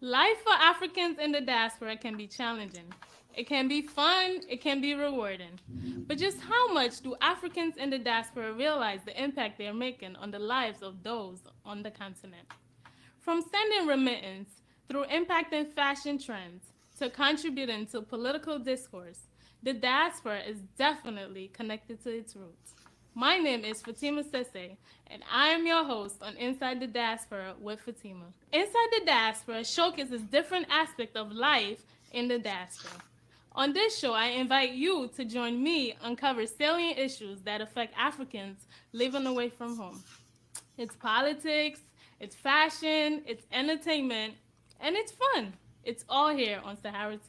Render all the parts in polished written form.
Life for Africans in the diaspora can be challenging. It can be fun, it can be rewarding. But just how much do Africans in the diaspora realize the impact they're making on the lives of those on the continent? From sending remittance through impacting fashion trends to contributing to political discourse, the diaspora is definitely connected to its roots. My name is Fatima Sesay, and I am your host on Inside the Diaspora with Fatima. Inside the Diaspora showcases different aspects of life in the diaspora. On this show, I invite you to join me uncover salient issues that affect Africans living away from home. It's politics, it's fashion, it's entertainment, and it's fun. It's all here on Sahara TV.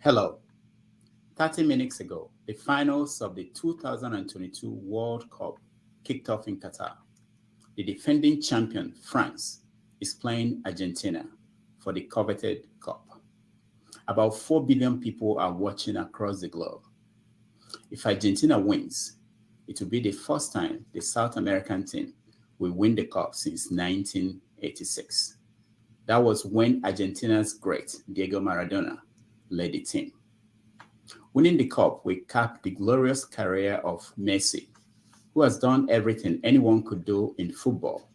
Hello. 30 minutes ago, the finals of the 2022 World Cup kicked off in Qatar. The defending champion, France, is playing Argentina for the coveted cup. About 4 billion people are watching across the globe. If Argentina wins, it will be the first time the South American team will win the cup since 1986. That was when Argentina's great Diego Maradona led the team. Winning the cup will cap the glorious career of Messi, who has done everything anyone could do in football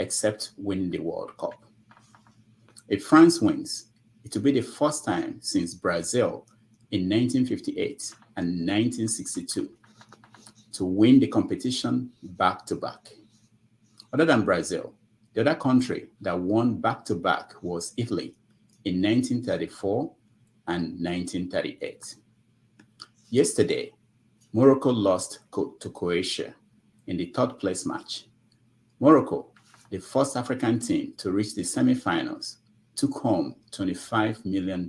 except win the World Cup. If France wins, it will be the first time since Brazil in 1958 and 1962 to win the competition back to back. Other than Brazil, the other country that won back to back was Italy in 1934 and 1938. Yesterday, Morocco lost to Croatia in the third place match. Morocco, the first African team to reach the semifinals, took home $25 million.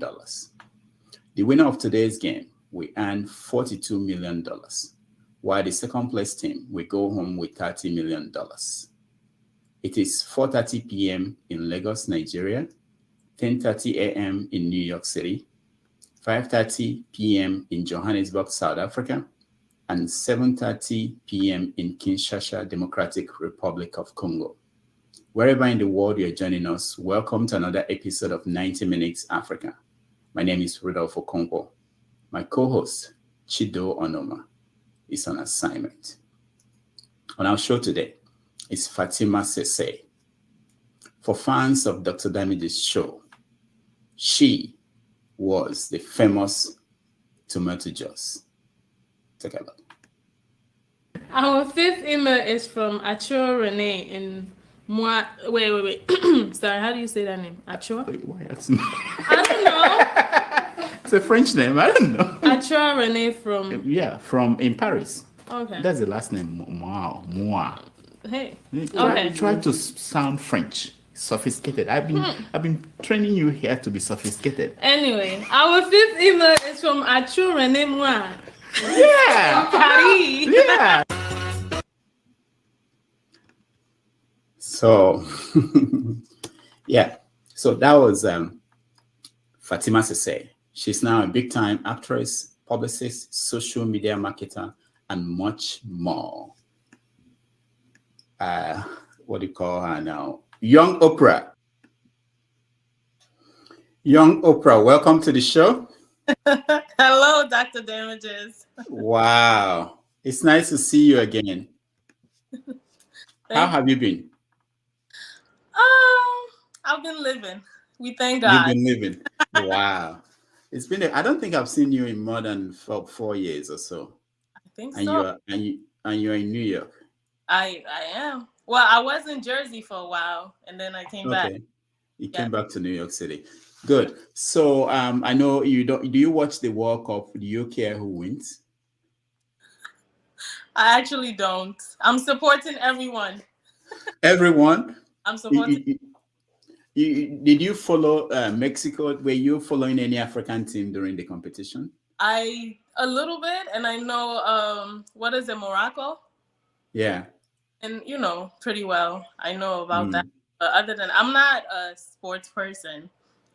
The winner of today's game will earn $42 million, while the second place team will go home with $30 million. It is 4:30 p.m. in Lagos, Nigeria, 10:30 a.m. in New York City, 5:30 p.m. in Johannesburg, South Africa, and 7:30 p.m. in Kinshasa, Democratic Republic of Congo. Wherever in the world you're joining us, welcome to another episode of 90 Minutes Africa. My name is Rudolph Okonkwo. My co-host, Chido Onoma, is on assignment. On our show today is Fatima Sesay. For fans of Dr. Damage's show, she was the famous Tomato Jos. Take a look. Our fifth email is from Achua Renee in Moi. Wait. Sorry, how do you say that name? Achua? Wait, why I don't know. It's a French name. I don't know. Achua Renee from. Yeah, from in Paris. Okay. That's the last name. Moi. Hey. Okay. Try to sound French, sophisticated. I've been training you here to be sophisticated. Anyway, our fifth email is from Achua Renee Moi. Yeah. Paris. Yeah. So, yeah. So that was Fatima Sesay. She's now a big-time actress, publicist, social media marketer, and much more. What do you call her now? Young Oprah. Young Oprah, welcome to the show. Hello, Dr. Damages. Wow. It's nice to see you again. How have you been? I've been living. We thank You've God. been living. Wow. It's been I don't think I've seen you in more than 4 years or so. I think And so. you're in New York. I am. Well, I was in Jersey for a while, and then I came back. Okay. You Yeah, came back to New York City. Good. So I know you don't. Do you watch the World Cup? Do you care who wins? I actually don't. I'm supporting everyone. Everyone. I'm You, supporting. you, did you follow Mexico? Were you following any African team during the competition? I a little bit, and I know what is it, Morocco, Yeah. and pretty well. I know about that. Mm. But other than I'm not a sports person.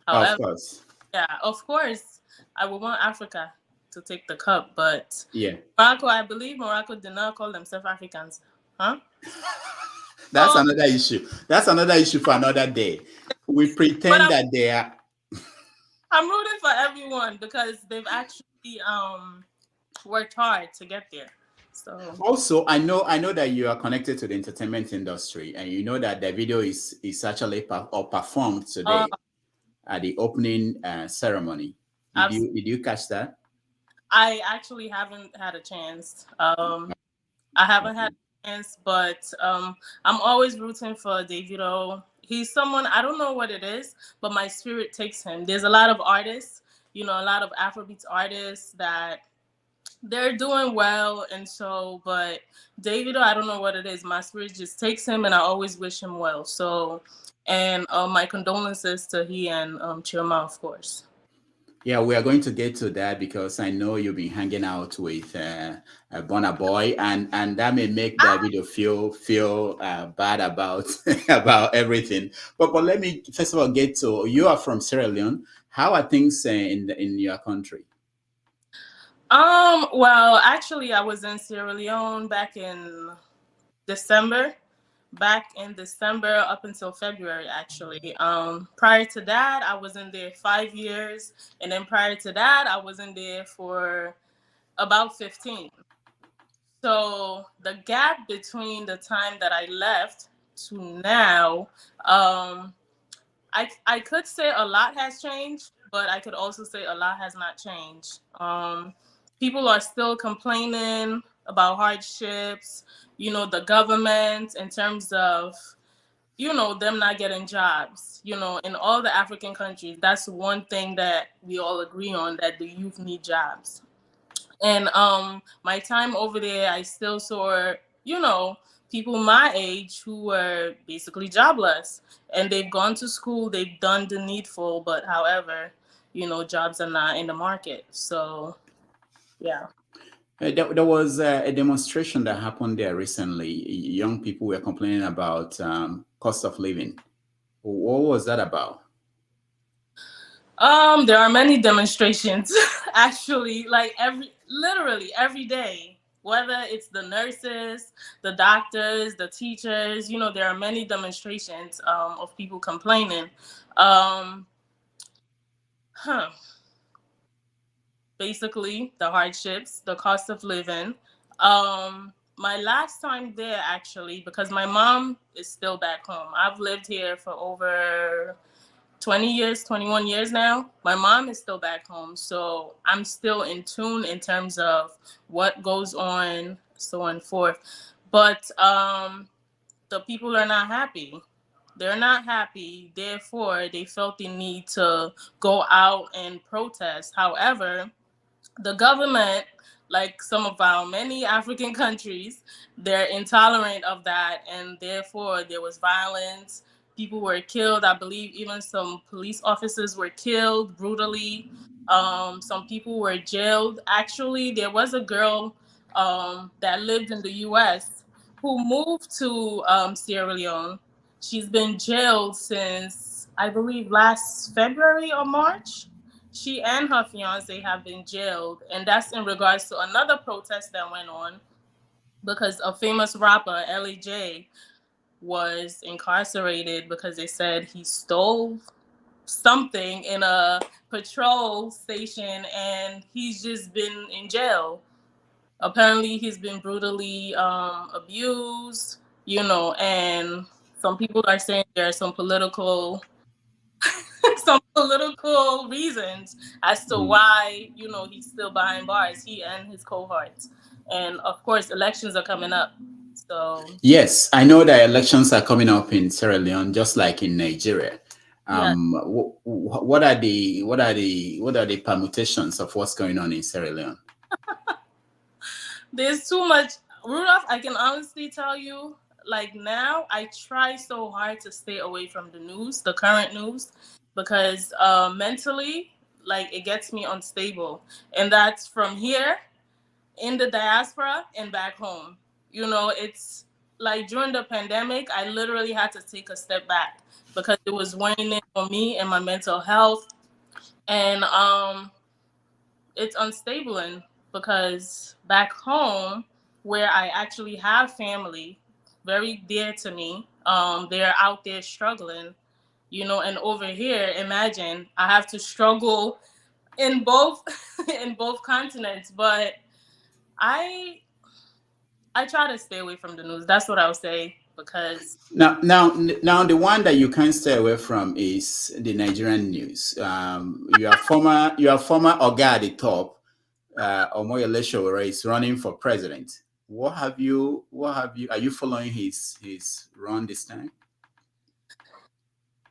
Of However, course. yeah, of course, I would want Africa to take the cup, but Yeah. Morocco, I believe Morocco did not call themselves Africans, huh? That's So, another issue. That's another issue for another day. We but pretend that they are. I'm rooting for everyone because they've actually worked hard to get there. So, Also, I know that you are connected to the entertainment industry, and you know that the video is actually or performed uh, today at the opening ceremony. I've Did you catch that? I actually haven't had a chance. I haven't had Okay. a chance, but I'm always rooting for Davido. He's someone I don't know what it is, but my spirit takes him. There's a lot of artists, a lot of Afrobeats artists that they're doing well, and so, but Davido, I don't know what it is. My spirit just takes him, and I always wish him well. So, and my condolences to he and Chima, of course. Yeah, we are going to get to that because I know you've been hanging out with Burna Boy, and that may make Davido feel bad about about everything. But let me first of all get to you are from Sierra Leone. How are things in your country? Well, actually, I was in Sierra Leone December, back in December up until February, actually. Prior to that, I was in there 5 years, and then prior to that, I was in there for about 15. So the gap between the time that I left to now, I could say a lot has changed, but I could also say a lot has not changed. People are still complaining about hardships, the government in terms of, them not getting jobs. In all the African countries, that's one thing that we all agree on, that the youth need jobs. And my time over there, I still saw, people my age who were basically jobless, and they've gone to school, they've done the needful, but however, jobs are not in the market. So yeah. There was a demonstration that happened there recently. Young people were complaining about cost of living. What was that about? There are many demonstrations actually, like literally every day, whether it's the nurses, the doctors, the teachers, there are many demonstrations of people complaining. Um, huh. Basically, the hardships, the cost of living. My last time there, actually, because my mom is still back home. I've lived here for over 20 years, 21 years now. My mom is still back home. So I'm still in tune in terms of what goes on, so on and forth. But the people are not happy. They're not happy. Therefore, they felt the need to go out and protest. However, the government, like some of our many African countries, they're intolerant of that, and therefore there was violence. People were killed. I believe even some police officers were killed brutally. Some people were jailed. Actually, there was a girl that lived in the U.S. who moved to Sierra Leone. She's been jailed since, I believe, last February or March. She and her fiance have been jailed, and that's in regards to another protest that went on because a famous rapper, LAJ, was incarcerated because they said he stole something in a patrol station, and he's just been in jail. Apparently, he's been brutally abused, and some people are saying there are some political some political reasons as to Mhm. why he's still behind bars, he and his cohorts. And of course, elections are coming up. So Yes, I know that elections are coming up in Sierra Leone, just like in Nigeria. yeah, What are the permutations of what's going on in Sierra Leone? there's too much. Rudolph, I can honestly tell you, like now, I try so hard to stay away from the news, the current news, because mentally, like it gets me unstable, and that's from here in the diaspora and back home. It's like during the pandemic, I literally had to take a step back because it was weighing in on me and my mental health, and it's unstable because back home where I actually have family very dear to me, they're out there struggling, and over here, imagine I have to struggle in both in both continents, but I I try to stay away from the news. That's what I would say because Now, the one that you can't stay away from is the Nigerian news. Your former Oga at the top, Omoyele Sowore, is running for president. Are you following his run this time?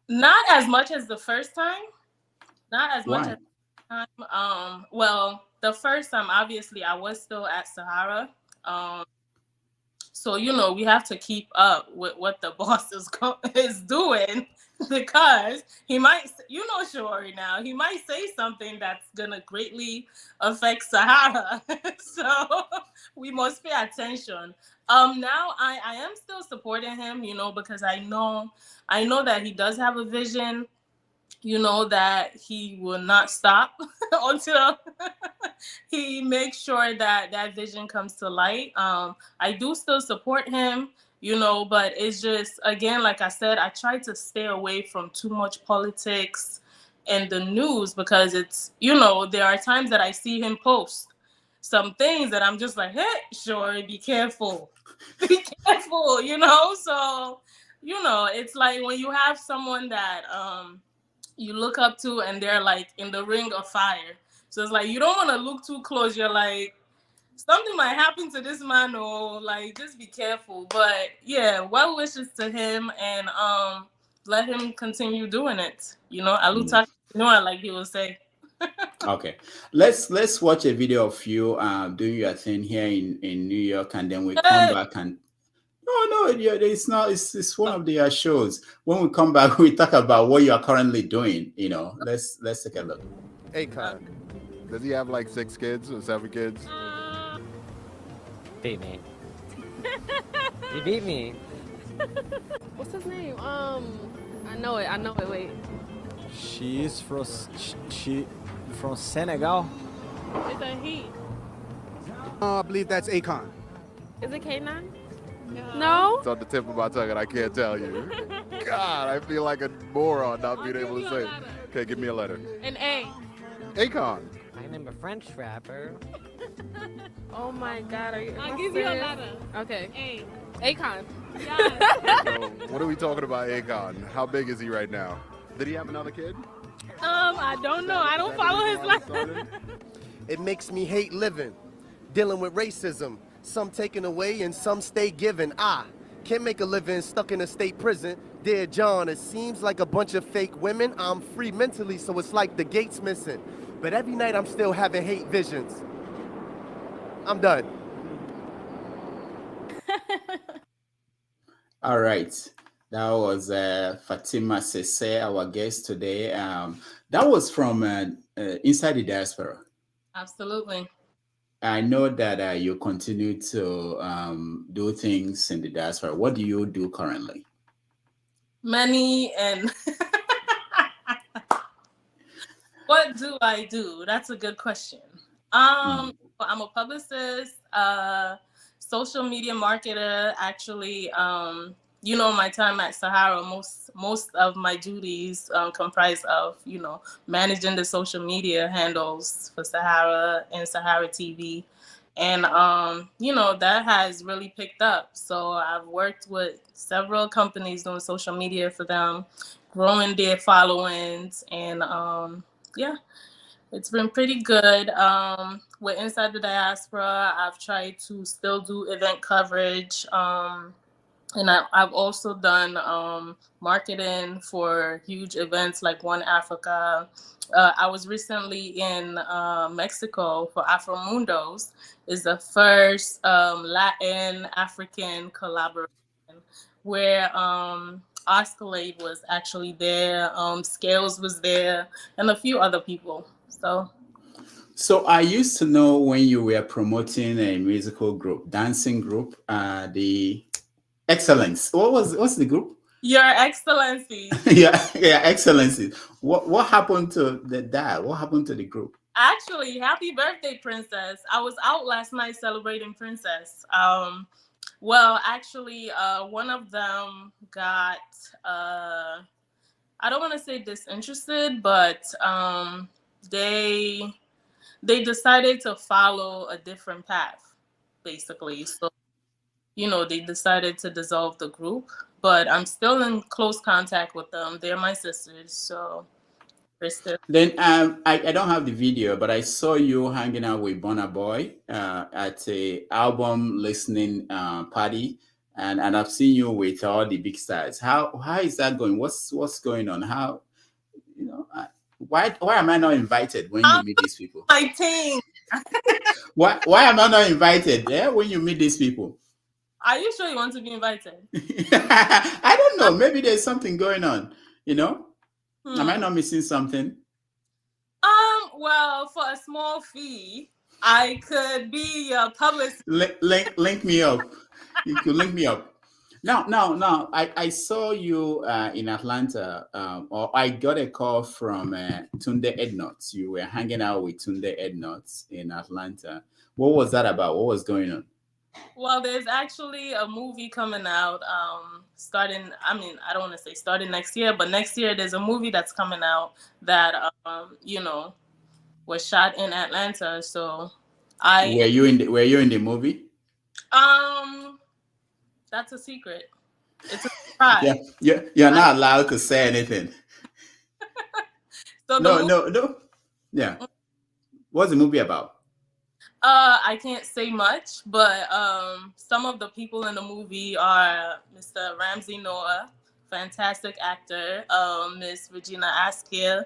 not as much as the first time. Not as much Why? as the time. Well, the first time, obviously, I was still at Sahara. Um, so we have to keep up with what the boss is doing because he might, Shori now, he might say something that's gonna greatly affect Sahara. So we must pay attention. Now I am still supporting him, because I know that he does have a vision, that he will not stop until he makes sure that that vision comes to light. I do still support him, but it's just, again, like I said, I try to stay away from too much politics and the news because it's, there are times that I see him post some things that I'm just like, hey, sure, be careful. Be careful, So, it's like when you have someone that you look up to and they're like in the ring of fire. So it's like you don't want to look too close. You're like, something might happen to this man, or like just be careful. But yeah, well wishes to him and let him continue doing it. Aluta, like he will say. Okay, let's watch a video of you doing your thing here in New York, and then we come Hey, back and no, yeah, it's not. It's one of the shows. When we come back, we talk about what you are currently doing. Let's take a look. Akon. Does he have like 6 kids or 7 kids? Beat me. You beat me. What's his name? I know it. Wait. She's from from Senegal. it's a he. I believe that's Akon. Is it K9? No. It's on the tip of my tongue and I can't tell you. God, I feel like a moron not being able to say it. Okay, give me a letter. An A. Akon. I name a French rapper. Oh my God. I'll give you a letter. Okay. A. Akon. Yeah. So, what are we talking about, Akon? How big is he right now? Did he have another kid? I don't know. I don't follow his life. It makes me hate living, dealing with racism. Some taken away and some stay given. I can't make a living stuck in a state prison. Dear John, it seems like a bunch of fake women. I'm free mentally, so it's like the gate's missing. But every night I'm still having hate visions. I'm done. All right. That was Fatima Sesay, our guest today. That was from Inside the Diaspora. Absolutely. I know that you continue to do things in the diaspora. What do you do currently? Many and what do I do? That's a good question. I'm a publicist, social media marketer. Actually, my time at Sahara, most of my duties comprise of managing the social media handles for Sahara and Sahara TV, and that has really picked up. So I've worked with several companies doing social media for them, growing their followings, and yeah, it's been pretty good. with Inside the Diaspora. I've tried to still do event coverage. And I've also done marketing for huge events like One Africa. I was recently in Mexico for Afromundos. Is the first Latin African collaboration where Oscalade was actually there, Scales was there, and a few other people. So I used to know when you were promoting a musical group, dancing group, the Excellence. What's the group? Your Excellency. yeah, Excellency. What happened to that? What happened to the group? Actually, happy birthday, Princess. I was out last night celebrating Princess. Well, actually, one of them got I don't want to say disinterested, but they decided to follow a different path, basically. So, they decided to dissolve the group, but I'm still in close contact with them. They're my sisters, so we're still. Then I don't have the video, but I saw you hanging out with Burna Boy at a album listening party, and I've seen you with all the big stars. How is that going? What's going on? How why am I not invited when you meet these people? My team. Why am I not invited? Yeah, when you meet these people. Are you sure you want to be invited? I don't know. Maybe there's something going on. Am I not missing something? Well, for a small fee, I could be your publicist. Link me up. You could link me up. Now. I saw you in Atlanta, or I got a call from Tunde Ednuts. You were hanging out with Tunde Ednuts in Atlanta. What was that about? What was going on? Well, there's actually a movie coming out starting, I don't want to say starting next year, but next year there's a movie that's coming out that, was shot in Atlanta. So Were you in the movie? That's a secret. It's a surprise. Yeah, you're not allowed to say anything. So no. Yeah. What's the movie about? I can't say much, but some of the people in the movie are Mr. Ramsey Noah, fantastic actor, Miss Regina Askew,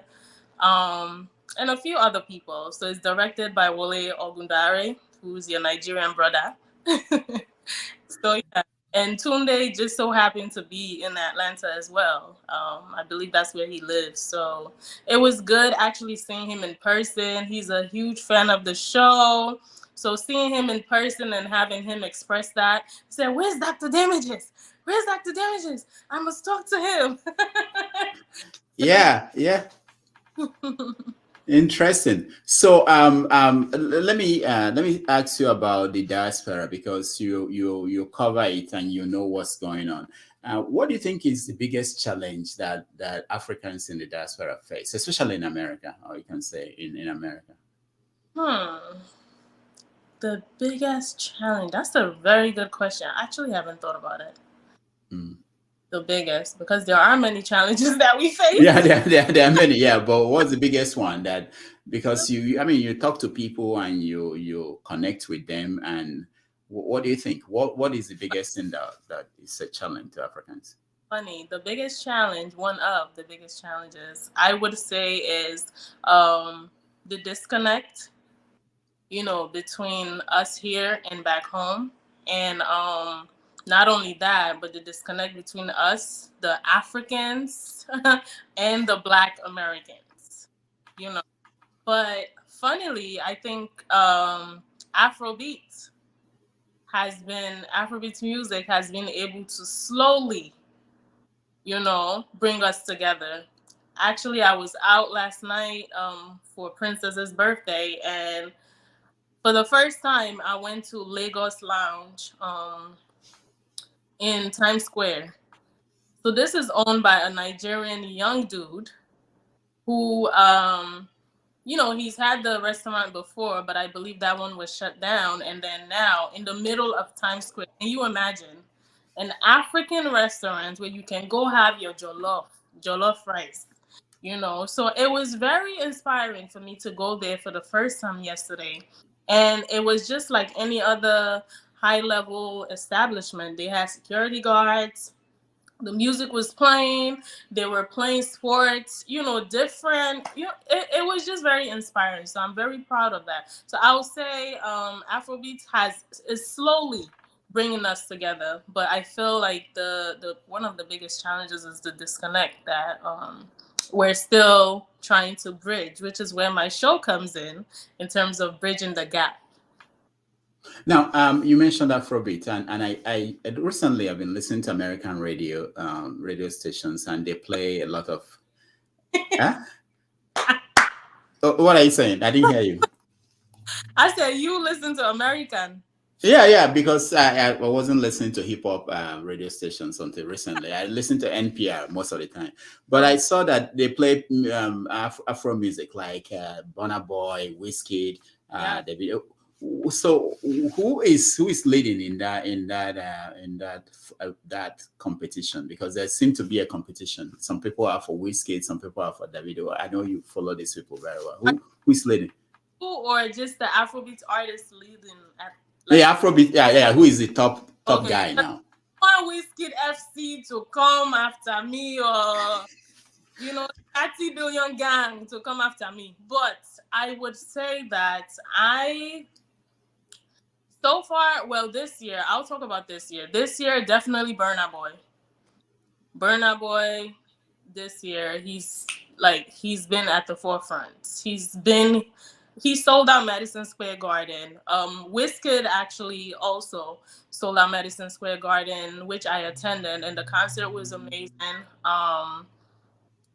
and a few other people. So it's directed by Wole Ogundare, who's your Nigerian brother. So yeah, and Tunde just so happened to be in Atlanta as well. I believe that's where he lives. So it was good actually seeing him in person. He's a huge fan of the show. So seeing him in person and having him express that, he said, "Where's Dr. Damages? Where's Dr. Damages? I must talk to him." Yeah. Interesting. So let me ask you about the diaspora, because you cover it and you know what's going on. What do you think is the biggest challenge that Africans in the diaspora face, especially in America, or you can say in America? The biggest challenge? That's a very good question. I actually haven't thought about it. The biggest, because there are many challenges that we face. Yeah, there are many. Yeah, but what's the biggest one? That because you talk to people and you connect with them, and what do you think? What is the biggest thing that is a challenge to Africans? Funny, the biggest challenge, one of the biggest challenges, I would say, is the disconnect, between us here and back home, and not only that, but the disconnect between us, the Africans, and the Black Americans, But funnily, I think Afrobeats music has been able to slowly, bring us together. Actually, I was out last night for Princess's birthday, and for the first time, I went to Lagos Lounge in Times Square. So this is owned by a Nigerian young dude who, he's had the restaurant before, but I believe that one was shut down. And then now in the middle of Times Square, can you imagine an African restaurant where you can go have your jollof rice, So it was very inspiring for me to go there for the first time yesterday And it was just like any other high-level establishment. They had security guards. The music was playing. They were playing sports, different. It was just very inspiring. So I'm very proud of that. So I would say Afrobeats is slowly bringing us together, but I feel like the one of the biggest challenges is the disconnect that we're still trying to bridge, which is where my show comes in terms of bridging the gap. Now, you mentioned Afrobeat, and I recently have been listening to American radio stations, and they play a lot of. Huh? What are you saying? I didn't hear you. I said you listen to American. Yeah, because I wasn't listening to hip hop radio stations until recently. I listened to NPR most of the time, but I saw that they play Afro music like Burna Boy, Wizkid, David. So who is leading in that competition? Because there seems to be a competition. Some people are for Wizkid, some people are for Davido. I know you follow these people very well. Who's leading? Who or just the Afrobeat artist leading at the Afrobeat? Yeah. Who is the top guy now? I want Wizkid FC to come after me, or 30 billion gang to come after me. But I would say that so far, well, this year, I'll talk about this year. This year, definitely Burna Boy. Burna Boy, this year, he's been at the forefront. He sold out Madison Square Garden. Wizkid actually also sold out Madison Square Garden, which I attended, and the concert was amazing.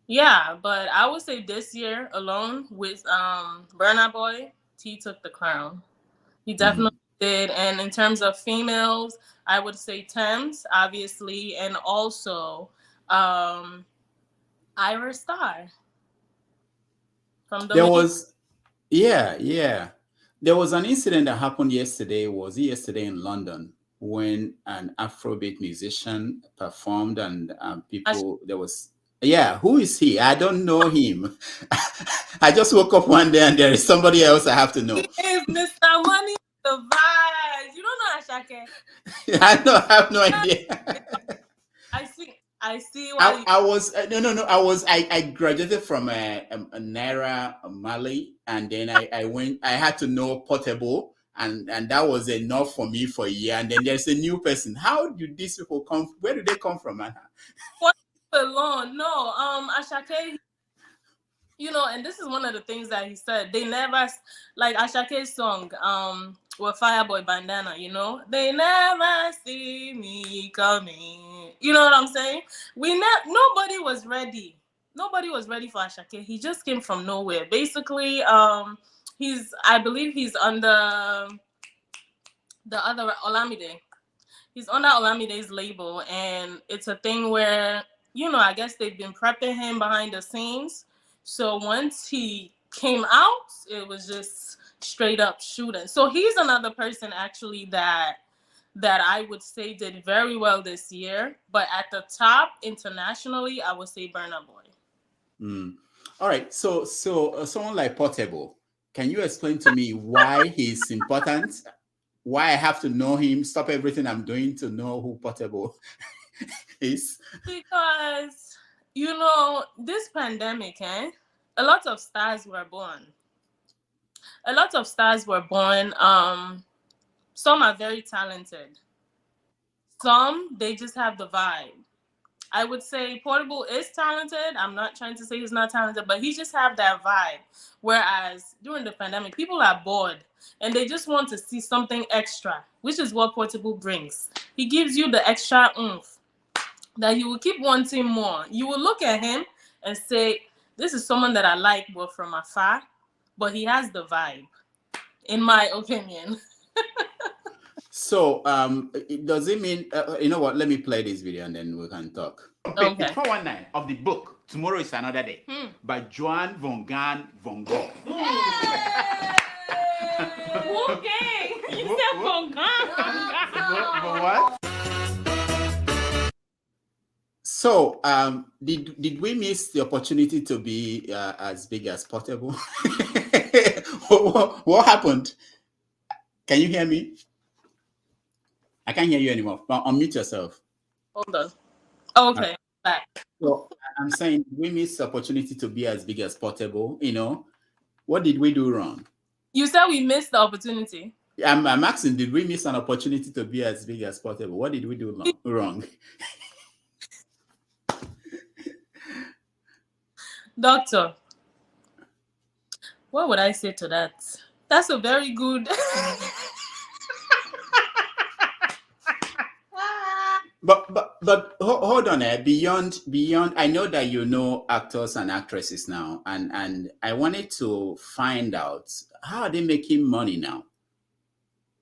Yeah, but I would say this year alone with Burna Boy, he took the crown. He definitely did. And in terms of females, I would say Thames, obviously, and also Ira Star. From the There was an incident that happened yesterday. Was it yesterday in London when an Afrobeat musician performed and people there was. Yeah, who is he? I don't know him. I just woke up one day and there is somebody else I have to know. He is Mr. Money the Vibes. You don't know Ashake? I have no idea. I see why I graduated from a Naira Mali, and then I had to know Portable, and that was enough for me for a year. And then there's a new person. How do these people come? Where do they come from, man? Alone. No, Ashake, and this is one of the things that he said. They never, like Ashake's song, with Fireboy Bandana, they never see me coming. You know what I'm saying? Nobody was ready. Nobody was ready for Ashake. He just came from nowhere. Basically, I believe he's under the other Olamide. He's under Olamide's label, and it's a thing where, I guess they've been prepping him behind the scenes. So once he came out, it was just straight up shooting. So he's another person actually that I would say did very well this year. But at the top internationally, I would say Burna Boy. All right. So someone like Portable, can you explain to me why he's important? Why I have to know him? Stop everything I'm doing to know who Portable is? Because this pandemic, a lot of stars were born. Some are very talented. Some, they just have the vibe. I would say Portable is talented. I'm not trying to say he's not talented, but he just have that vibe. Whereas during the pandemic, people are bored and they just want to see something extra, which is what Portable brings. He gives you the extra oomph that you will keep wanting more. You will look at him and say, this is someone that I like, but from afar, but he has the vibe, in my opinion. So, does it mean, you know what, let me play this video and then we can talk. Okay. Page 419 of the book, Tomorrow is Another Day, by Joan von Gan von Gogh. Okay. You said von Gan. What? So, did we miss the opportunity to be as big as Portable? What happened? Can you hear me? I can't hear you anymore. Unmute yourself. Hold on. Okay, back. So I'm saying we missed the opportunity to be as big as possible. What did we do wrong? You said we missed the opportunity. I'm asking, did we miss an opportunity to be as big as possible? What did we do wrong? Doctor, what would I say to that? That's a very good. But hold on, beyond. I know that you know actors and actresses now, and I wanted to find out, how are they making money now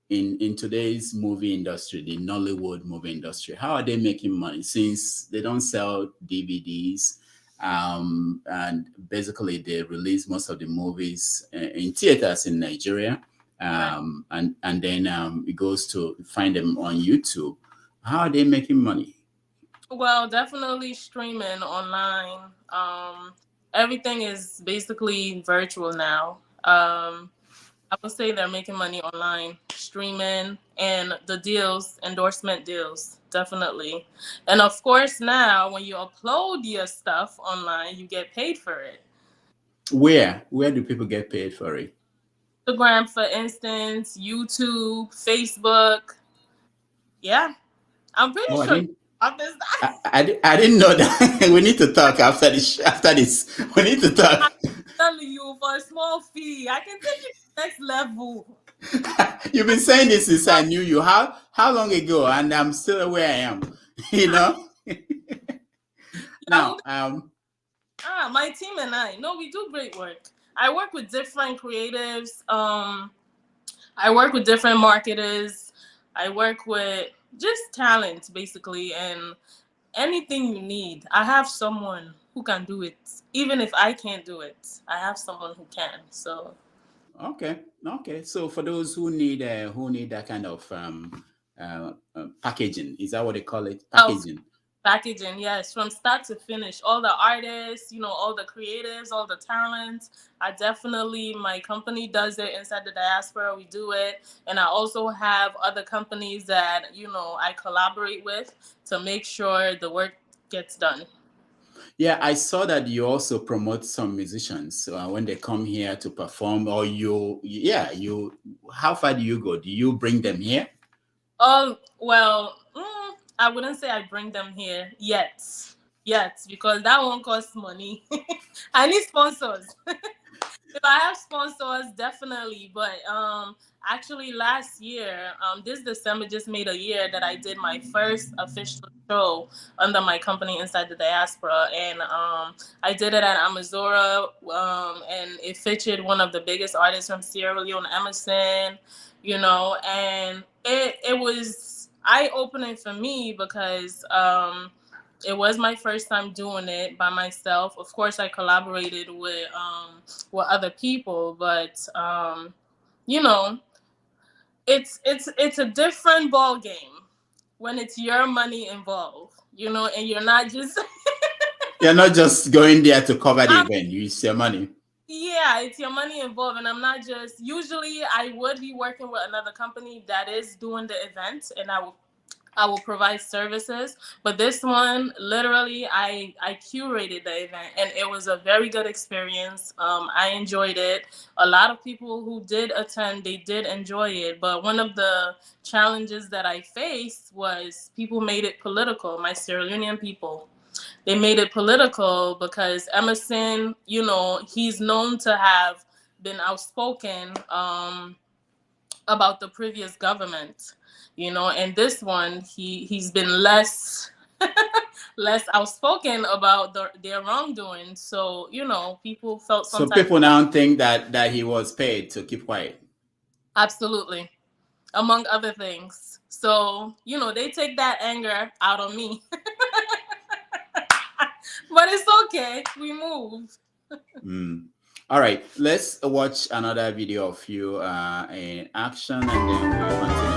in today's movie industry, the Nollywood movie industry? How are they making money since they don't sell DVDs? And basically they release most of the movies in theaters in Nigeria, and then it goes to find them on YouTube. How are they making money? Well, definitely streaming online. Everything is basically virtual now. I would say they're making money online, streaming, and the deals, endorsement deals, definitely. And of course, now when you upload your stuff online, you get paid for it. Where do people get paid for it? Instagram, for instance, YouTube, Facebook. Yeah, I'm pretty sure. I didn't know that. We need to talk after this. We need to talk. I'm telling you, for a small fee, I can take it to the next level. You've been saying this since I knew you. How long ago? And I'm still where I am. Now, my team and I, we do great work. I work with different creatives. I work with different marketers. I work with just talent, basically, and anything you need. I have someone who can do it. Even if I can't do it, I have someone who can. So. Okay. So for those who need that kind of packaging, is that what they call it? Packaging. Packaging, yes, from start to finish. All the artists, all the creatives, all the talent. My company does it inside the diaspora. We do it. And I also have other companies that, I collaborate with to make sure the work gets done. Yeah, I saw that you also promote some musicians when they come here to perform, or how far do you go? Do you bring them here? Well, I wouldn't say I bring them here yet, because that won't cost money. I need sponsors. If I have sponsors, definitely. But actually last year, this December just made a year that I did my first official show under my company inside the diaspora. And I did it at Amazora, and it featured one of the biggest artists from Sierra Leone, Emerson, and it was eye-opening for me because it was my first time doing it by myself. Of course, I collaborated with other people, but it's a different ball game when it's your money involved, and you're not just you're not just going there to cover the event. You use your money. Yeah, it's your money involved, and I'm not just. Usually, I would be working with another company that is doing the event, and I will provide services. But this one, literally, I curated the event, and it was a very good experience. I enjoyed it. A lot of people who did attend, they did enjoy it. But one of the challenges that I faced was people made it political. My Sierra Leonean people, they made it political because Emerson, he's known to have been outspoken about the previous government. And this one, he's been less outspoken about their wrongdoing. So, people felt sometimes. So people now think that he was paid to keep quiet. Absolutely. Among other things. So, they take that anger out on me. But it's okay. We move. All right. Let's watch another video of you in action, and then we'll continue.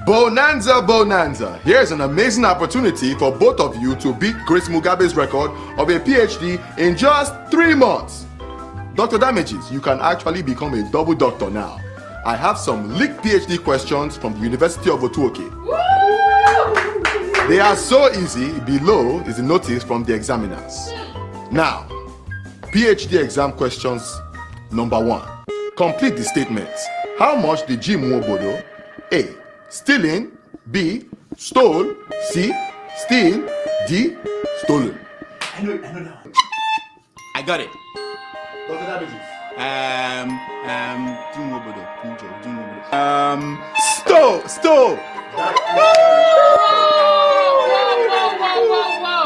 Bonanza. Here's an amazing opportunity for both of you to beat Grace Mugabe's record of a PhD in just 3 months. Dr. Damages, you can actually become a double doctor now. I have some leaked PhD questions from the University of Otuoke. They are so easy. Below is the notice from the examiners. Now, PhD exam questions number 1. Complete the statements. How much did Jim Wobodo? A. Stealing. B. Stole. C. Steal. D. Stolen. I know that one. I got it. Dr. Damages. Stole. Whoa.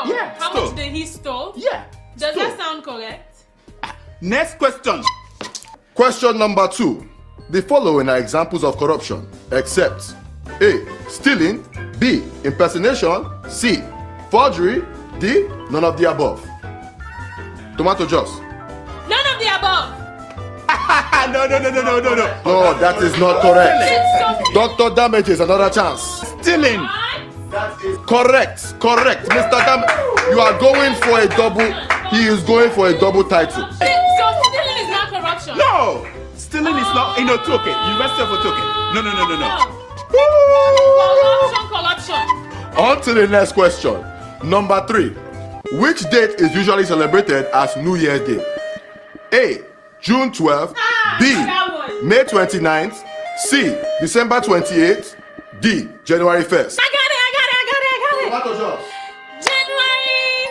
Yeah, How stole. much did he stole? Yeah. Does stole. that sound correct? Next question. Question number 2. The following are examples of corruption, except A. Stealing. B. Impersonation. C. Forgery. D. None of the above. Tomato Jos. None of the above. No. No, that is not correct. It's so Dr. Damages, another chance. Stealing. Correct. Mr. Dam, you are going for a double. He is going for a double title. So stealing is not corruption. No. Stealing is not in Otuoke. University of Otuoke. No. Corruption. On to the next question. Number 3. Which date is usually celebrated as New Year's Day? A. June 12th. B. that one. May 29th. C. December 28th. D. January 1st. I got it. Tomato Jos. January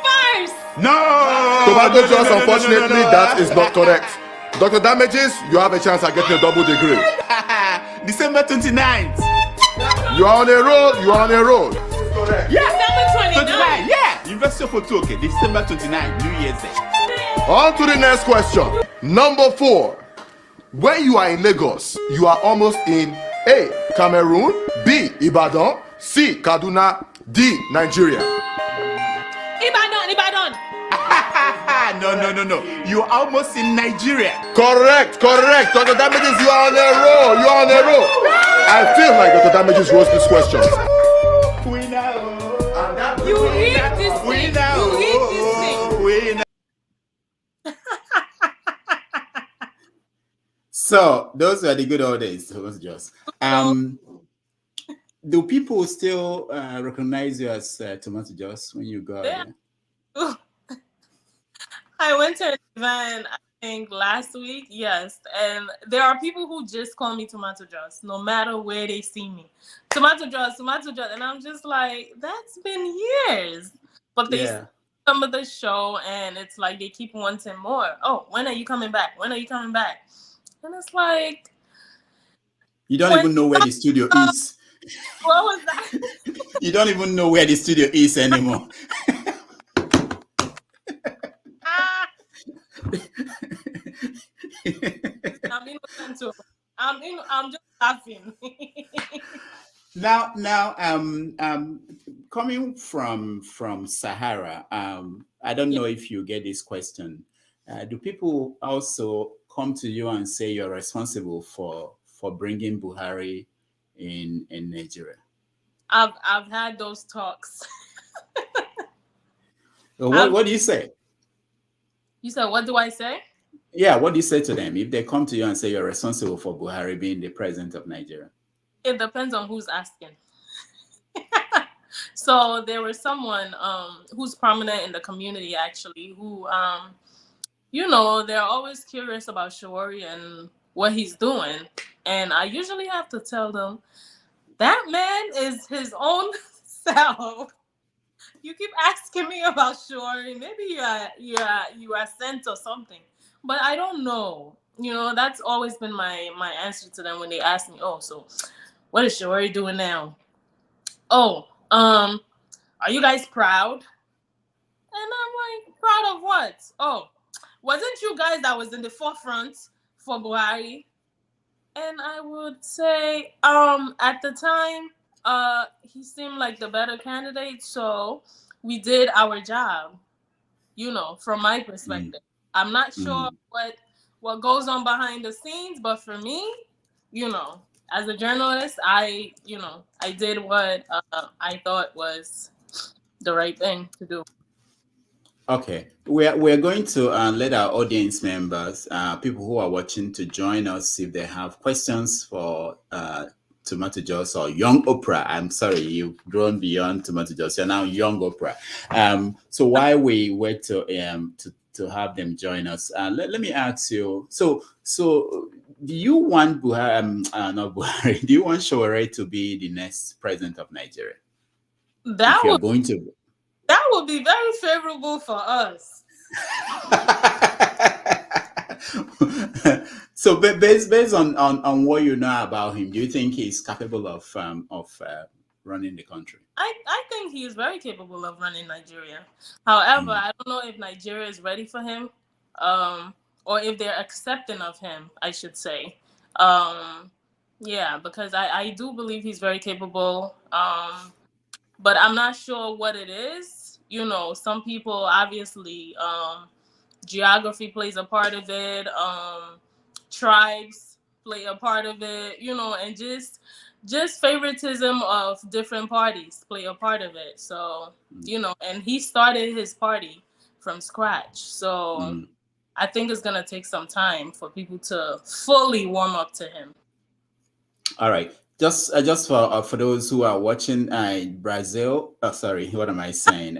1st. No. Tomato Jos, unfortunately, that is not correct. Dr. Damages, you have a chance at getting a double degree. December 29th. You are on a roll. Correct. Yeah. December 29. Yeah. University of Otuoke. December 29. New Year's Day. On to the next question. Number 4. When you are in Lagos, you are almost in A. Cameroon. B. Ibadan. C. Kaduna. D. Nigeria. Ibadan. No. You're almost in Nigeria. Correct. Dr. Damages, you are on a roll. I feel like Dr. Damages wrote this question. Winner. You read this thing. Winner. So those were the good old days. Those just. Do people still recognize you as Tomato Jos when you go out there? I went to an event, I think last week, yes, and there are people who just call me Tomato Jos, no matter where they see me. Tomato Jos, and I'm just like, that's been years. But they see some of the show, and it's like they keep wanting more. Oh, when are you coming back? And it's like... You don't even know where the studio is. What was that? You don't even know where the studio is anymore. I'm just laughing. Now, coming from Sahara, I don't know if you get this question. Do people also come to you and say you're responsible for bringing Buhari in Nigeria? I've had those talks. What do you say? You said, what do I say? Yeah, what do you say to them if they come to you and say you're responsible for Buhari being the president of Nigeria? It depends on who's asking. So there was someone who's prominent in the community, actually, who, they're always curious about Shawari and what he's doing. And I usually have to tell them, that man is his own self. You keep asking me about Shawari. Maybe you are sent or something. But I don't know. That's always been my answer to them when they ask me, oh, so what is Shawari doing now? Oh, are you guys proud? And I'm like, proud of what? Oh, wasn't you guys that was in the forefront for Buhari? And I would say, at the time, he seemed like the better candidate, so we did our job, from my perspective. I'm not sure what goes on behind the scenes, but for me, as a journalist, I did what I thought was the right thing to do. Okay, we're going to let our audience members, people who are watching, to join us if they have questions for Tomato Jos or Young Oprah. I'm sorry, you've grown beyond Tomato Jos. You're now Young Oprah. So while we wait to have them join us, let me ask you. So do you want Buhari? Not Buhari. Do you want Showore to be the next president of Nigeria? That If you're would going to. that would be very favorable for us. So based on what you know about him, do you think he's capable of running the country? I think he is very capable of running Nigeria. However, I don't know if Nigeria is ready for him, or if they're accepting of him, I should say. Yeah, because I do believe he's very capable. But I'm not sure what it is. You know, some people obviously geography plays a part of it. Tribes play a part of it. You know, and just favoritism of different parties play a part of it. So, you know, and he started his party from scratch. So I think it's gonna take some time for people to fully warm up to him. All right. Just for those who are watching, Brazil. Oh, sorry, what am I saying?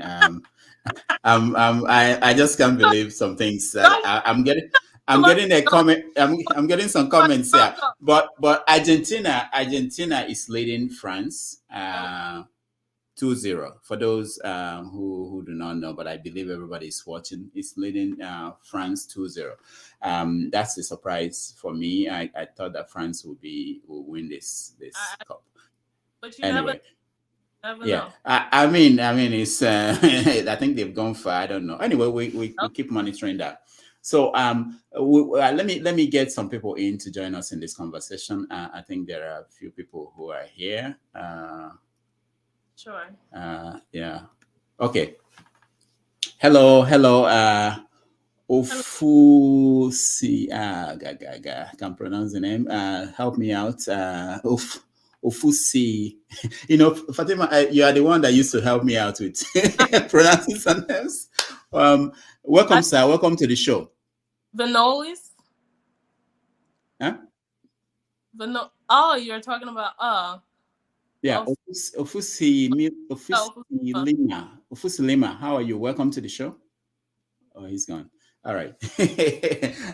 I just can't believe some things that I'm getting. I'm getting a comment. I'm getting some comments here. But Argentina is leading France 2-0. For those who do not know, but I believe everybody is watching. It's leading France 2-0. That's a surprise for me. I thought that France will win this cup. But you anyway. never Yeah, know. I mean, it's. I think they've gone far. I don't know. Anyway, we keep monitoring that. So let me get some people in to join us in this conversation. I think there are a few people who are here. Sure. Yeah. Okay. Hello. Ofusi. I can't pronounce the name. Help me out. Ofusi. You know, Fatima, you are the one that used to help me out with pronouncing some names. Welcome, sir. Welcome to the show. Vanolis? Huh? Oh, you're talking about Yeah, Ofusi Lima. How are you? Welcome to the show. Oh, he's gone. All right.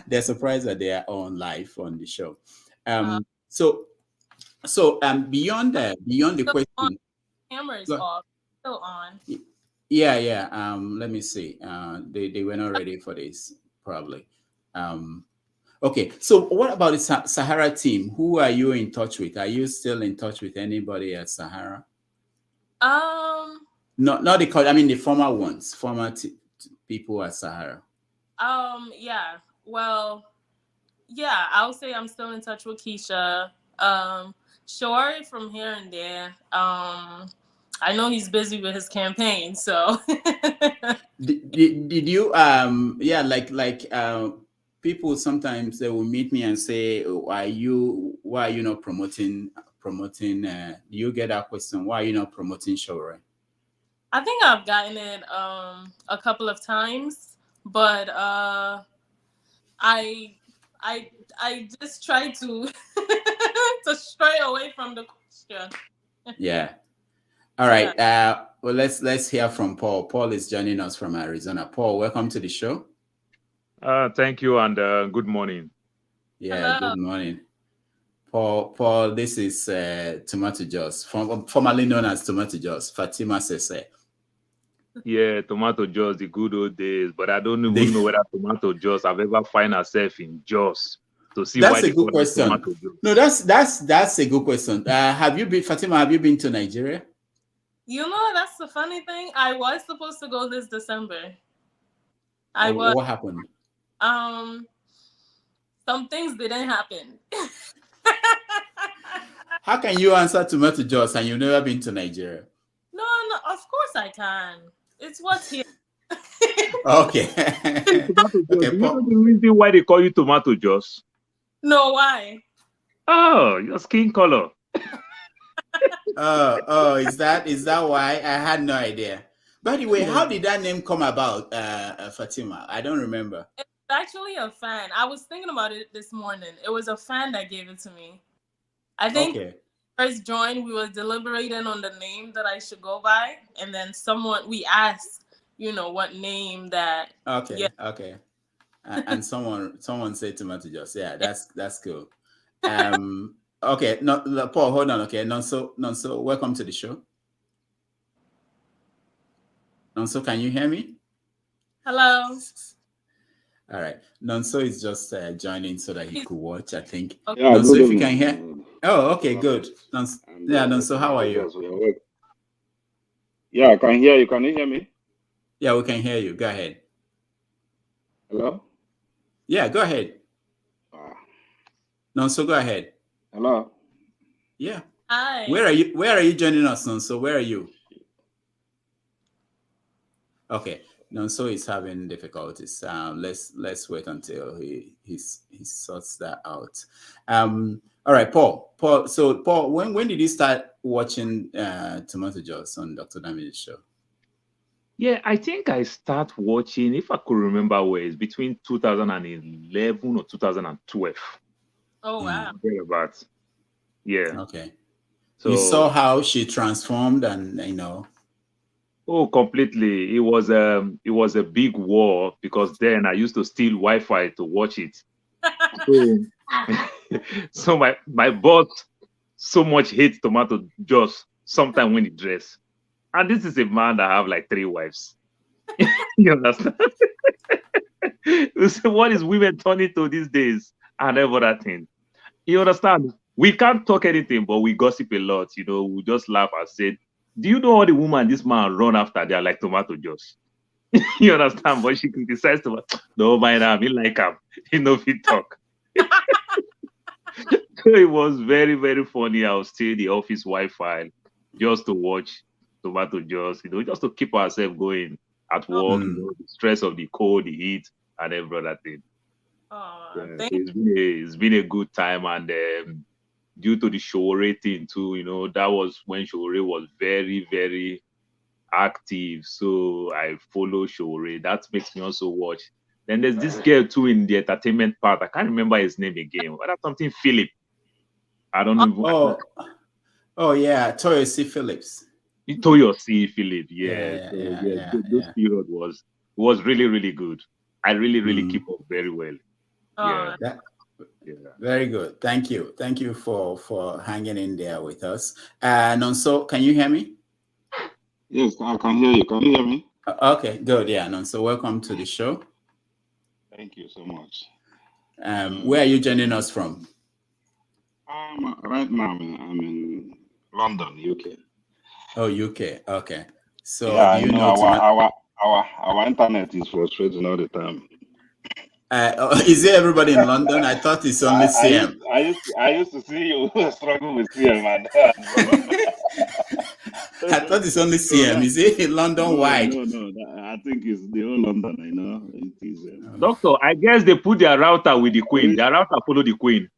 They're surprised that they are on live on the show. So beyond the question, camera is off. Still on. Yeah. Let me see. They were not ready for this, probably. Okay. So what about the Sahara team? Who are you in touch with? Are you still in touch with anybody at Sahara? Not the coach. I mean the former ones, people at Sahara. Yeah. Well, yeah. I'll say I'm still in touch with Keisha. Sure, from here and there. I know he's busy with his campaign, so. Did you people sometimes they will meet me and say, why are you not promoting do you get that question? Why are you not promoting Showore? I think I've gotten it a couple of times, but I just try to to stray away from the question. Yeah. All right. Well, let's hear from Paul. Paul is joining us from Arizona. Paul, welcome to the show. Thank you and good morning. Yeah, Hello. Good morning. Paul, this is Tomato Jos, formerly known as Tomato Jos, Fatima Sesay. Yeah, Tomato Jos, the good old days, but I don't even know whether Tomato Jos have ever find herself in Jos to see that's why a good question. No, that's a good question. Have you been, Fatima? Have you been to Nigeria? You know, that's the funny thing. I was supposed to go this December. What happened? Some things didn't happen. How can you answer Tomato Jos and you've never been to Nigeria? No, of course I can. It's what's here. Okay. Okay, do you know the reason why they call you Tomato Jos? No, why? Oh, your skin color. Is that why? I had no idea. By the way, how did that name come about, Fatima? I don't remember. It's actually a fan. I was thinking about it this morning. It was a fan that gave it to me. I think first joined, we were deliberating on the name that I should go by, and then we asked, what name that. Okay. And someone said Tomato Jos. Yeah, that's cool. Okay, no, Paul, hold on. Okay, Nonso, welcome to the show. Nonso, can you hear me? Hello. All right. Nonso is just joining so that he could watch, I think. Okay. Yeah, Nonso, if you can hear. Oh, okay, good. Nonso, how are you? Yeah, I can hear you. Can you hear me? Yeah, we can hear you. Go ahead. Hello? Yeah, go ahead. Nonso, go ahead. Hello? Yeah. Hi. Where are you joining us, Nonso? Where are you? Okay. Nonso is having difficulties. Let's wait until he sorts that out. All right, Paul. So Paul, when did you start watching Tomato Jos on Dr. Damage's show? Yeah, I think I start watching, if I could remember where, it's between 2011 or 2012. Oh, wow. Thereabouts. Yeah. Okay. So you saw how she transformed and, Oh, completely. It was a big war because then I used to steal Wi-Fi to watch it. So my boss so much hates Tomato Jos sometimes when he dress. And this is a man that have like 3 wives. You understand? So what is women turning to these days and every other thing? You understand? We can't talk anything, but we gossip a lot. We just laugh and say, do you know all the woman this man run after? They are like Tomato Jos. You understand? But she criticized him. No, mind him. He like him. He know if he talk. So it was very, very funny. I was steal the office Wi-Fi just to watch Tomato Jos, just to keep ourselves going at work, the stress of the cold, the heat, and every other thing. It's been a good time, and due to the Shore thing too, that was when Shore was very, very active. So I follow Shore. That makes me also watch. Then there's this girl too in the entertainment part. I can't remember his name again. What that's something Philip. I don't know. Oh yeah, Toyosi Phillips. Toyosi Philip, yeah. Those period was really, really good. I really, really keep up very well. Very good. Thank you for hanging in there with us. Nonso, can you hear me? Yes, I can hear you. Can you hear me? Okay, good. Yeah, Nonso, welcome to the show. Thank you so much. Where are you joining us from? Right now I'm in London, UK. Oh, UK. Okay. So yeah, do you know our internet is frustrating all the time. Is it everybody in London? I thought it's only CM. I used to see you struggle with CM, man. I thought it's only CM. Is it London wide? No. I think it's the whole London. It is. Doctor, I guess they put their router with the Queen. Their router follow the Queen.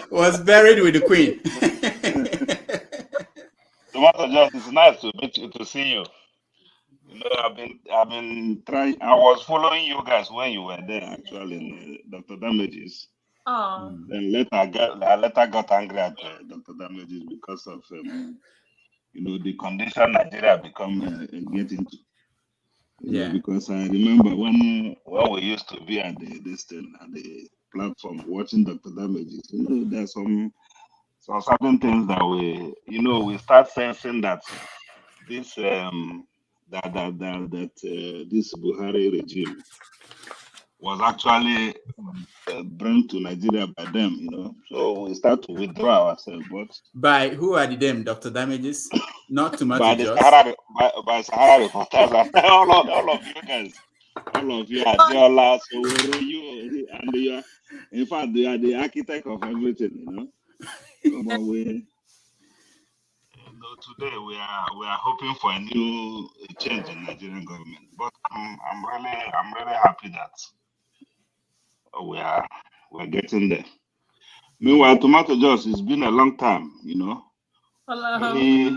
was buried with the Queen. Tomato Jos, it's nice to see you. I've been trying. I was following you guys when you were there, actually, in Dr. Damage's. Oh. Then later I got angry at Dr. Damage's because of the condition Nigeria get into. Because I remember when we used to be at the platform watching Dr. Damage's. There's some certain things that we start sensing that this this Buhari regime was actually brought to Nigeria by them, So we start to withdraw ourselves. But by who are them, Dr. Damage's? Not Tomato Jos. By Sahara reporters, all of you guys, all of you, Adiola, so you, and you are, in fact, they are the architect of everything, But today we are hoping for a new change in Nigerian government. But I'm really happy that we're getting there. Meanwhile, Tomato Jos, it's been a long time, Hello. Many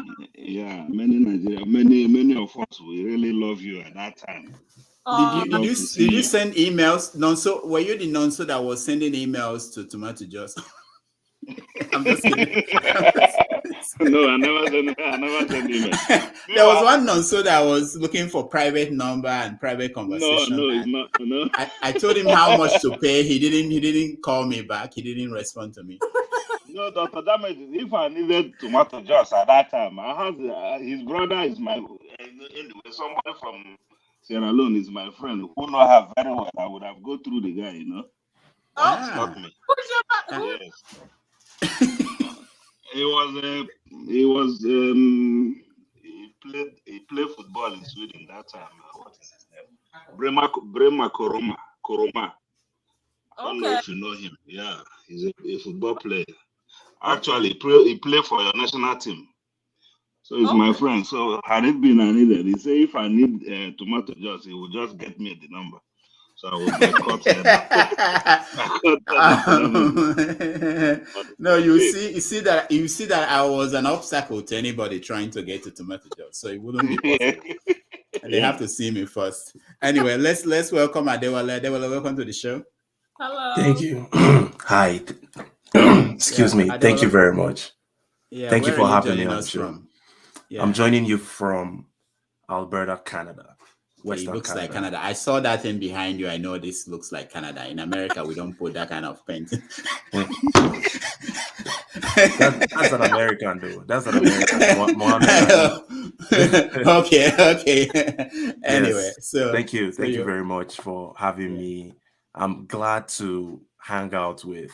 Nigeria, many of us, we really love you at that time. Did you send emails? Nonso, were you the Nonso that was sending emails to Tomato Jos? I'm just kidding. No, I never sent emails. There was one Nonso that was looking for private number and private conversation. No, it's not. No. I told him how much to pay. He didn't call me back. He didn't respond to me. No, Dr. Damage, if I needed Tomato Jos at that time, I had his brother is somebody from Sierra Leone is my friend who know her very well. I would have go through the guy, you know. That's not me. Who's your he played football in Sweden that time. What is his name? Brema Koroma. I don't know if you know him. Yeah, he's a football player. Actually, he played for your national team. So he's my friend. So had it been I needed, he say if I need Tomato Jos, he will just get me the number. So I will No, you see that I was an obstacle to anybody trying to get to Tomato Jos, so it wouldn't be possible. And they have to see me first. Anyway, let's welcome Adewale. Adewale, welcome to the show. Hello. Thank you. Hi. Excuse me. Thank you very much. Yeah, thank you for having me on the the show. From? Yeah. I'm joining you from Alberta, Canada. It looks like Canada. I saw that thing behind you. I know this looks like Canada. In America, we don't put that kind of paint. That's an American, dude. That's an American. Okay. Anyway, yes. so thank you very much for having me. I'm glad to hang out with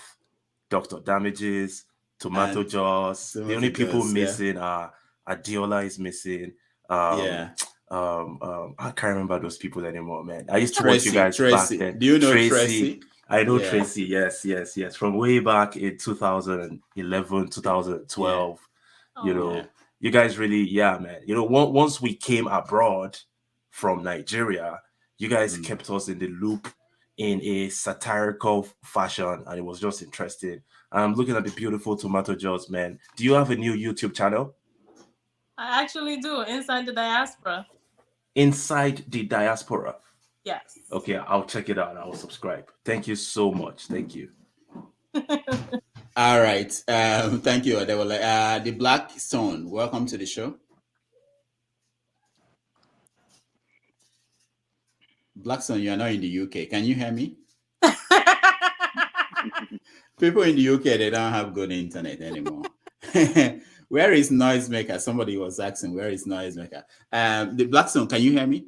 Dr. Damages, Tomato Jos. The only people missing are Adiola is missing. I can't remember those people anymore, man. I used to watch you guys back then. Do you know Tracy? I know Tracy. Yes. From way back in 2011, 2012. You guys really, man. Once we came abroad from Nigeria, you guys kept us in the loop in a satirical fashion, and it was just interesting. I'm looking at the beautiful Tomato Jos, man. Do you have a new YouTube channel? I actually do. Inside the Diaspora. Inside the Diaspora? Yes. Okay, I'll check it out. I'll subscribe. Thank you so much. Thank you. All right. Thank you, Adewale. The Black Stone, welcome to the show. Blackstone, you are not in the UK. Can you hear me? People in the UK, they don't have good internet anymore. Where is Noisemaker? Somebody was asking, where is Noisemaker? The Blackstone, can you hear me?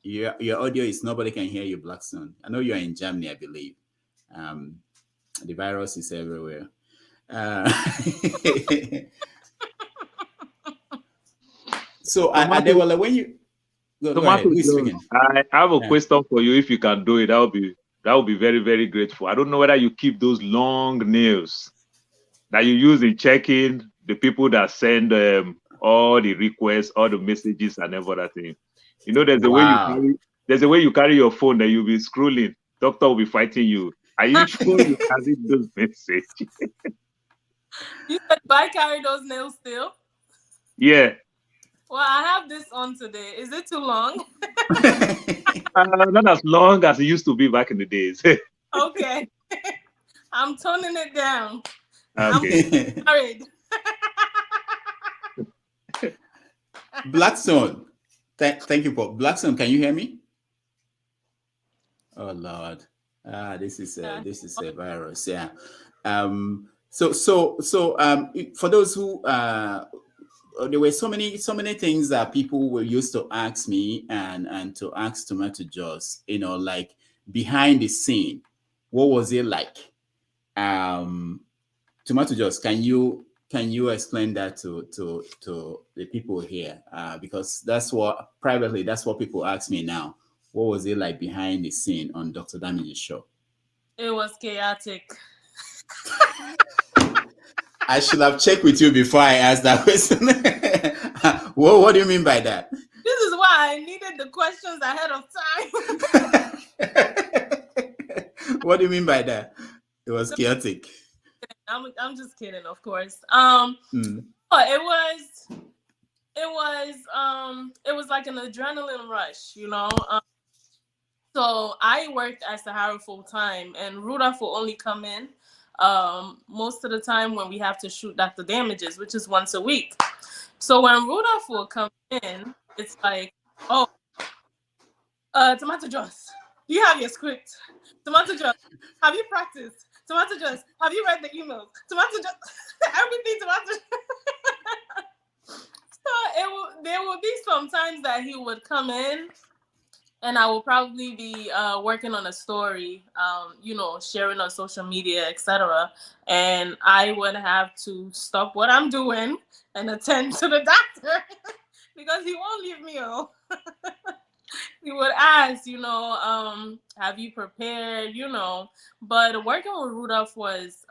Your audio is, nobody can hear you, Blackstone. I know you're in Germany, I believe. The virus is everywhere. So, Adewale, when you... Go ahead. Who is speaking? I have a question for you. If you can do it, that would be very, very grateful. I don't know whether you keep those long nails that you use in checking the people that send all the requests, all the messages, and everything. There's a way you carry your phone that you'll be scrolling. Doctor will be fighting you. Are you sure you carry those messages? You said I carry those nails still? Yeah. Well, I have this on today. Is it too long? Not as long as it used to be back in the days. Okay. I'm toning it down. Okay. I'm worried. Blackstone. Thank you, Paul. Blackstone, can you hear me? Oh Lord. This is a virus. Yeah. So for those who there were so many things that people were used to ask me and to ask Tomato Jos, like behind the scene, what was it like? Tomato Jos, can you explain that to the people here? Because that's what people ask me now. What was it like behind the scene on Dr. Damage's show? It was chaotic. I should have checked with you before I asked that question. What do you mean by that? This is why I needed the questions ahead of time. What do you mean by that? It was chaotic. I'm just kidding, of course. Mm. But it was like an adrenaline rush, you know. So I worked at Sahara full time, and Rudolph will only come in most of the time when we have to shoot Dr. Damages, which is once a week. So when Rudolph will come in, it's like, oh, Tomato Jos, do you have your script? Tomato Jos, have you practiced? Tomato Jos, have you read the emails? Tomato Jos, everything Tomato. So there will be some times that he would come in, and I will probably be working on a story, you know, sharing on social media, etc. And I would have to stop what I'm doing and attend to the doctor because he won't leave me alone. He would ask, you know, have you prepared, you know. But working with Rudolph was,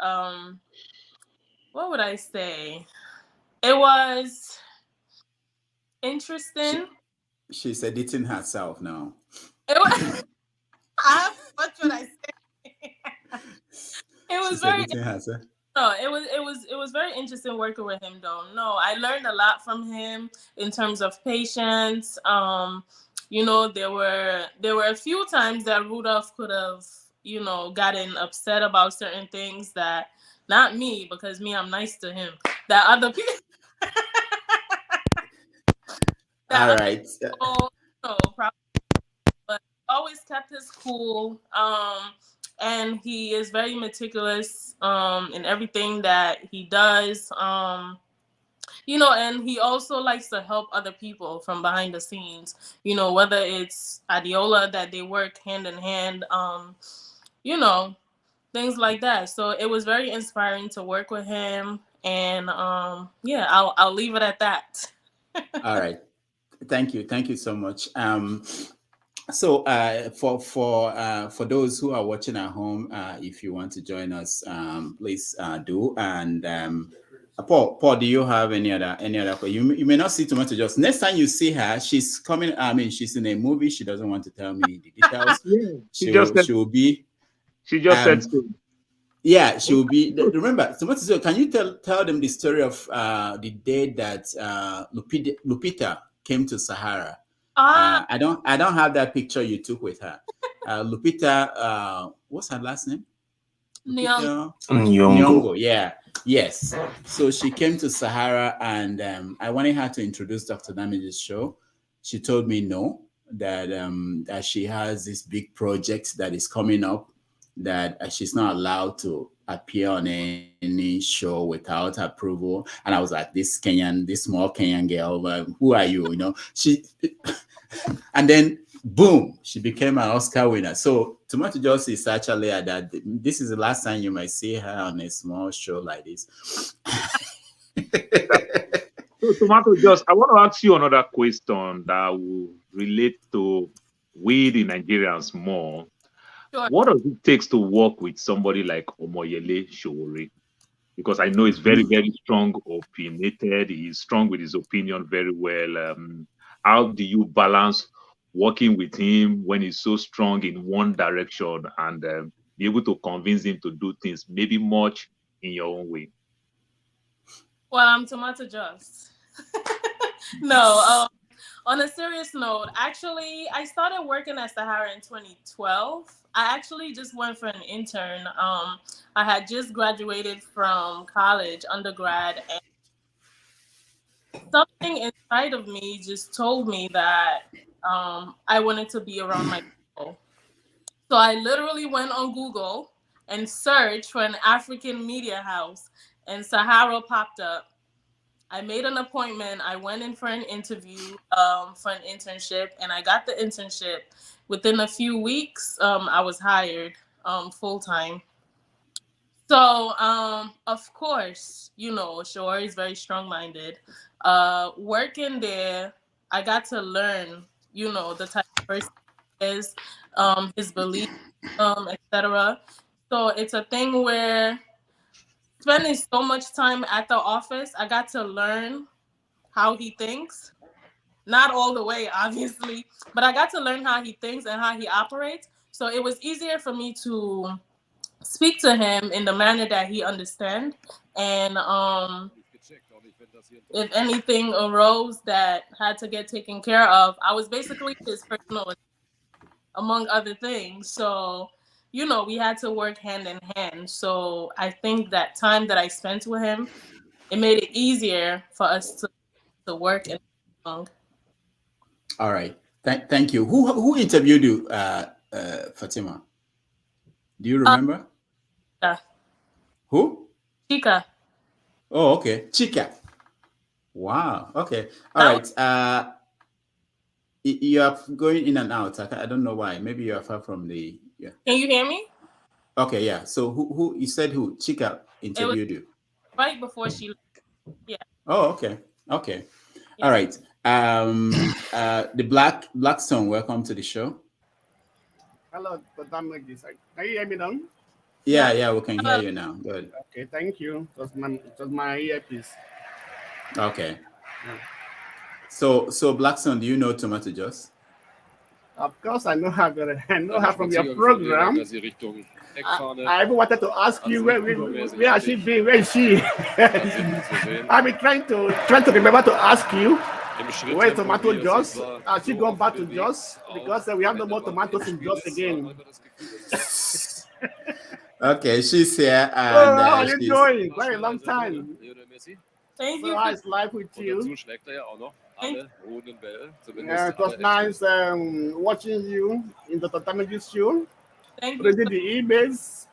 what would I say? It was interesting. She's editing herself now. It was, what should I say? It was very interesting. No, it was very interesting working with him though. No, I learned a lot from him in terms of patience. You know, there were a few times that Rudolph could have, you know, gotten upset about certain things that, not me, because me, I'm nice to him, that other people all right. No, probably, but always kept his cool. And he is very meticulous in everything that he does. You know, and he also likes to help other people from behind the scenes, you know, whether it's Adiola that they work hand in hand, you know, things like that. So it was very inspiring to work with him. And yeah, I'll leave it at that. All right. Thank you so much. So for those who are watching at home, if you want to join us, please do. And Paul, do you have any other? You may not see Tomato Jos. Next time you see her, she's coming. I mean, she's in a movie. She doesn't want to tell me the details. She just said so. Yeah, she will be. Remember, Tomato Jos, can you tell them the story of the day that Lupita came to Sahara? I don't have that picture you took with her. Lupita, what's her last name? Nyong'o. Yeah. Yes. So she came to Sahara, and I wanted her to introduce Dr. Damage's show. She told me no, that she has this big project that is coming up, that she's not allowed to appear on any show without approval. And I was like, this small Kenyan girl, who are you? You know, and then boom, she became an Oscar winner. So Tomato Jos is actually that. This is the last time you might see her on a small show like this. So Tomato Jos, I want to ask you another question that will relate to we the Nigerians more. Sure. What does it take to work with somebody like Omoyele Sowore? Because I know he's very, very strong, opinionated. He's strong with his opinion very well. How do you balance working with him when he's so strong in one direction and be able to convince him to do things maybe much in your own way? Well, I'm Tomato Jos. No, on a serious note, actually, I started working at Sahara in 2012. I actually just went for an intern. I had just graduated from college, undergrad, and something inside of me just told me that I wanted to be around my people. So I literally went on Google and searched for an African media house, and Sahara popped up. I made an appointment. I went in for an interview for an internship, and I got the internship. Within a few weeks, I was hired full-time. So, of course, you know, Sowore is very strong-minded. Working there, I got to learn, you know, the type of person he is, his beliefs, etc. So it's a thing where spending so much time at the office, I got to learn how he thinks. Not all the way, obviously, but I got to learn how he thinks and how he operates. So it was easier for me to speak to him in the manner that he understands. And if anything arose that had to get taken care of, I was basically his personal, among other things. So, you know, we had to work hand in hand. So I think that time that I spent with him, it made it easier for us to work and along. All right. Thank you. Who interviewed you, Fatima? Do you remember? Who? Chica. Oh, okay. Chica. Wow. Okay. All right. You are going in and out. I don't know why. Maybe you are far from the. Yeah. Can you hear me? Okay. Yeah. So who you said who? Chica interviewed you right before she left. Yeah. Oh, okay. Okay. Yeah. All right. The Black Stone, welcome to the show. Hello, can you hear me now? Yeah, we can hear you now. Good. Okay, thank you. It was my earpiece. Okay. Yeah. So Black Stone, do you know Tomato Jos? Of course, I know her. I know her from your program. I even wanted to ask you where has she been? Where is she? I've been trying to remember to ask you where Tomato Jos. Has she gone back to Jos? Because we have no more tomatoes in Jos again. Okay, she's here. And, how are you doing? Very long time. Thank you. So how's life with you? It was nice watching you in the Tomato Jos show. Thank you. Did the emails.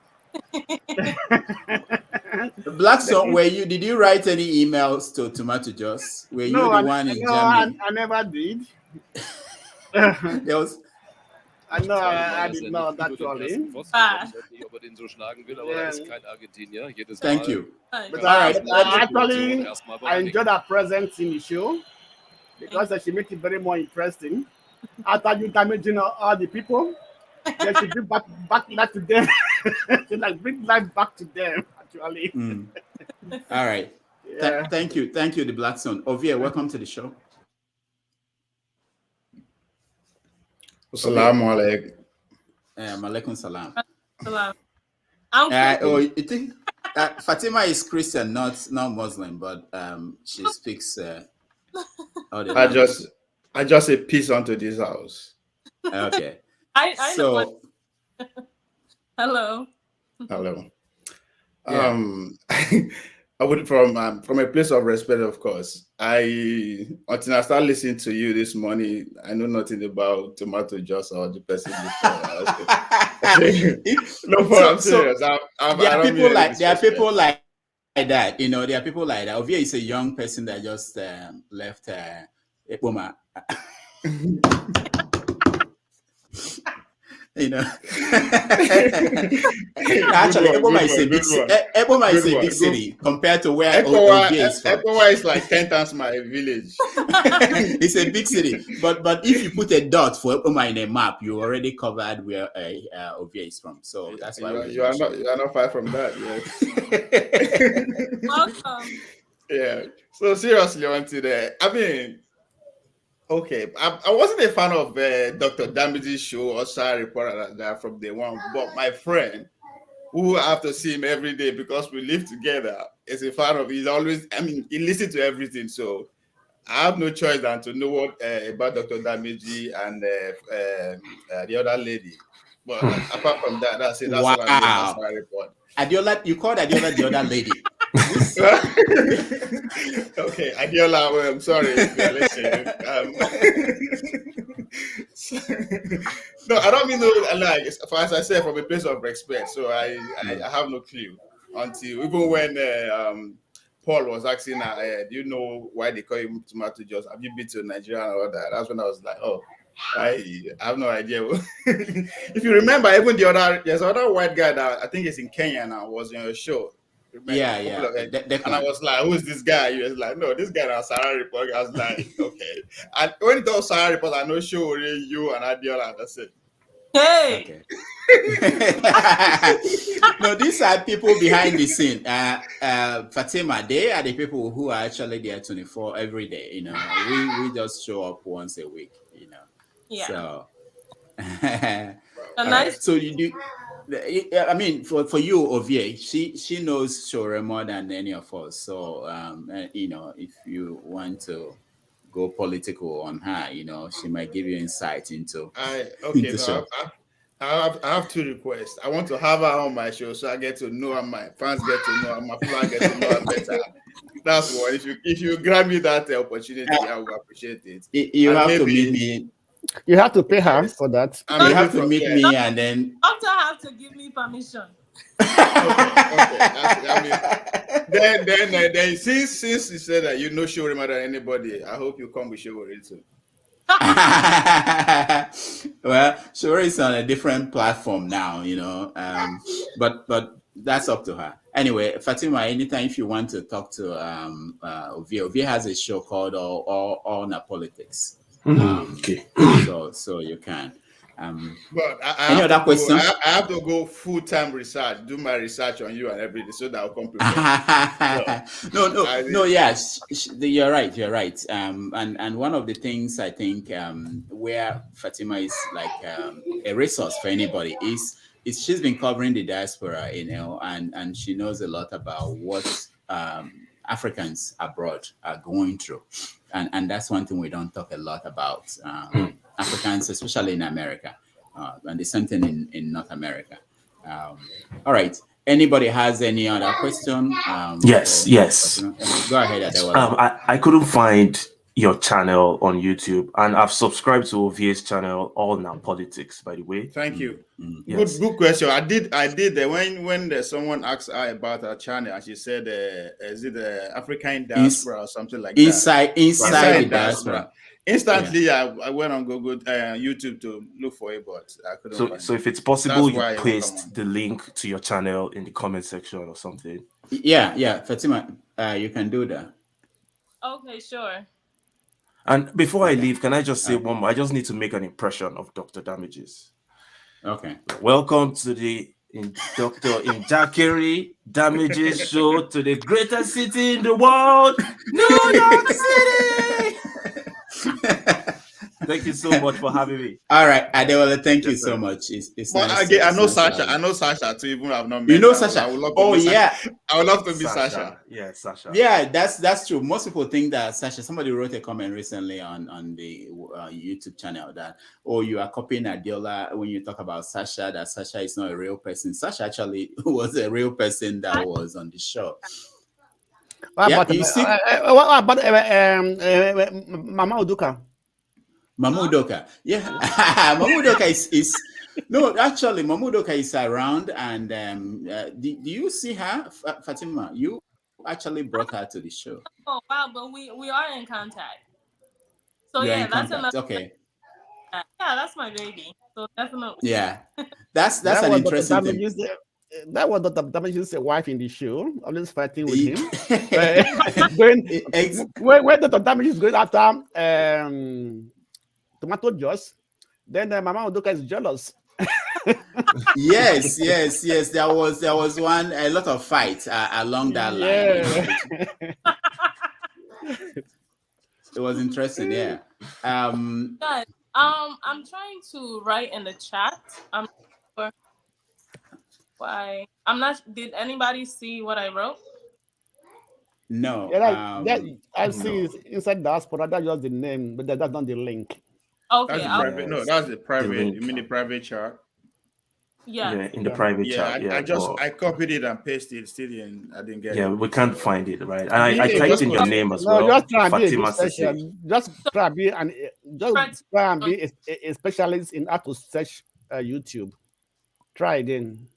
Blackstone, did you write any emails to Tomato Jos? Were you the one in Germany? I never did. There was. I know I did not actually. Thank you. But I enjoyed her presence in the show because she makes it very more interesting. After you damaging all the people, they should bring back life to them. Bring life back to them, actually. All right. Yeah. Thank you, the Black Son. Ovia, welcome to the show. Assalamu alaikum. Alaikum salam. You think Fatima is Christian, not Muslim, but she speaks. I just say peace unto this house. Okay. I so. Hello. Yeah. I would from a place of respect, of course. Until I start listening to you this morning, I know nothing about Tomato Jos or the person before. No, I'm serious. There are people like that. You know, there are people like that. Ovia is a young person that just left Epoma. You know, actually, Epoma is a big city compared to where Ovia is from. Epoma is like 10 times my village. It's a big city, but if you put a dot for Epoma in a map, you already covered where Ovia is from. So that's why you are not far from that. Yes. Welcome. Yeah. So seriously, on today, I mean. Okay, I wasn't a fan of Dr. Damage's show or Sierra Report that from day one, but my friend, who I have to see him every day because we live together, is a fan of. He's always, he listens to everything, so I have no choice than to know what about Dr. Damage and the other lady. But apart from that, that's it. That's wow. What I know Sierra Report. Adiola, you called Adiola the other lady. Okay, Adiola, I'm sorry if you're listening. No, I don't mean as I said, from a place of respect. So I have no clue until even when Paul was asking, do you know why they call him Tomato Jos? Have you been to Nigeria and all that? That's when I was like, oh, I have no idea. If you remember, even there's another white guy that I think is in Kenya now, was on your show. Yeah. And I was like, who is this guy? He was like, no, this guy on Sierra Report. I was like, okay. And when it was Sierra Report, I know sure you and Adiola, that's it. Hey. Okay. No, these are people behind the scene. Fatima, they are the people who are actually there 24 every day. You know, we just show up once a week. You know. Yeah. So. Nice. So you do. I mean, for you, Ovie, she knows Shore more than any of us. So, if you want to go political on her, she might give you insight into. Into show. I have two requests. I want to have her on my show so I get to know her, my fans get to know her, my people get to know her better. That's what. If you grant me that opportunity, I will appreciate it. You have to meet me. You have to pay her for that. You have to meet me, and then doctor have to give me permission. Then since you said that you know Shore more than anybody, I hope you come with Shore too. Well, Shore is on a different platform now, but that's up to her. Anyway, Fatima, anytime if you want to talk to Ovie has a show called All on Politics. Okay. So you can. But any other question? I have to go full-time research, do my research on you and everything, so that I'll come prepared. No. Yes, you're right. And one of the things I think where Fatima is like a resource for anybody is she's been covering the diaspora, and she knows a lot about what Africans abroad are going through, and that's one thing we don't talk a lot about. Africans, especially in America, and the same thing in North America. All right. Anybody has any other question? Yes. Go ahead. I couldn't find your channel on YouTube, and I've subscribed to Ovie's channel, All Now Politics, by the way. Thank you. Yes. Good question. I did when someone asked her about her channel, and she said, "Is it the African diaspora or something like that?" Inside the diaspora. Instantly, I went on Google, YouTube to look for it, but I couldn't find it. So if it's possible, you paste the link to your channel in the comment section or something. Yeah, Fatima, you can do that. Okay, sure. And before I leave, can I just say one more? I just need to make an impression of Dr. Damages. Okay. Welcome to the Dr. Njakiri Damages show, to the greatest city in the world, New York City. Thank you so much for having me. All right, Adeola, thank you so much. It's nice. Again, I know Sasha. I know Sasha too. Even I've not met. You know Sasha? I would love to be Sasha. Yeah, Sasha. Yeah, that's true. Most people think that Sasha. Somebody wrote a comment recently on the YouTube channel that you are copying Adeola when you talk about Sasha. That Sasha is not a real person. Sasha actually was a real person that was on the show. What about Mama Udoka? Mama Udoka, yeah. Mama Udoka is no, actually, Mama Udoka is around, and do you see her, Fatima? You actually brought her to the show. Oh wow, but we are in contact. So You're yeah, that's another. Okay. Yeah, that's my baby. So definitely. Yeah, that's an interesting thing. That was Dr. Damages' wife in the show, always fighting with him. When Dr. Damages is going after Tomato Jos, then Mama Udoka is jealous. Yes. There was a lot of fights along that line. It was interesting, yeah. I'm trying to write in the chat. Why? I'm not. Did anybody see what I wrote? No. I see inside diaspora. That's just the name, but that's not the link. Okay. That's the private. You mean the private chat? Yeah. In the private chat. Yeah. I copied it and pasted it. Still, I didn't get it. Yeah, we can't find it, right? And I typed in your name as well. Just try Fatima Sesay. Just try and be a specialist in how to search YouTube. Try again.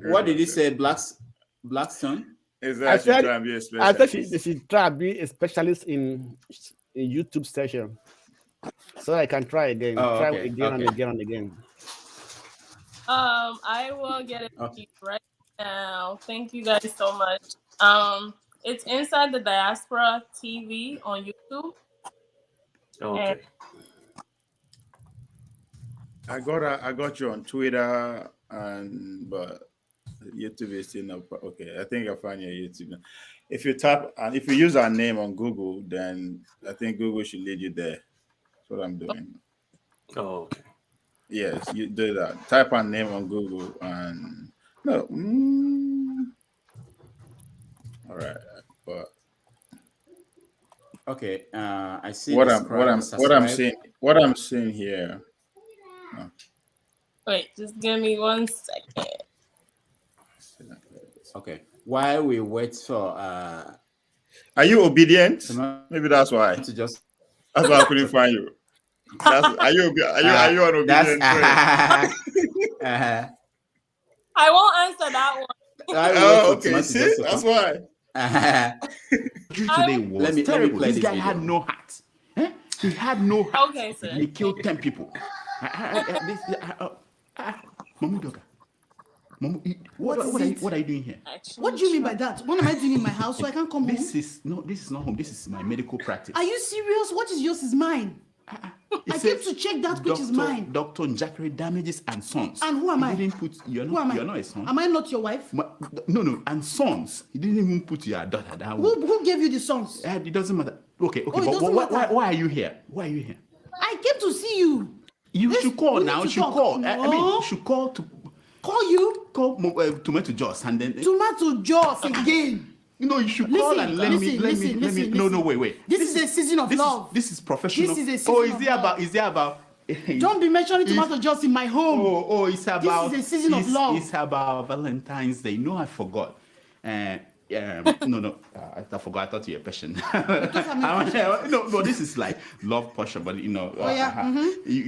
What did he say? Blackstone? I said she try to be a specialist in YouTube session, so I can try again. Again and again. I will get it right now. Thank you guys so much. It's Inside the Diaspora TV on YouTube. Okay. I got you on Twitter, but YouTube is still not okay. I think I'll find your YouTube. If you tap and if you use our name on Google, then I think Google should lead you there. That's what I'm doing. Oh, okay. Yes, you do that. Type her name on Google and no. All right, but okay. I see what I'm seeing here. No. Wait, just give me 1 second. Okay. While we wait for are you obedient? Maybe that's why. To just that's why I couldn't find you. Are you an obedient friend? I won't answer that one. Okay. See, that's why. Today was let me play this guy video. had no heart. He had no heart. Okay, sir. He killed 10 people. Mamu Doka. What are you doing here? What do you mean by that? What am I doing in my house so I can't come home? This is not home. This is my medical practice. Are you serious? What is yours is mine. I came to check that which is mine. Dr. Njakere Damages and Sons. And who am I? You're not a son. Am I not your wife? No, and Sons. He didn't even put your daughter down. Who gave you the sons? It doesn't matter. Okay, but why are you here? Why are you here? I came to see you. You should call now. You should call. No. I mean, you should call to call you. Call Tomato Jos and then Tomato Jos again. No, you should call and let me. No, wait. This is a season of love. This is professional. This is a season is it about? Don't be mentioning Tomato Jos in my home. It's about. This is a season of love. It's about Valentine's Day. No, I forgot. No. I forgot. I thought you were patient. No. This is like love portion, but you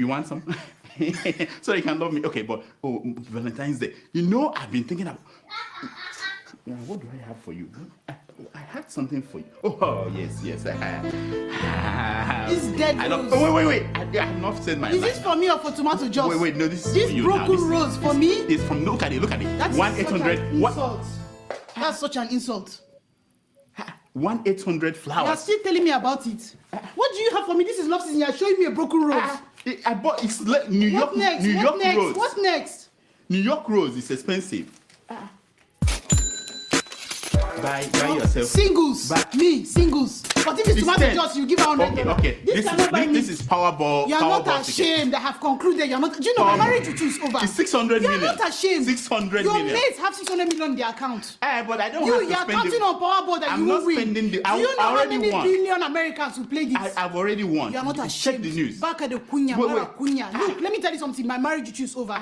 want some, so you can love me. Okay, but Valentine's Day. I've been thinking about. What do I have for you? I had something for you. Oh yes, I have. It's dead rose. Wait. I have not said my. Is this for me or for Tomato Jos? Wait. No, this is for you broken now. Rose for me. It's from. Look at it. That's 1-800. What? That's such an insult. 1-800 flowers. You're still telling me about it. What do you have for me? This is love season. You're showing me a broken rose. I bought it's New York. New York rose. What next? New York rose is expensive. Buy yourself. Singles. Singles. But if it's Tomato Jos, you give her 100. Okay. This is Powerball. You're not ashamed. I have concluded. You're not. Do you know my marriage to is over? It's 600 million. You're not ashamed. 600 Your million. mates have 600 million in their account. But I don't have to You're counting on Powerball that you will win. Do you know how many billion Americans will play this? I've already won. You're not ashamed. Check the news. Back at the Kunya. Look, let me tell you something. My marriage to is over.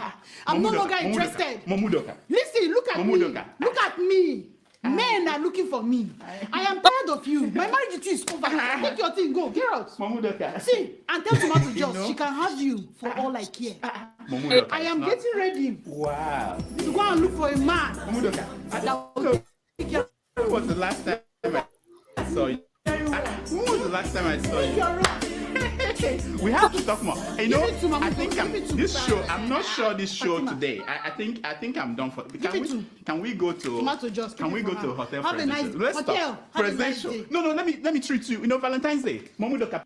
I'm no longer interested. Mamu Doka. Listen, look at me. Look at me. Men are looking for me. I am tired of you. My marriage is over. Take your thing, go. Get out. See, and tell Tomato Jos she can have you for all I care. I am getting ready. Wow. To go and look for a man. When was the last time I saw you? When was the last time I saw you? We have to talk more. I think this show. I'm not sure this show today. I think I'm done for. Can we go to Tomato Jos? Can we go to a hotel? Have a nice Let's hotel. talk. Presidential. No. Let me treat you. Valentine's Day. Mamu Doka.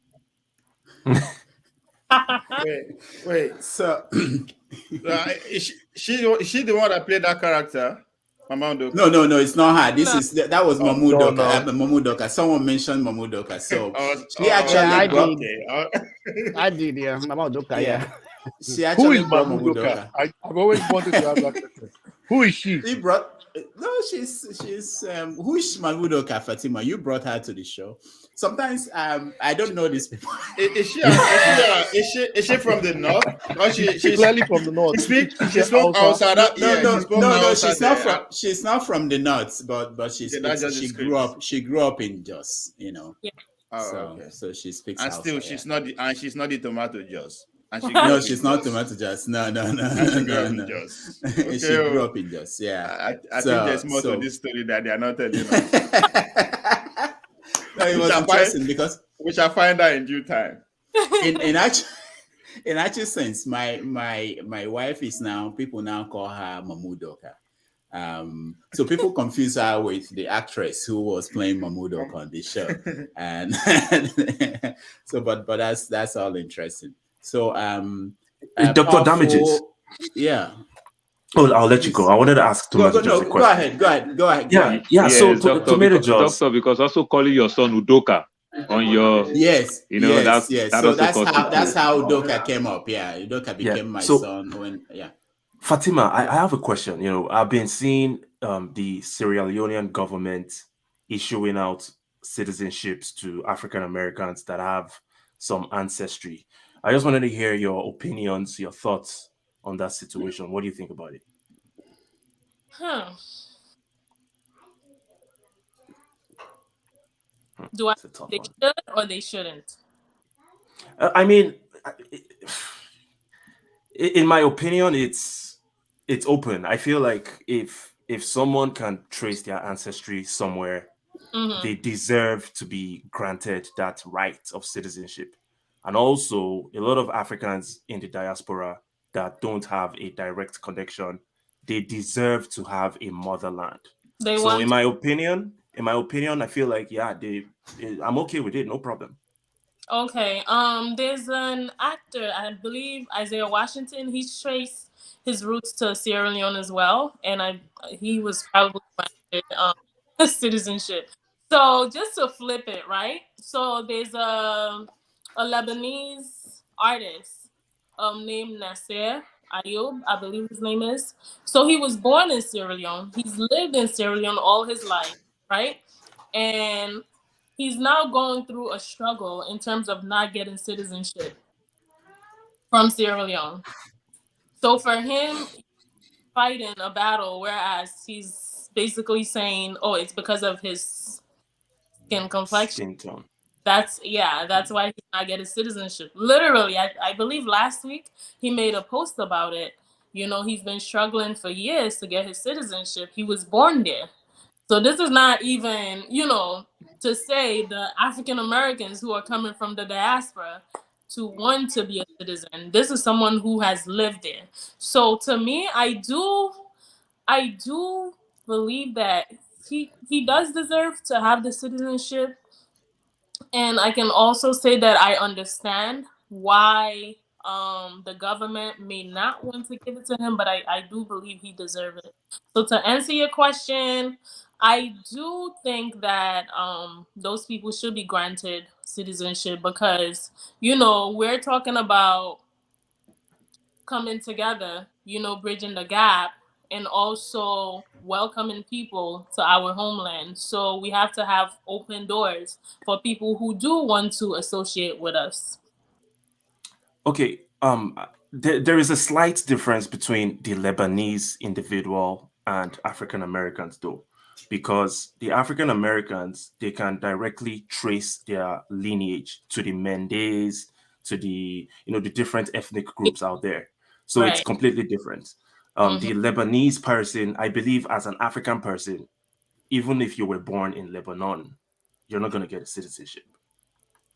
Wait. So, is she the one that played that character? No, it's not her. That was Mamu Doka. Mamu Doka. Someone mentioned Mamu Doka. So she actually I did, yeah. Mamu Doka, yeah. She actually Who is Mamu Doka? I've always wanted to have that question. Who is she? She brought. No, she's who is Mamu Doka, Fatima? You brought her to the show. Sometimes I don't know these people. Is she from the north? Or she's clearly from the north. She's from outside. No, she's not from the north, but she grew up in Jos, Yeah. Okay. So she speaks. And still, she's not the Tomato Jos. No, she's not Tomato Jos. No. Okay. She grew up in Jos. Yeah. I think there's more to this story that they are not telling us. No, it was interesting because we shall find out in due time. In actual sense, my wife is people now call her Mamu Doka. So people confuse her with the actress who was playing Mamu Doka on this show, and so but that's all interesting. So Dr. Damages. Yeah. Oh, I'll let you go. I wanted to ask Tomato Jos a question. Go ahead. Yeah. So Tomato Jos. Doctor, because also calling your son Udoka on your Yes, you know yes, that yes. that So also caused that's it. how Udoka came up. Yeah, Udoka became my So son when Fatima, I have a question. You know, I've been seeing the Sierra Leonean government issuing out citizenships to African Americans that have some ancestry. I just wanted to hear your opinions, your thoughts on that situation. What do you think about it? Do I It's a tough think one. they should or they shouldn't? I mean, in my opinion, it's open. I feel like if someone can trace their ancestry somewhere, they deserve to be granted that right of citizenship. And also, a lot of Africans in the diaspora that don't have a direct connection, they deserve to have a motherland. They So, want in my opinion, I feel like I'm okay with it, no problem. Okay. There's an actor, I believe Isaiah Washington. He's traced his roots to Sierra Leone as well, and he was probably granted citizenship. So just to flip it, right? So there's a Lebanese artist named Nasser Ayub, I believe his name is. So he was born in Sierra Leone. He's lived in Sierra Leone all his life, right? And he's now going through a struggle in terms of not getting citizenship from Sierra Leone. So for him, fighting a battle, whereas he's basically saying, "Oh, it's because of his skin complexion." Skin tone. That's why he's not getting citizenship. Literally, I believe last week he made a post about it. You know, he's been struggling for years to get his citizenship. He was born there. So this is not even, to say the African Americans who are coming from the diaspora to want to be a citizen. This is someone who has lived there. So to me, I do believe that he does deserve to have the citizenship. And I can also say that I understand why the government may not want to give it to him, but I do believe he deserves it. So to answer your question, I do think that those people should be granted citizenship because, we're talking about coming together, bridging the gap and also welcoming people to our homeland. So we have to have open doors for people who do want to associate with us. Okay, there is a slight difference between the Lebanese individual and African Americans, though, because the African Americans they can directly trace their lineage to the Mendes, to the the different ethnic groups out there. So it's Right. completely different. The Lebanese person, I believe, as an African person, even if you were born in Lebanon, you're not going to get a citizenship.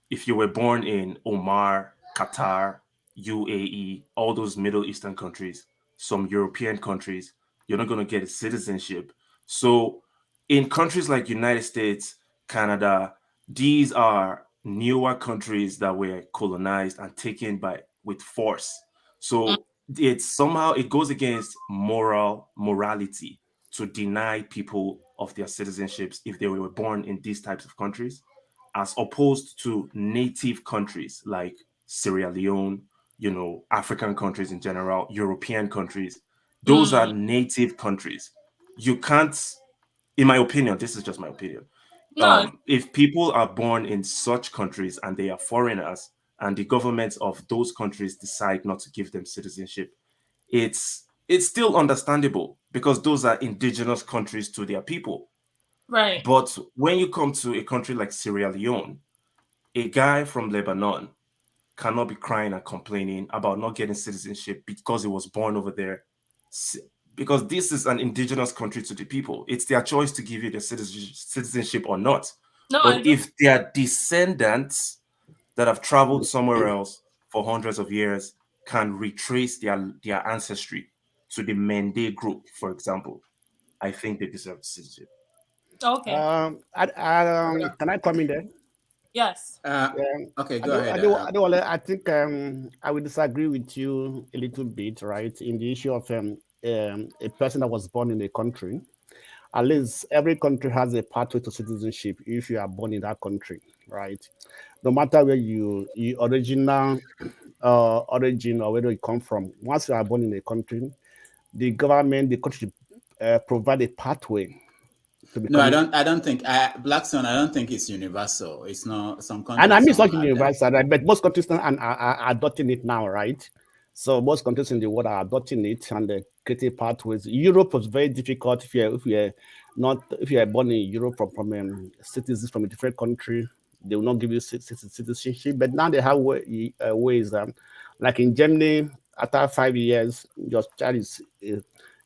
If you were born in Oman, Qatar, UAE, all those Middle Eastern countries, some European countries, you're not going to get a citizenship. So in countries like United States, Canada, these are newer countries that were colonized and taken with force. So it goes against morality to deny people of their citizenships if they were born in these types of countries, as opposed to native countries like Sierra Leone, African countries in general, European countries. Those are native countries. You can't, in my opinion, this is just my opinion. No. If people are born in such countries and they are foreigners and the governments of those countries decide not to give them citizenship, it's still understandable because those are indigenous countries to their people. Right. But when you come to a country like Sierra Leone, a guy from Lebanon cannot be crying and complaining about not getting citizenship because he was born over there. Because this is an indigenous country to the people. It's their choice to give you the citizenship or not. No, but if their descendants that have traveled somewhere else for hundreds of years can retrace their ancestry to the Mende group, for example, I think they deserve citizenship. Okay. Can I come in there? Yes. Okay, go ahead. I think I will disagree with you a little bit, right, in the issue of a person that was born in a country. at least every country has a pathway to citizenship if you are born in that country, right? No matter where you original origin or where you come from, once you are born in a country, the government, the country provide a pathway to No, I become. don't think Blackstone. I don't think it's universal. It's not. Some And I countries mean, it's don't not have that. universal, right? But most countries are adopting it now, right? So most countries in the world are adopting it and creating pathways. Europe was very difficult if you are born in Europe from citizens from a different country, they will not give you citizenship. But now they have ways. Like in Germany, after 5 years, your child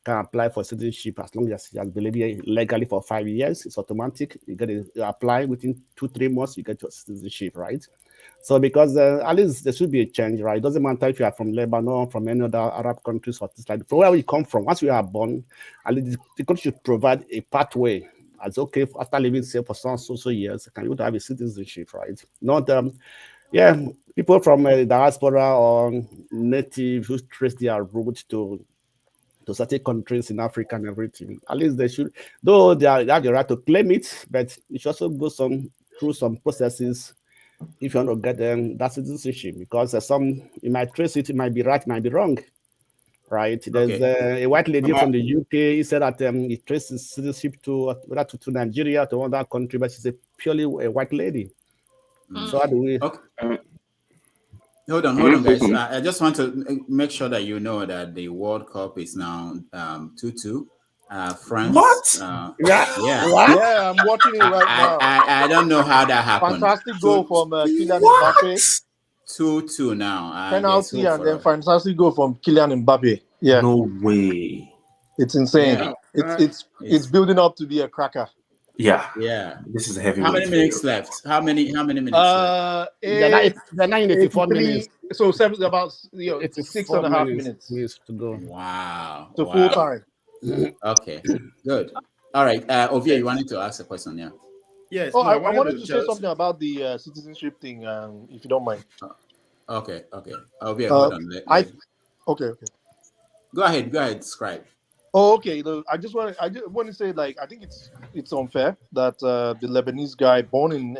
can apply for citizenship as long as he has been living legally for 5 years. It's automatic. You apply within 2-3 months, you get your citizenship, right? So because at least there should be a change, right? It doesn't matter if you are from Lebanon, from any other Arab countries or things like that. From where we come from, once we are born, at least the country should provide a pathway. As okay, after living here for so years, can you have a citizenship, right? Not people from diaspora or native who trace their roots to certain countries in Africa and everything. At least they should, though they have the right to claim it, but it should also go through some processes if you want to get them that citizenship, because you might trace it, it might be right, it might be wrong, right? There's a white lady from the UK. He said that he traced his citizenship to Nigeria, to another country, but she's purely a white lady. So how do we? Okay. Hold on, guys. I just want to make sure that you know that the World Cup is now 2-2. France. What? Yeah, I'm watching it right now. I don't know how that happened. Fantastic goal from Kylian Mbappe. 2-2 now. Penalty and then fantastic goal from Kylian Mbappe. Yeah. No way. It's insane. Yeah. It's building up to be a cracker. Yeah. This is a heavy. How many minutes left? How many minutes left? They're not in 84 minutes. So about 6.5 minutes to go. Wow. So full time. Okay. Good. All right. Ovia, you wanted to ask a question, yeah? Yes. Oh, I wanted to say something about the citizenship thing, if you don't mind. Okay. Ovia, hold on. Okay. Go ahead, Scribe. Oh, okay. I just want to say, like, I think it's unfair that the Lebanese guy born in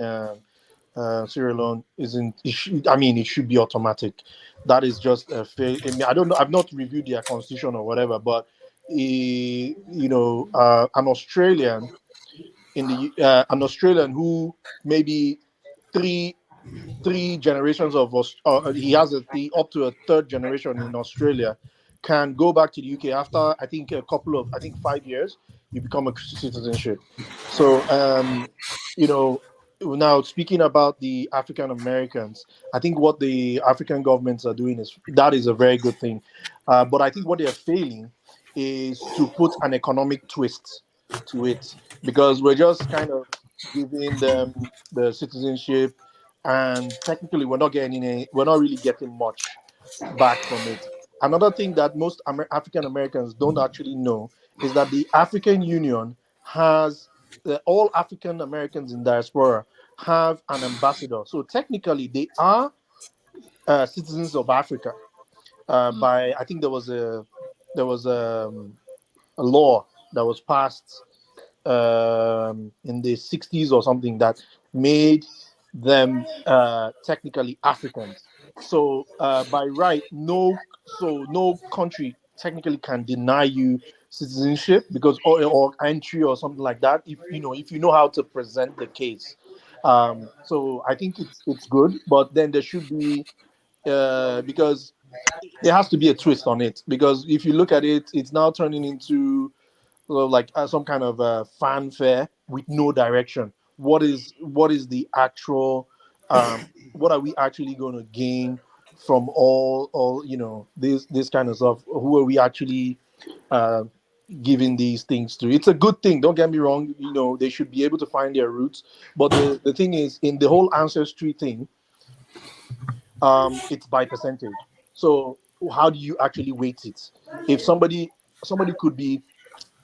Sierra Leone it should be automatic. That is just a fair. I mean, I don't know. I've not reviewed their constitution or whatever, but an Australian an Australian who maybe three generations of he has up to a third generation in Australia can go back to the UK after I think 5 years, you become a citizenship. So now speaking about the African Americans, I think what the African governments are doing is a very good thing. But I think what they are failing is to put an economic twist to it, because we're just kind of giving them the citizenship, and technically we're not really getting much back from it. Another thing that most African Americans don't actually know is that the African Union has all African Americans in diaspora have an ambassador. So technically, they are citizens of Africa. By I think there was a law that was passed in the 60s or something that made them technically Africans. So by right, no country technically can deny you citizenship because or entry or something like that if you know how to present the case. So I think it's good, but then there should be because there has to be a twist on it, because if you look at it, it's now turning into some kind of fanfare with no direction. What is the actual what are we actually going to gain from all this kind of stuff? Who are we actually giving these things to? It's a good thing, don't get me wrong, they should be able to find their roots, but the thing is, in the whole ancestry thing, it's by percentage. So how do you actually weight it? If somebody could be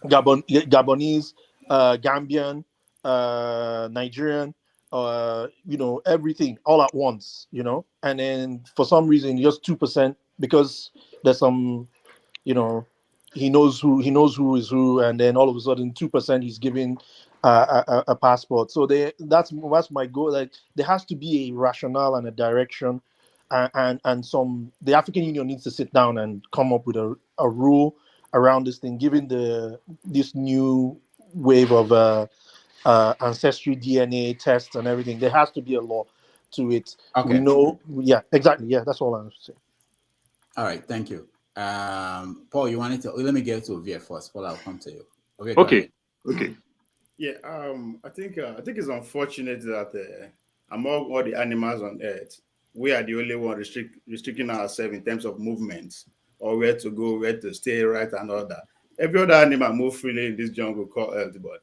Gabonese, Gambian, Nigerian, everything all at once, and then for some reason just 2%, because there's some, he knows who is who, and then all of a sudden 2% he's giving a passport. So that's my goal. Like, there has to be a rationale and a direction, and the African Union needs to sit down and come up with a rule around this thing, given this new wave of ancestry DNA tests and everything. There has to be a law to it. Okay. We know, yeah, exactly. Yeah, that's all I'm saying. All right, thank you. Paul, you wanted to let me get to Ovia first. Paul, I'll come to you. Okay. Yeah, I think it's unfortunate that among all the animals on earth, we are the only one restricting ourselves in terms of movements, or where to go, where to stay, right, and all that. Every other animal move freely in this jungle called Earth, but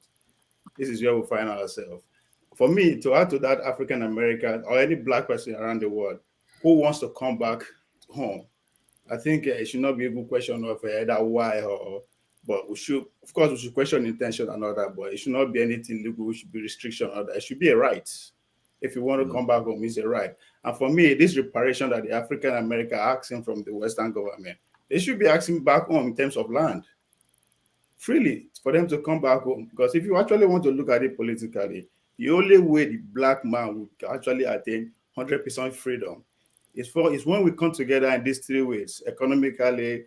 this is where we find ourselves. For me, to add to that, African American or any black person around the world who wants to come back home, I think it should not be a good question of either why but we should question intention and all that, but it should not be anything legal. It should be restriction or that. It should be a right. If you want to come back home, it's a right. And for me, this reparation that the African American are asking from the Western government, they should be asking back home in terms of land freely for them to come back home. Because if you actually want to look at it politically, the only way the black man will actually attain 100% freedom is when we come together in these three ways: economically,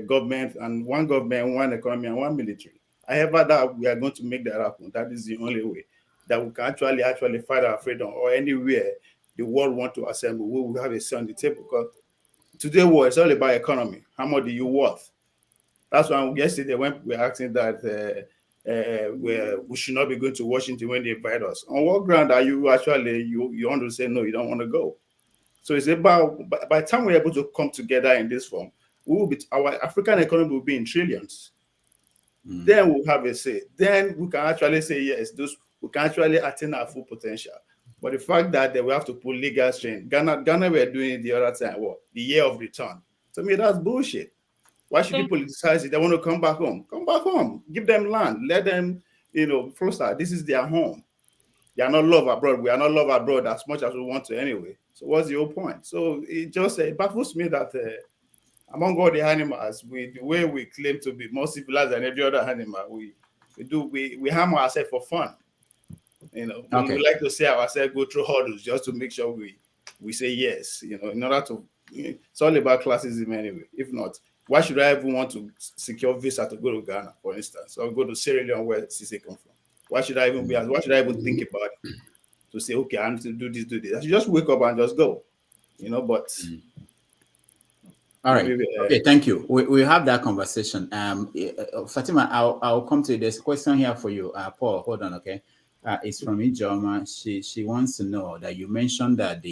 government, and one economy, and one military. However, that we are going to make that happen. That is the only way that we can actually fight our freedom, or anywhere the world want to assemble, we will have a say on the table. Because today, war is all about economy. How much do you worth? That's why yesterday when we were asking that we should not be going to Washington when they invite us. On what ground are you actually you want to say no, you don't want to go? So it's about, by the time we're able to come together in this form, our African economy will be in trillions. Then we'll have a say. Then we can actually say yes, we can actually attain our full potential. But the fact that we have to put legal strain, Ghana were doing it the other time, the year of return. To me, that's bullshit. Why should people decide if they want to come back home? Come back home. Give them land. Let them, foster. This is their home. They are not love abroad. We are not love abroad as much as we want to anyway. So what's the whole point? So it just baffles me that among all the animals, the way we claim to be more civilized than every other animal, we harm ourselves for fun. We like to say ourselves go through hurdles just to make sure we say yes. In order to, it's all about classism anyway. If not, why should I even want to secure visa to go to Ghana, for instance, or go to Sierra Leone where Sesay come from? Why should I even why should I even think about it? To say, okay, I need to do this. I should just wake up and just go. But all right. Okay, thank you. We have that conversation. Fatima, I'll come to you. There's a question here for you. Paul, hold on, okay? It's from Ijoma. She wants to know that you mentioned that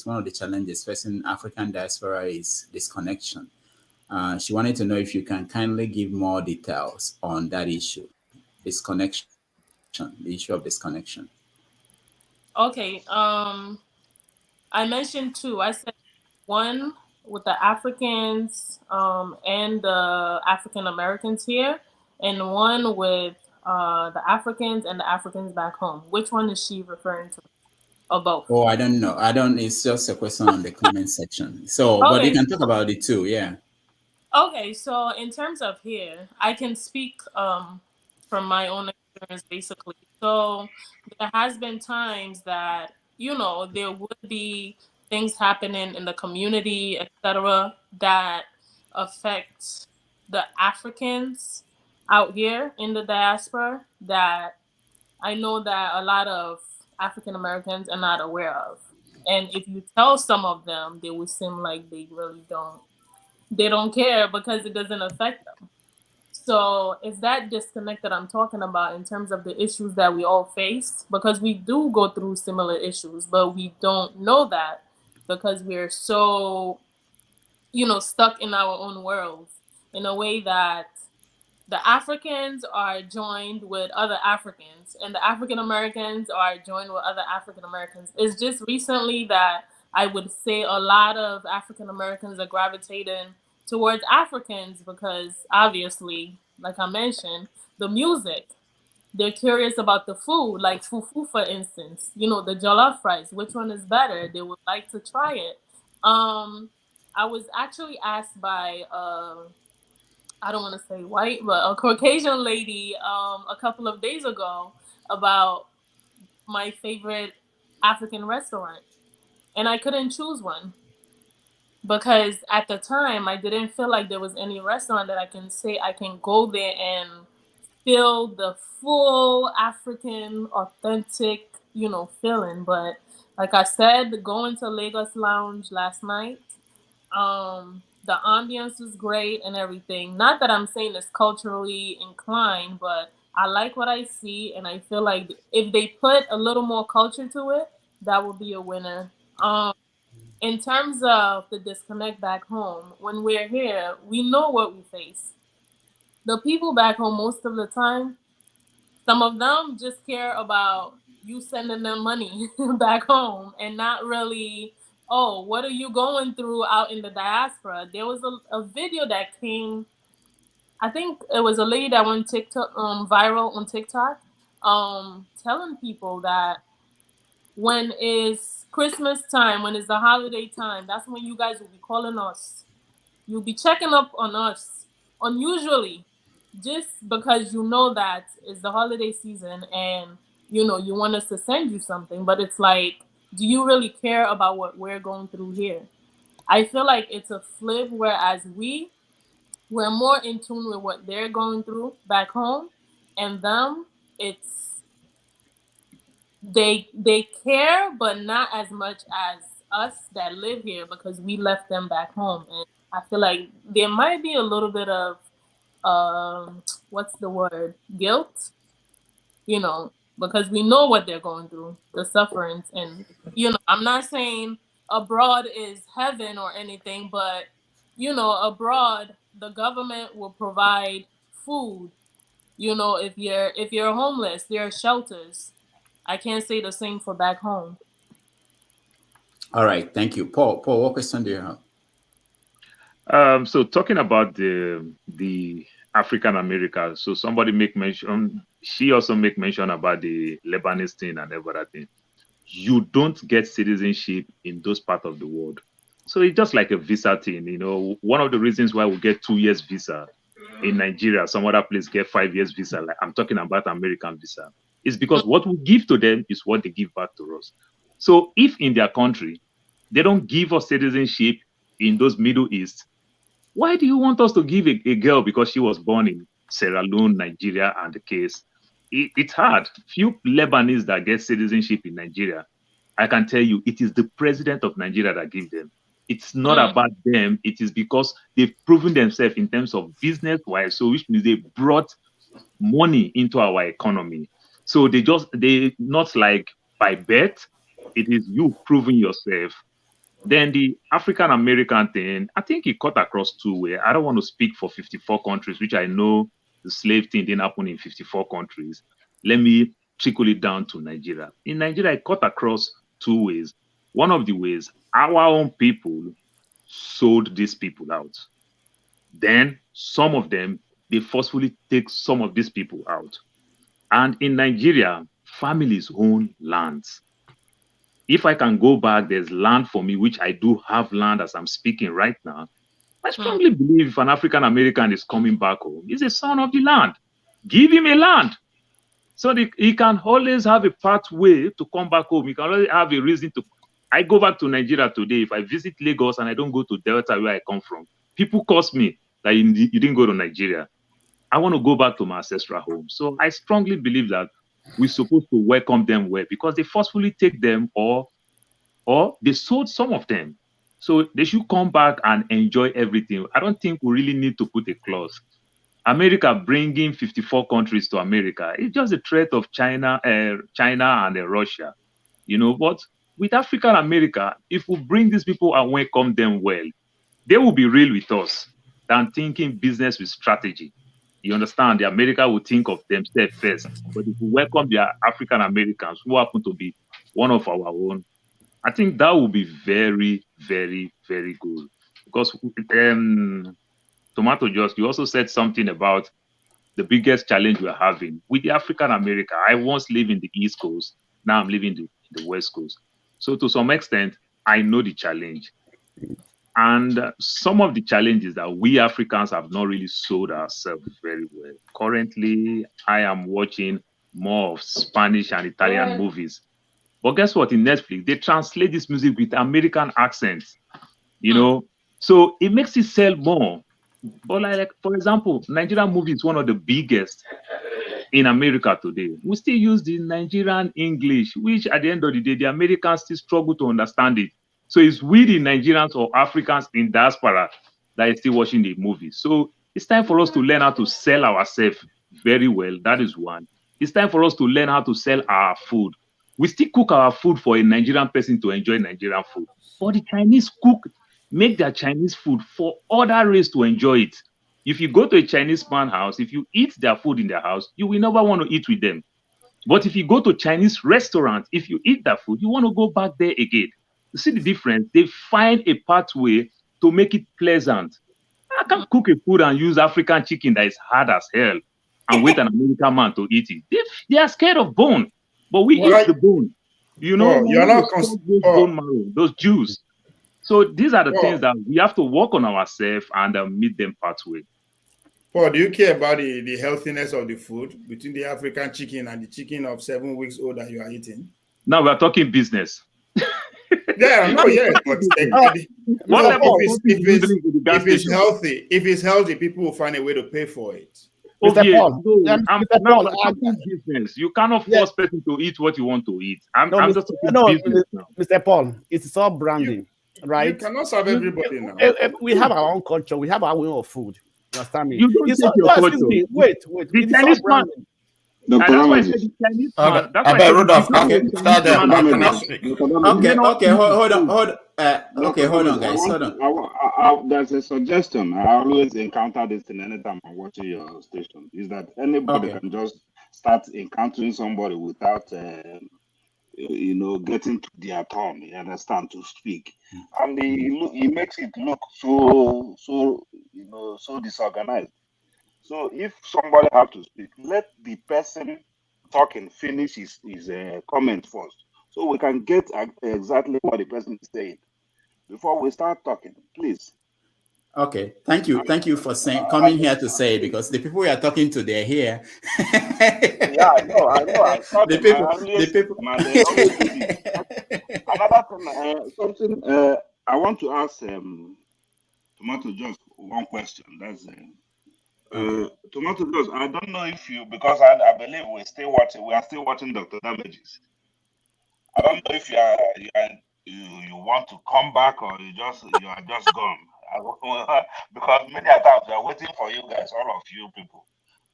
one of the challenges facing African diaspora is disconnection. She wanted to know if you can kindly give more details on that issue, the issue of disconnection. Okay. I mentioned two. I said one with the Africans and the African Americans here, and one with the Africans and the Africans back home. Which one is she referring to? Or both? Oh, I don't know. It's just a question on the comment section. So, okay. But you can talk about it too, yeah. Okay, so in terms of here, I can speak from my own experience, basically. So there has been times that, there would be things happening in the community, etc., that affect the Africans out here in the diaspora that I know that a lot of African Americans are not aware of. And if you tell some of them, they would seem like they really don't care because it doesn't affect them. So it's that disconnect that I'm talking about in terms of the issues that we all face, because we do go through similar issues, but we don't know that because we're so, stuck in our own worlds in a way that the Africans are joined with other Africans and the African Americans are joined with other African Americans. It's just recently that I would say a lot of African Americans are gravitating towards Africans because obviously, like I mentioned, the music, they're curious about the food, like fufu, for instance, the jollof rice, which one is better? They would like to try it. I was actually asked by I don't want to say white, but a Caucasian lady a couple of days ago about my favorite African restaurant. And I couldn't choose one because at the time I didn't feel like there was any restaurant that I can say I can go there and feel the full African authentic, feeling. But like I said, going to Lagos Lounge last night, the ambience was great and everything. Not that I'm saying it's culturally inclined, but I like what I see, and I feel like if they put a little more culture to it, that would be a winner. In terms of the disconnect back home, when we're here, we know what we face. The people back home, most of the time, some of them just care about you sending them money back home and not really, oh, what are you going through out in the diaspora? There was a video that came, I think it was a lady that went TikTok viral on TikTok, telling people that when it's Christmas time, when it's the holiday time, that's when you guys will be calling us. You'll be checking up on us unusually, just because you know that it's the holiday season and you want us to send you something. But it's like, do you really care about what we're going through here? I feel like it's a flip, whereas we're more in tune with what they're going through back home, and them, it's they care, but not as much as us that live here because we left them back home. And I feel like there might be a little bit of what's the word, guilt, because we know what they're going through, the sufferings. And I'm not saying abroad is heaven or anything, but abroad the government will provide food. If you're homeless, there are shelters. I can't say the same for back home. All right, thank you. Paul, what question do you have? So talking about the African Americans, so somebody make mention, she also make mention about the Lebanese thing and everything. You don't get citizenship in those parts of the world. So it's just like a visa thing, one of the reasons why we get 2 years visa in Nigeria, some other place get 5 years visa, like I'm talking about American visa, is because what we give to them is what they give back to us. So if in their country, they don't give us citizenship in those Middle East, why do you want us to give a girl because she was born in Sierra Leone, Nigeria, and the case? It's hard. Few Lebanese that get citizenship in Nigeria, I can tell you, it is the president of Nigeria that gives them. It's not about them. It is because they've proven themselves in terms of business-wise, so which means they brought money into our economy. So they not like by birth, it is you proving yourself. Then the African American thing, I think it cut across two ways. I don't want to speak for 54 countries, which I know the slave thing didn't happen in 54 countries. Let me trickle it down to Nigeria. In Nigeria, it cut across two ways. One of the ways, our own people sold these people out. Then some of them, they forcefully take some of these people out. And in Nigeria, families own lands. If I can go back, there's land for me, which I do have land as I'm speaking right now. I strongly believe if an African American is coming back home, he's a son of the land. Give him a land. So he can always have a pathway to come back home. He can always have a reason to. I go back to Nigeria today. If I visit Lagos and I don't go to Delta where I come from, people curse me that you didn't go to Nigeria. I want to go back to my ancestral home. So I strongly believe that we're supposed to welcome them well because they forcefully take them or they sold some of them. So they should come back and enjoy everything. I don't think we really need to put a clause. America bringing 54 countries to America, it's just a threat of China and Russia, But with African America, if we bring these people and welcome them well, they will be real with us than thinking business with strategy. You understand? The America will think of themselves first. But if we welcome the African Americans who happen to be one of our own, I think that will be very, very, very good. Because Tomato Jos, you also said something about the biggest challenge we're having with the African America. I once lived in the East Coast. Now I'm living in the West Coast. So to some extent, I know the challenge. And some of the challenges that we Africans have not really sold ourselves very well. Currently, I am watching more of Spanish and Italian movies. But guess what? In Netflix, they translate this music with American accents, you know, so it makes it sell more. But like for example, Nigerian movie is one of the biggest in America today. We still use the Nigerian English, which at the end of the day, the Americans still struggle to understand it. So it's we, the Nigerians or Africans in diaspora, that is still watching the movie. So it's time for us to learn how to sell ourselves very well. That is one. It's time for us to learn how to sell our food. We still cook our food for a Nigerian person to enjoy Nigerian food. But the Chinese make their Chinese food for other race to enjoy it. If you go to a Chinese man house, if you eat their food in their house, you will never want to eat with them. But if you go to Chinese restaurant, if you eat that food, you want to go back there again. You see the difference? They find a pathway to make it pleasant. I can't cook a food and use African chicken that is hard as hell and wait an American man to eat it. They are scared of bone, but we eat the bone. You know, you're not those bone marrow, those juice. So these are the things that we have to work on ourselves and meet them pathway. Paul, do you care about the healthiness of the food between the African chicken and the chicken of 7 weeks old that you are eating? Now we're talking business. Yeah, no, yes, but if it's healthy, people will find a way to pay for it. Okay, I'm talking business. You cannot force people to eat what you want to eat. I'm just talking business now. Mr. Paul, it's all branding, right? You cannot serve everybody now. We have our own culture. We have our way of food. You understand me? You don't take your culture. Wait. The Chinese man. That's why I said the Chinese man. That's why hold on, guys. Hold on. There's a suggestion. I always encounter this thing anytime I'm watching your station. Is that anybody can just start encountering somebody without, getting to their turn. You understand, to speak, and he makes it look so disorganized. So if somebody have to speak, let the person talking finish his comment first, so we can get exactly what the person is saying before we start talking, please. Okay, thank you for coming here to say it, because the people we are talking to, they're here. Yeah, I know. The people. Another thing, something I want to ask Tomato Jos one question. That's Tomato Jos. I don't know if you, because I believe we are still watching Dr. Damages. I don't know if you want to come back, or you are just gone. Because many times we are waiting for you guys, all of you people,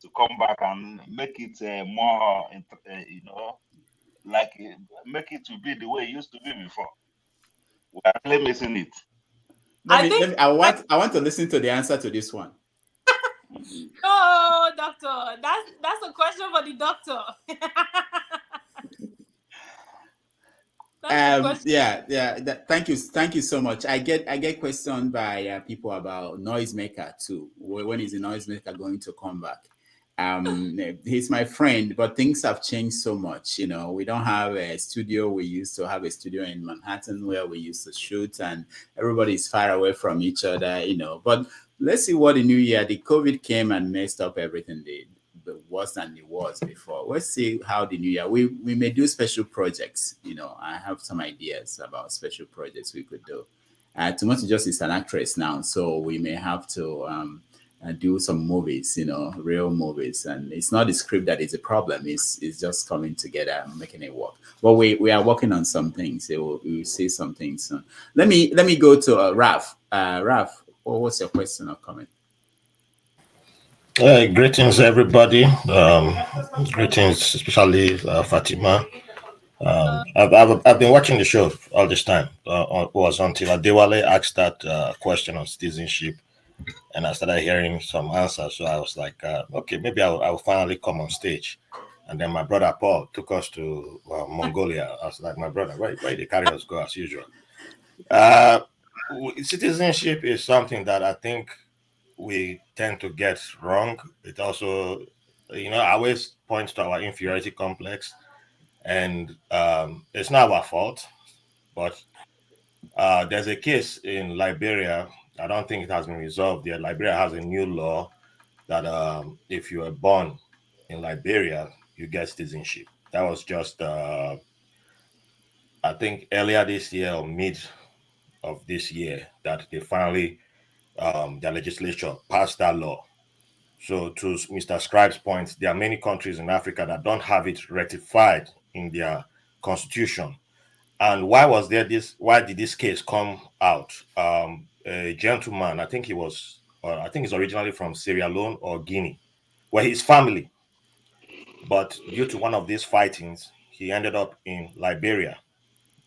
to come back and make it more, make it to be the way it used to be before. We are really missing it. I want to listen to the answer to this one. No, doctor, that's a question for the doctor. Thank you so much. I get questioned by people about noisemaker too. When is the noisemaker going to come back? He's my friend, but things have changed so much. We don't have a studio. We used to have a studio in Manhattan where we used to shoot, and everybody is far away from each other. But let's see what the new year. The COVID came and messed up everything. Worse than it was before. Let's see how the new year. We may do special projects. I have some ideas about special projects we could do. Tomato Jos is an actress now, so we may have to do some movies, real movies. And it's not the script that is a problem. It's just coming together and making it work. But we are working on some things. We will see some things soon. Let me go to Raf. Raf, what's your question or comment? Greetings, everybody. Greetings, especially Fatima. I've been watching the show all this time. It was until Adewale asked that question on citizenship, and I started hearing some answers. So I was like, okay, maybe I will finally come on stage. And then my brother Paul took us to Mongolia. I was like, my brother, right? They carry us go as usual. Citizenship is something that I think we tend to get wrong. It also, always points to our inferiority complex, and it's not our fault, but There's a case in Liberia. I don't think it has been resolved yet. Liberia has a new law that if you are born in Liberia, you get citizenship. That was just, I think, earlier this year or mid of this year that they finally, their legislature passed that law. So to Mr. Scribe's point, there are many countries in Africa that don't have it ratified in their constitution. And why was there this? Why did this case come out? A gentleman, I think he's originally from Sierra Leone or Guinea, where his family. But due to one of these fightings, he ended up in Liberia.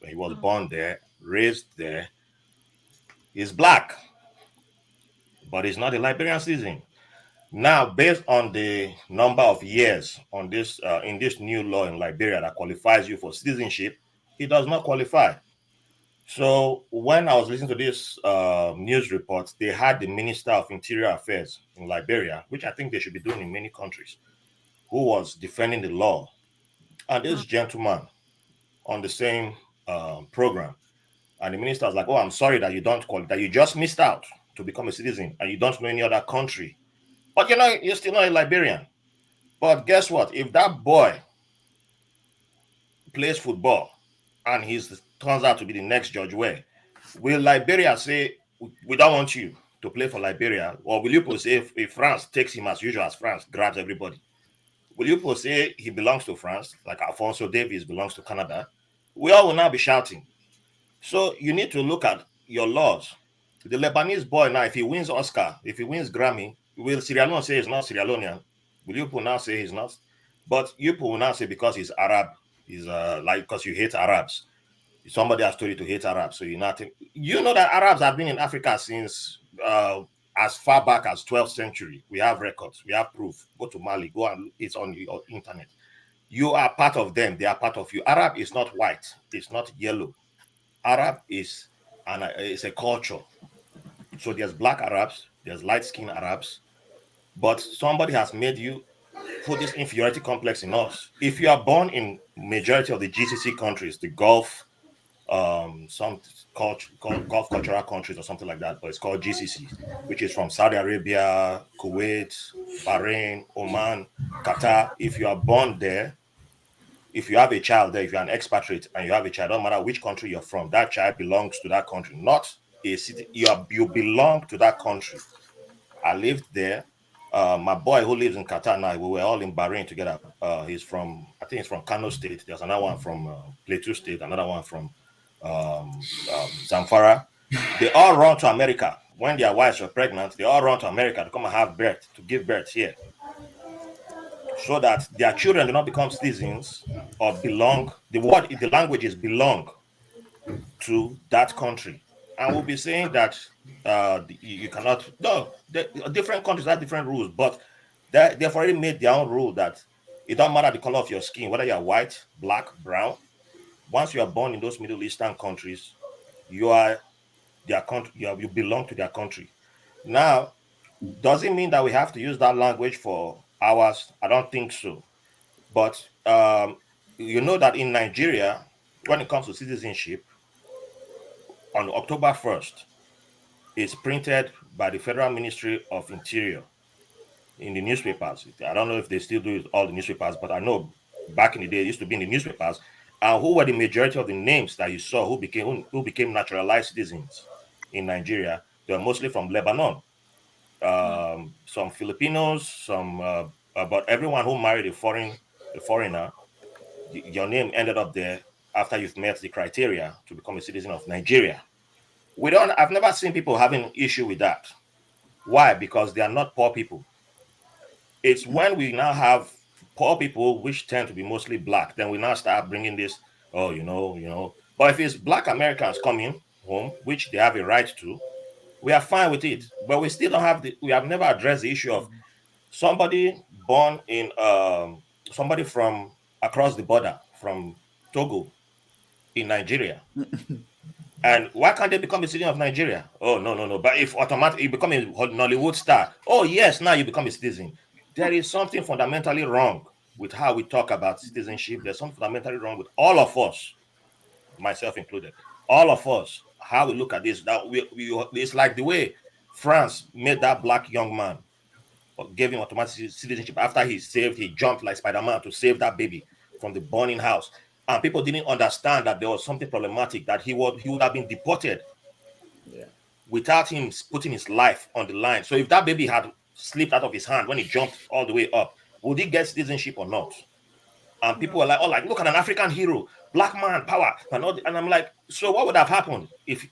He was born there, raised there. He's black, but he's not a Liberian citizen. Now, based on the number of years on this in this new law in Liberia that qualifies you for citizenship, he does not qualify. So when I was listening to this news report, they had the Minister of Interior Affairs in Liberia, which I think they should be doing in many countries, who was defending the law. And this gentleman on the same program, and the minister was like, "Oh, I'm sorry that you don't qualify, that you just missed out to become a citizen, and you don't know any other country. But you're still not a Liberian. But guess what? If that boy plays football and he turns out to be the next George Weah, will Liberia say, we don't want you to play for Liberia? Or will you say if France takes him as usual, as France grabs everybody? Will you say he belongs to France, like Alfonso Davies belongs to Canada? We all will now be shouting. So you need to look at your laws. The Lebanese boy now, if he wins Oscar, if he wins Grammy, will Sierra Leone say he's not Sierra Leonean? Will you now say he's not? But you will now say because he's Arab, he's like because you hate Arabs. Somebody has told you to hate Arabs, so you not think, you know that Arabs have been in Africa since as far back as 12th century. We have records, we have proof. Go to Mali, go and it's on the internet. You are part of them, they are part of you. Arab is not white, it's not yellow. Arab is it's a culture. So there's black Arabs, there's light-skinned Arabs, but somebody has made you put this inferiority complex in us. If you are born in majority of the GCC countries, the Gulf, some Gulf cultural countries or something like that, but it's called GCC, which is from Saudi Arabia, Kuwait, Bahrain, Oman, Qatar. If you are born there, if you have a child there, if you're an expatriate and you have a child, don't matter which country you're from, that child belongs to that country, not a city. You belong to that country. I lived there. My boy who lives in Qatar now, we were all in Bahrain together. I think he's from Kano State. There's another one from Plateau State, another one from Zamfara. They all run to America. When their wives were pregnant, they all run to America to come and give birth here, so that their children do not become citizens or belong. The language is belong to that country. And we'll be saying that you cannot. No, different countries have different rules, but they've already made their own rule that it don't matter the color of your skin, whether you're white, black, brown. Once you are born in those Middle Eastern countries, you are their country. You belong to their country. Now, does it mean that we have to use that language for ours? I don't think so. But you know that in Nigeria, when it comes to citizenship, on October 1st, it's printed by the Federal Ministry of Interior in the newspapers. I don't know if they still do it, all the newspapers, but I know back in the day, it used to be in the newspapers. And who were the majority of the names that you saw who became naturalized citizens in Nigeria? They were mostly from Lebanon. Some Filipinos, but everyone who married a foreigner, your name ended up there after you've met the criteria to become a citizen of Nigeria. I've never seen people having an issue with that. Why? Because they are not poor people. It's when we now have poor people, which tend to be mostly black, then we now start bringing this, But if it's black Americans coming home, which they have a right to, we are fine with it. But we still don't have we have never addressed the issue of somebody born in somebody from across the border from Togo in Nigeria. And why can't they become a citizen of Nigeria? Oh, no. But if automatically you become a Nollywood star, oh yes, now you become a citizen. There is something fundamentally wrong with how we talk about citizenship. There's something fundamentally wrong with all of us, myself included. All of us how we look at this. That it's like the way France made that black young man, or gave him automatic citizenship after he jumped like Spider-Man to save that baby from the burning house. And people didn't understand that there was something problematic, that he would have been deported without him putting his life on the line. So if that baby had slipped out of his hand when he jumped all the way up, would he get citizenship or not? And people were like, oh, like, look at an African hero, black man, power. And I'm like, so what would have happened if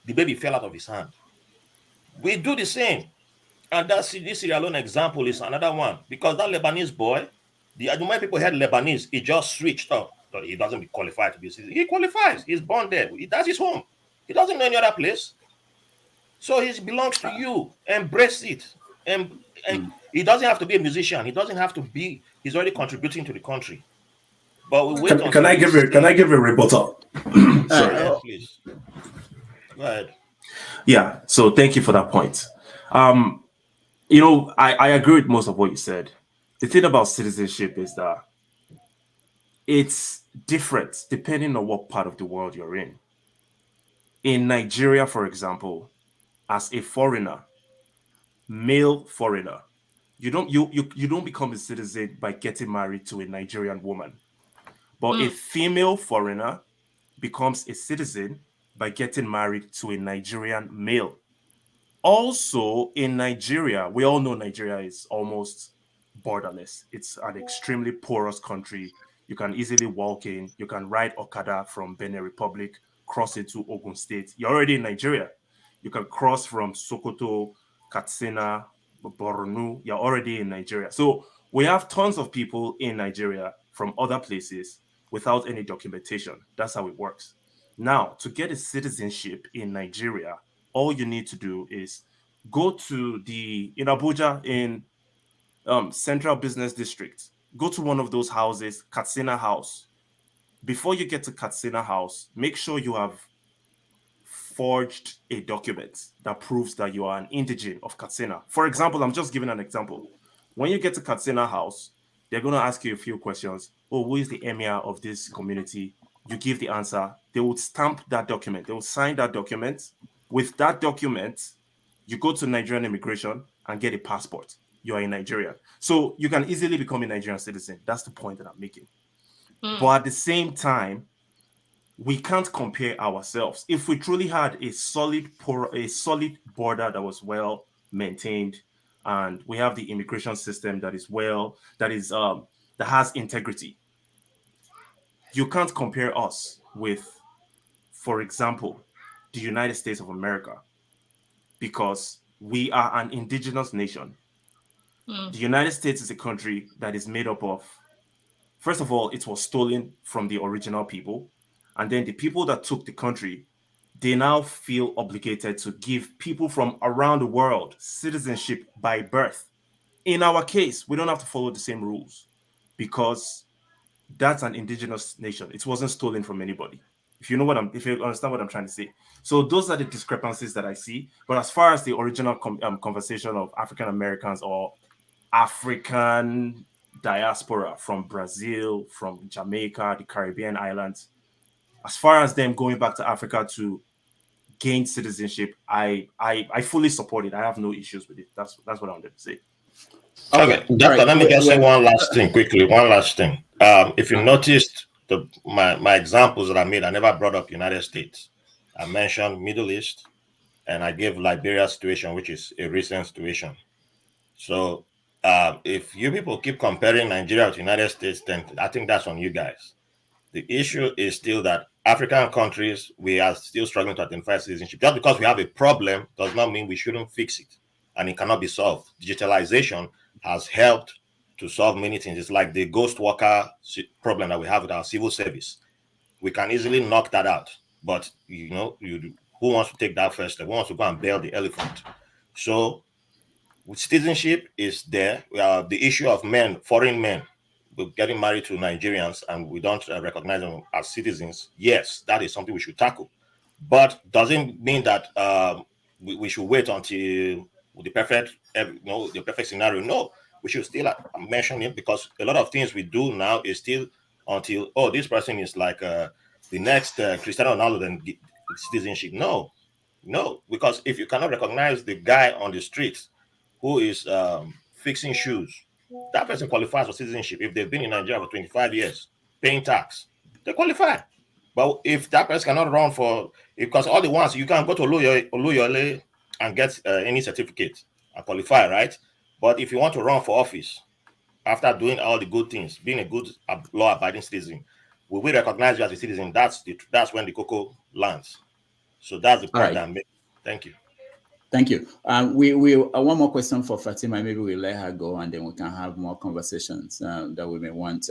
the baby fell out of his hand? We do the same. And this Sierra Leone example is another one, because that Lebanese boy, the moment people heard Lebanese, he just switched up. So he doesn't qualify to be a citizen. He qualifies. He's born there. That's his home. He doesn't know any other place. So he belongs to you. Embrace it. And he doesn't have to be a musician. He doesn't have to be. He's already contributing to the country. But we wait. Can I give a rebuttal? Sorry, please. Go ahead. Yeah. So thank you for that point. You know, I agree with most of what you said. The thing about citizenship is that it's different depending on what part of the world you're in. In Nigeria, for example, as a foreigner, male foreigner, you don't become a citizen by getting married to a Nigerian woman. But a female foreigner becomes a citizen by getting married to a Nigerian male. Also, in Nigeria, we all know Nigeria is almost borderless. It's an extremely porous country. You can easily walk in. You can ride Okada from Benin Republic, cross into Ogun State. You're already in Nigeria. You can cross from Sokoto, Katsina, Borno. You're already in Nigeria. So we have tons of people in Nigeria from other places without any documentation. That's how it works. Now, to get a citizenship in Nigeria, all you need to do is go to in Abuja, in Central Business District, go to one of those houses, Katsina House. Before you get to Katsina House, make sure you have forged a document that proves that you are an indigene of Katsina. For example, I'm just giving an example. When you get to Katsina House, they're going to ask you a few questions. Oh, who is the emir of this community? You give the answer. They would stamp that document. They will sign that document. With that document, you go to Nigerian immigration and get a passport. You are in Nigeria. So you can easily become a Nigerian citizen. That's the point that I'm making. But at the same time, we can't compare ourselves. If we truly had a solid border that was well maintained, and we have the immigration system that has integrity, you can't compare us with, for example, the United States of America, because we are an indigenous nation. The United States is a country that is made up of, first of all, it was stolen from the original people. And then the people that took the country, they now feel obligated to give people from around the world citizenship by birth. In our case, we don't have to follow the same rules because that's an indigenous nation. It wasn't stolen from anybody. If you understand what I'm trying to say. So those are the discrepancies that I see. But as far as the original conversation of African Americans or African diaspora from Brazil, from Jamaica, the Caribbean islands, as far as them going back to Africa to gain citizenship, I fully support it. I have no issues with it. That's what I wanted to say. Okay, Doctor, let me just say one last thing quickly. One last thing. If you noticed my examples that I made, I never brought up United States. I mentioned Middle East, and I gave Liberia situation, which is a recent situation. So if you people keep comparing Nigeria to United States, then I think that's on you guys. The issue is still that African countries, we are still struggling to identify citizenship. Just because we have a problem does not mean we shouldn't fix it, and it cannot be solved. Digitalization has helped to solve many things. It's like the ghost worker problem that we have with our civil service. We can easily knock that out, but who wants to take that first step? Who wants to go and bail the elephant? So with citizenship is there. The issue of foreign men, we're getting married to Nigerians and we don't recognize them as citizens. Yes, that is something we should tackle, but doesn't mean that we should wait until the perfect scenario. No, we should still mention it, because a lot of things we do now is still until this person is like the next Cristiano Ronaldo, then citizenship. No, because if you cannot recognize the guy on the street who is fixing shoes, that person qualifies for citizenship. If they've been in Nigeria for 25 years, paying tax, they qualify. But if that person cannot run for, because all the ones, you can go to Oluyole and get any certificate and qualify, right? But if you want to run for office, after doing all the good things, being a good law-abiding citizen, we will recognize you as a citizen. That's when the cocoa lands. So that's the point I'm making. Thank you. Thank you. We one more question for Fatima. Maybe we'll let her go, and then we can have more conversations that we may want.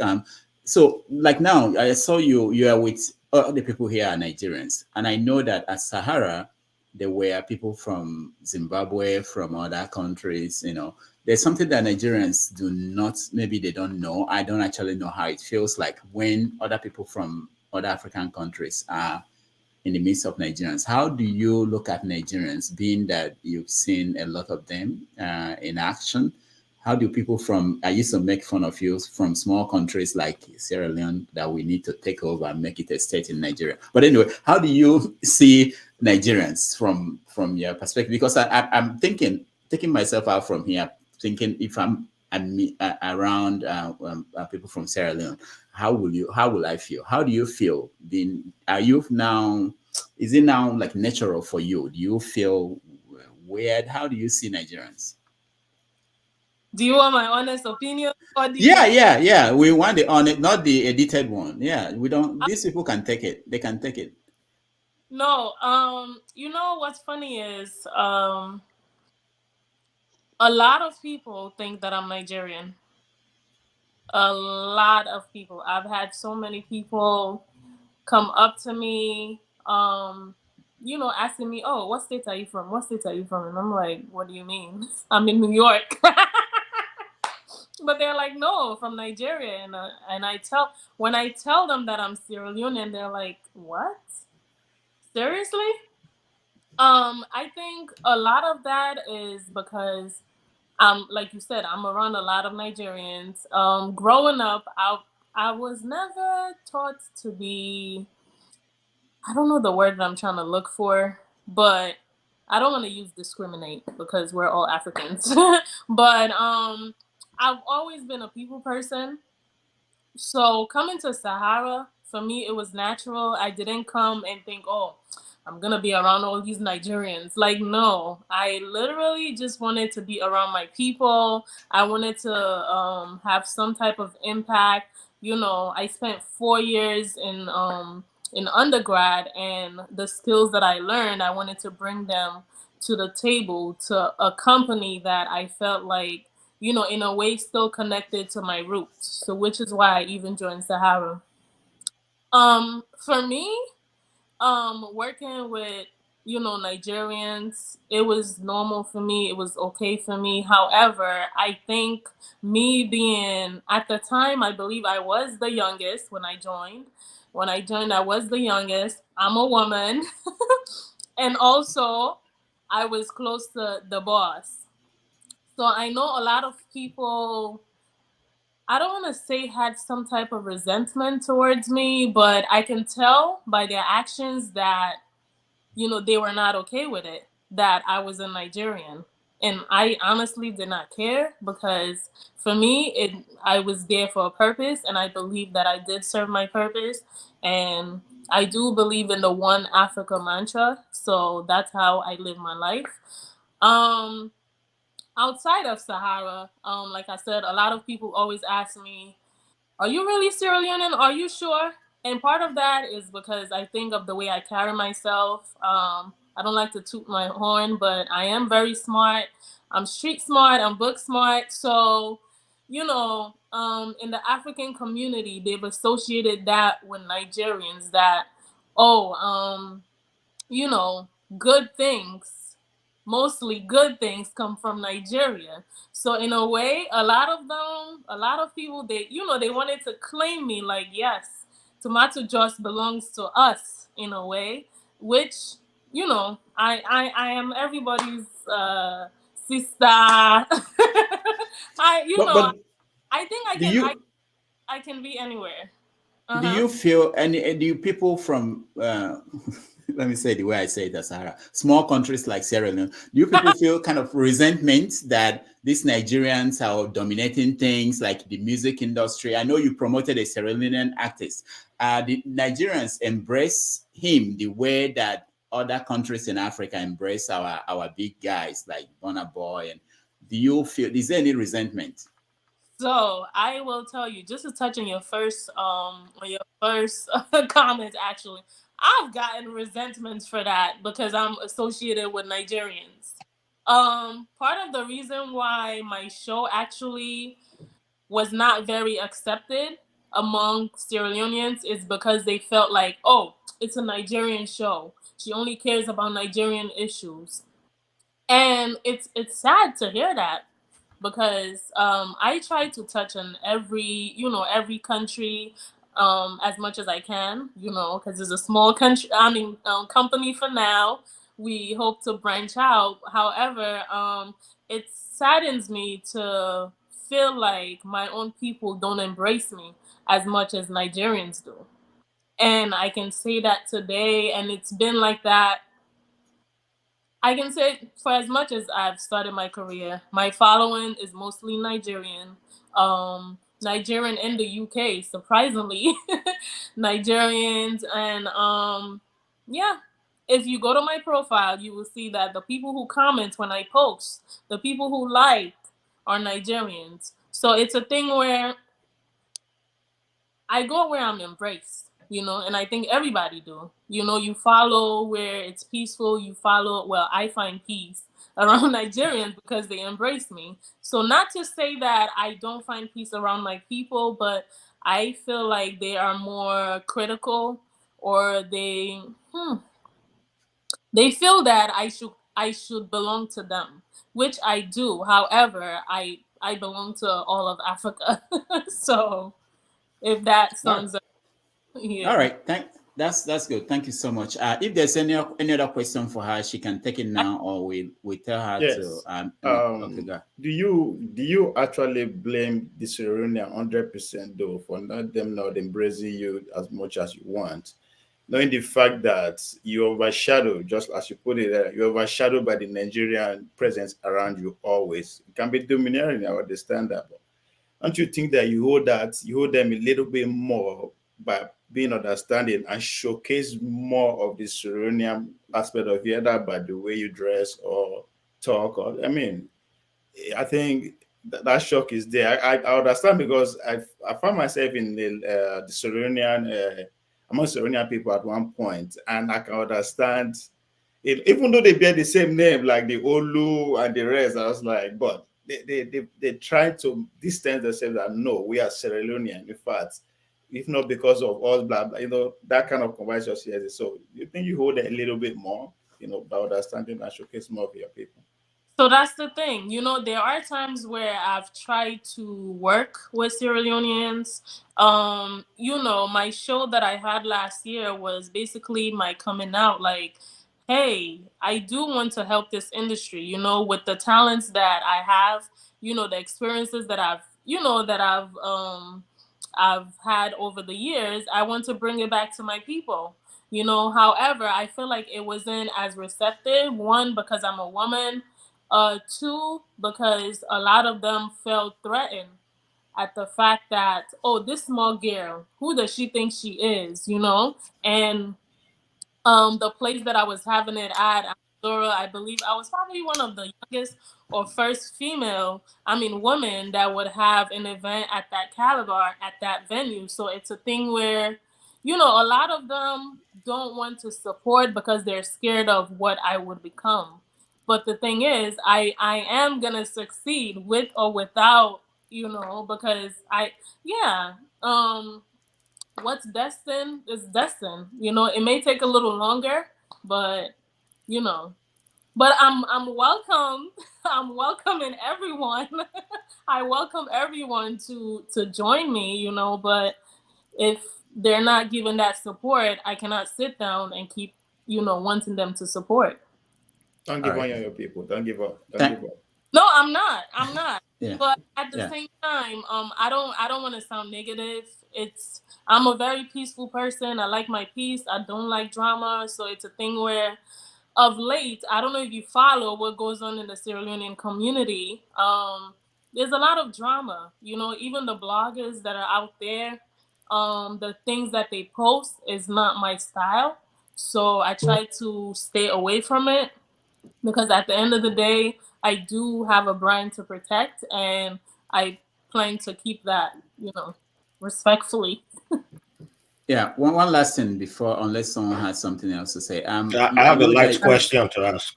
So, like now, I saw you are with all the people here are Nigerians, and I know that at Sahara there were people from Zimbabwe, from other countries. You know, there's something that Nigerians do not, maybe they don't know. I don't actually know how it feels like when other people from other African countries are in the midst of Nigerians. How do you look at Nigerians, being that you've seen a lot of them in action? How do people from, I used to make fun of you, from small countries like Sierra Leone that we need to take over and make it a state in Nigeria. But anyway, how do you see Nigerians from your perspective? Because I'm thinking, taking myself out from here, thinking if I'm around people from Sierra Leone, how will I feel? How do you feel? Are you now, is it now like natural for you? Do you feel weird? How do you see Nigerians? Do you want my honest opinion? Or Yeah. We want the honest, not the edited one. Yeah, we don't. These people can take it. They can take it. No. You know what's funny is a lot of people think that I'm Nigerian. A lot of people. I've had so many people come up to me, asking me, "Oh, what state are you from? What state are you from?" And I'm like, "What do you mean? I'm in New York." But they're like, "No, from Nigeria." And when I tell them that I'm Sierra Leone, and they're like, "What? Seriously?" I think a lot of that is because, like you said, I'm around a lot of Nigerians. Growing up, I was never taught to be, I don't know the word that I'm trying to look for, but I don't want to use discriminate because we're all Africans. But I've always been a people person. So coming to Sahara, for me, it was natural. I didn't come and think, "Oh, I'm going to be around all these Nigerians." Like, no, I literally just wanted to be around my people. I wanted to have some type of impact. I spent 4 years in undergrad, and the skills that I learned, I wanted to bring them to the table, to a company that I felt like, in a way still connected to my roots. So which is why I even joined Sahara. For me, working with, Nigerians, it was normal for me. It was okay for me. However, I think me being, at the time, I believe I was the youngest when I joined. When I joined, I was the youngest. I'm a woman. And also, I was close to the boss. So I know a lot of people, I don't want to say had some type of resentment towards me, but I can tell by their actions that, they were not okay with it, that I was a Nigerian. And I honestly did not care, because for me, I was there for a purpose, and I believe that I did serve my purpose. And I do believe in the One Africa mantra. So that's how I live my life. Outside of Sahara, like I said, a lot of people always ask me, "Are you really Sierra Leonean? Are you sure?" And part of that is because I think of the way I carry myself. I don't like to toot my horn, but I am very smart. I'm street smart. I'm book smart. So, in the African community, they've associated that with Nigerians, that, good things, mostly good things, come from Nigeria. So in a way, a lot of people, they wanted to claim me, like, yes, Tomato Jos belongs to us in a way, which, I am everybody's sister. I think I can be anywhere. Do you feel do you people from let me say the way I say it as Sahara, small countries like Sierra Leone, do you people feel kind of resentment that these Nigerians are dominating things like the music industry? I know you promoted a Sierra Leonean artist. The Nigerians embrace him the way that other countries in Africa embrace our big guys like Burna Boy. And do you feel, is there any resentment? So I will tell you, just to touch on your first comment, actually, I've gotten resentments for that because I'm associated with Nigerians. Part of the reason why my show actually was not very accepted among Sierra Leoneans is because they felt like, oh, it's a Nigerian show. She only cares about Nigerian issues. And it's sad to hear that, because I try to touch on every country as much as I can, because it's a small country. Company for now. We hope to branch out. However, it saddens me to feel like my own people don't embrace me as much as Nigerians do. And I can say that today, and it's been like that. I can say for as much as I've started my career, my following is mostly Nigerian. Nigerian in the UK, surprisingly. Nigerians, and yeah. If you go to my profile, you will see that the people who comment when I post, the people who like, are Nigerians. So it's a thing where I go where I'm embraced, and I think everybody do. You follow where it's peaceful. You follow, well, I find peace around Nigerians because they embrace me. So not to say that I don't find peace around my people, but I feel like they are more critical, or they feel that I should belong to them, which I do. However, I belong to all of Africa. So if that sums up. Yeah. All right, that's good. Thank you so much. If there's any other question for her, she can take it now, or we tell her to. Okay, do you actually blame the Sierra Leone 100% though for not embracing you as much as you want, knowing the fact that you overshadowed, just as you put it, you're overshadowed by the Nigerian presence around you always? It can be domineering, I understand that, but don't you think that you hold them a little bit more by being understanding and showcase more of the Sierra Leonean aspect of you, either by the way you dress or talk? Or I think that shock is there. I understand, because I found myself in the Sierra Leonean, among Sierra Leonean people at one point, and I can understand it, even though they bear the same name like the Olu and the rest. I was like, but they try to distance themselves and no, we are Sierra Leonean. In fact, if not because of us, blah, blah, that kind of conversation. So you think you hold it a little bit more, by understanding and showcase more of your people? So that's the thing. There are times where I've tried to work with Sierra Leoneans. My show that I had last year was basically my coming out, like, hey, I do want to help this industry, with the talents that I have, the experiences that I've had over the years. I want to bring it back to my people. However, I feel like it wasn't as receptive. One, because I'm a woman. Two, because a lot of them felt threatened at the fact that, oh, this small girl, who does she think she is, And the place that I was having it at, I believe I was probably one of the youngest or first woman that would have an event at that caliber, at that venue. So it's a thing where, a lot of them don't want to support because they're scared of what I would become. But the thing is, I am going to succeed with or without, because what's destined is destined. It may take a little longer, but but I'm welcome. I'm welcoming everyone. I welcome everyone to join me, but if they're not giving that support, I cannot sit down and keep, wanting them to support. Don't give up on your people. Don't give up. Don't give up. No, I'm not. Yeah. But at the Yeah. same time, I don't want to sound negative. I'm a very peaceful person. I like my peace. I don't like drama. So it's a thing where, of late, I don't know if you follow what goes on in the Sierra Leonean community. There's a lot of drama. You know, even the bloggers that are out there, the things that they post is not my style. So I try to stay away from it, because at the end of the day, I do have a brand to protect, and I plan to keep that, respectfully. Yeah. One last thing before, unless someone has something else to say. I have a light question to ask.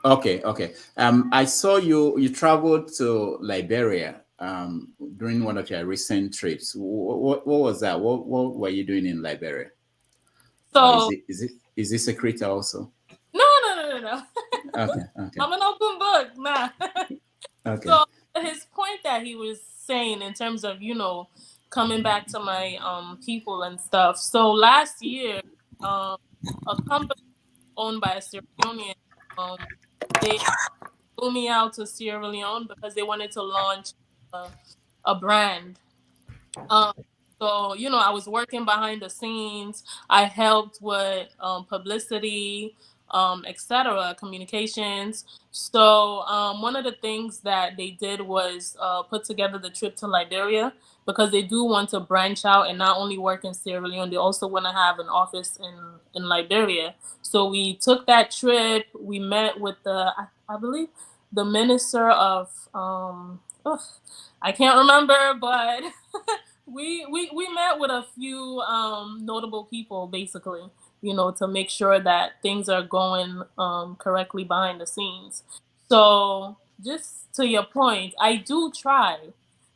Okay. I saw you traveled to Liberia during one of your recent trips. What was that? What were you doing in Liberia? So is it secret also? no. Okay. I'm an open book. Nah. Okay. So his point that he was saying in terms of, coming back to my people and stuff. So last year, a company owned by a Sierra Leonean, they flew me out to Sierra Leone because they wanted to launch a brand. Um, so, I was working behind the scenes. I helped with publicity, etc., communications. So, one of the things that they did was put together the trip to Liberia, because they do want to branch out and not only work in Sierra Leone, they also want to have an office in Liberia. So we took that trip. We met with I believe, the minister of, I can't remember, but we met with a few notable people, basically, to make sure that things are going correctly behind the scenes. So just to your point, I do try,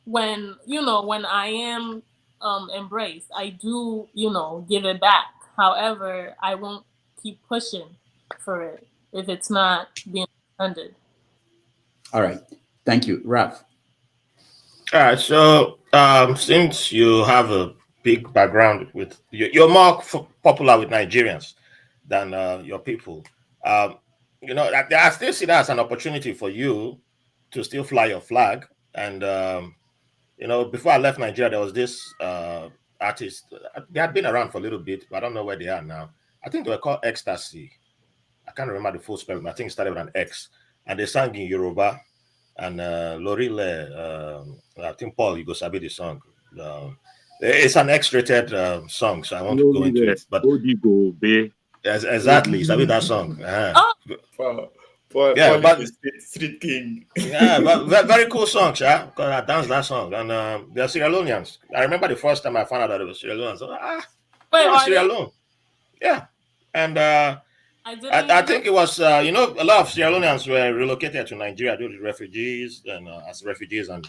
when I am embraced, I do, give it back. However, I won't keep pushing for it if it's not being funded. All right. Thank you, Ralph. All right. So, since you have a big background with you're more popular with Nigerians than your people. I still see that as an opportunity for you to still fly your flag. And before I left Nigeria, there was this artist. They had been around for a little bit, but I don't know where they are now. I think they were called Ecstasy. I can't remember the full spelling. I think it started with an X, and they sang in Yoruba. And Lorile, I think Paul, you go sabi the song. It's an X-rated song, so I want to go into it. But yes, exactly, you sabi that song. But Street King. Yeah, but very cool song, yeah. Because I danced that song, and they're Sierra Leoneans. I remember the first time I found out that it was Sierra Leoneans. Wait, Sierra Leone. Yeah, and I think it was a lot of Sierra Leoneans were relocated to Nigeria due to refugees and as refugees, and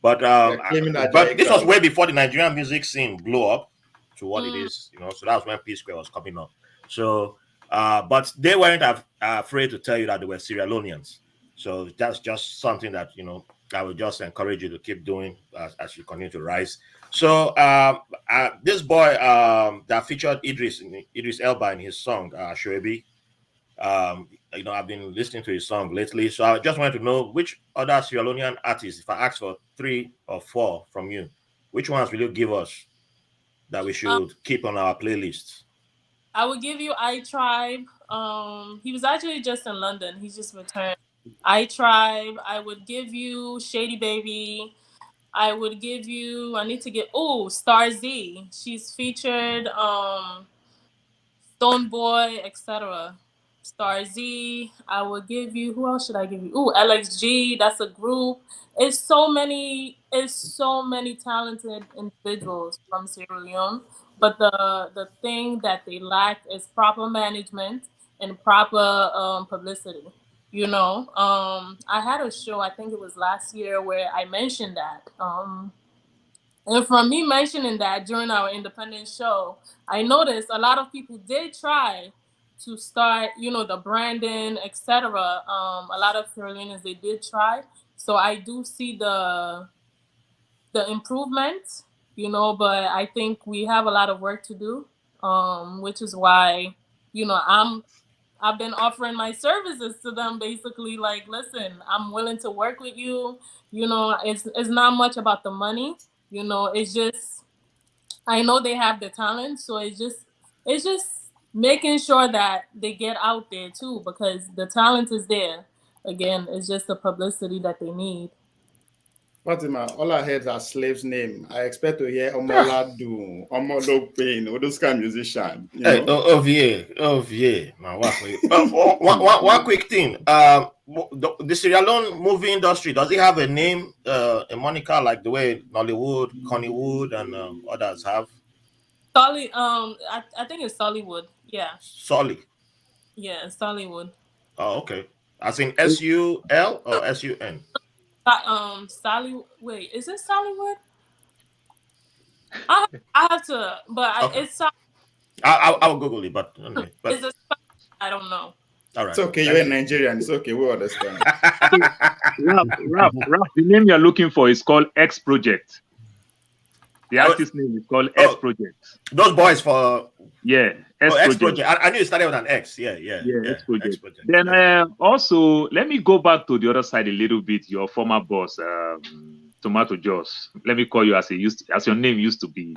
but this was way before the Nigerian music scene blew up to what it is, so that was when P Square was coming up. So but they weren't afraid to tell you that they were Sierra Leoneans. So that's just something that I would just encourage you to keep doing as you continue to rise. So this boy that featured Idris Elba in his song Shoebi, I've been listening to his song lately. So I just wanted to know which other Sierra Leonean artists, if I ask for 3 or 4 from you, which ones will you give us that we should keep on our playlist? I would give you iTribe. He was actually just in London. He just returned. iTribe. I would give you Shady Baby. I would give you. I need to get. Oh, Star Z. She's featured. Stone Boy, etc. Star Z. I would give you. Who else should I give you? Ooh, LXG. That's a group. It's so many talented individuals from Sierra Leone. But the thing that they lack is proper management and proper publicity. I had a show, I think it was last year, where I mentioned that. And from me mentioning that during our independent show, I noticed a lot of people did try to start, the branding, etc. A lot of Sierra Leoneans, they did try. So I do see the improvement, but I think we have a lot of work to do, which is why, I'm I've been offering my services to them, basically like, listen, I'm willing to work with you. You know, it's not much about the money. You know, it's just I know they have the talent, so it's just making sure that they get out there too, because the talent is there. Again, it's just the publicity that they need. Fatima, all our heads are slaves' name. I expect to hear Omoladu, Omolopin, all those kind of musicians. Hey, yeah, man. One quick thing. The Sierra Leone movie industry, does it have a name, a moniker like the way Nollywood, Conniewood, and others have? Solly, I think it's Sollywood. Yeah. Solly. Yeah, Sollywood. Oh, okay. As in S-U-L or S-U-N? Solly. Wait, is it Sollywood? I have to, but Okay. it's. I'll Google it, but anyway. Is it? I don't know. All right. It's okay. You're in Nigerian. It's okay. We understand. Rap. The name you're looking for is called X Project. The artist name is called X Project. Those boys for X Project. I knew it started with an X. Yeah. X Project. Then also, let me go back to the other side a little bit. Your former boss, Tomato Jos. Let me call you as your name used to be.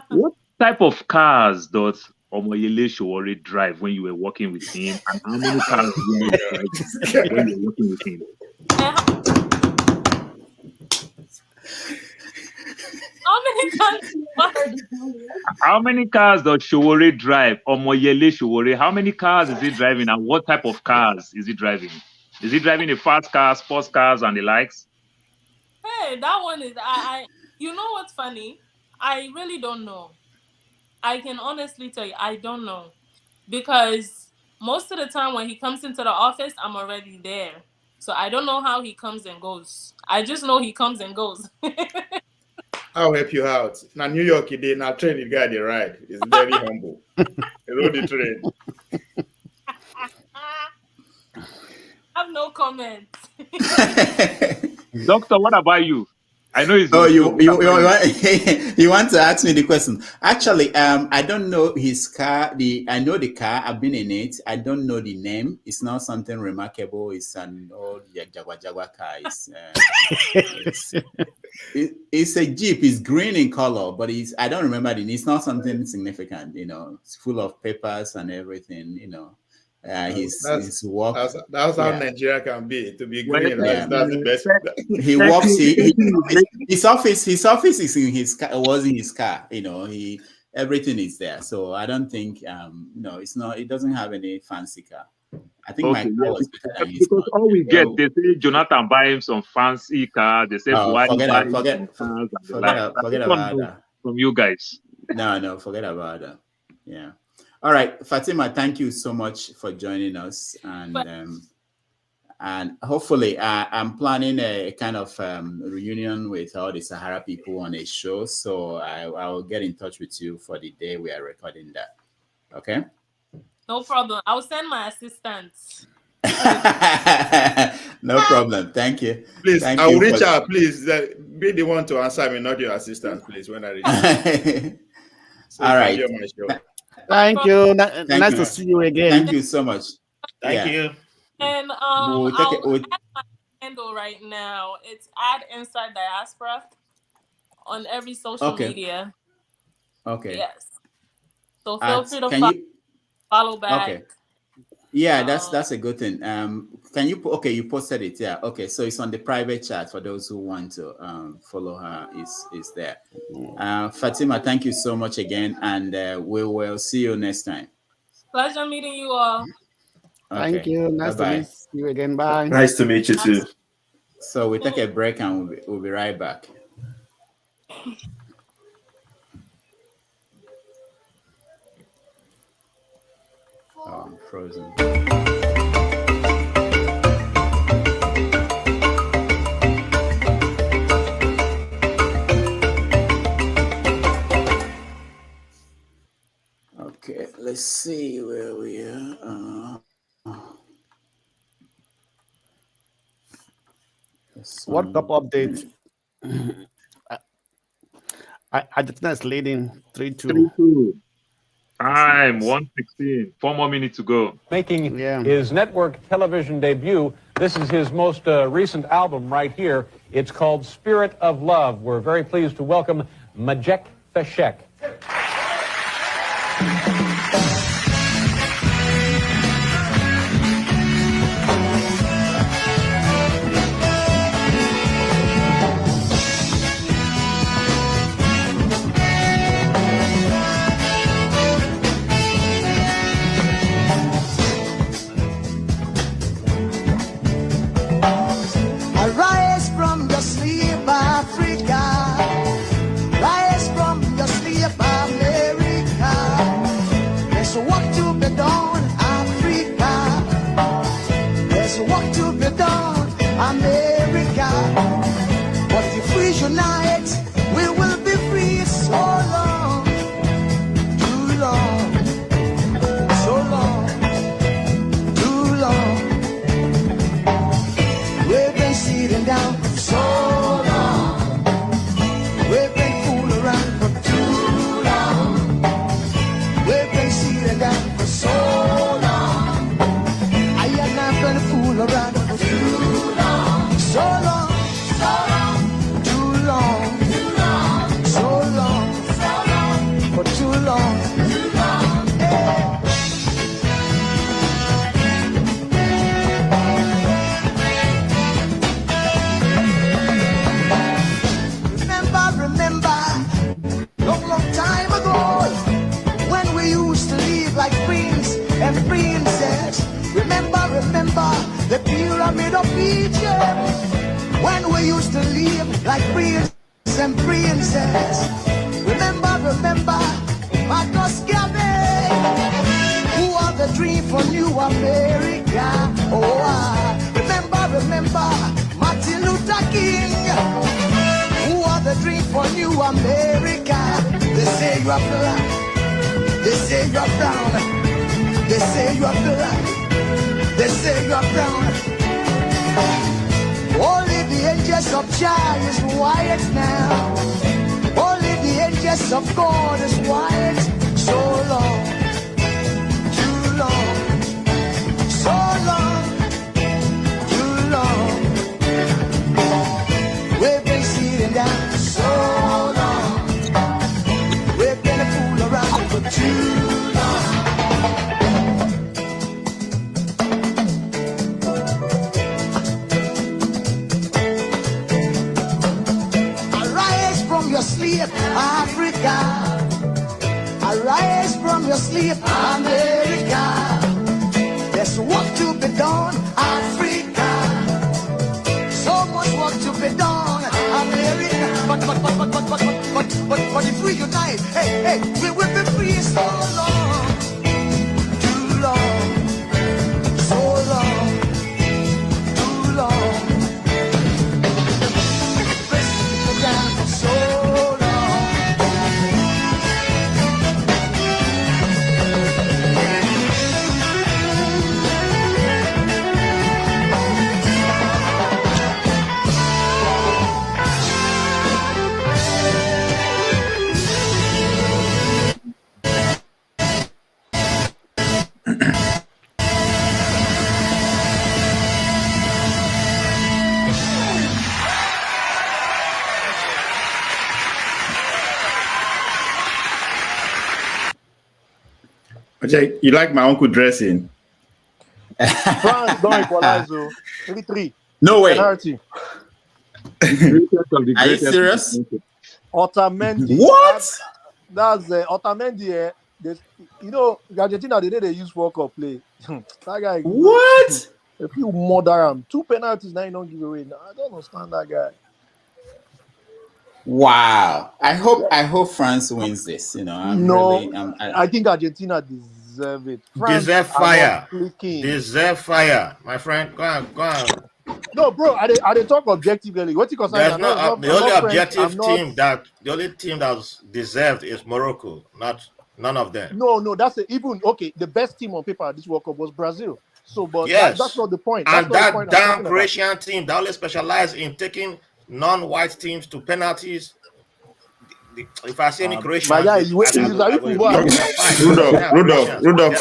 What type of cars does Omoyele Sowore drive when you were working with him, and how many cars did you drive when you were working with him? How many cars does Sowore drive? Omoyele Sowore, how many cars is he driving, and what type of cars is he driving? Is he driving a fast car, sports cars, and the likes? Hey, that one is I. You know what's funny? I really don't know. I can honestly tell you, I don't know, because most of the time when he comes into the office, I'm already there. So I don't know how he comes and goes. I just know he comes and goes. I'll help you out. Now New York, he did not train the guy they ride. He's very humble. He rode the train. I have no comment. Doctor, what about you? I know it's. Oh, you want to ask me the question? Actually, I don't know his car. I know the car. I've been in it. I don't know the name. It's not something remarkable. It's an old Jaguar car. It's a Jeep. It's green in color, but I don't remember the name. It's not something significant. You know, it's full of papers and everything. You know. His work. That's how Nigeria can be. To be green, that's the best. He works. His office is in his car. Was in his car. You know, everything is there. So I don't think. No, it's not. It doesn't have any fancy car. I think my car was better than his because all we get, they say Jonathan buy him some fancy car. They say forget about that from you guys. No, forget about that. Yeah. All right, Fatima, thank you so much for joining us, and hopefully, I'm planning a kind of reunion with all the Sahara people on a show. So I will get in touch with you for the day we are recording that. Okay. No problem. I'll send my assistants. No problem. Thank you. Please, I'll reach out. Please, be the one to answer me, not your assistant. Please, when I reach out. All right. Thank you. Nice to see you again. Thank you so much. Thank you. And I'll add my handle right now. It's @InsideDiaspora on every social media. Okay. Yes. So feel free to follow back. Okay. Yeah, that's a good thing. Can you you posted it? Yeah. Okay. So it's on the private chat for those who want to follow her. Is there? Fatima, thank you so much again, and we will see you next time. Pleasure meeting you all. Okay. Thank you. Nice to meet you again. Bye. Nice to meet you too. So we take a break and we'll be right back. Oh, I'm frozen. Okay, let's see where we are. World Cup update. Argentina is leading 3-2. Time 1:16. 4 more minutes to go. Making his network television debut. This is his most recent album right here. It's called Spirit of Love. We're very pleased to welcome Majek Feshek. Arise from your sleep, Africa. Rise from your sleep, America. There's work to be done, Africa. There's work to be done, America. But if we unite, we will be free. So long, too long, so long, too long. We've been sitting down for so long. We've been fooling around for too long. We've been sitting down for so long. I am not gonna fool around for too long. So long, so long, too long, too long, so long, for too long, too long. Hey. Remember, long time ago, when we used to live like prince and princess. Remember, the pyramid of Egypt, when we used to live like prince and princess. Remember, Marcus Garvey, who are the dream for New America. Oh, remember, Martin Luther King, who are the dream for New America. They say you are black, they say you are brown, they say you are black, they say you are brown. Only the angels of Jah is white now. Only the angels of God is white. So long, too long, so long, too long. We've been sitting down so long. We've been a fool around for too long. Arise from your sleep, Africa. Arise from your sleep, America. There's work to be done, Africa. So much work to be done, America. But if we unite, hey, we will be free. So long, too long, so long, too long. Yeah, so long. Okay, you like my uncle dressing? France don't equalize, 3-3. No way. Penalty. Are you serious? Otamendi. What? That's Otamendi. You know, Argentina, they use World Cup play. That guy. What? If you murder him, 2 penalties now you don't give away. I don't understand that guy. Wow. I hope France wins this. You know, I think Argentina deserve it. France Deserve fire. Deserve fire, my friend. Go on. No, bro. I they talk objectively. What you consider? The only team that's deserved is Morocco, none of them. No. That's even okay. The best team on paper at this World Cup was Brazil. So, but yes, that's not the point. And that damn Croatian team that only specialized in taking non-white teams to penalties. If I see any Croatians, My guy, Rudolph,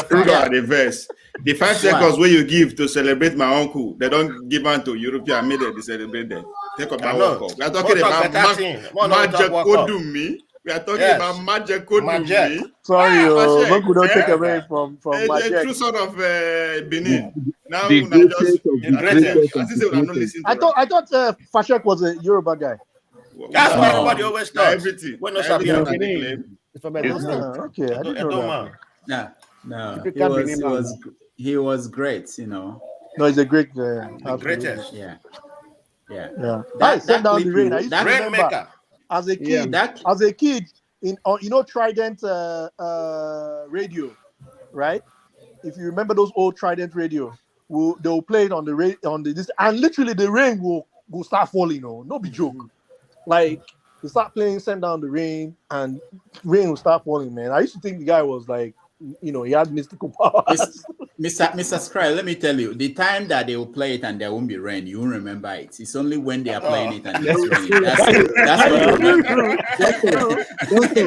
at the verse. The 5 seconds where you give to celebrate my uncle, they don't give on to European made they celebrate them. Take about World Cup. We are talking about Magic Kodumi. We are talking about Magic Kodumi. Sorry, Uncle don't take away from Magic. A true son of Benin. Now I thought Fashek was a Yoruba guy. That's why everybody always thought. Everything. When okay, I didn't know that. No. He was great, you know. No, he's a great guy. The greatest. Yeah. I sent down the rain. I used to remember as a kid, in Trident radio, right? If you remember those old Trident radio, they'll play it on this, and literally the rain will start falling. No be joke. Like they start playing "Send Down the Rain" and rain will start falling. Man, I used to think the guy was like, he had mystical powers. Mr. Scry, let me tell you, the time that they will play it and there won't be rain, you won't remember it. It's only when they are playing it and it's raining. That's what you remember.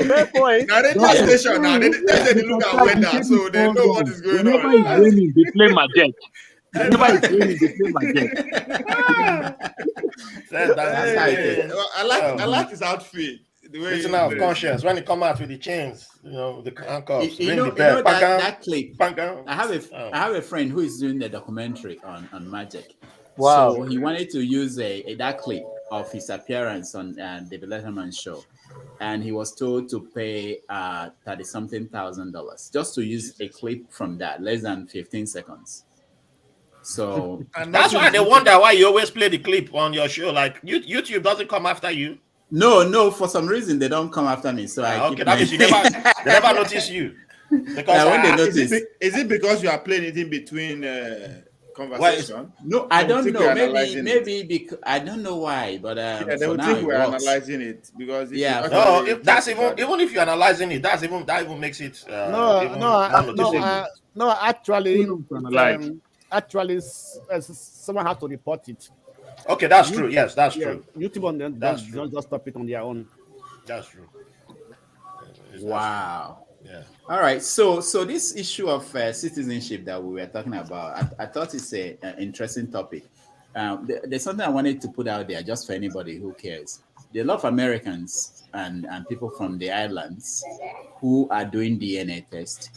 Fair point. Now they station now. They look at weather, so they know what is going on. Whenever it's raining, they play Magic. Whenever it's raining, they play Magic. I like his outfit. Listen out of conscience when he come out with the chains, the handcuffs, ring the bell. That clip. I have a friend who is doing the documentary on Magic. Wow. So he wanted to use that clip of his appearance on the Letterman show, and he was told to pay $30-something thousand just to use a clip from that, less than 15 seconds. So and that's why they wonder why you always play the clip on your show. Like YouTube doesn't come after you. No, for some reason they don't come after me. So I okay, that means they never notice you. Because when they notice, is it because you are playing it in between conversation? No, I don't know. Maybe because I don't know why, but they would think we're analyzing it because even if you're analyzing it, that even makes it actually, someone has to report it. Okay, that's true. Yes, that's true. YouTube on them just stop it on their own. That's true. Wow. Yeah. All right. So this issue of citizenship that we were talking about, I thought it's an interesting topic. There's something I wanted to put out there just for anybody who cares. There are a lot of Americans and people from the islands who are doing DNA tests,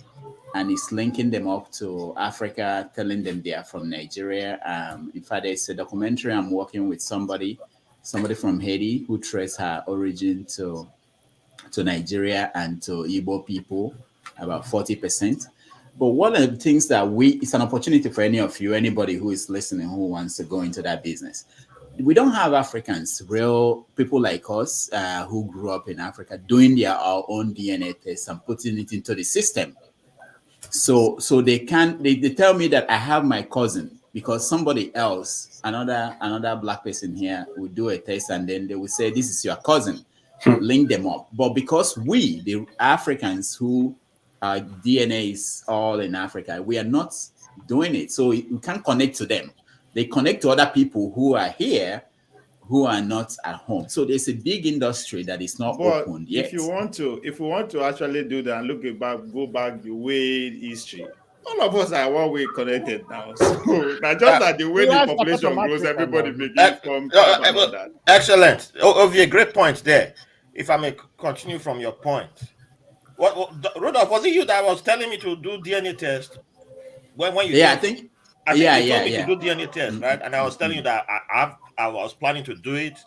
and it's linking them up to Africa, telling them they are from Nigeria. In fact, there's a documentary I'm working with somebody from Haiti who traced her origin to Nigeria and to Igbo people, about 40%. But one of the things that it's an opportunity for anybody who is listening who wants to go into that business. We don't have Africans, real people like us who grew up in Africa, doing our own DNA tests and putting it into the system. So they tell me that I have my cousin because somebody else, another black person here, will do a test and then they will say, this is your cousin, link them up. But because the Africans who DNA is all in Africa, we are not doing it. So we can't connect to them. They connect to other people who are here, who are not at home. So there's a big industry that is not opened yet. If we want to actually do that and go back the way history, all of us are one way connected now. So now just that the way the population grows, everybody begins from that. Excellent. Ovie, great point there. If I may continue from your point. Rudolph, was it you that was telling me to do DNA test? When you you told me to do DNA test, right? And I was telling you that I was planning to do it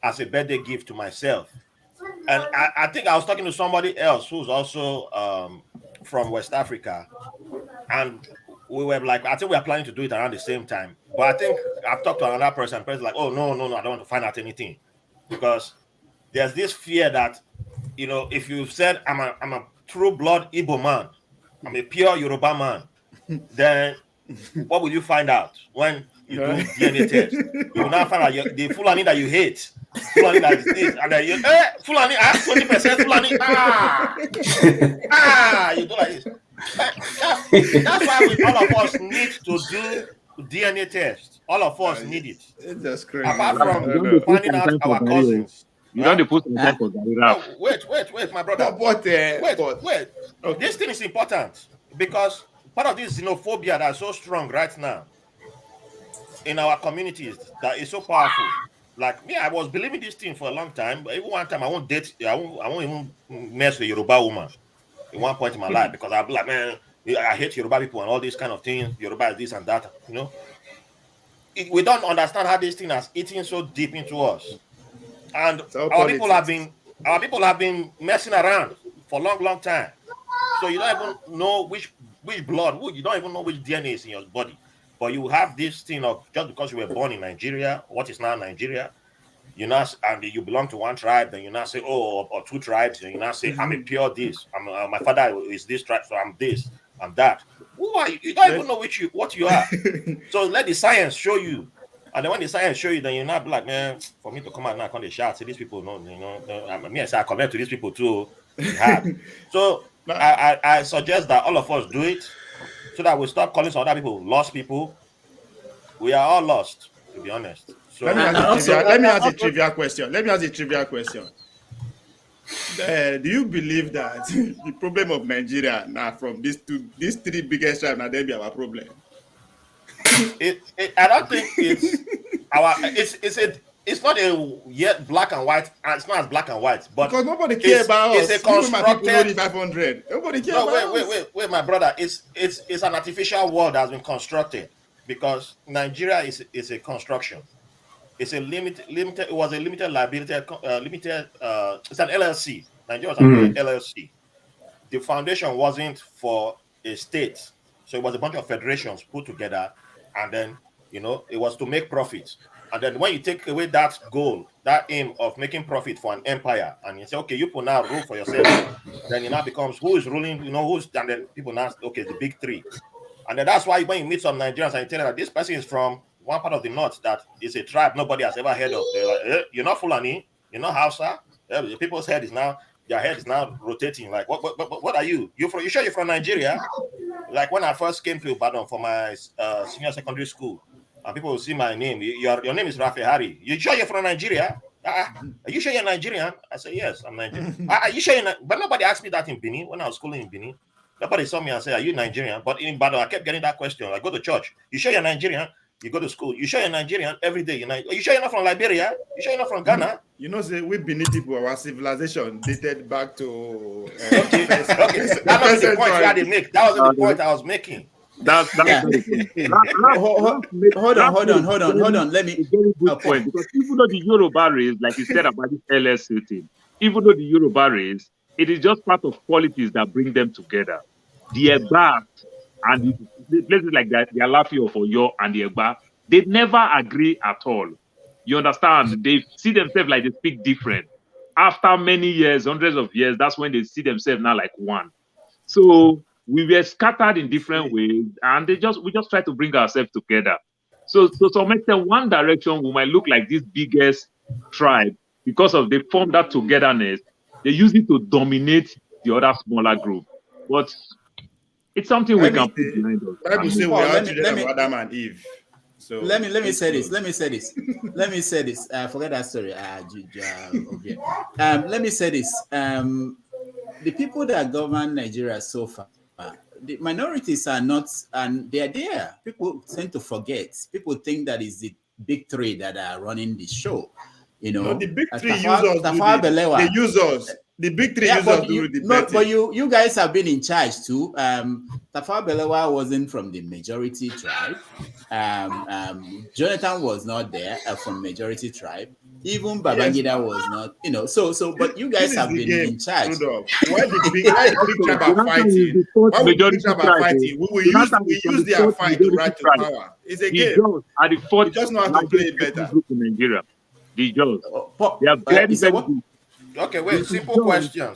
as a birthday gift to myself. And I think I was talking to somebody else who's also from West Africa. And we were like, I think we are planning to do it around the same time. But I think I've talked to another person like, oh, no, I don't want to find out anything. Because there's this fear that, if you said I'm a true blood Igbo man, I'm a pure Yoruba man, then what will you find out when you do DNA test? You will now find out the Fulani that you hate. Fulani that is this, and then Fulani, 20% Fulani. You do like this. That's why all of us need to do DNA tests. All of us need it. It's just crazy. Apart from finding out our cousins. You don't put some time for Gary rap. Wait, my brother. Wait. Oh, this thing is important because part of this xenophobia that's so strong right now in our communities that is so powerful. Like me, I was believing this thing for a long time, but even one time I won't even mess with a Yoruba woman at one point in my life because I'll be like, man, I hate Yoruba people and all these kind of things. Yoruba is this and that, we don't understand how this thing has eaten so deep into us. And our people have been messing around for a long time. So you don't even know which blood, you don't even know which DNA is in your body. But you have this thing of just because you were born in Nigeria, what is now Nigeria, and you belong to one tribe, then you now say, or two tribes, and you now say, I'm a pure this. My father is this tribe, so I'm this, I'm that. Who are you? You don't even know what you are. So let the science show you. And then when the science show you, then you're not like, man, for me to come out now, come to shout, say these people, I say I compare to these people too. So I suggest that all of us do it so that we stop calling some other people lost people. We are all lost, to be honest. So let me ask a trivia question. Do you believe that the problem of Nigeria now from these three biggest tribes now they be our problem? I don't think it's not a yet black and white, and it's not as black and white, but because nobody cares about us. It's a constructed 500. Nobody cares about us. Wait, my brother. It's an artificial world that has been constructed because Nigeria is a construction. It's a limited. It was a limited liability. It's an LLC. Nigeria was an LLC. The foundation wasn't for a state, so it was a bunch of federations put together, and then it was to make profit. And then when you take away that goal, that aim of making profit for an empire, and you say, okay, you can now rule for yourself, then it now becomes who is ruling, and then people now, okay, the big three. And then that's why when you meet some Nigerians and you tell them that this person is from one part of the north that is a tribe nobody has ever heard of, they're like, you're not Fulani, you're not Hausa. People's their head is now rotating. Like, what are you? You sure you're from Nigeria? Like when I first came to Ibadan for my senior secondary school, and people will see my name. Your name is Rafi Hari. You sure you're from Nigeria? Are you sure you're Nigerian? I say, yes, I'm Nigerian. Are you sure But nobody asked me that in Benin when I was schooling in Benin. Nobody saw me and said, are you Nigerian? But in Ibadan, I kept getting that question. I go to church. You sure you're Nigerian? You go to school. You sure you're Nigerian? Every day. Are you sure you're not from Liberia? You sure you're not from Ghana? Say we Benin people, our civilization dated back to. Okay. That wasn't the point you had to make. That wasn't the point I was making. That's hold on. Let me. A very good point, because even though the Yoruba race, like you said about this LSU thing, even though the Yoruba race, it is just part of qualities that bring them together. The Egba and the places like that, the Alafi of Oyo and the Egba, they never agree at all. You understand? They see themselves like they speak different. After many years, hundreds of years, that's when they see themselves now like one. So we were scattered in different ways, and we just try to bring ourselves together. So some extent, one direction we might look like this biggest tribe because of they form that togetherness. They use it to dominate the other smaller group, but it's something we can put behind us. Bible say we are children of Adam and Eve. So let me say this. Forget that story. Let me say this. The people that govern Nigeria so far, the minorities are not, and they are there. People tend to forget. People think that is the big three that are running the show. No, the big three use us. They use us. The big three use us to do the betting. But you guys have been in charge too. Tafawa Balewa wasn't from the majority tribe. Jonathan was not there from majority tribe. Even Babangida was not, so but you guys have been in charge. Why the big tribe are fighting? Why would the big tribe are fighting? We use their fight to rise to power. It's a game. We just know how to play it better. Group in Nigeria. The Jaws. They are very, very good. Okay, wait. Simple question. Are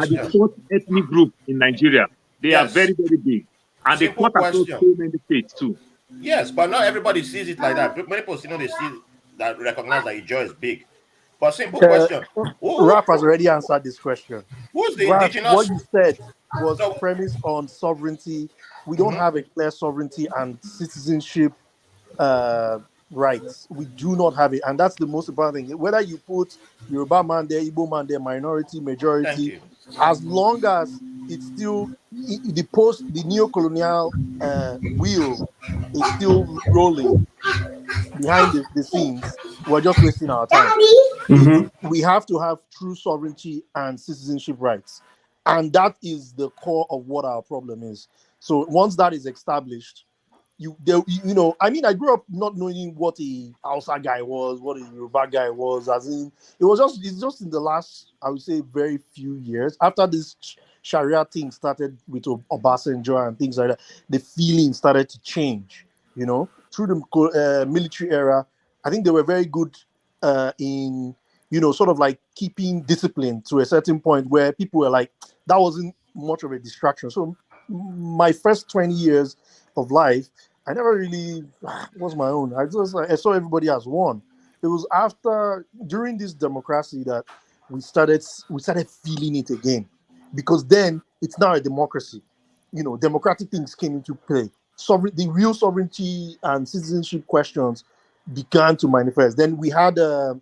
the fourth ethnic group in Nigeria. They are very, very big. And they fought across so many states too. Yes, but not everybody sees it like that. Many people they see that recognize that Ijaw is big. But simple question. Raf has already answered this question. Who's the Raf, indigenous? what you said was premised on sovereignty. We don't have a clear sovereignty and citizenship rights. We do not have it, and that's the most important thing. Whether you put Yoruba man there, Igbo man there, minority, majority, as long as it's still the neo-colonial wheel is still rolling behind the scenes, we're just wasting our time. We have to have true sovereignty and citizenship rights, and that is the core of what our problem is. So once that is established, I mean, I grew up not knowing what a Hausa guy was, what a Yoruba guy was. As in, it's just in the last, I would say, very few years after this Sharia thing started with Obasanjo and things like that, the feeling started to change. Through the military era, I think they were very good in, sort of like keeping discipline to a certain point where people were like, that wasn't much of a distraction. So my first 20 years of life, I never really was my own. I saw everybody as one. It was during this democracy that we started feeling it again, because then it's now a democracy. Democratic things came into play. The real sovereignty and citizenship questions began to manifest. Then we had the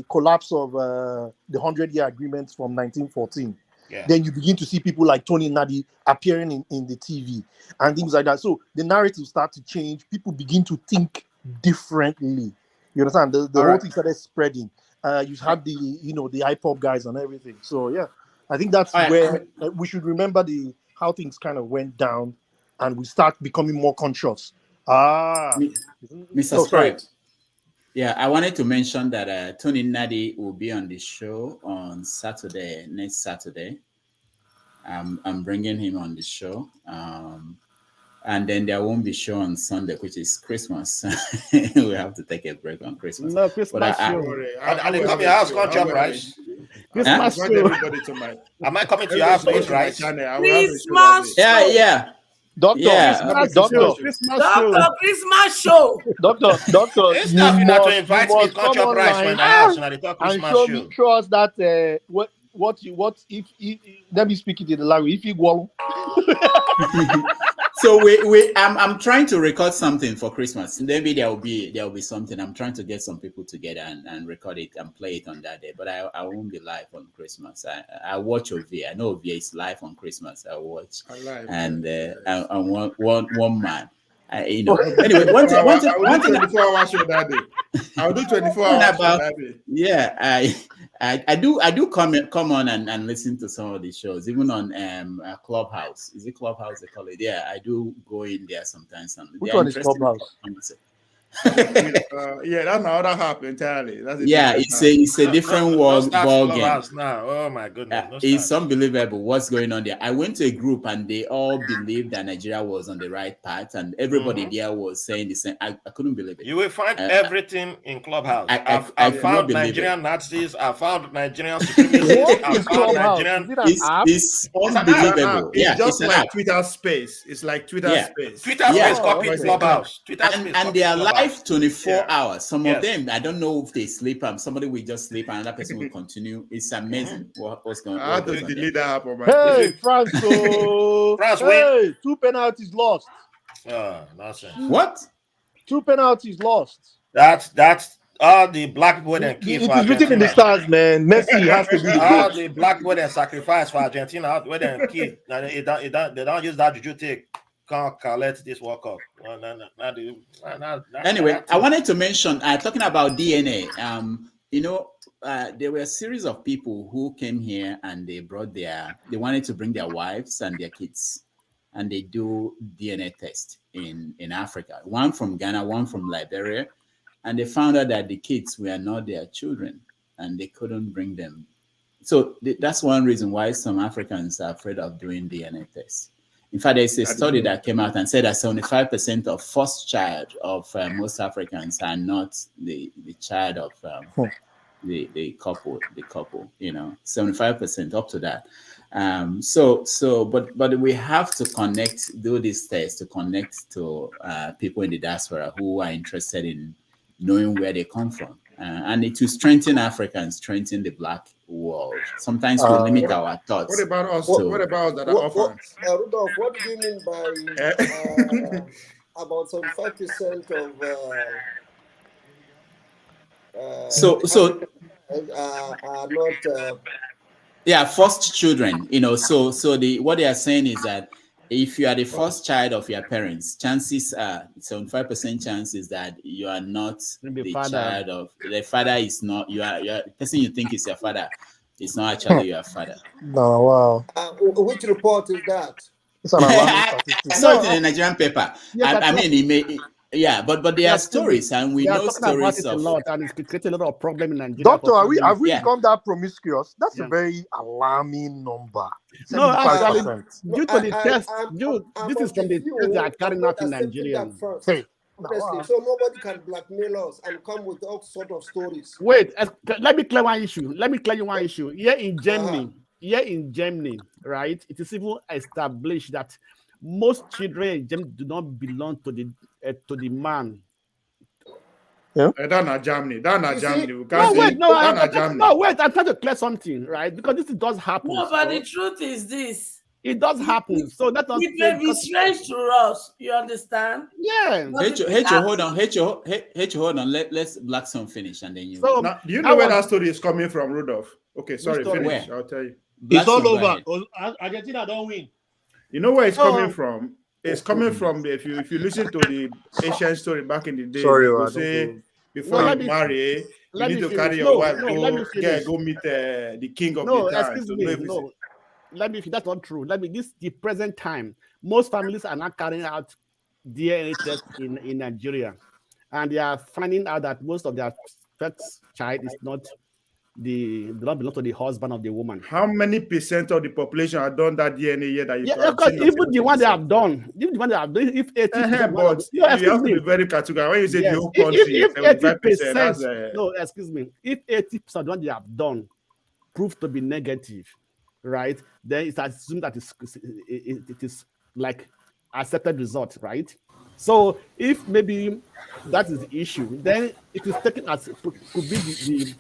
collapse of the 100-year agreements from 1914. Yeah. Then you begin to see people like Tony Nadi appearing in the TV and things like that. So the narrative starts to change. People begin to think differently. You understand? The whole thing started spreading. You had the iPop guys and everything. So yeah, I think that's where we should remember how things kind of went down, and we start becoming more conscious. Mr. Scribe. Yeah, I wanted to mention that Tony Nadi will be on the show on next Saturday. I'm bringing him on the show. And then there won't be show on Sunday, which is Christmas. We have to take a break on Christmas. No, Christmas show. I come to your house, can't chop rice. Christmas show. Am I coming to your house to eat rice? Christmas. Yeah. Doctor, Christmas show. Doctor. It's not you to invite me to chop rice when I house and I talk Christmas show. Show us that what if let me speak it in the language. If you go. So I'm trying to record something for Christmas. Maybe there will be something. I'm trying to get some people together and record it and play it on that day. But I won't be live on Christmas. I watch OVA. I know OVA is live on Christmas. I watch and one man. Anyway, one thing. 24-hour show that day. I'll do 24-hour show that day. Yeah, I do come on and listen to some of the shows, even on Clubhouse. Is it Clubhouse they call it? Yeah, I do go in there sometimes. Which one is Clubhouse? Yeah, that's another app entirely. It's a different world ball game. Now. Oh my goodness, it's unbelievable what's going on there. I went to a group and they all believed that Nigeria was on the right path, and everybody there was saying the same. I couldn't believe it. You will find everything in Clubhouse. I found Nigerian Nazis. I found Nigerian supremacists. I found Nigerian. It's unbelievable. It's just like Twitter space. It's like Twitter space. Twitter space copied Clubhouse. And they are live 24 hours. Some of them, I don't know if they sleep. Somebody will just sleep and another person will continue. It's amazing what's going on. I have to delete that app on my Hey, France. France win. 2 penalties lost. Nonsense. What? 2 penalties lost. That's all the black people that kill for Argentina. It's written in the stars, man. Messi has to be the all the black people that sacrifice for Argentina. Where they kill. They don't use that juju take. Can't collect this World Cup. Anyway, I wanted to mention talking about DNA. There were a series of people who came here and they wanted to bring their wives and their kids, and they do DNA test in Africa. One from Ghana, one from Liberia, and they found out that the kids were not their children, and they couldn't bring them. So that's one reason why some Africans are afraid of doing DNA tests. In fact, there's a study that came out and said that 75% of first child of most Africans are not the child of the couple. 75% up to that. But we have to do this test to connect to people in the diaspora who are interested in knowing where they come from. And it will strengthen Africa and strengthen the Black world. Sometimes we limit our thoughts. What about us? What about that orphans? Rudolph, what do you mean by about some 5% of So are not. Yeah, first children. So what they are saying is that if you are the first child of your parents, chances are 75% chances that you are not the child of the father. Is not you are the person you think is your father. It's not actually your father. No, wow. Which report is that? It's an alarming statistic. I saw it in a Nigerian paper. Yes, I mean, it may. Yeah, but there are stories, and we know stories about it a lot, and it's creating a lot of problem in Nigeria. Doctor, have we become that promiscuous? That's a very alarming number. No, 75%. actually, due to the test, this is from the test they are carrying out in Nigeria. Hey. Honestly, so nobody can blackmail us and come with all sort of stories. Wait, let me clear one issue. Let me clear you one issue. Here in Germany, right? It is even established that most children in Germany do not belong to the man. Yeah. That's not Germany. That's not Germany. Wait. I'm trying to clear something, right? Because this does happen. No, but the truth is this. It does happen. So that it may be strange to us. You understand? Yeah. Hold on. Let's Blackstone finish and then you. So now, do you know where that story is coming from, Rudolph? Okay, sorry, finish. I'll tell you. It's all over. Argentina don't win. You know where it's coming from? It's coming from if you listen to the ancient story back in the day. Sorry, say before you marry, you need to carry your wife go meet the king of the town. Excuse me. Let me. That's not true. The present time, most families are not carrying out DNA tests in Nigeria, and they are finding out that most of their first child is not belong to the husband of the woman. How many percent of the population have done that DNA yet? That even the one they have done, if 80%, but you have to be very categorical when you say the whole country. If 80%, no, excuse me, if 80% of what they have done prove to be negative, right? Then it's assumed that it is like accepted result, right? So if maybe that is the issue, then it is taken as could be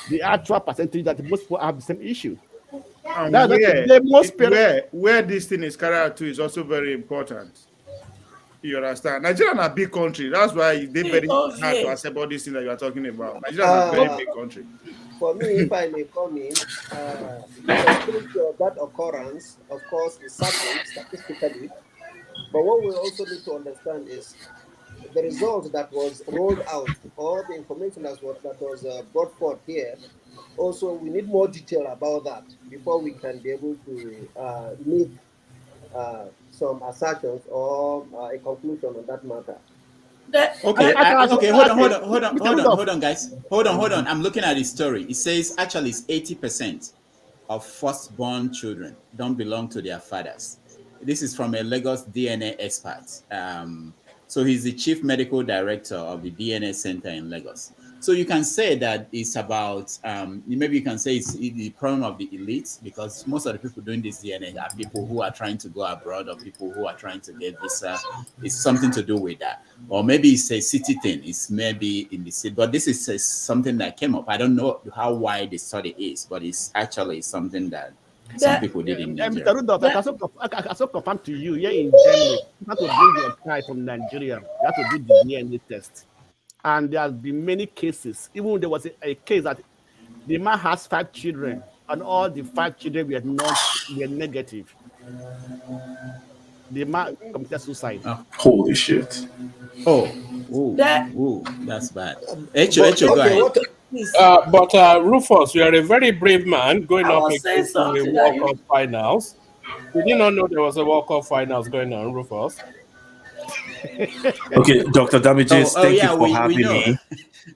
the actual percentage that most people have the same issue. Where this thing is carried out to is also very important. You understand? Nigeria is a big country. That's why they very hard to accept all these things that you are talking about. Nigeria is a very big country. For me, if I may come in, that occurrence, of course, is certain statistically. But what we also need to understand is the result that was rolled out, or the information that was brought forth here. Also, we need more detail about that before we can be able to make some assertions or a conclusion on that matter. Okay, hold on, guys. Hold on. I'm looking at the story. It says actually it's 80% of firstborn children don't belong to their fathers. This is from a Lagos DNA expert. So he's the chief medical director of the DNA Center in Lagos. So you can say that it's about, maybe you can say it's the problem of the elites, because most of the people doing this DNA are people who are trying to go abroad or people who are trying to get visa. It's something to do with that. Or maybe it's a city thing. It's maybe in the city. But this is something that came up. I don't know how wide the study is, but it's actually something that some people did in Nigeria. Mr. Rudolph, I can also confirm to you, here in Germany, you have to bring your child from Nigeria. You have to do the DNA test. And there have been many cases. Even there was a case that the man has 5 children, and all the 5 children were negative. The man committed suicide. Holy shit! That's bad. Echo, go ahead. But Rufus, you are a very brave man going up against the World Cup finals. Did you not know there was a World Cup finals going on, Rufus? Okay, Dr. Damages, thank you for having me.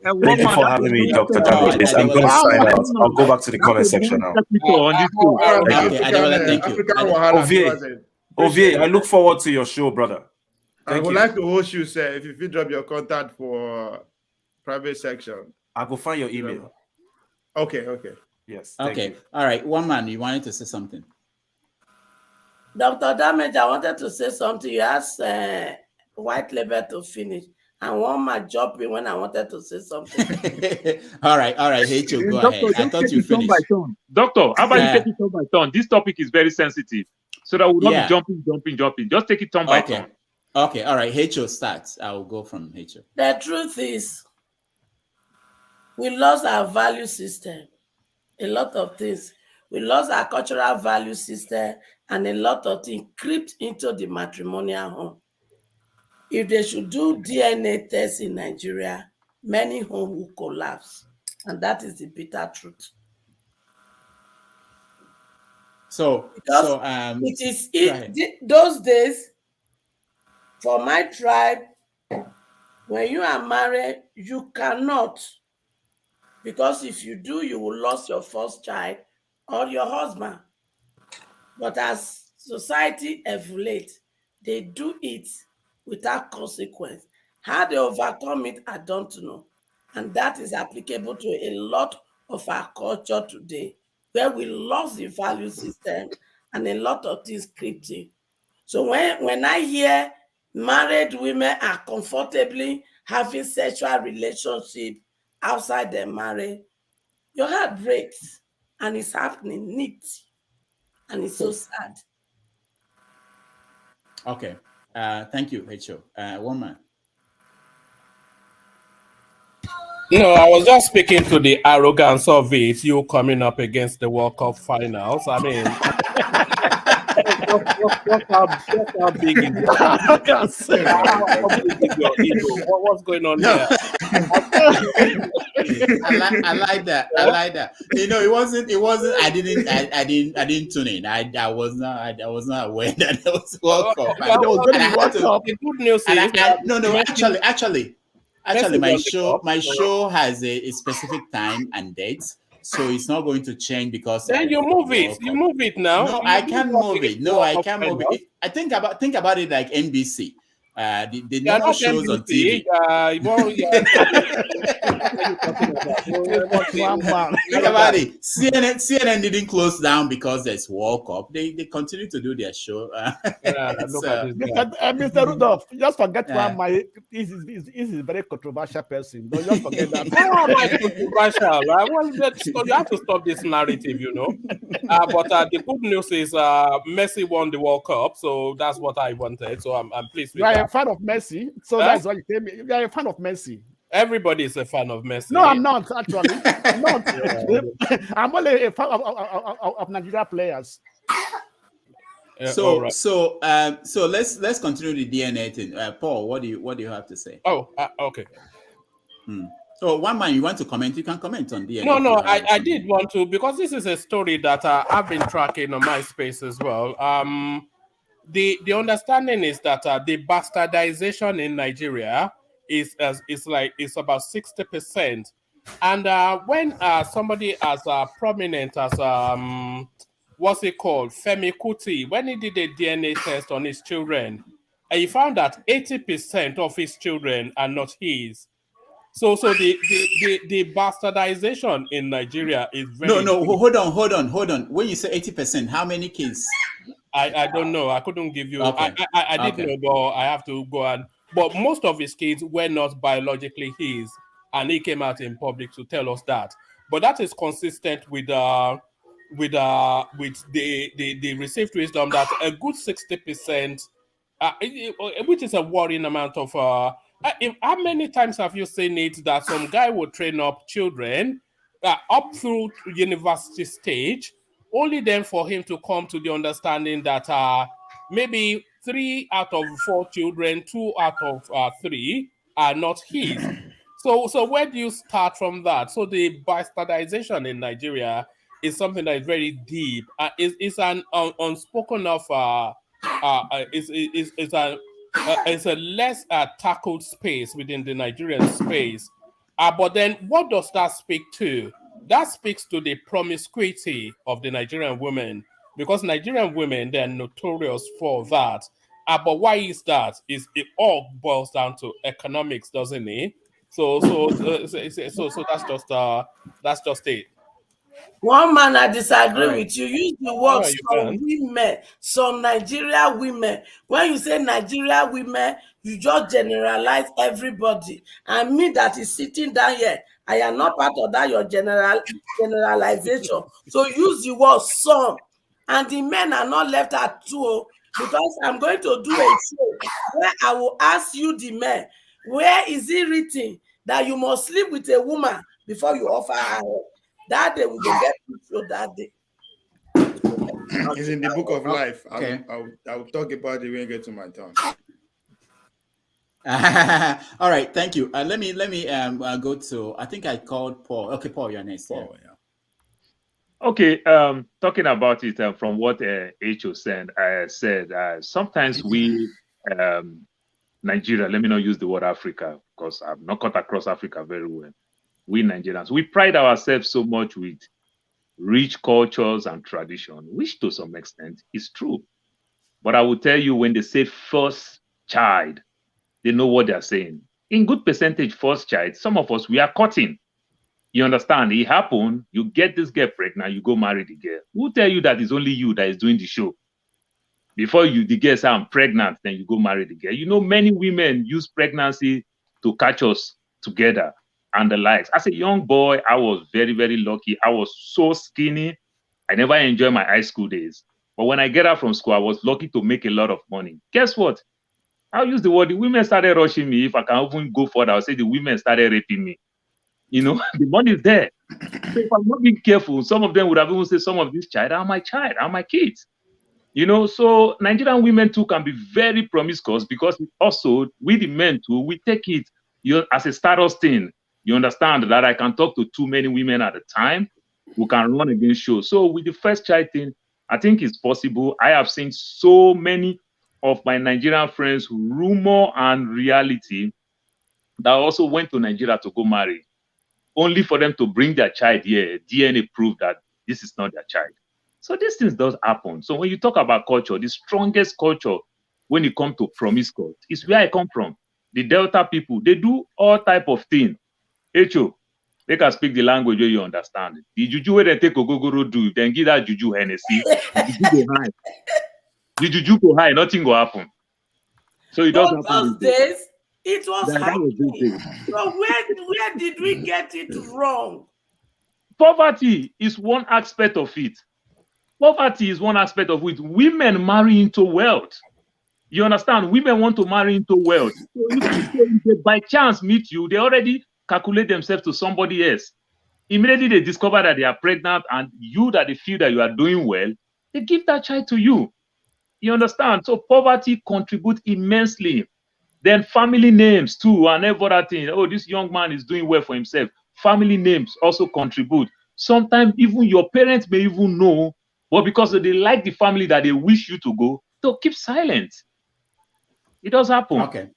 Thank you for having me, Dr. Damages. I'm going to sign out. I'll go back to the comment section now. Thank you. Ovie, I look forward to your show, brother. I would like to host you, sir, if you drop your contact for private section. I will find your email. Okay. Yes. Okay. All right. One man, you wanted to say something. Dr. Damage, I wanted to say something. You asked White Label to finish. And one man jumped in when I wanted to say something. All right. Hey, go ahead. I thought you finished. Doctor, how about you take it turn by turn? This topic is very sensitive. So that we don't be jumping. Just take it turn by turn. Okay. All right. Hecho starts. I will go from Hecho. The truth is, We lost our value system. A lot of things. We lost our cultural value system, and a lot of things crept into the matrimonial home. If they should do DNA tests in Nigeria, many homes will collapse. And that is the bitter truth. So, those days, for my tribe, when you are married, you cannot. Because if you do, you will lose your first child or your husband. But as society evolves, they do it without consequence. How they overcome it, I don't know. And that is applicable to a lot of our culture today, where we lost the value system and a lot of things crept in. So when I hear married women are comfortably having sexual relationship outside their marriage, your heart breaks, and it's happening neat, and it's so sad. Okay, thank you, Rachel. One man. No, I was just speaking to the arrogance of it, you coming up against the World Cup finals. I mean, just how big is your ego? What's going on here? I like that. I like that. You know, it wasn't. I didn't tune in. I was not aware that there was World Cup. The good news is Actually, my show has a specific time and date, so it's not going to change because. Then you move it. You move it now. No, I can't move it. No, I can't move it. I think about it like NBC. The normal shows on TV. Think about it. CNN didn't close down because there's World Cup. They continue to do their show. Mr. Rudolph, just forget one. This is a very controversial person. Don't just forget that. Controversial, right? You have to stop this narrative, you know. But the good news is Messi won the World Cup, so that's what I wanted. So I'm pleased with that. A fan of Messi, so that's why you came. You are a fan of Messi. Everybody is a fan of Messi. No, I'm not actually. I'm not. I'm only a fan of Nigeria players. So let's continue the DNA thing. Paul, what do you have to say? Oh, okay. So one man, you want to comment? You can comment on DNA. No, I did want to, because this is a story that I've been tracking on my space as well. The understanding is that the bastardization in Nigeria is about 60%, and when somebody as prominent as what's it called, Femi Kuti, when he did a DNA test on his children, he found that 80% of his children are not his. So the bastardization in Nigeria is very hold on. When you say 80%, how many kids? I don't know. I couldn't give you. Okay. I did know, but I have to go on. But most of his kids were not biologically his, and he came out in public to tell us that. But that is consistent with the received wisdom that a good 60%, which is a worrying amount of. How many times have you seen it that some guy will train up children up through university stage, only then for him to come to the understanding that maybe 3 out of 4 children, 2 out of 3 are not his. So where do you start from that? So the bastardization in Nigeria is something that is very deep. It's an unspoken of. It's a less tackled space within the Nigerian space. But then what does that speak to? That speaks to the promiscuity of the Nigerian women, because Nigerian women, they're notorious for that. But why is that? It all boils down to economics, doesn't it? So that's just it. One man, I disagree with you. Use the word some women, some Nigeria women. When you say Nigeria women, you just generalize everybody. And me that is sitting down here, I am not part of that your generalization. So use the word some. And the men are not left at two, because I'm going to do a show where I will ask you, the men, where is it written that you must sleep with a woman before you offer her help. That day we will get to show that day. It's in the book of life. Okay. I'll talk about it when I get to my turn. All right, thank you. Let me go to, I think I called Paul. Okay, Paul, you're next. Paul, yeah. Okay, talking about it from what H.O. said, sometimes we, Nigeria, let me not use the word Africa because I've not cut across Africa very well. We Nigerians, we pride ourselves so much with rich cultures and tradition, which to some extent is true. But I will tell you, when they say first child, they know what they're saying. In good percentage, first child, some of us, we are cutting. You understand? It happened, you get this girl pregnant, you go marry the girl. Who tell you that it's only you that is doing the show? Before the girl say, I'm pregnant, then you go marry the girl. You know, many women use pregnancy to catch us together and the likes. As a young boy, I was very, very lucky. I was so skinny. I never enjoyed my high school days. But when I get out from school, I was lucky to make a lot of money. Guess what? I'll use the word, the women started rushing me. If I can even go further, I'll say the women started raping me. You know, the money is there. So if I'm not being careful, some of them would have even said, some of these child are my kids. You know, so Nigerian women too can be very promiscuous because also we the men too, we take it as a status thing. You understand that I can talk to too many women at a time who can run against shows. So with the first child thing, I think it's possible. I have seen so many of my Nigerian friends who rumor and reality that also went to Nigeria to go marry, only for them to bring their child here, DNA proof that this is not their child. So these things does happen. So when you talk about culture, the strongest culture when it comes to promiscuous is where I come from. The Delta people, they do all type of things. H.O., they can speak the language where you understand. The juju where they take Ogogoro do, then give that juju Hennessy, the juju go high, nothing will happen. So it doesn't happen. Those days, it was happening. So where did we get it wrong? Poverty is one aspect of it. Poverty is one aspect of it. Women marry into wealth. You understand? Women want to marry into wealth. So if they by chance meet you, they already calculate themselves to somebody else. Immediately they discover that they are pregnant, and you that they feel that you are doing well, they give that child to you. You understand? So poverty contributes immensely. Then family names too, and every other thing. Oh, this young man is doing well for himself. Family names also contribute. Sometimes even your parents may even know, but because they like the family that they wish you to go, they'll keep silent. It does happen. Okay.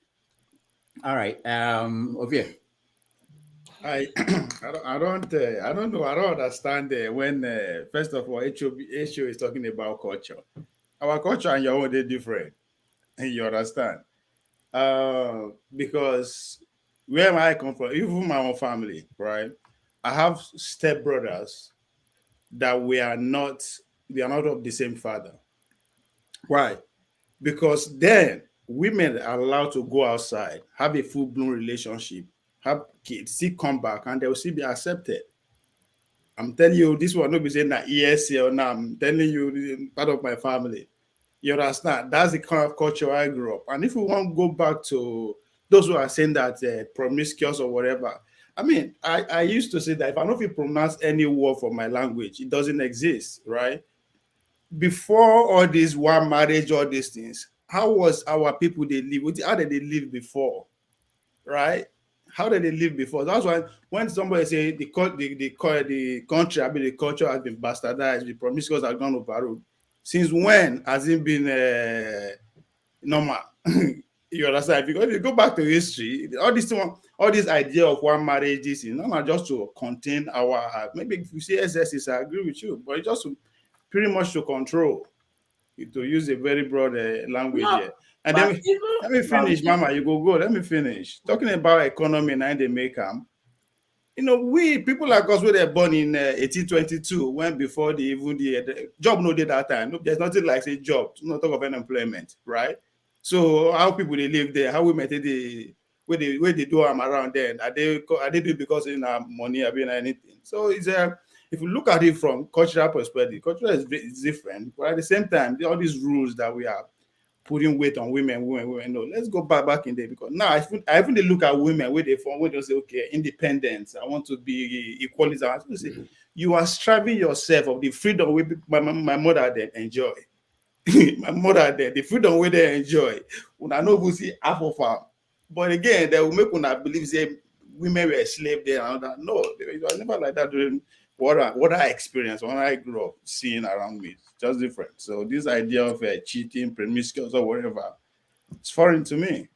All right. Ovie. I don't know. I don't understand when first of all, HO is talking about culture. Our culture and your own, they're different. You understand? Because where I come from, even my own family, right? I have stepbrothers that they are not of the same father. Why? Because then women are allowed to go outside, have a full-blown relationship, have kids, still come back, and they will still be accepted. I'm telling you, this one not be saying that ESA or now. I'm telling you, part of my family. You understand? That's the kind of culture I grew up. And if we want to go back to those who are saying that promiscuous or whatever, I mean, I used to say that if I don't pronounce any word for my language, it doesn't exist, right? Before all this one marriage, all these things, how was our people they live? How did they live before, right? How did they live before? That's why when somebody say the country, I mean the culture has been bastardized, the promiscuous have gone overruled. Since when has it been normal? You understand? Because if you go back to history, all this idea of one marriage, this is not just to contain our. Maybe if you say SSS, I agree with you, but it's just pretty much to control. To use a very broad language here. And then let me finish, Mama. You go. Let me finish. Talking about economy and they make them. You know, we people like us were born in 1822, when before the job no did that time. No, there's nothing like a job. No talk of unemployment, right? So how people they live there, how we met where they do them around then? Are they do it because in money or anything? So it's if you look at it from cultural perspective, culture is different, but at the same time, all these rules that we have putting weight on women. No, let's go back in there, because now I even look at women where they say, okay, independence. I want to be equality. I want to say, you are striving yourself of the freedom my mother then enjoy. My mother there, the freedom where they enjoy. When I know who see half of her, but again, they will make una believe say women were slave there and all that. No, it was never like that during what I experienced when I grew up seeing around me. It's just different. So this idea of cheating, promiscuous, or whatever, it's foreign to me.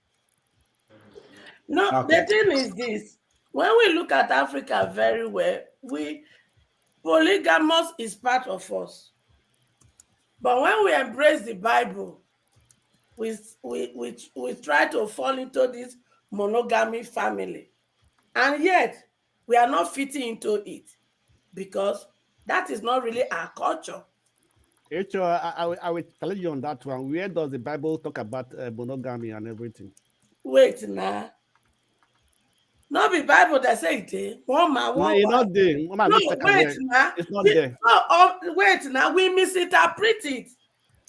No, okay. The thing is this: when we look at Africa very well, polygamous is part of us. But when we embrace the Bible, we try to fall into this monogamy family. And yet, we are not fitting into it because that is not really our culture. I will tell you on that one. Where does the Bible talk about monogamy and everything? Wait, now. Not the Bible that say it. One man, one wife. Not there. No, wait now. It's not there. Wait now. We misinterpret it.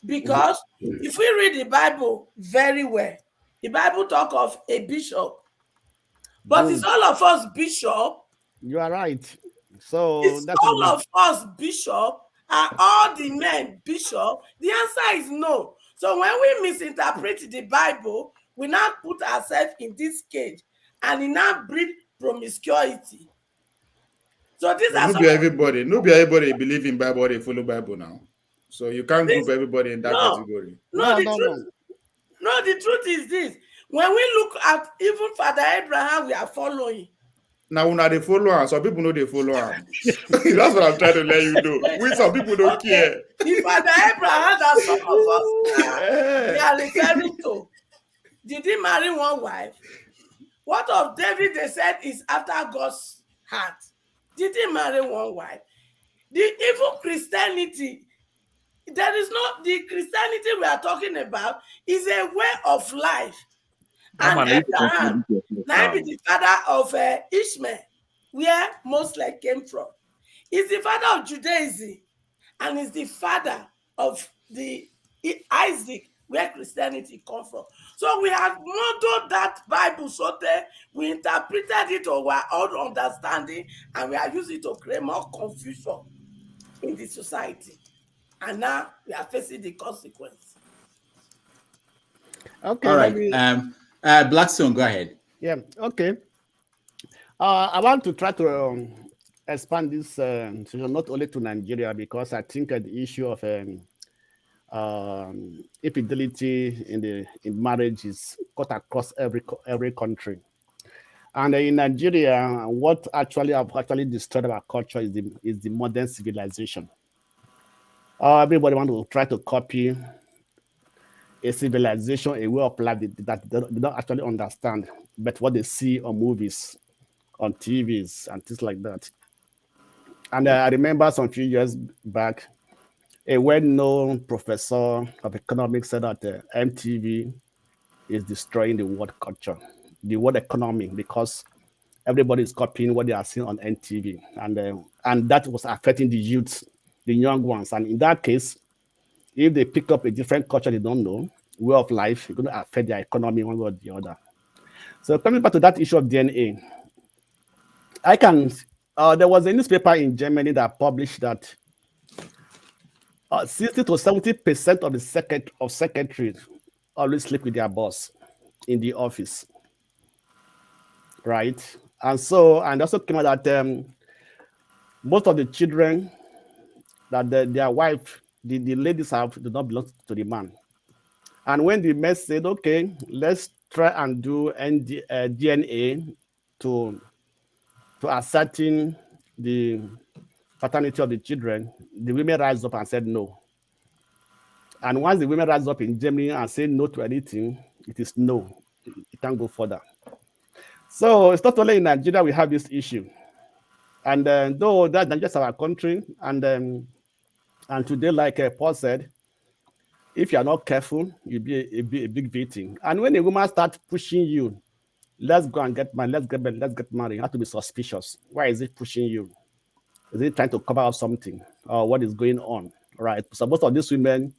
Because if we read the Bible very well, the Bible talk of a bishop. But it's all of us bishop. You are right. So it's all of us bishop. Are all the men bishop? The answer is no. So when we misinterpret the Bible, we now put ourselves in this cage and it now breed promiscuity. So these are not be everybody believe in Bible, they follow Bible now. So you can't group everybody in that category. The truth is this. When we look at even Father Abraham, we are following. Now they follow him. Some people know they follow him. That's what I'm trying to let you know. Some people don't care. If Father Abraham that some of us they are referring to, did he marry one wife? What of David they said is after God's heart? Did he marry one wife? The evil Christianity, there is not the Christianity we are talking about is a way of life. And Abraham, now be the father of Ishmael, where Muslim came from. He's the father of Judaism, and is the father of the Isaac, where Christianity comes from. So we have modeled that Bible so that we interpreted it to our own understanding, and we are using it to create more confusion in the society. And now we are facing the consequence. Okay. All right. Blackstone, go ahead. Yeah. Okay. I want to try to expand this not only to Nigeria, because I think the issue of infidelity in marriage is cut across every country. And in Nigeria, what actually destroyed our culture is the modern civilization. Everybody wants to try to copy a civilization, a way of life that they don't actually understand, but what they see on movies, on TVs, and things like that. And I remember some few years back, a well-known professor of economics said that MTV is destroying the world culture, the world economy, because everybody is copying what they are seeing on MTV, and that was affecting the youth, the young ones. And in that case, if they pick up a different culture they don't know, way of life, it's going to affect their economy one way or the other. So coming back to that issue of DNA, there was a newspaper in Germany that published that 60 to 70% of the secretaries always sleep with their boss in the office, right? And also came out that most of the children that their wife, the ladies have, do not belong to the man. And when the men said, okay, let's try and do DNA to ascertain the paternity of the children, the women rise up and said no. And once the women rise up in Germany and say no to anything, it is no. It can't go further. So it's not only in Nigeria we have this issue. And though that's not just our country, and today, like Paul said, if you are not careful, you'll be a big victim. And when a woman starts pushing you, let's go and get married, let's get married, you have to be suspicious. Why is it pushing you? Is it trying to cover up something? Or what is going on? Right. So most of these women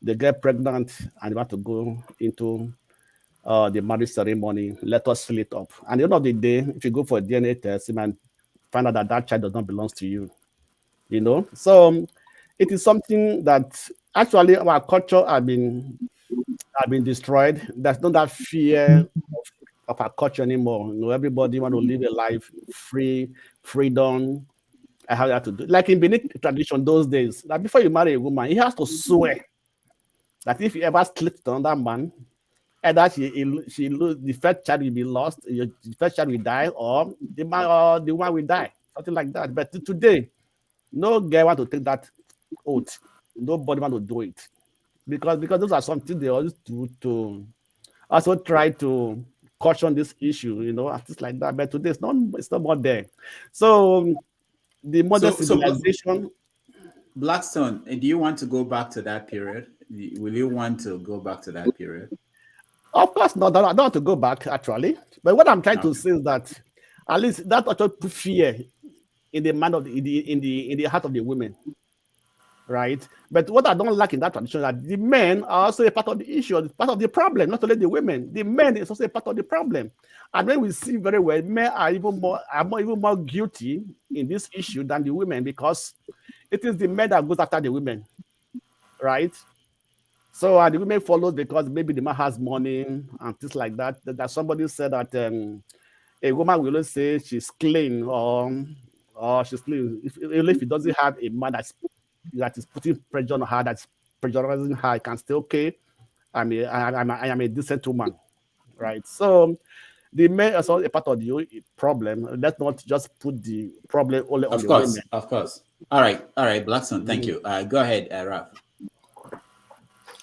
they get pregnant and they want to go into the marriage ceremony. Let us fill it up. And at the end of the day, if you go for a DNA test, you might find out that that child does not belong to you. You know, so it is something that actually our culture have been destroyed. There's not that fear of our culture anymore. You know, everybody want to live a life free, freedom. I have that to do. Like in Benin tradition those days, that before you marry a woman, he has to swear that if you ever sleep with another man, either the first child will be lost, the first child will die, or the man or the woman will die, something like that. But today, no guy want to take that oath. Nobody want to do it because those are something they always do to also try to caution this issue, you know, things like that. But today it's not more there. So the modern civilization. Blackstone, do you want to go back to that period? Will you want to go back to that period? Of course not. I don't want to go back actually. But what I'm trying to say is that at least that also put fear in the mind of in the heart of the women, right? But what I don't like in that tradition is that the men are also a part of the issue, part of the problem. Not only the women, the men is also a part of the problem. And when we see very well, men are even more guilty in this issue than the women because it is the men that goes after the women, right? So the women follow because maybe the man has money and things like that. That somebody said that a woman will always say she's clean or she's clean if he doesn't have a man that is putting pressure on her, that's pressurizing her. I can stay okay. I am a decent woman, right? So the men are also a part of the problem. Let's not just put the problem only on the women. Of course. All right, Blackstone. Thank you. Go ahead, Ralph.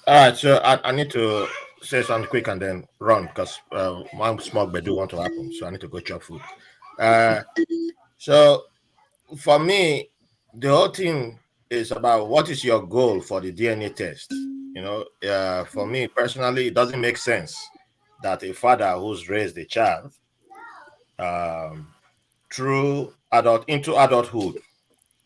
All right, so I need to say something quick and then run because my smoke but do want to happen, so I need to go chop food. So for me, the whole thing is about what is your goal for the DNA test. You know, for me personally, it doesn't make sense that a father who's raised a child into adulthood,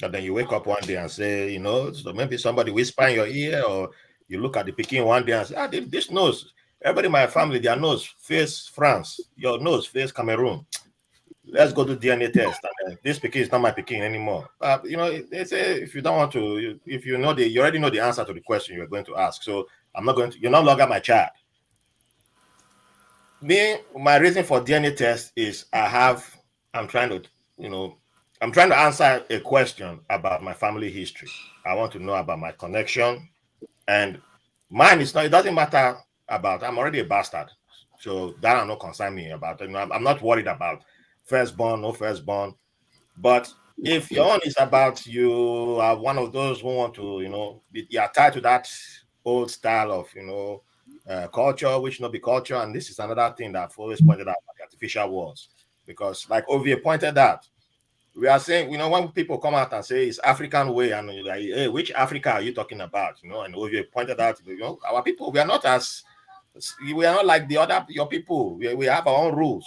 and then you wake up one day and say, you know, so maybe somebody whisper in your ear, or you look at the pikin one day and say, this nose, everybody in my family, their nose face France, your nose face Cameroon. Let's go do DNA test. And this pikin is not my pikin anymore. You know, they say if you don't want to, if you know you already know the answer to the question you're going to ask. So you're no longer my child. My reason for DNA test is I'm trying to answer a question about my family history. I want to know about my connection, and mine is not. It doesn't matter about. I'm already a bastard, so that I'm not concerned me about. I'm not worried about firstborn, no firstborn. But if your own is about you are one of those who want to, you are tied to that old style of, culture, which not be culture, and this is another thing that I've always pointed out about the artificial wars, because like Ovie pointed out, we are saying, when people come out and say it's African way, and you're like, hey, which Africa are you talking about? And Ovie pointed out, our people, we are not like your people. We have our own rules.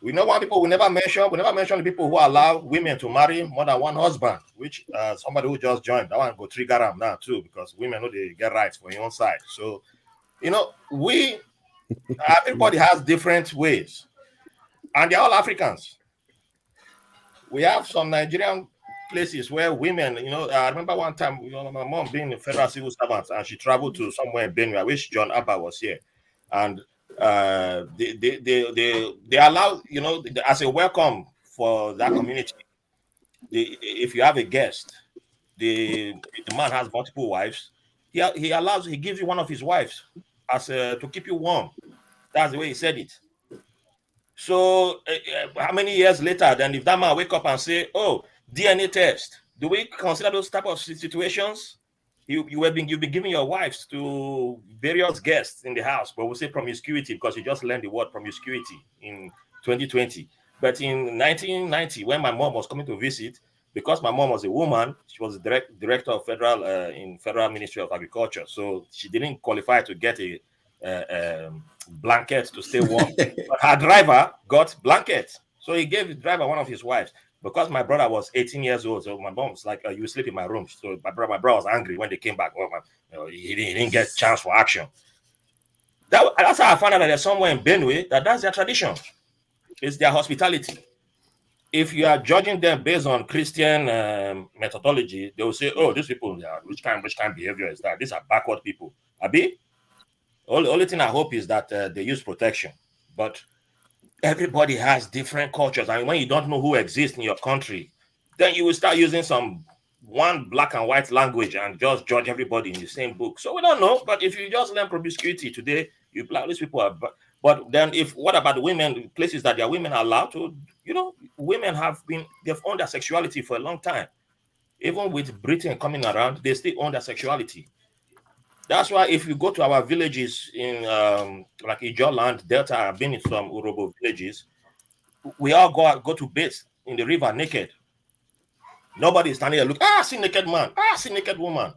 We know one people we never mention the people who allow women to marry more than one husband, which somebody who just joined, that one go trigger them now too, because women know they get rights for your own side. So, everybody has different ways, and they're all Africans. We have some Nigerian places where women, I remember one time, my mom being a federal civil servant, and she traveled to somewhere in Benue. I wish John Abba was here, and they allow, as a welcome for that community, if you have a guest, the man has multiple wives, he gives you one of his wives as to keep you warm. That's the way he said it. So how many years later, then if that man wake up and say, oh, DNA test, do we consider those type of situations? You've been giving your wives to various guests in the house, but we'll say promiscuity because you just learned the word promiscuity in 2020. But in 1990, when my mom was coming to visit, because my mom was a woman, she was the director of Federal Ministry of Agriculture, so she didn't qualify to get a blanket to stay warm. But her driver got blanket, so he gave the driver one of his wives. Because my brother was 18 years old, so my mom was like, "You sleep in my room." So my brother was angry when they came back. Oh, he didn't get chance for action. That's how I found out that there's somewhere in Benue that's their tradition. It's their hospitality. If you are judging them based on Christian methodology, they will say, "Oh, these people, which kind of behavior is that? These are backward people." Abi, only thing I hope is that they use protection. But everybody has different cultures, and when you don't know who exists in your country, then you will start using one black and white language and just judge everybody in the same book. So we don't know. But if you just learn promiscuity today, you black these people are. But then, what about the women? Places that their women are allowed to, women they've owned their sexuality for a long time. Even with Britain coming around, they still own their sexuality. That's why if you go to our villages in like Ijoland, Delta, I've been in some Urobo villages, we all go to bathe in the river naked. Nobody is standing there look, see naked man, see naked woman.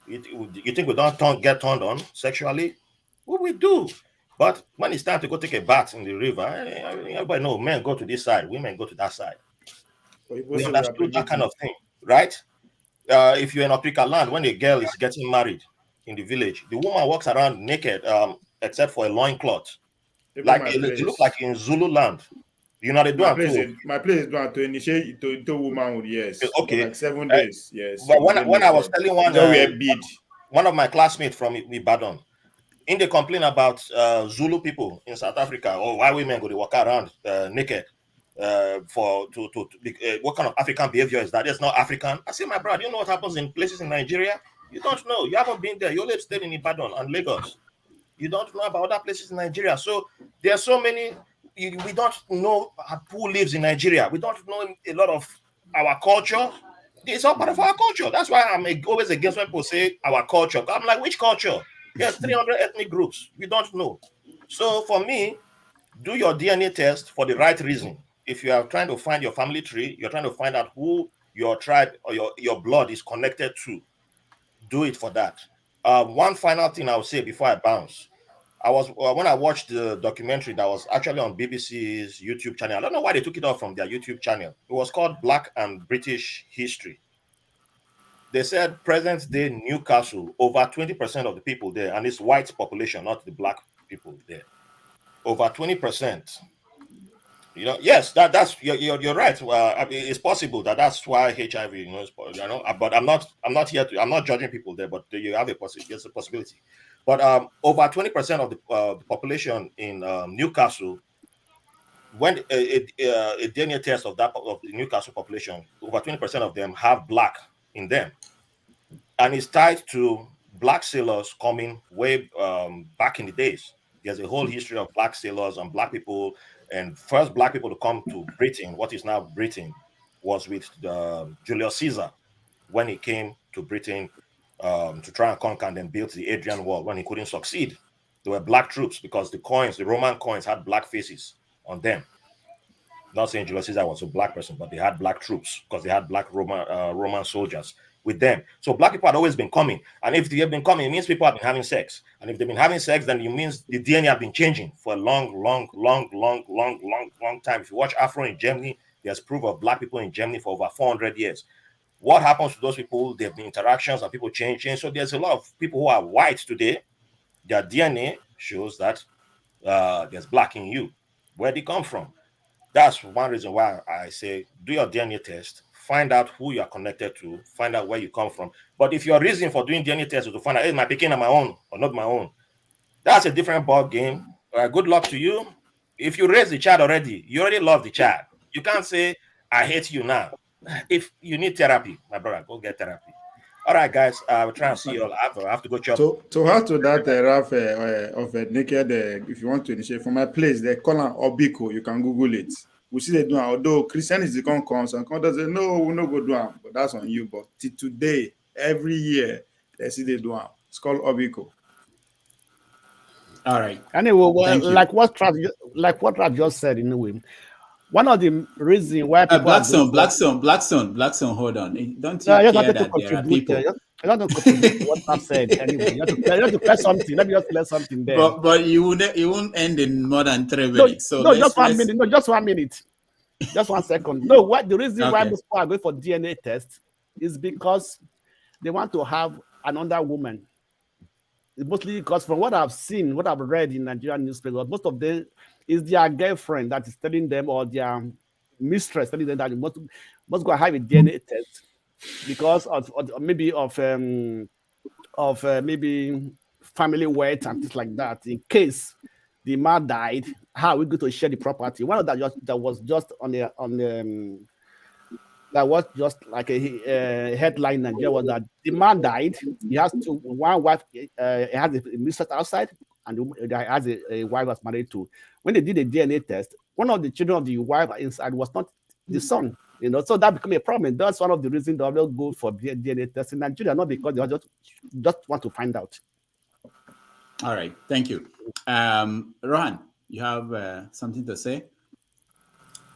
You think we don't get turned on sexually? Well, we do. But when it's time to go take a bath in the river, everybody knows men go to this side, women go to that side. We understood that kind of thing, right? If you're in Africa land, when a girl is getting married in the village, the woman walks around naked, except for a loincloth. Like it looks like in Zulu land. You know, they do my place is doing to initiate to woman, yes. Okay. Like 7 days, yes. But when I was telling one of my classmates from Ibadan, in they complain about Zulu people in South Africa, or why women go to walk around naked. What kind of African behavior is that? It's not African. I say, my brother, you know what happens in places in Nigeria? You don't know. You haven't been there. You only stayed in Ibadan and Lagos. You don't know about other places in Nigeria. So there are so many. We don't know who lives in Nigeria. We don't know a lot of our culture. It's all part of our culture. That's why I'm always against when people say our culture. I'm like, which culture? There's 300 ethnic groups. We don't know. So for me, do your DNA test for the right reason. If you are trying to find your family tree, you're trying to find out who your tribe or your blood is connected to, do it for that. One final thing I'll say before I bounce. When I watched the documentary that was actually on BBC's YouTube channel, I don't know why they took it off from their YouTube channel. It was called Black and British History. They said present day Newcastle, over 20% of the people there, and it's white population, not the black people there. Over 20%. Yes, that's you're right. I mean, it's possible that's why HIV, but I'm not here to. I'm not judging people there, but you have there's a possibility. But over 20% of the population in Newcastle, when a DNA test of the Newcastle population, over 20% of them have black in them, and it's tied to black sailors coming way back in the days. There's a whole history of black sailors and black people. And first black people to come to Britain, what is now Britain, was with Julius Caesar when he came to Britain to try and conquer and then built the Adrian Wall. When he couldn't succeed, there were black troops because the Roman coins had black faces on them. Not saying Julius Caesar was a black person, but they had black troops because they had black Roman soldiers with them. So black people had always been coming. And if they have been coming, it means people have been having sex. And if they've been having sex, then it means the DNA have been changing for a long time. If you watch Afro in Germany, there's proof of black people in Germany for over 400 years. What happens to those people? There have been interactions and people change. So there's a lot of people who are white today. Their DNA shows that there's black in you. Where did it come from? That's one reason why I say do your DNA test. Find out who you are connected to, find out where you come from. But if your reason for doing DNA tests is to find out, is my picking on my own or not my own, that's a different ball game. Good luck to you. If you raise the child already, you already love the child. You can't say, I hate you now. If you need therapy, my brother, go get therapy. All right, guys, we'll try and see you all after. I have to go chop. To add to that, Ralph, of a naked, if you want to initiate from my place, they call it Obiko. You can Google it. We see they do it. Although Christianity comes and does say, no, we'll not go do it. But that's on you. But today, every year, they see they do it. It's called Obiko. All right. Anyway, well, like what Ralph just said, in a way, one of the reasons why people Blackson, hold on. Don't you care that there are people? I don't contribute to what Ralph said. Anyway, you have to play something. Let me just play something there. But you won't end in more than 3 minutes. Just 1 minute. No, just 1 minute. Just 1 second. No, what the reason why Okay. most people are going for DNA test is because they want to have another woman. It's mostly because from what I've seen, what I've read in Nigerian newspapers, most of them is their girlfriend that is telling them, or their mistress telling them that you must go have a DNA test because of maybe maybe family weight and things like that. In case the man died, how are we going to share the property? One of that was just on the that was just like a headline in Nigeria was that the man died. He has one wife, he has a mistress outside, and he has a wife was married to. When they did a DNA test, one of the children of the wife inside was not the son. So that became a problem. That's one of the reasons they will go for DNA test in Nigeria, not because they just want to find out. All right, thank you. Rohan, you have something to say?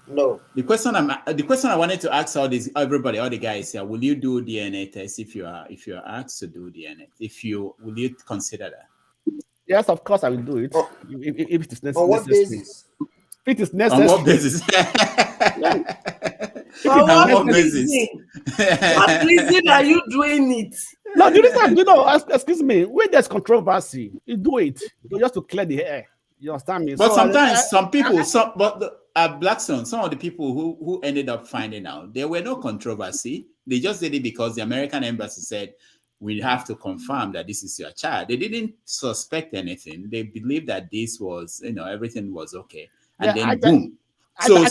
No. The question I wanted to ask all the guys here: will you do DNA test if you are asked to do DNA? Will you consider that? Yes, of course I will do it. If it is necessary. On what basis? If it is necessary. On what basis? On what basis? What reason are you doing it? No, the reason, excuse me, when there's controversy, you do it just to clear the air. You understand me? But sometimes Blackstone, some of the people who ended up finding out, there were no controversy. They just did it because the American embassy said, we have to confirm that this is your child. They didn't suspect anything. They believed that this was, everything was okay. And then boom. So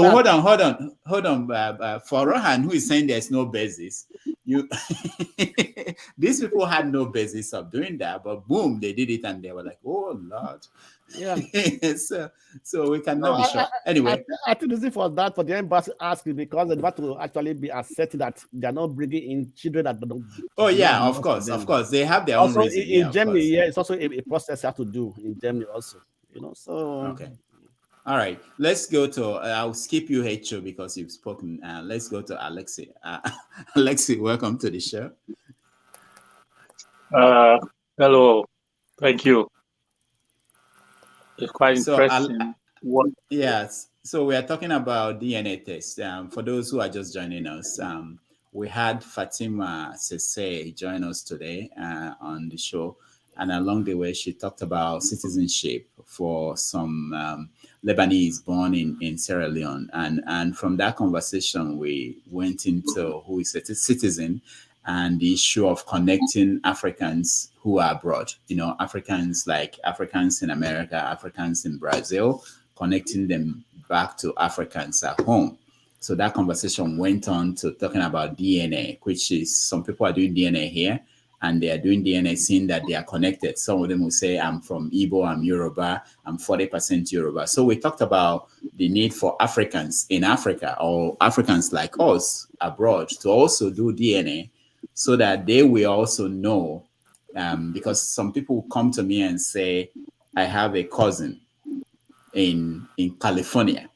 hold on. For Rohan, who is saying there's no basis, these people had no basis of doing that, but boom, they did it, and they were like, "Oh Lord." Yeah. so we cannot be sure. Anyway, I think this is for the embassy asking because they want to actually be accepted that they are not bringing in children that don't. Oh yeah, of course, they have their own reason. In Germany, it's also a process you have to do in Germany also. So okay. All right, let's go to. I'll skip you, H.O., because you've spoken. Let's go to Alexi. Alexi, welcome to the show. Hello, thank you. It's quite interesting. Yes, so we are talking about DNA tests. For those who are just joining us, we had Fatima Sesay join us today on the show. And along the way, she talked about citizenship for some Lebanese born in Sierra Leone. And from that conversation, we went into who is a citizen and the issue of connecting Africans who are abroad. Africans like Africans in America, Africans in Brazil, connecting them back to Africans at home. So that conversation went on to talking about DNA, which is some people are doing DNA here. And they are doing DNA, seeing that they are connected. Some of them will say, I'm from Igbo, I'm Yoruba, I'm 40% Yoruba. So we talked about the need for Africans in Africa or Africans like us abroad to also do DNA so that they will also know. Because some people come to me and say, I have a cousin in California.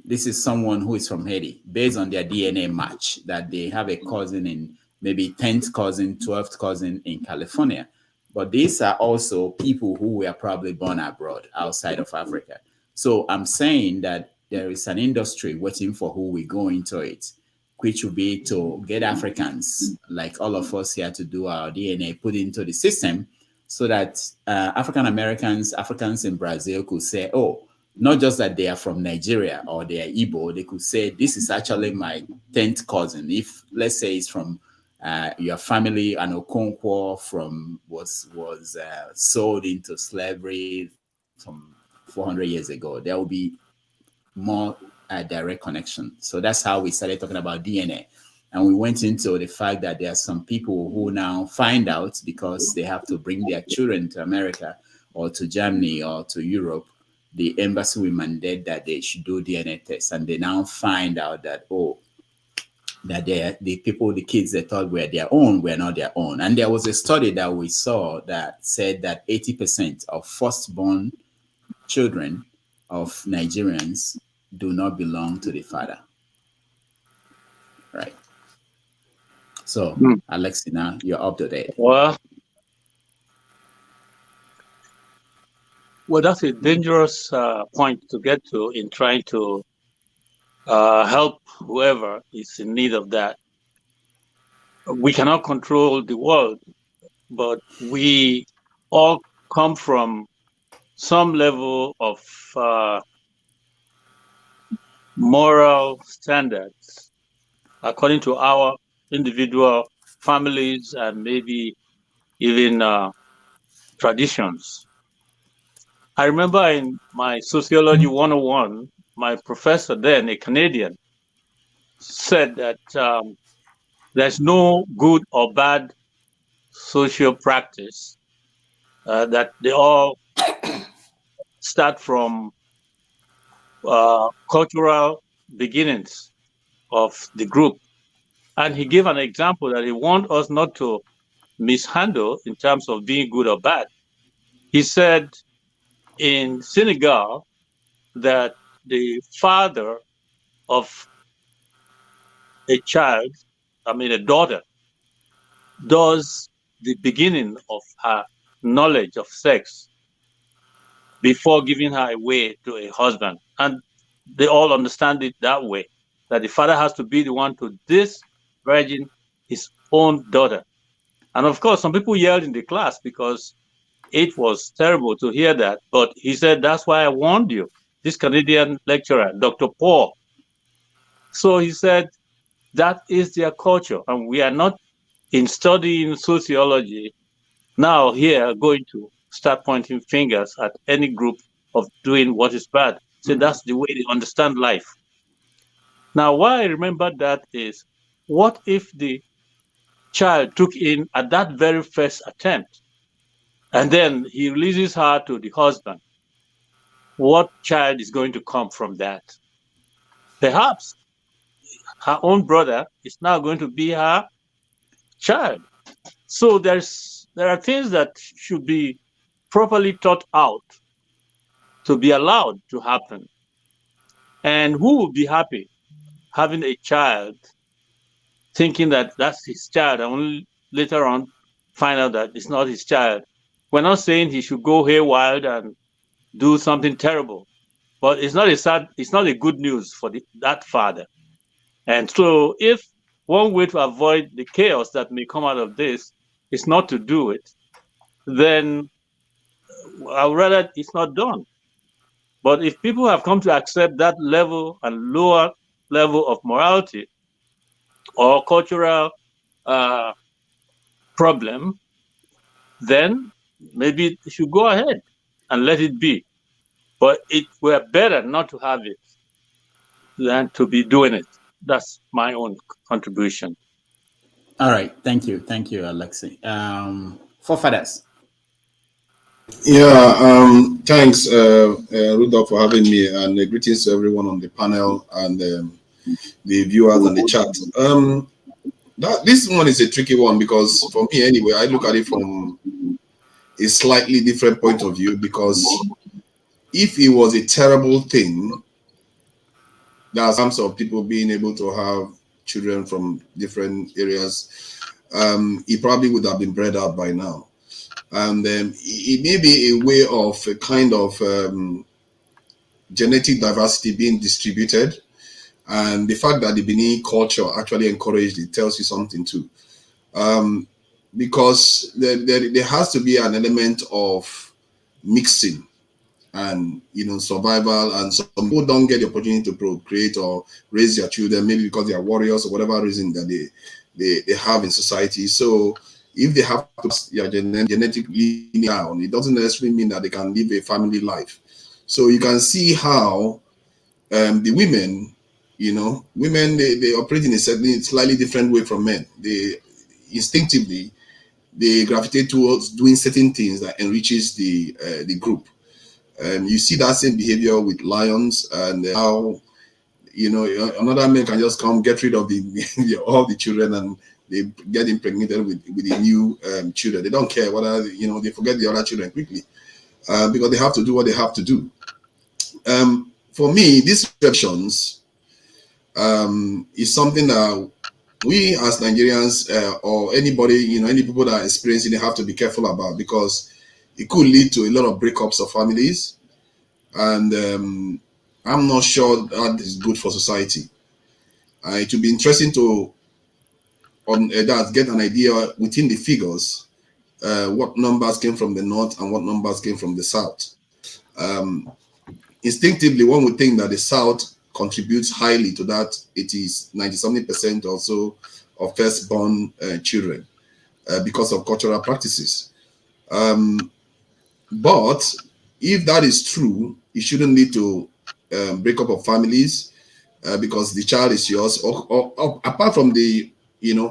This is someone who is from Haiti, based on their DNA match, that they have a cousin in maybe 10th cousin, 12th cousin in California. But these are also people who were probably born abroad, outside of Africa. So I'm saying that there is an industry waiting for who we go into it, which will be to get Africans, like all of us here, to do our DNA, put into the system so that African Americans, Africans in Brazil could say, oh, not just that they are from Nigeria or they are Igbo, they could say, this is actually my 10th cousin. If, let's say, it's from your family, an Okonkwo was sold into slavery from 400 years ago, there will be more direct connection. So that's how we started talking about DNA. And we went into the fact that there are some people who now find out because they have to bring their children to America or to Germany or to Europe. The embassy will mandate that they should do DNA tests, and they now find out that, oh, that the kids they thought were their own were not their own. And there was a study that we saw that said that 80% of firstborn children of Nigerians do not belong to the father. Right. So, Alexi, now you're up to date. Well, that's a dangerous point to get to in trying to help whoever is in need of that. We cannot control the world, but we all come from some level of moral standards according to our individual families and maybe even traditions. I remember in my Sociology 101, my professor then, a Canadian, said that there's no good or bad social practice, that they all start from cultural beginnings of the group. And he gave an example that he wants us not to mishandle in terms of being good or bad. He said in Senegal that the father of a child, a daughter, does the beginning of her knowledge of sex before giving her away to a husband. And they all understand it that way, that the father has to be the one to disvirgin his own daughter. And of course, some people yelled in the class because it was terrible to hear that. But he said, that's why I warned you, this Canadian lecturer, Dr. Paul. So he said, that is their culture. And we are not, in studying sociology, now here going to start pointing fingers at any group of doing what is bad. So that's the way they understand life. Now, why I remember that is, what if the child took in at that very first attempt, and then he releases her to the husband? What child is going to come from that? Perhaps her own brother is now going to be her child. So there are things that should be properly thought out to be allowed to happen. And who will be happy having a child thinking that that's his child and only later on find out that it's not his child? We're not saying he should go haywire and do something terrible, but it's not a good news for that father. And so if one way to avoid the chaos that may come out of this is not to do it, then I would rather it's not done. But if people have come to accept that level and lower level of morality or cultural problem, then maybe they should go ahead and let it be. But it were better not to have it than to be doing it. That's my own contribution. All right. Thank you, Alexi. Forefathers. Yeah, thanks, Rudolph, for having me, and greetings to everyone on the panel and the viewers on the chat. This one is a tricky one because for me, anyway, I look at it from a slightly different point of view, because if it was a terrible thing, there are some sort of people being able to have children from different areas, it probably would have been bred out by now. And it may be a way of a kind of genetic diversity being distributed, and the fact that the Benin culture actually encouraged it tells you something too, because there has to be an element of mixing and survival, and some people don't get the opportunity to procreate or raise their children, maybe because they are warriors or whatever reason that they have in society. So if they have to pass their genetically down, it doesn't necessarily mean that they can live a family life. So you can see how the women, they operate in a slightly different way from men. They instinctively gravitate towards doing certain things that enriches the group. You see that same behavior with lions, and how another man can just come get rid of all the children, and they get impregnated with the new children. They don't care whether they forget the other children quickly, because they have to do what they have to do. For me, these restrictions is something that we as Nigerians or anybody, any people that are experiencing it have to be careful about, because it could lead to a lot of breakups of families, and I'm not sure that is good for society. It will be interesting to get an idea within the figures what numbers came from the north and what numbers came from the south. Instinctively, one would think that the south contributes highly to that. It is 90-something% or so of firstborn children because of cultural practices. But if that is true, it shouldn't lead to breakup of families because the child is yours. Or apart from the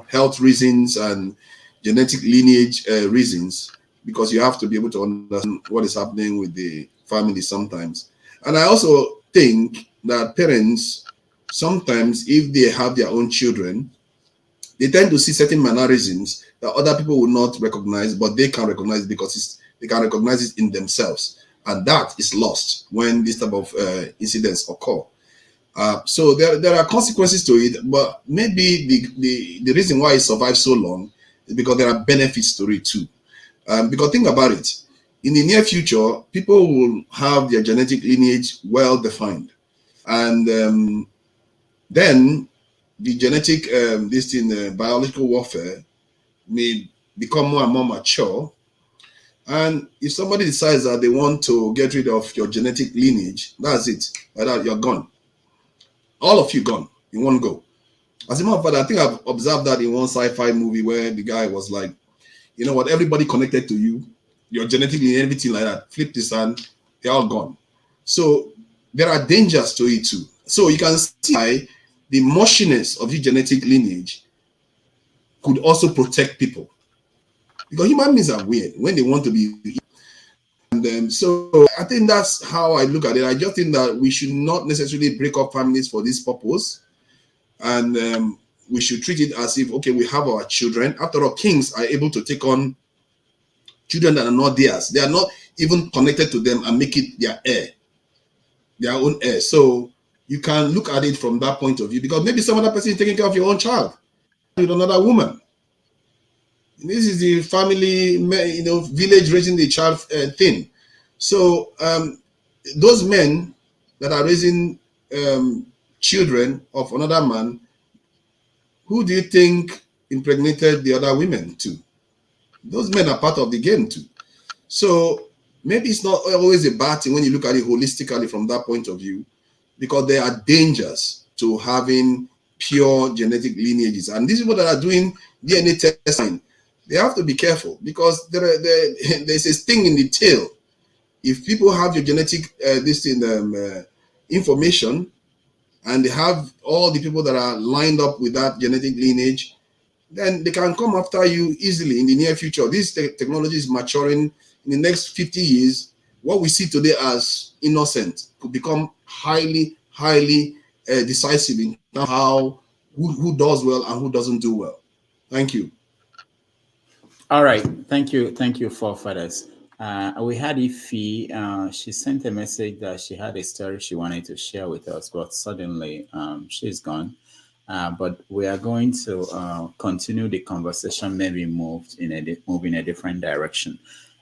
health reasons and genetic lineage reasons, because you have to be able to understand what is happening with the family sometimes. And I also think that parents sometimes, if they have their own children, they tend to see certain mannerisms that other people will not recognize, but they can recognize because they can recognize it in themselves. And that is lost when this type of incidents occur. So there are consequences to it, but maybe the reason why it survives so long is because there are benefits to it too. Because think about it, in the near future, people will have their genetic lineage well defined. And then the genetic, biological warfare may become more and more mature. And if somebody decides that they want to get rid of your genetic lineage, that's it. Like that, you're gone. All of you gone in one go. As a matter of fact, I think I've observed that in one sci-fi movie where the guy was like, you know what, everybody connected to you, your genetic lineage, everything like that, flip this and they're all gone. So there are dangers to it too. So you can see why the mushiness of your genetic lineage could also protect people. Because human beings are weird when they want to be. And so I think that's how I look at it. I just think that we should not necessarily break up families for this purpose. And we should treat it as if, okay, we have our children. After all, kings are able to take on children that are not theirs. They are not even connected to them and make it their heir, their own heir. So you can look at it from that point of view, because maybe some other person is taking care of your own child with another woman. This is the family, village raising the child thing. So those men that are raising children of another man, who do you think impregnated the other women too? Those men are part of the game too. So maybe it's not always a bad thing when you look at it holistically from that point of view, because there are dangers to having pure genetic lineages. And these people that are doing DNA testing, they have to be careful, because there's a sting in the tail. If people have your genetic information, and they have all the people that are lined up with that genetic lineage, then they can come after you easily in the near future. This technology is maturing. In the next 50 years, what we see today as innocent could become highly decisive in how who does well and who doesn't do well. Thank you. All right, thank you, forefathers. We had Ify. She sent a message that she had a story she wanted to share with us, but suddenly she's gone. But we are going to continue the conversation, maybe move in a different direction.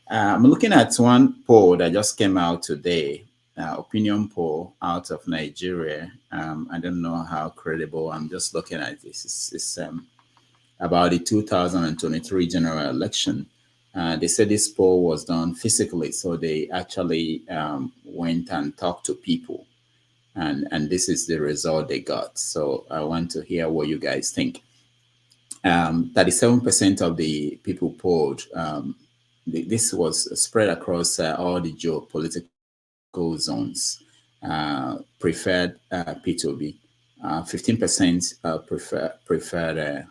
I'm looking at one poll that just came out today, opinion poll out of Nigeria. I don't know how credible. I'm just looking at this. It's about the 2023 general election. They said this poll was done physically, so they actually went and talked to people, and this is the result they got. So I want to hear what you guys think. 37% of the people polled. This was spread across all the geopolitical zones. Preferred P2B. 15% preferred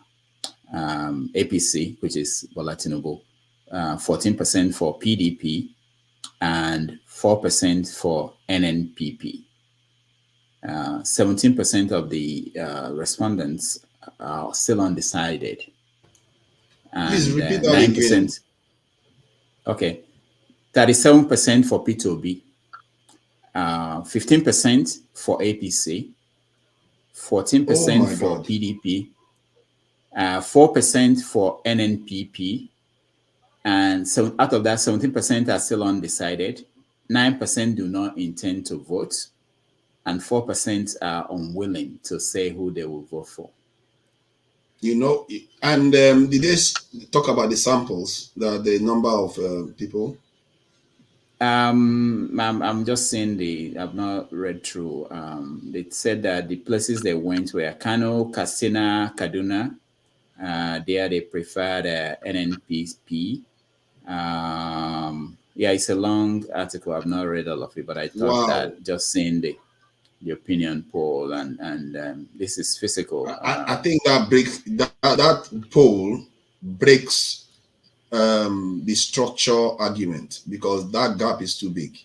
APC, which is Bola Tinubu, 14% for PDP, and 4% for NNPP. 17% of the respondents are still undecided. And, please repeat that 9%. Again. Okay, 37% for P2B, 15% for APC, 14% for PDP, 4% for NNPP, and so out of that, 17% are still undecided. 9% do not intend to vote, and 4% are unwilling to say who they will vote for. You know, and did they talk about the samples, the number of people? I'm just saying I've not read through. They said that the places they went were Kano, Katsina, Kaduna. There they preferred NNPP. Yeah, it's a long article. I've not read all of it, but I thought that just seeing the opinion poll and this is physical. I think that breaks that poll breaks the structure argument, because that gap is too big.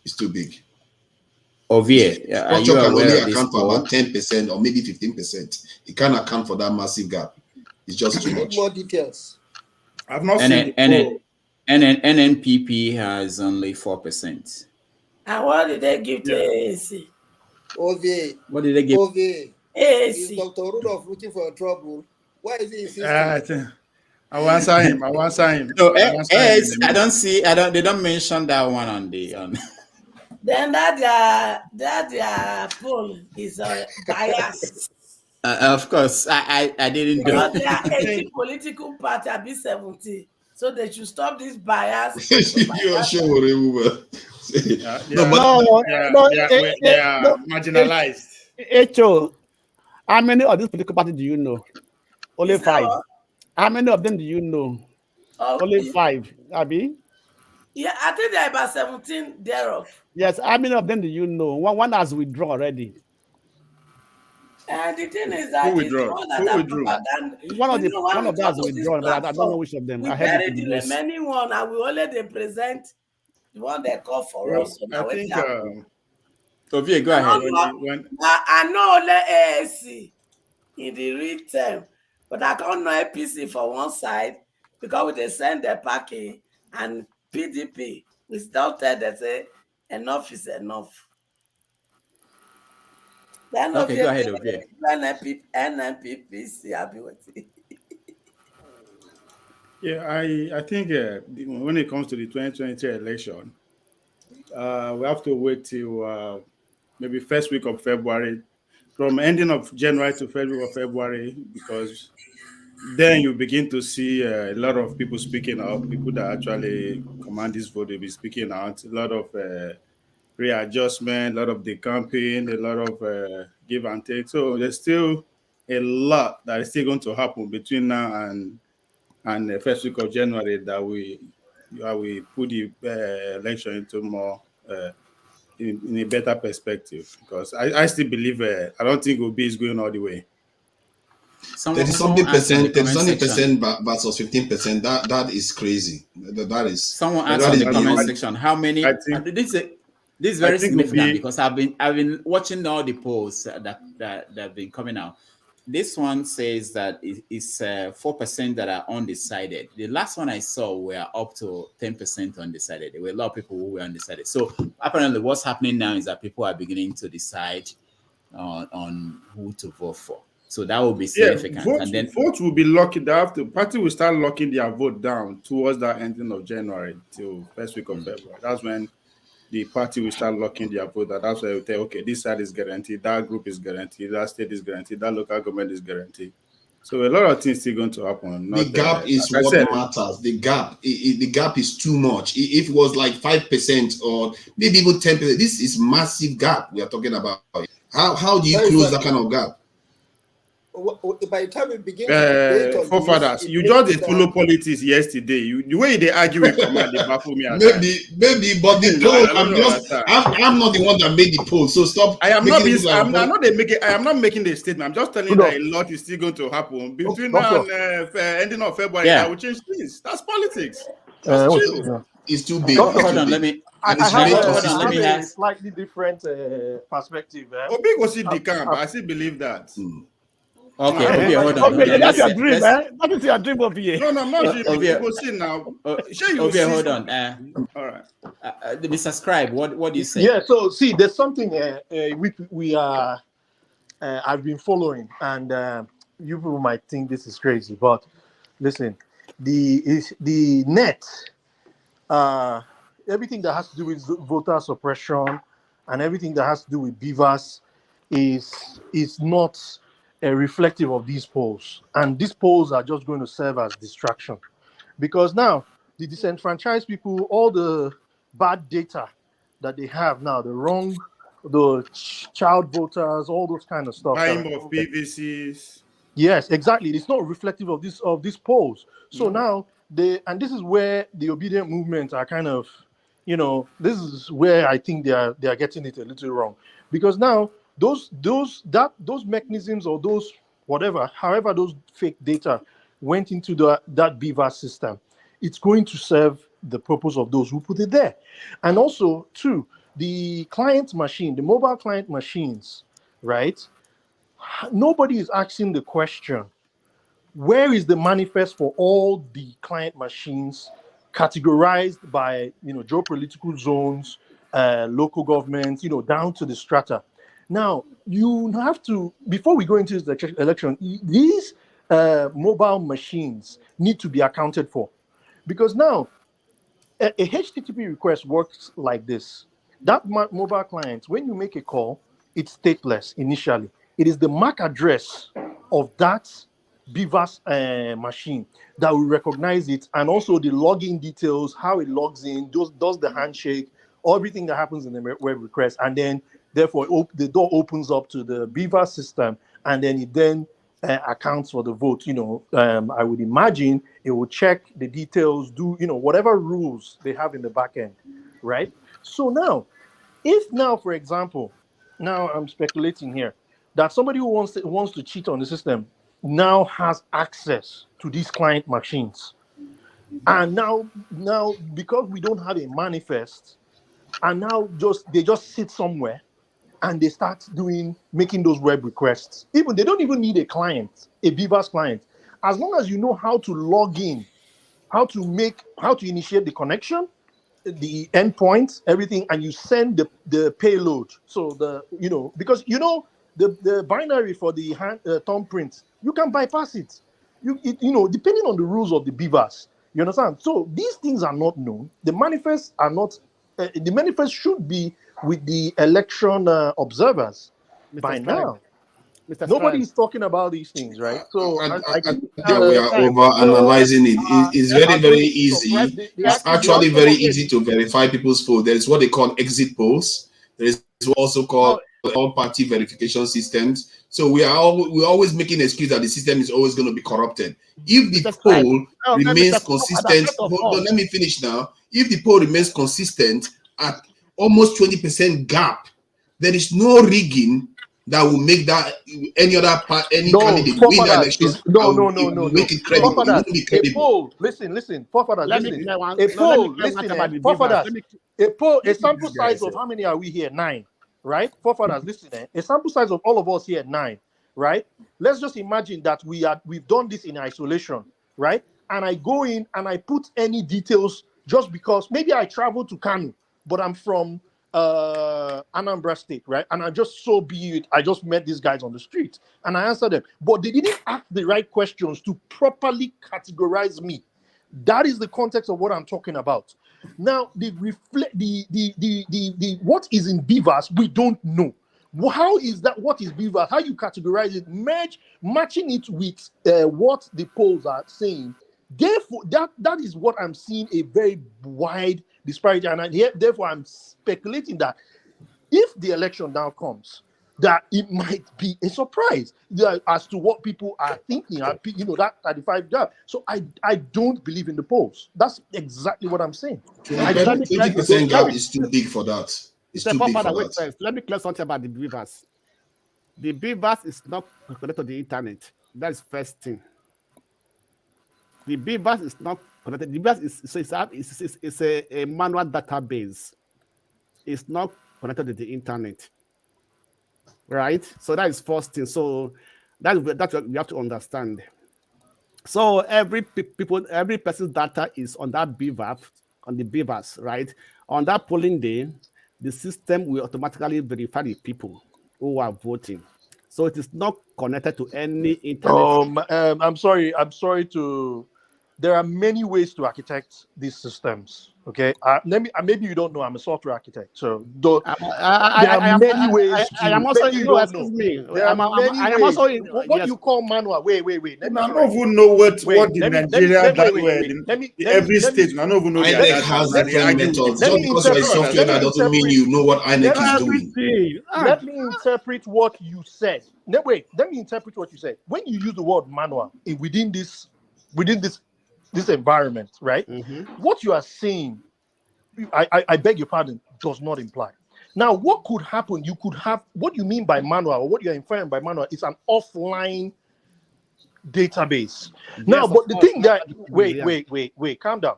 It's too big. Ovie, are you can aware only of this account for poll? about 10% or maybe 15%. It can't account for that massive gap. It's just too much. More details. I've not seen the poll. NNPP has only 4%. And what did they give to ANC? Ovie. What did they give? Ovie. Is ANC. Dr. Rudolph looking for trouble? Why is he insisting? I will answer him. I will answer him. No, I don't see. They don't mention that one on the. Then that their poll is biased. Of course, I didn't do. Because there are 80 political parties, I be 70. So they should stop this bias. You are sure, they are marginalized. Echo, how many of these political parties do you know? Only 5. How many of them do you know? Only 5, Abby? Yeah, I think there are about 17 thereof. Yes, how many of them do you know? One has withdrawn already. And the thing is that One of them has withdrawn, but I don't know which of them. We buried the remaining one, and we only they present the one they call for us. So I think. Ovie, go ahead. I know only ANC in the real term, but I can't know APC for one side because they send their packing and PDP. We still tell them say enough is enough. Then okay, go ahead, Ovie. NNPPC, I'll be waiting. Yeah, I think when it comes to the 2023 election, we have to wait till maybe first week of February, from ending of January to first week of February, because then you begin to see a lot of people speaking out. People that actually command this vote will be speaking out. A lot of readjustment, a lot of decamping, a lot of give and take. So there's still a lot that is still going to happen between now and the first week of January that we put the election into more in a better perspective. Because I still believe I don't think Obi is going all the way. 30-something percent versus 15%. That is crazy. That is. Someone asked in the comment section how many. This is very significant because I've been watching all the polls that have been coming out. This one says that it's 4% that are undecided. The last one I saw were up to 10% undecided. There were a lot of people who were undecided. So apparently, what's happening now is that people are beginning to decide on who to vote for. So that will be significant. Votes will be locked. The party will start locking their vote down towards the ending of January till first week of February. That's when the party will start locking their vote. That's why we say, okay, this side is guaranteed, that group is guaranteed, that state is guaranteed, that local government is guaranteed. So a lot of things still going to happen. The gap is what matters. The gap is too much. If it was like 5% or maybe even 10%, this is massive gap we are talking about. How do you close that kind of gap? By the time we begin forefathers, you just follow politics yesterday. The way they argue with command, they baffle me. Maybe, but the poll. I'm not the one that made the poll. So stop. I am not making the statement. I'm just telling you that a lot is still going to happen between now and ending of February. I will change things. That's politics. It's too big. Hold on, let me. I have a slightly different perspective. Obi go see the camp. I still believe that. Okay, hold on. Okay, that's your dream, man. That is your dream of here. No, I'm not dreaming. You go see now. Hold on. All right. Mr. Scribe, what do you say? Yeah, so see, there's something we are. I've been following, and you people might think this is crazy, but listen, the net, everything that has to do with voter suppression and everything that has to do with beavers is not reflective of these polls. And these polls are just going to serve as distraction. Because now, the disenfranchised people, all the bad data that they have now, the child voters, all those kind of stuff. Buying of PVCs. Yes, exactly. It's not reflective of these polls. So now and this is where the obedient movements are kind of, this is where I think they are getting it a little wrong. Because now those mechanisms or those however those fake data went into that beaver system, it's going to serve the purpose of those who put it there. And also, too, the client machine, the mobile client machines, right? Nobody is asking the question, where is the manifest for all the client machines categorized by, geopolitical zones, local governments, down to the strata? Now, you have to, before we go into the election, these mobile machines need to be accounted for. Because now, a HTTP request works like this. That mobile client, when you make a call, it's stateless initially. It is the MAC address of that beaver's machine that will recognize it, and also the login details, how it logs in, does the handshake, everything that happens in the web request, and then therefore the door opens up to the beaver system, and then it accounts for the vote. I would imagine it will check the details, do whatever rules they have in the back end, right? So now, for example, now I'm speculating here, that somebody who wants to cheat on the system now has access to these client machines. And now because we don't have a manifest, and now they just sit somewhere and they start making those web requests. Even they don't even need a client, a Beaver's client. As long as you know how to log in, how to initiate the connection, the endpoints, everything, and you send the payload. So because the binary for the thumbprint, you can bypass it. Depending on the rules of the beavers, you understand? So these things are not known. The manifests are not. The manifest should be with the election observers by now. Nobody is talking about these things, right? So I think we are over analyzing it. It's very, very easy. It's actually very easy to verify people's vote. There is what they call exit polls. There is also called all-party verification systems. So we're always making an excuse that the system is always going to be corrupted. If the poll remains consistent, hold on, let me finish now. If the poll remains consistent at almost 20% gap, there is no rigging that will make that any candidate win the election. No. Make it credible. It won't be credible. Listen. A sample size of how many are we here? 9, right? Forefathers, listen. A sample size of all of us here 9, right? Let's just imagine that we've done this in isolation, right? And I go in and I put any details just because maybe I travel to Kano, but I'm from Anambra State, right? And I just I just met these guys on the street and I answered them, but they didn't ask the right questions to properly categorize me. That is the context of what I'm talking about. Now, the what is in beavers, we don't know. How is that? What is beavers? How you categorize it? Matching it with what the polls are saying. Therefore, that is what I'm seeing, a very wide disparity, and therefore I'm speculating that if the election now comes, that it might be a surprise as to what people are thinking. That 35 gap. So I don't believe in the polls. That's exactly what I'm saying. 20% gap is too big for that. It's too big for that. Let me clear something about the beavers. The beavers is not connected to the internet. That's first thing. The beavers is not connected. The beavers is a manual database. It's not connected to the internet, right? So that is first thing. So that's what we have to understand. So every person's data is on that beaver, on the beavers, right? On that polling day, the system will automatically verify the people who are voting. So it is not connected to any internet. I'm sorry to. There are many ways to architect these systems, Okay, maybe you don't know. I'm a software architect, so there are many ways. I am also. Excuse me. There are many ways. I am also in what you call manual. Wait. I don't even know what the Nigeria every state. I don't even know INEC has different methods. Just because you're a software guy doesn't mean you know what INEC is doing. Let me interpret what you said. Let me interpret what you said. When you use the word manual within this environment, right? What you are saying, I beg your pardon, does not imply. Now, what could happen? You could have what you mean by manual, or what you're inferring by manual is an offline database. Now, but the thing that wait, calm down.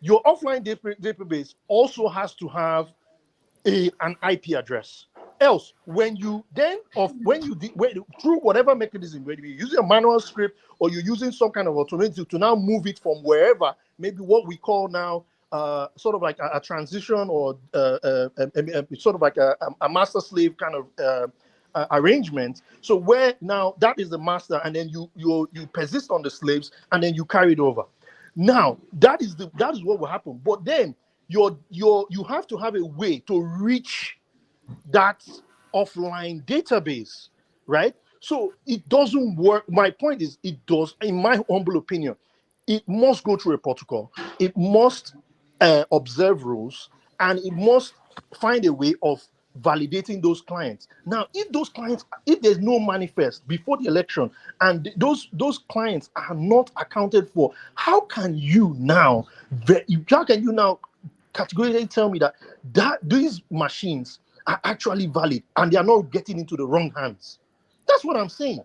Your offline database also has to have an IP address. Else, when you through whatever mechanism, whether you're using a manual script or you're using some kind of alternative to now move it from wherever, maybe what we call now sort of like a transition or sort of like a master slave kind of arrangement. So where now that is the master, and then you persist on the slaves, and then you carry it over. Now that is what will happen. But then you have to have a way to reach that offline database, right? So it doesn't work. My point is, it does, in my humble opinion, it must go through a protocol. It must observe rules, and it must find a way of validating those clients. Now, if there's no manifest before the election, and those clients are not accounted for, how can you now categorically tell me that these machines are actually valid and they are not getting into the wrong hands? That's what I'm saying.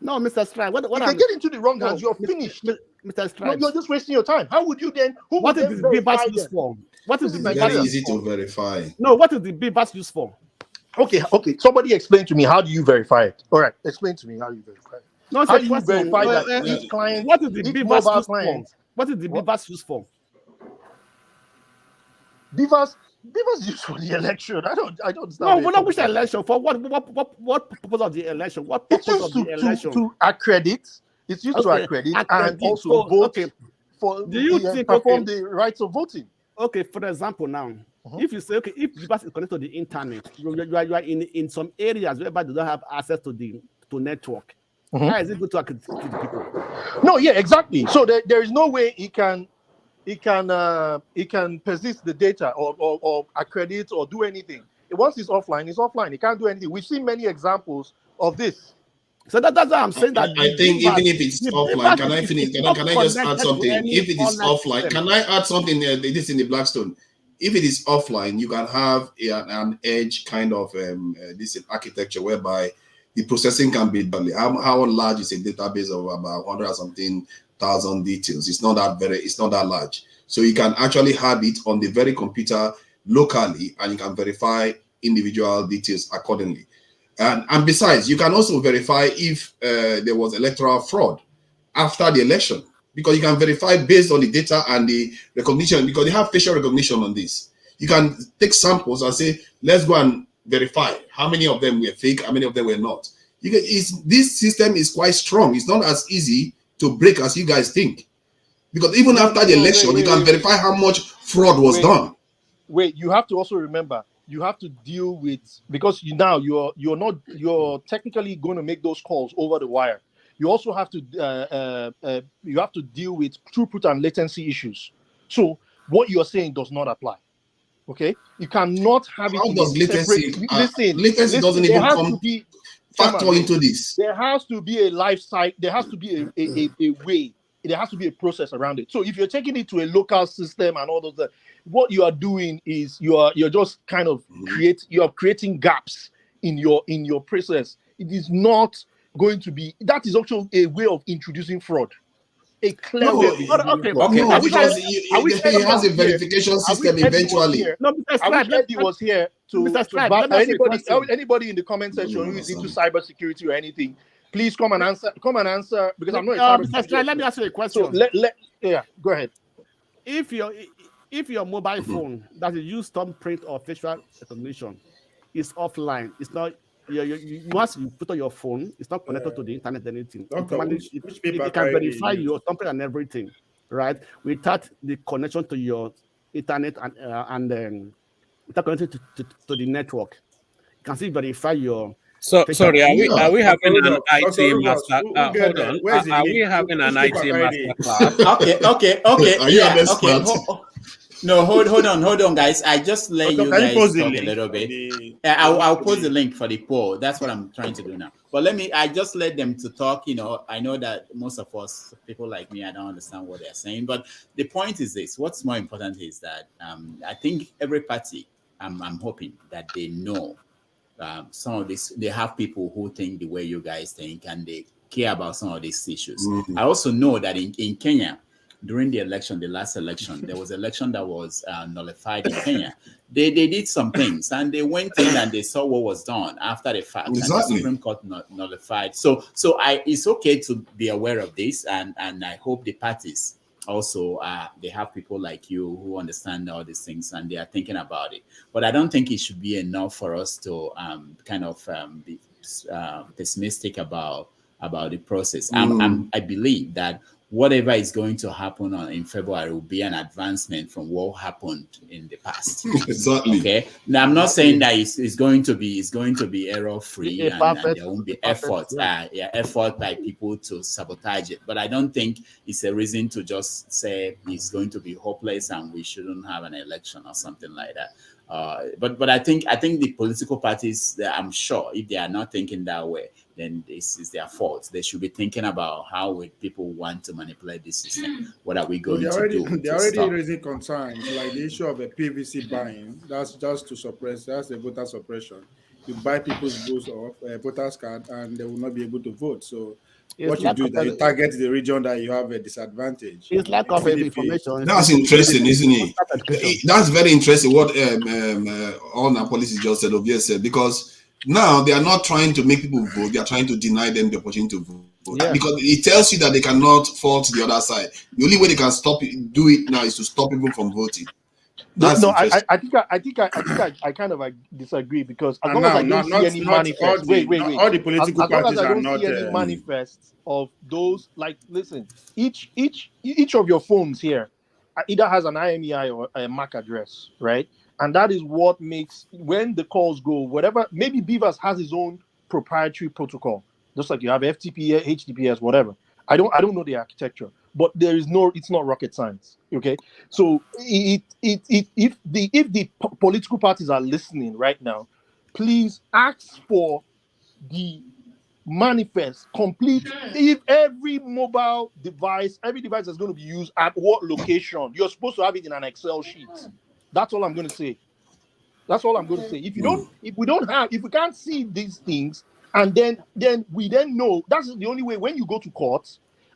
No, Mr. Strike. If they get into the wrong hands, you're finished. Mr. Strike. You're just wasting your time. How would you then? What is the BVAS used for? What is the very easy to verify? No, what is the BVAS used for? Okay. Somebody explain to me, how do you verify it? All right, explain to me how you verify it. No, how do you verify that each client? What is the BVAS used for? What is the BVAS used for? BVAS used for the election. I don't understand. No, we're not which election. For what purpose of the election? What purpose of the election? To accredit. It's used to accredit and also vote for perform the rights of voting. Okay, for example, now, if you say, okay, if BVAS is connected to the internet, you are in some areas whereby they don't have access to network. How is it good to accredit to the people? No, yeah, exactly. So there is no way it can persist the data or accredit or do anything. Once it's offline, it's offline. It can't do anything. We've seen many examples of this. So that's what I'm saying. That I think even if it's offline, can I finish? Can I just add something? If it is offline, can I add something? This in the Blackstone. If it is offline, you can have an edge kind of this architecture whereby the processing can be done. How large is a database of about 100 thousand details? It's not that large. So you can actually have it on the very computer locally, and you can verify individual details accordingly. And besides, you can also verify if there was electoral fraud after the election, because you can verify based on the data and the recognition, because they have facial recognition on this. You can take samples and say, let's go and verify how many of them were fake, how many of them were not. This system is quite strong. It's not as easy to break as you guys think, because even after the election, you can verify how much fraud was done. Wait, you have to also remember, you have to deal with, because you're technically going to make those calls over the wire. You also have to deal with throughput and latency issues. So what you're saying does not apply. Okay, you cannot have how it. Does latency? Latency doesn't even come factor into this. There has to be a life cycle. There has to be a way. There has to be a process around it. So if you're taking it to a local system and all those, what you are doing is you're just kind of creating gaps in your process. It is not going to be. That is also a way of introducing fraud. A clear way. Because he has a verification system eventually. No, I wish Eddie was here to anybody in the comment section who is into cybersecurity or anything. Please come and answer because I'm not a cybersecurity. Let me ask you a question. So go ahead. If your mobile phone that is used thumbprint or facial recognition is offline, it's not. Once you put on your phone, it's not connected to the internet or anything. It can verify your thumbprint and everything, right? Without the connection to your internet and connected to the network. You can still verify your. So sorry, are we having an IT master? Hold on. Are we having an IT master class? Okay. Are you an expert? No, hold on, guys. I just let you guys talk a little bit. I'll post the link for the poll. That's what I'm trying to do now. But I just let them to talk. I know that most of us, people like me, I don't understand what they're saying. But the point is this: what's more important is that I think every party, I'm hoping that they know. Some of this, they have people who think the way you guys think and they care about some of these issues. Mm-hmm. I also know that in Kenya, during the last election, there was an election that was nullified in Kenya. They did some things and they went in and they saw what was done after the fact. Exactly. And the Supreme Court nullified. So it's okay to be aware of this, and I hope the parties also they have people like you who understand all these things and they are thinking about it. But I don't think it should be enough for us to be pessimistic about the process. I believe that whatever is going to happen in February will be an advancement from what happened in the past. Exactly. Okay. Now I'm not saying that it's going to be error free and there won't be effort by people to sabotage it. But I don't think it's a reason to just say it's going to be hopeless and we shouldn't have an election or something like that. But I think the political parties, I'm sure if they are not thinking that way, then this is their fault. They should be thinking about how would people want to manipulate this system. What are we going to do? They're already raising concerns like the issue of a PVC buying. That's just to suppress. That's a voter suppression. You buy people's votes off voters card, and they will not be able to vote. So what you do is that you target the region that you have a disadvantage. It's lack of information. That's interesting, isn't it? That's very interesting what all Napolis just said, obviously, because now they are not trying to make people vote, they are trying to deny them the opportunity to vote. Yeah. Because it tells you that they cannot fall to the other side. The only way they can do it now is to stop people from voting. I think I kind of disagree, because as long as I don't see any manifest, wait. All the political parties are not see any manifests of those. Like, listen, each of your phones here either has an IMEI or a MAC address, right? And that is what makes, when the calls go, whatever, maybe Beavers has his own proprietary protocol, just like you have FTP, HTTPS, whatever. I don't know the architecture, but it's not rocket science. Okay, so if the political parties are listening right now, please ask for the manifest complete. If every mobile device, every device that's going to be used at what location, you're supposed to have it in an Excel sheet. That's all I'm going to say. If we can't see these things, and then we know, that's the only way. When you go to court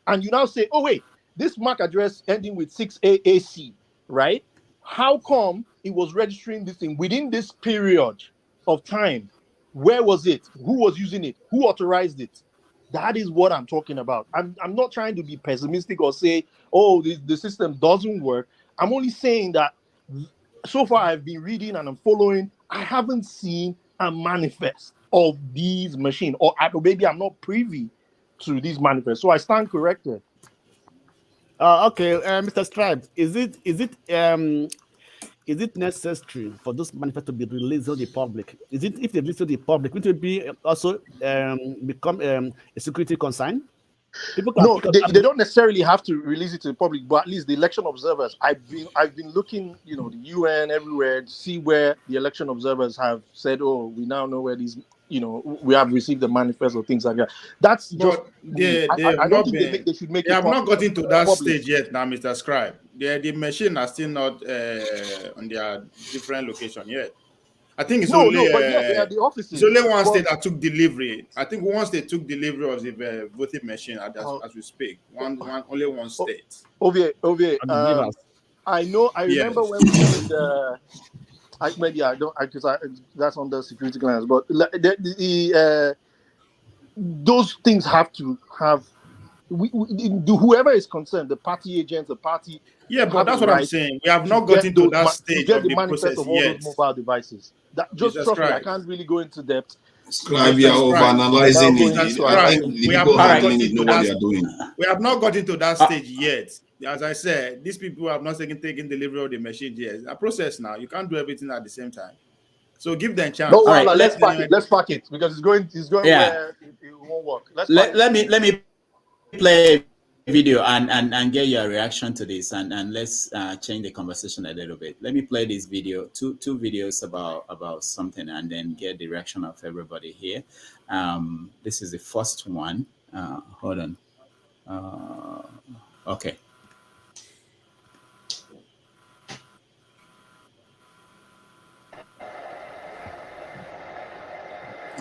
and you now say, oh wait, this MAC address ending with 6AAC, right? How come it was registering this thing within this period of time? Where was it? Who was using it? Who authorized it? That is what I'm talking about. I'm not trying to be pessimistic or say, oh, the system doesn't work. I'm only saying that so far I've been reading and I'm following. I haven't seen a manifest of these machines, or maybe I'm not privy to these manifests. So I stand corrected. Okay, Mr. Stripes, is it necessary for this manifest to be released to the public? Is it, if they release to the public, it will be also become a security concern? No, they don't necessarily have to release it to the public, but at least the election observers. I've been looking, the UN everywhere to see where the election observers have said, oh, we now know where these, we have received the manifest or things like that. That's just. I don't think they should make it. They have not gotten to that stage yet now, Mr. Scribe. The machine are still not on their different location yet. I think it's only the offices. It's only one state that took delivery. I think once they took delivery of the voting machine as we speak. Only one state. Ovie, I know. I remember when we did. That's under security clearance, but those things have to have. Whoever is concerned, the party agents, the party. Yeah, but that's what I'm saying. We have not gotten to that stage of the process of all yet. those mobile devices. Just trust me, I can't really go into depth. Scribe, you are overanalyzing it. I think the people handling it know what they are doing. We have not gotten to that stage yet. As I said, these people have not taken delivery of the machine yet. It's a process now. You can't do everything at the same time. So give them chance. No, let's pack it. Let's pack it because it's going where it won't work. Let me play a video and get your reaction to this, and let's change the conversation a little bit. Let me play this video, two videos about something, and then get the reaction of everybody here. This is the first one. Hold on. Okay.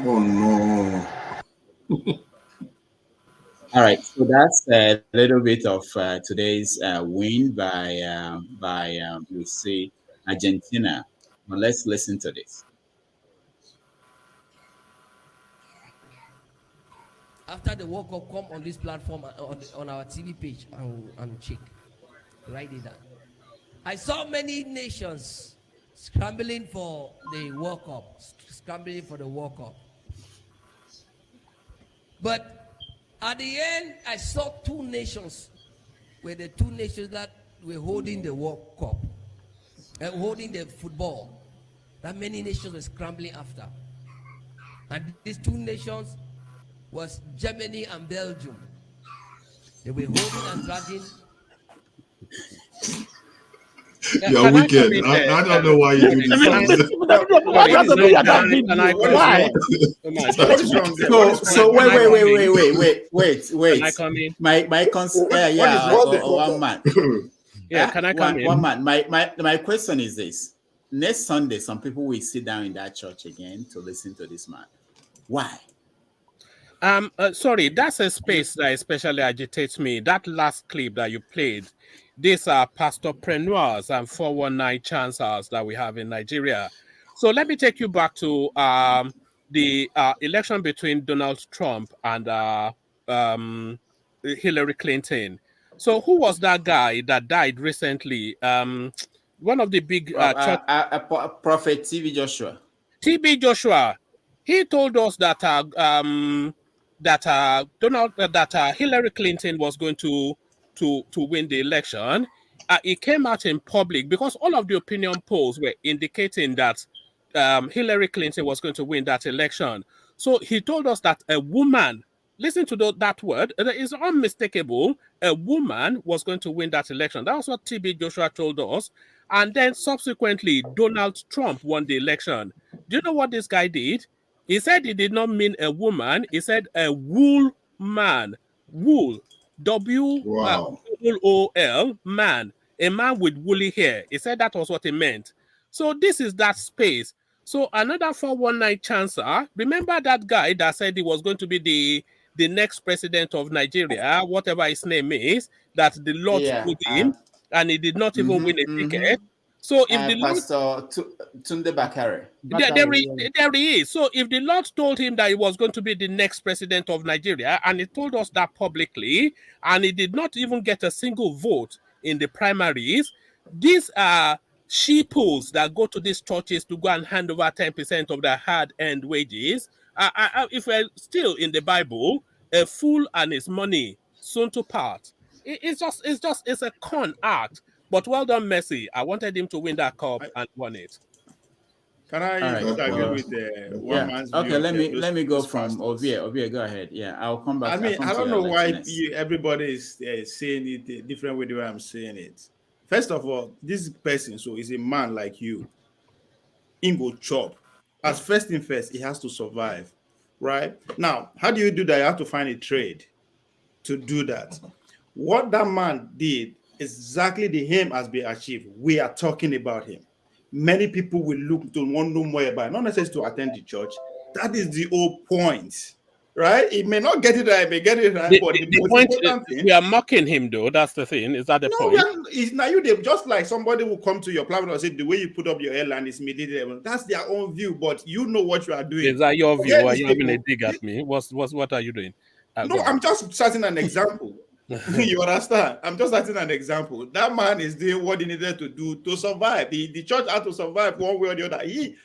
Oh no. All right, so that's a little bit of today's win by we see Argentina. Well, let's listen to this. After the World Cup, come on this platform on our TV page and check. Write it down. I saw many nations scrambling for the World Cup, scrambling for the World Cup. But at the end, I saw two nations were the two nations that were holding the World Cup, holding the football. That many nations were scrambling after. And these two nations was Germany and Belgium. They were holding and dragging. You're wicked. I don't know why you do this. So wait. Can I come in? My one man. Yeah, can I come in? One man. My question is this: next Sunday, some people will sit down in that church again to listen to this man. Why? Sorry, that's a space that especially agitates me. That last clip that you played, these are pastorpreneurs and 419 chancers that we have in Nigeria. So let me take you back to the election between Donald Trump and Hillary Clinton. So who was that guy that died recently? One of the big Prophet TB Joshua. TB Joshua. He told us that Hillary Clinton was going to win the election. It came out in public because all of the opinion polls were indicating that Hillary Clinton was going to win that election. So he told us that a woman, listen to that word, it is unmistakable, a woman was going to win that election. That was what TB Joshua told us. And then subsequently, Donald Trump won the election. Do you know what this guy did? He said he did not mean a woman. He said a wool man. Wool. W-O-L, man. A man with woolly hair. He said that was what he meant. So this is that space. So another 419 chancer. Remember that guy that said he was going to be the next president of Nigeria, whatever his name is, that the Lord told him, and he did not even win a ticket. So if the Pastor Tunde Bakare. There he is. So if the Lord told him that he was going to be the next president of Nigeria, and he told us that publicly, and he did not even get a single vote in the primaries, these are sheeples that go to these churches to go and hand over 10% of their hard-earned wages. If we're still in the Bible, a fool and his money soon to part. It's a con act. But well done, Messi. I wanted him to win that cup and won it. Can I agree with one man's view? Okay, let me go from Ovie, go ahead. Yeah, I'll come back. I don't know why everybody is saying it a different way the way I'm saying it. First of all, this person, so is a man like you. He go chop. As first thing first, he has to survive, right? Now, how do you do that? You have to find a trade to do that. What that man did, exactly the aim has been achieved. We are talking about him. Many people will look to want to know more about it, not necessarily to attend the church. That is the whole point, right? It may not get it right, it may get it right, but the point is, we are mocking him, though. That's the thing. Is that the point? It's now just like somebody will come to your platform and say the way you put up your airline is misleading. That's their own view, but you know what you are doing. Is that your view? Are you having a dig at me? What are you doing? No, I'm just citing an example. You understand? I'm just citing an example. That man is doing what he needed to do to survive. The church had to survive one way or the other. He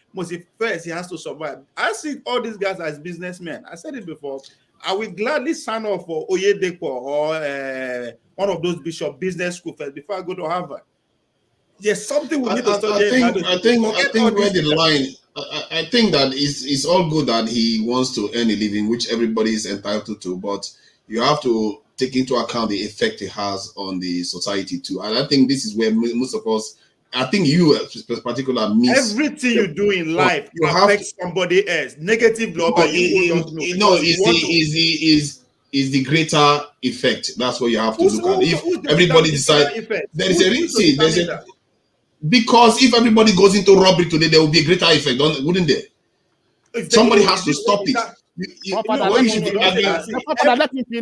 has to survive. I see all these guys as businessmen. I said it before. I will gladly sign up for Oyedepo or one of those bishop business school first before I go to Harvard. There's something we need to study. I think where the line. I think that it's all good that he wants to earn a living, which everybody is entitled to, but you have to take into account the effect it has on the society too. And I think this is where most of us, I think you in particular, miss everything you do in life. You affect somebody else. Negative law, but is the greater effect. That's what you have to look at. If everybody decides there is a reason, because if everybody goes into robbery today, there will be a greater effect, wouldn't there? Somebody has to stop it.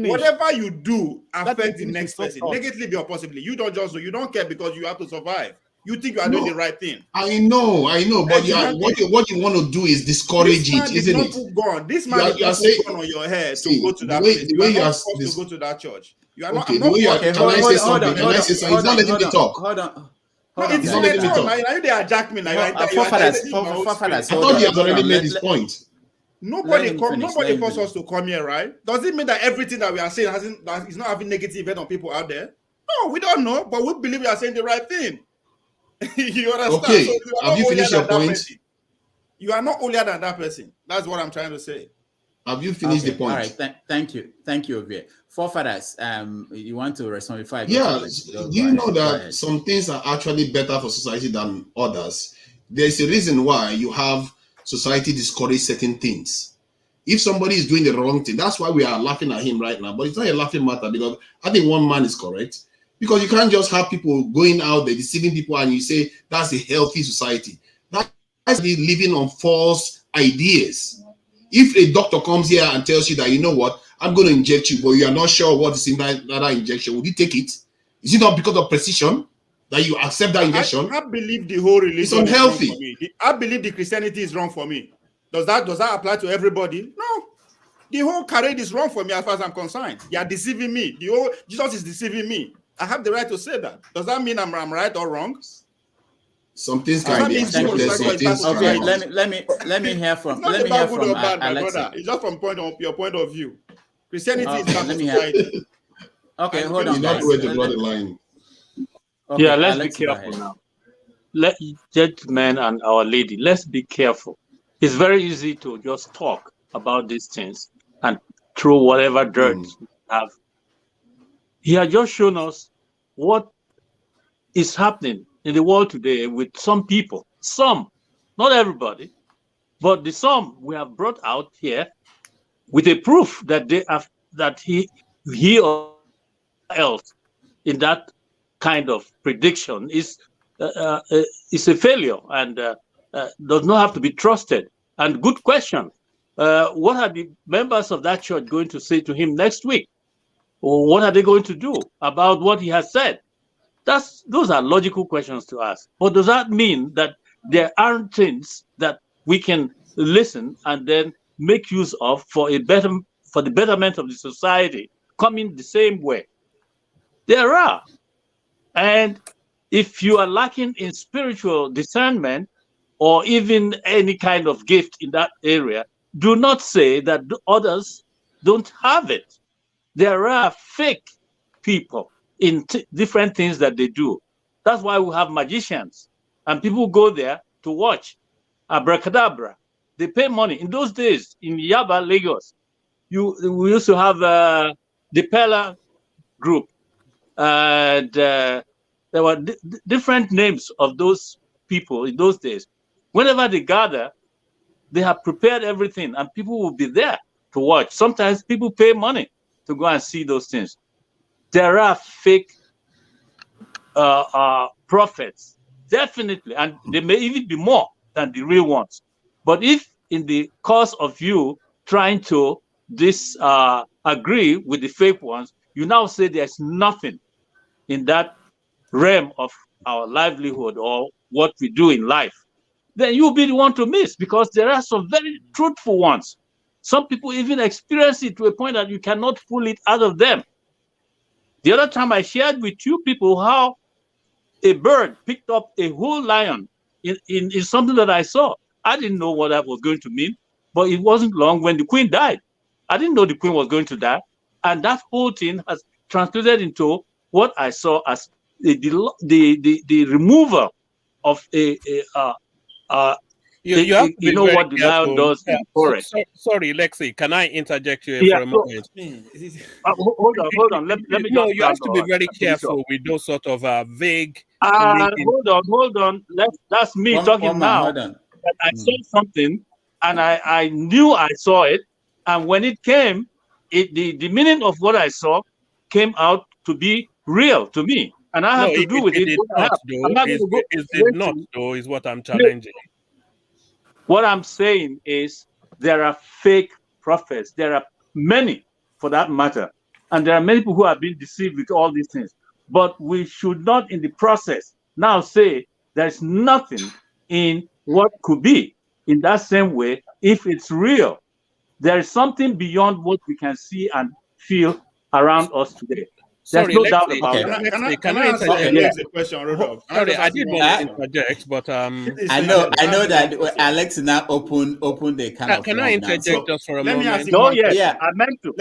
Whatever you do affects the next person, negatively or positively. You don't care because you have to survive. You think you are doing the right thing. I know, but what you want to do is discourage it, isn't it? This man is not put gun on your head to go to that place. You are not supposed to go to that church. You are not. Can I say something? He's not letting me talk. Hold on. It's not letting me talk. Now they attack me. I thought he has already made his point. Nobody forced us to come here, right? Does it mean that everything that we are saying is not having negative effect on people out there? No, we don't know, but we believe we are saying the right thing. You understand? Okay. So have you finished your point? You are not older than that person. That's what I'm trying to say. Have you finished the point? All right. Thank you, Ovie. Forefathers, you want to respond before I go? Yeah. Do you know that some things are actually better for society than others? There's a reason why you have society discourage certain things. If somebody is doing the wrong thing, that's why we are laughing at him right now. But it's not a laughing matter, because I think one man is correct. Because you can't just have people going out there deceiving people and you say that's a healthy society. That's living on false ideas. If a doctor comes here and tells you that, you know what, I'm going to inject you, but you are not sure what is in that injection, would you take it? Is it not because of precision that you accept that injection? I believe the whole religion is unhealthy. Wrong for me. I believe the Christianity is wrong for me. Does that apply to everybody? No. The whole charade is wrong for me as far as I'm concerned. You are deceiving me. The whole Jesus is deceiving me. I have the right to say that. Does that mean I'm right or wrong? Some things can be accepted. Okay, let me hear from. Let me hear from Alexa. It's just from your point of view. Christianity is not society. Okay, hold on. Not where to draw the line. Okay, yeah, let's be careful now. Gentlemen and Our Lady, let's be careful. It's very easy to just talk about these things and throw whatever dirt we have. He has just shown us what is happening in the world today with some people. Some, not everybody, but the some we have brought out here with a proof that they have that he or else in that kind of prediction is a failure and does not have to be trusted. And good question. What are the members of that church going to say to him next week? Or what are they going to do about what he has said? Those are logical questions to ask. But does that mean that there aren't things that we can listen and then make use of for the betterment of the society coming the same way? There are. And if you are lacking in spiritual discernment or even any kind of gift in that area, do not say that others don't have it. There are fake people in different things that they do. That's why we have magicians. And people go there to watch abracadabra. They pay money. In those days, in Yaba, Lagos, we used to have the Pella group. And there were different names of those people in those days. Whenever they gather, they have prepared everything and people will be there to watch. Sometimes people pay money to go and see those things. There are fake prophets, definitely, and they may even be more than the real ones. But if in the course of you trying to agree with the fake ones, you now say there's nothing in that realm of our livelihood or what we do in life, then you'll be the one to miss, because there are some very truthful ones. Some people even experience it to a point that you cannot pull it out of them. The other time I shared with you people how a bird picked up a whole lion in something that I saw. I didn't know what that was going to mean, but it wasn't long when the queen died. I didn't know the queen was going to die. And that whole thing has translated into what I saw as the removal of you have to be know very what the lion careful. does in the forest. Sorry, Lexi, can I interject you Yeah, for a moment? hold on. Let me No, just you have to be very finish up. careful with those sort of vague. Hold on. That's me talking now. Hold on. I saw something, and I knew I saw it, and when it came, the meaning of what I saw came out to be real to me, and I have to do with it. Did not, though. I'm not going to go. It did not, though, is what I'm challenging. What I'm saying is there are fake prophets. There are many, for that matter, and there are many people who have been deceived with all these things. But we should not, in the process, now say there's nothing in what could be. In that same way, if it's real, there is something beyond what we can see and feel around us today. There's no doubt about that. Can I answer the question, Rodolphe? Sorry, I did want to interject, but I know that Alex now open the kind of. Can I interject just for a moment? I meant to.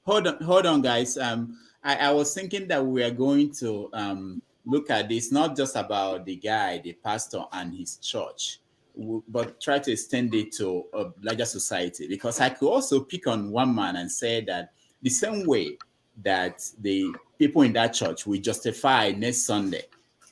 Hold on, guys. I was thinking that we are going to look at this not just about the guy, the pastor, and his church, but try to extend it to a larger society, because I could also pick on one man and say that the same way that the people in that church will justify next Sunday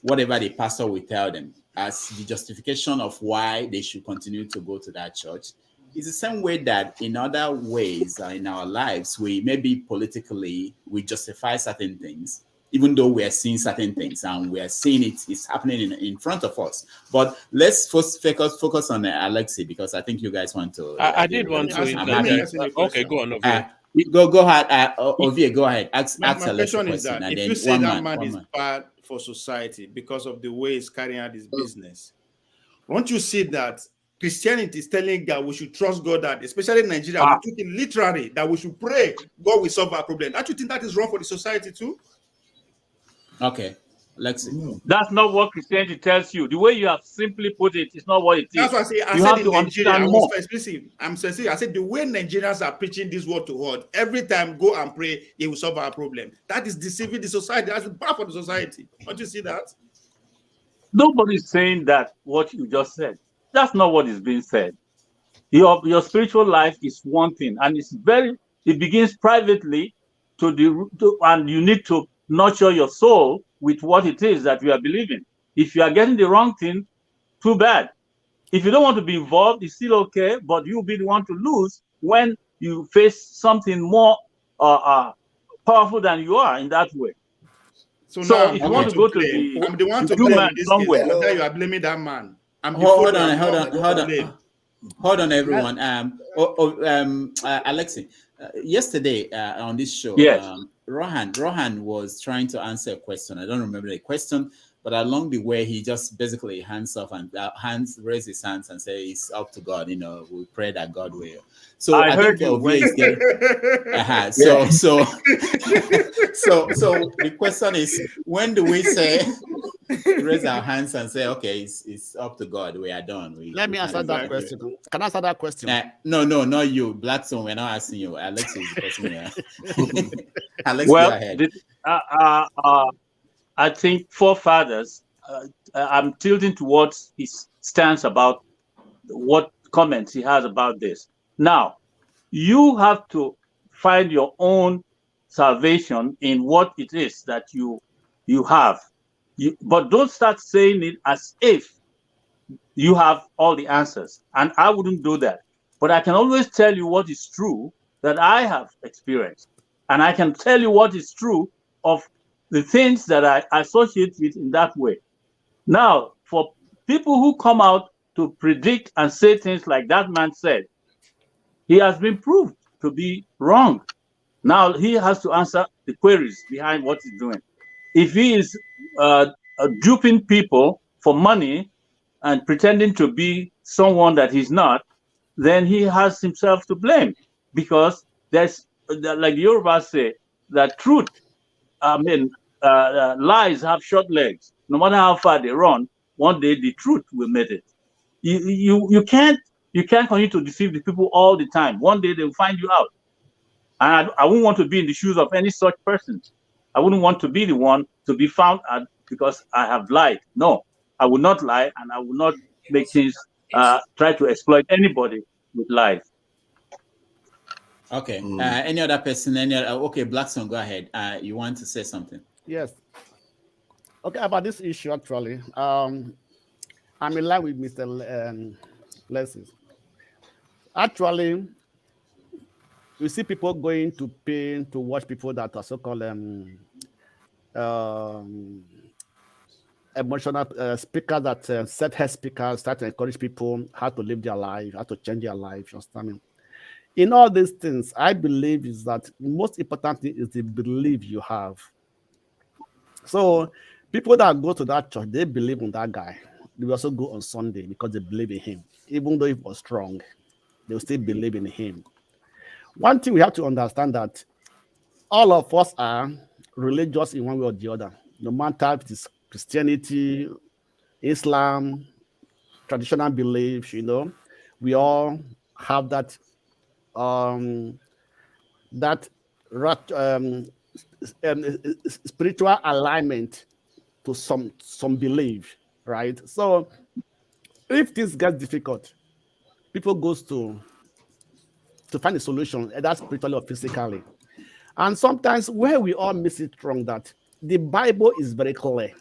whatever the pastor will tell them as the justification of why they should continue to go to that church, is the same way that in other ways in our lives, we maybe politically we justify certain things, even though we are seeing certain things and we are seeing it's happening in front of us. But let's first focus on Alexi, because I think you guys want to. I did want to interject. Okay, go on, Ovie. Go ahead, Ovie, go ahead. Ask my Alexi question a is question. that And if then you say that man one is bad for society because of the way he's carrying out his business, won't you see that Christianity is telling God we should trust God, that especially in Nigeria, we took it literally that we should pray, God will solve our problem. Don't you think that is wrong for the society too? Okay, Lexi. That's not what Christianity tells you. The way you have simply put it is not what it is. That's what I say. I you said have in to Nigeria, understand I more. was explicit. I'm sincere. I said the way Nigerians are preaching this word to God, every time go and pray, it will solve our problem. That is deceiving the society. That's bad for the society. Don't you see that? Nobody's saying that what you just said. That's not what is being said. Your spiritual life is one thing, and it begins privately and you need to nurture your soul with what it is that you are believing. If you are getting the wrong thing, too bad. If you don't want to be involved, it's still okay, but you'll be the one to lose when you face something more powerful than you are in that way. So now if you want to go to I'm the one to blame blame in this somewhere. case. That you are blaming that man. Hold on, everyone. Alexi, yesterday on this show, yes. Rohan was trying to answer a question. I don't remember the question, but along the way, he just basically raised his hands and said, "It's up to God. We pray that God will." So I heard think you. is getting. So the question is, when do we say? Raise our hands and say, okay, it's up to God. We are done. Let me answer that question. Can I answer that question? No, not you. Blackstone, we're not asking you. Alex is the person. Alex, well, go ahead. I think forefathers, I'm tilting towards his stance about what comments he has about this. Now, you have to find your own salvation in what it is that you have. But don't start saying it as if you have all the answers. And I wouldn't do that. But I can always tell you what is true that I have experienced. And I can tell you what is true of the things that I associate with in that way. Now, for people who come out to predict and say things like that man said, he has been proved to be wrong. Now he has to answer the queries behind what he's doing. If he is duping people for money and pretending to be someone that he's not, then he has himself to blame, because There's, like the Yoruba say, that truth, lies have short legs. No matter how far they run, one day the truth will make it. You can't continue to deceive the people all the time. One day they will find you out. And I wouldn't want to be in the shoes of any such person. I wouldn't want to be the one to be found out because I have lied. No, I will not lie, and I will not make things try to exploit anybody with lies. Okay. Any other person? Okay, Blackstone, go ahead. You want to say something? Yes. Okay, about this issue, actually, I'm in line with Mr. Leslie. Actually, you see people going to pay to watch people that are so-called emotional speakers, that set-head speakers, start to encourage people how to live their life, how to change their life. You understand me? In all these things, I believe is that the most important thing is the belief you have. So people that go to that church, they believe in that guy. They will also go on Sunday because they believe in him. Even though he was strong, they will still believe in him. One thing we have to understand that all of us are religious in one way or the other. No matter if it is Christianity, Islam, traditional beliefs, we all have that spiritual alignment to some belief, right? So if things get difficult, people goes to find a solution, either spiritually or physically. And sometimes where we all miss it wrong, that the Bible is very clear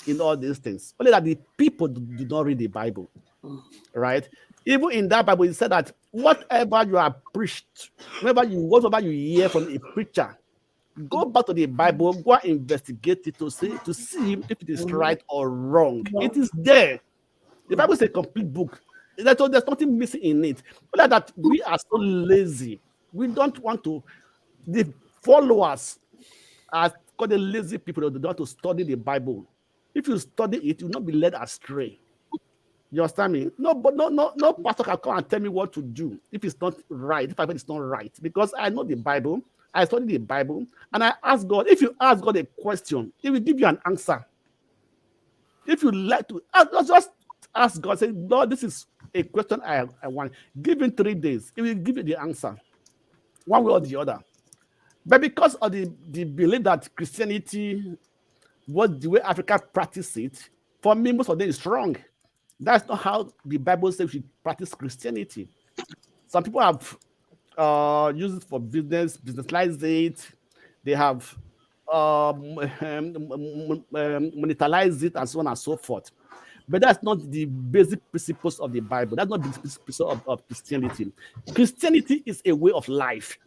in all these things. Only that the people do not read the Bible, right? Even in that Bible, it said that whatever you are preached, whatever you hear from a preacher, go back to the Bible, go and investigate it to see if it is right or wrong. It is there. The Bible is a complete book. There's nothing missing in it. But that we are so lazy. We don't want to. The followers are called the lazy people. They don't want to study the Bible. If you study it, you will not be led astray. You understand me? No pastor can come and tell me what to do if it's not right, if I think it's not right. Because I know the Bible, I study the Bible, and I ask God. If you ask God a question, He will give you an answer. If you like to just ask God, say, Lord, this is a question I want. Give Him 3 days. He will give you the answer, one way or the other. But because of the belief that Christianity was the way Africa practiced it, for me, most of them is wrong. That's not how the Bible says we should practice Christianity. Some people have used it for businesslize it. They have monetized it, and so on and so forth. But that's not the basic principles of the Bible. That's not the principles of Christianity. Christianity is a way of life.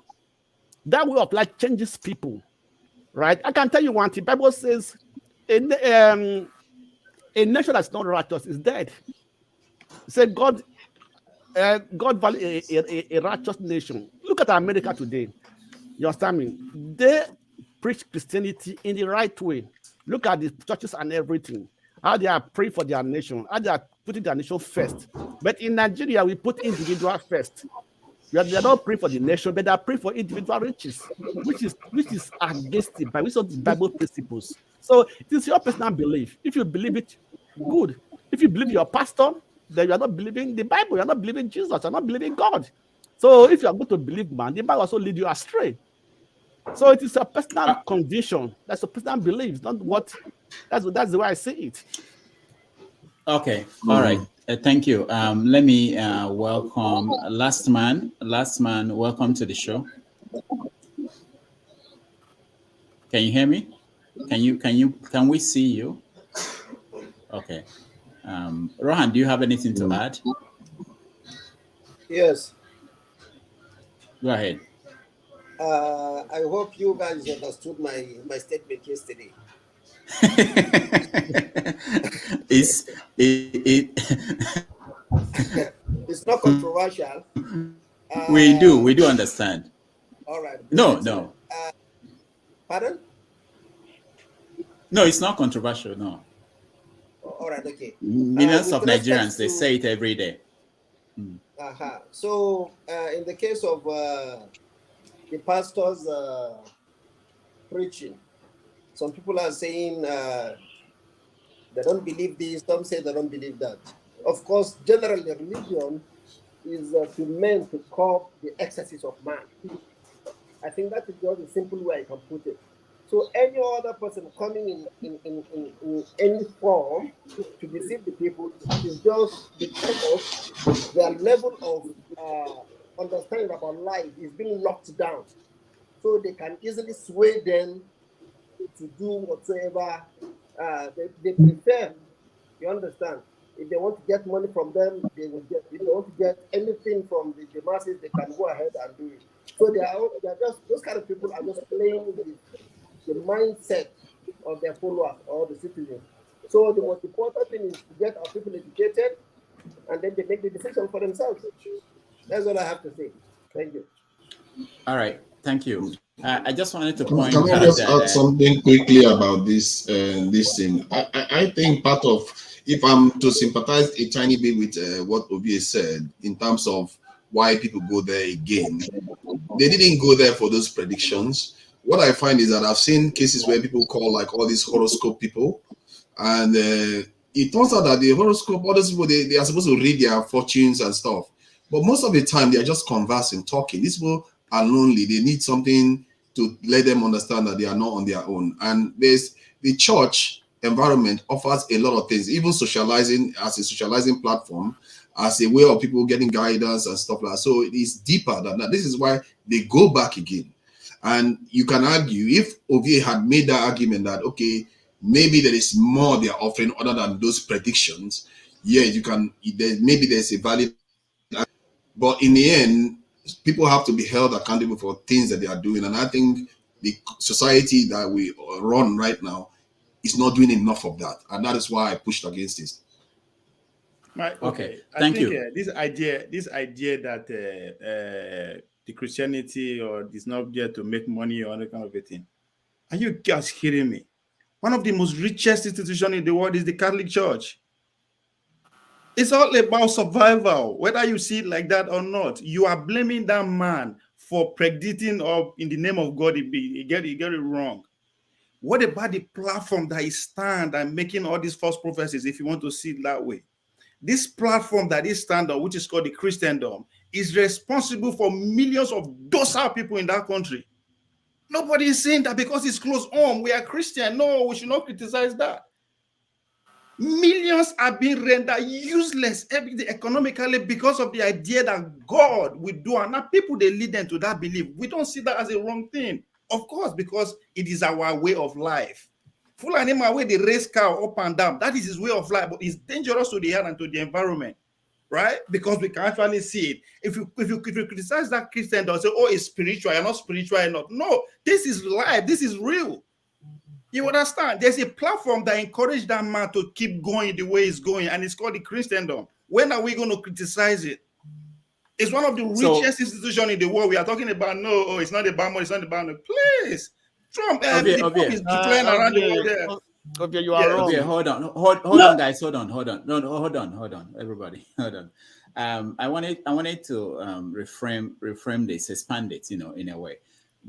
That way of life changes people, right? I can tell you one thing. The Bible says a nation that's not righteous is dead. It said God value a righteous nation. Look at America today. You understand me? They preach Christianity in the right way. Look at the churches and everything. How they are praying for their nation. How they are putting their nation first. But in Nigeria, we put individual first. They are not praying for the nation, but they are praying for individual riches, which is against the Bible, which is the Bible principles. So it is your personal belief. If you believe it, good. If you believe your pastor, then you are not believing the Bible, you are not believing Jesus, you are not believing God. So if you are going to believe man, the Bible also lead you astray. So it is a personal conviction. That's a personal belief. Not what. That's the way I see it. Okay. All right. Thank you. Let me welcome Last Man. Last Man, welcome to the show. Can you hear me? Can we see you? Okay. Rohan, do you have anything to add? Yes. Go ahead. I hope you guys understood my statement yesterday. It's not controversial. We do understand. All right. No. Pardon? No, it's not controversial. No. All right. Okay. Millions of Nigerians, they say it every day. So in the case of the pastor's preaching. Some people are saying they don't believe this, some say they don't believe that. Of course, generally, religion is to meant to curb the excesses of man. I think that is just a simple way I can put it. So any other person coming in any form to deceive the people is just because their level of understanding about life is being locked down. So they can easily sway them to do whatsoever they prefer. You understand? If they want to get money from them, they will get. If they want to get anything from the masses, they can go ahead and do it. So they are just those kind of people are just playing with the mindset of their followers or the citizens. So the most important thing is to get our people educated, and then they make the decision for themselves. That's all I have to say. Thank you. All right, thank you. I just wanted to point Can I just add something quickly about this thing? I think part of, if I'm to sympathize a tiny bit with what Ovie said in terms of why people go there again, they didn't go there for those predictions. What I find is that I've seen cases where people call like all these horoscope people, and it turns out that the horoscope, all those people, they are supposed to read their fortunes and stuff. But most of the time, they're just conversing, talking. These people are lonely. They need something to let them understand that they are not on their own. And there's the church environment offers a lot of things, even socializing as a socializing platform, as a way of people getting guidance and stuff like that. So it is deeper than that. This is why they go back again. And you can argue, if Ovie had made that argument that, okay, maybe there is more they are offering other than those predictions, yeah, you can, maybe there's a valid, but in the end, people have to be held accountable for things that they are doing. And I think the society that we run right now is not doing enough of that. And that is why I pushed against this. Okay. Thank I think, you. This idea that the Christianity or is not there to make money or any kind of a thing. Are you guys hearing me? One of the most richest institutions in the world is the Catholic Church. It's all about survival, whether you see it like that or not. You are blaming that man for predicting or in the name of God, you get it wrong. What about the platform that is stand and making all these false prophecies, if you want to see it that way? This platform that is stand on, which is called the Christendom, is responsible for millions of docile people in that country. Nobody is saying that because it's close home, we are Christian. No, we should not criticize that. Millions are being rendered useless economically because of the idea that God will do, and now people, they lead them to that belief. We don't see that as a wrong thing. Of course, because it is our way of life. Full animal way they raise cow up and down. That is his way of life, but it's dangerous to the earth and to the environment, right? Because we can actually see it. If you criticize that Christian, don't say, oh, it's spiritual, you're not spiritual enough. No, this is life, this is real. You understand? There's a platform that encourages that man to keep going the way he's going, and it's called the Christendom. When are we going to criticize it? It's one of the richest institutions in the world. We are talking about, no, it's not about money, it's not about money. Please. Trump, the Pope is declaring around the world there. Okay, you are wrong. Okay, hold on, guys. Hold on, everybody. Hold on. I wanted to reframe this, expand it, in a way,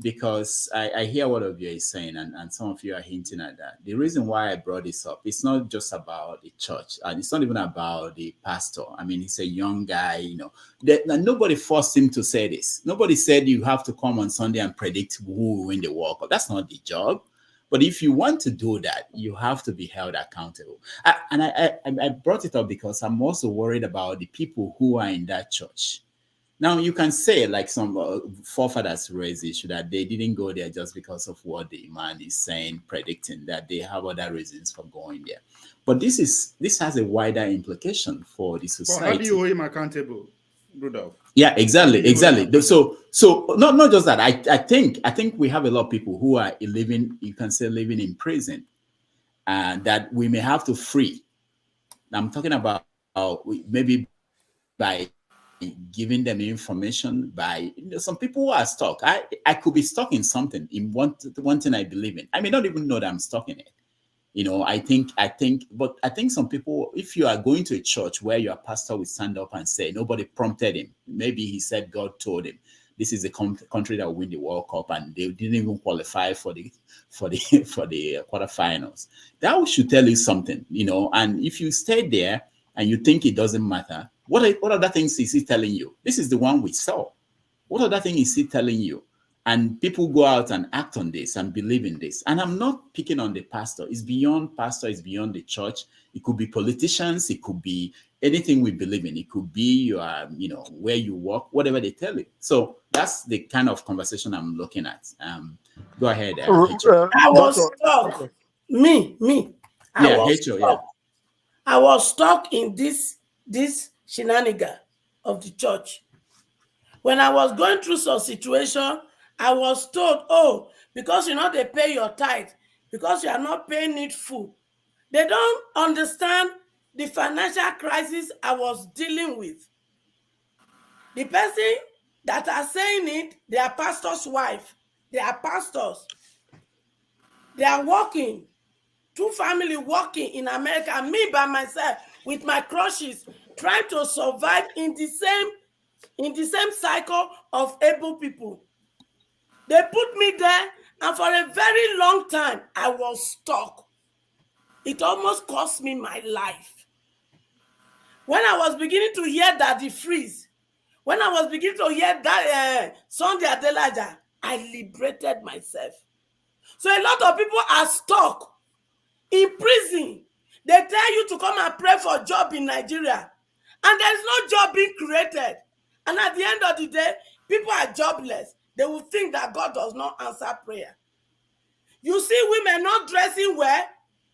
because I hear what Ovie is saying, and some of you are hinting at that. The reason why I brought this up, it's not just about the church, and it's not even about the pastor. I mean, he's a young guy, nobody forced him to say this. Nobody said you have to come on Sunday and predict who will win the World Cup. That's not the job. But if you want to do that, you have to be held accountable. I brought it up because I'm also worried about the people who are in that church. Now, you can say, like some forefathers raised the issue, that they didn't go there just because of what the man is saying, predicting, that they have other reasons for going there. But this has a wider implication for the society. Well, how do you hold him accountable, Rudolph? Yeah, exactly. So not just that. I think we have a lot of people who are living in prison, and that we may have to free. I'm talking about maybe by giving them information, by some people who are stuck. I could be stuck in something, in one thing I believe in. I may not even know that I'm stuck in it. I think some people, if you are going to a church where your pastor will stand up and say nobody prompted him, maybe he said God told him, this is the country that will win the World Cup, and they didn't even qualify for the quarterfinals. That should tell you something, you know. And if you stay there and you think it doesn't matter, what other things is he telling you? This is the one we saw. What other thing is he telling you? And people go out and act on this and believe in this. And I'm not picking on the pastor. It's beyond pastor. It's beyond the church. It could be politicians. It could be anything we believe in. It could be your, you know, where you work, whatever they tell you. So that's the kind of conversation I'm looking at. Go ahead. I was stuck. Me. I was stuck in this shenanigan of the church. When I was going through some situation, I was told, oh, because you know they pay your tithe, because you are not paying it full. They don't understand the financial crisis I was dealing with. The person that are saying it, they are pastor's wife. They are pastors. They are working. 2 families working in America. Me by myself with my crushes, trying to survive in the same cycle of able people. They put me there, and for a very long time, I was stuck. It almost cost me my life. When I was beginning to hear Daddy Freeze, when I was beginning to hear that Sunday Adelaja, I liberated myself. So a lot of people are stuck in prison. They tell you to come and pray for a job in Nigeria, and there's no job being created. And at the end of the day, people are jobless. They will think that God does not answer prayer. You see women not dressing well,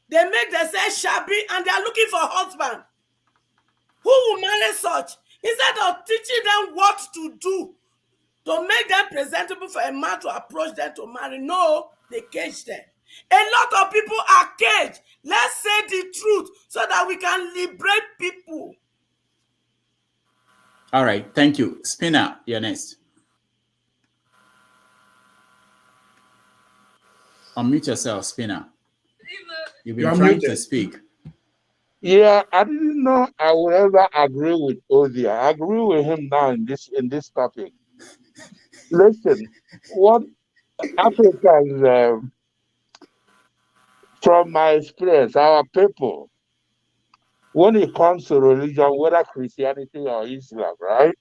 they make themselves shabby, and they are looking for a husband. Who will marry such? Instead of teaching them what to do to make them presentable for a man to approach them to marry, no, they cage them. A lot of people are caged. Let's say the truth so that we can liberate people. All right, thank you. Spinner, you're next. Unmute yourself, Spinner. You've been trying to speak. Yeah, I didn't know I would ever agree with Ozzy. I agree with him now in this topic. Listen, what Africans, from my experience, our people, when it comes to religion, whether Christianity or Islam, right?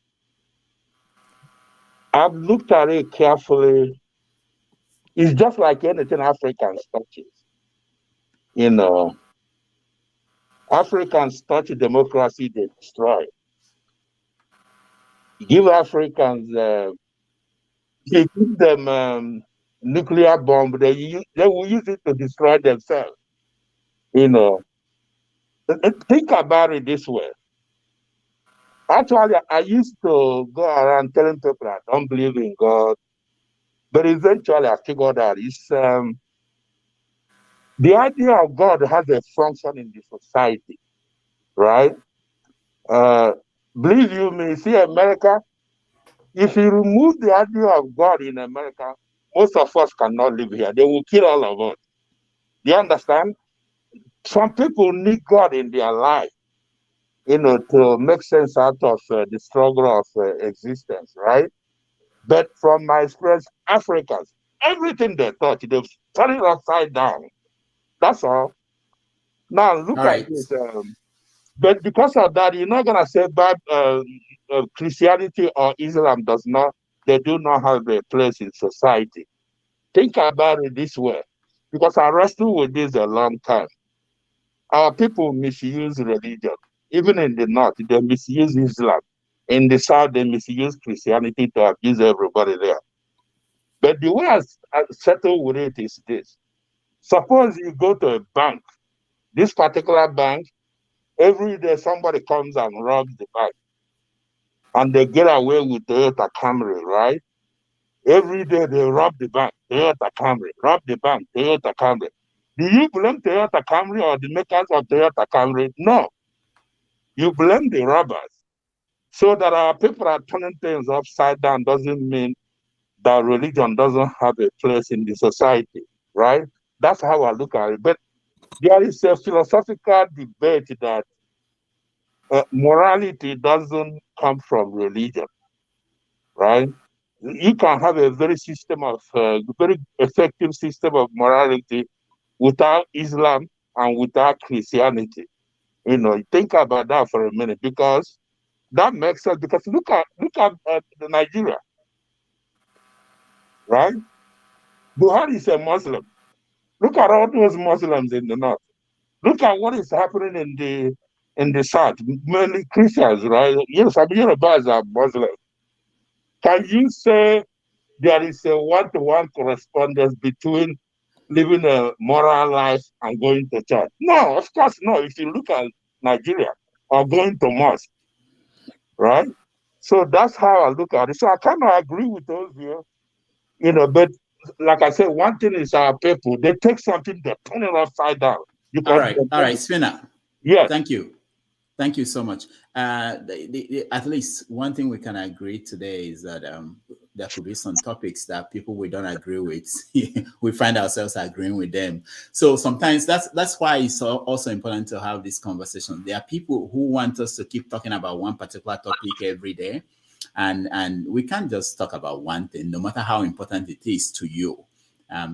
I've looked at it carefully. It's just like anything Africans touches. You know, Africans touch democracy, they destroy. Give Africans, they give them nuclear bomb, they will use it to destroy themselves. You know, think about it this way. Actually, I used to go around telling people I don't believe in God, but eventually I figured out it's the idea of God has a function in the society, right? Believe you me, see America, if you remove the idea of God in America, most of us cannot live here. They will kill all of us. Do you understand? Some people need God in their life, you know, to make sense out of the struggle of existence, right? But from my experience, Africans, everything they touch, they've turned it upside down. That's all. Now look at this. But because of that, you're not gonna say bad Christianity or Islam they do not have a place in society. Think about it this way, because I wrestled with this a long time. Our people misuse religion. Even in the north, they misuse Islam. In the south, they misuse Christianity to abuse everybody there. But the way I settle with it is this. Suppose you go to a bank, this particular bank, every day somebody comes and robs the bank. And they get away with Toyota Camry, right? Every day they rob the bank, Toyota Camry, rob the bank, Toyota Camry. Do you blame Toyota Camry or the makers of Toyota Camry? No. You blame the robbers. So that our people are turning things upside down doesn't mean that religion doesn't have a place in the society, right? That's how I look at it. But there is a philosophical debate that morality doesn't come from religion, right? You can have a very effective system of morality without Islam and without Christianity. Think about that for a minute, because that makes sense. Because look at Nigeria, right? Buhari is a Muslim. Look at all those Muslims in the north. Look at what is happening in the south, mainly Christians, right? Yes, Yorubas are Muslims. Can you say there is a one-to-one correspondence between living a moral life and going to church? No, of course not. If you look at Nigeria or going to mosque, right? So that's how I look at it. So I kind of agree with those here, but like I said, one thing is our people, they take something, they turn it upside down. All right, Spinner. Yeah. Thank you so much. At least one thing we can agree today is that there could be some topics that people we don't agree with, we find ourselves agreeing with them. So sometimes that's why it's also important to have this conversation. There are people who want us to keep talking about one particular topic every day, and we can't just talk about one thing, no matter how important it is to you.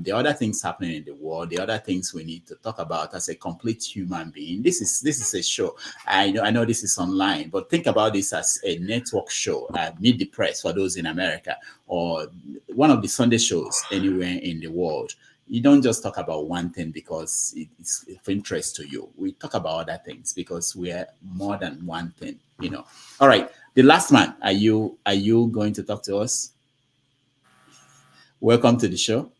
The other things happening in the world, the other things we need to talk about as a complete human being. This is a show. I know this is online, but think about this as a network show. Meet the Press for those in America, or one of the Sunday shows anywhere in the world. You don't just talk about one thing because it's of interest to you. We talk about other things because we're more than one thing. All right, the last man. Are you going to talk to us? Welcome to the show.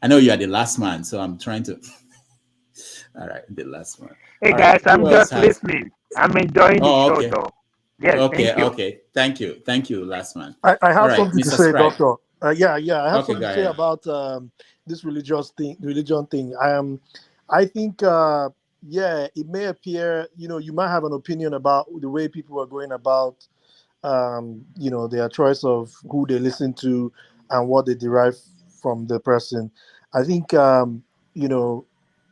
I know you are the last man, so I'm trying to. All right, the last one. Hey guys, I'm just listening. I'm enjoying the show, though. Yes, okay. Thank you, last man. I have something to Mr. say, Scribe. Doctor. I have something to say ahead. about this religion thing. I think, it may appear, you might have an opinion about the way people are going about, their choice of who they listen to and what they derive from the person. I think,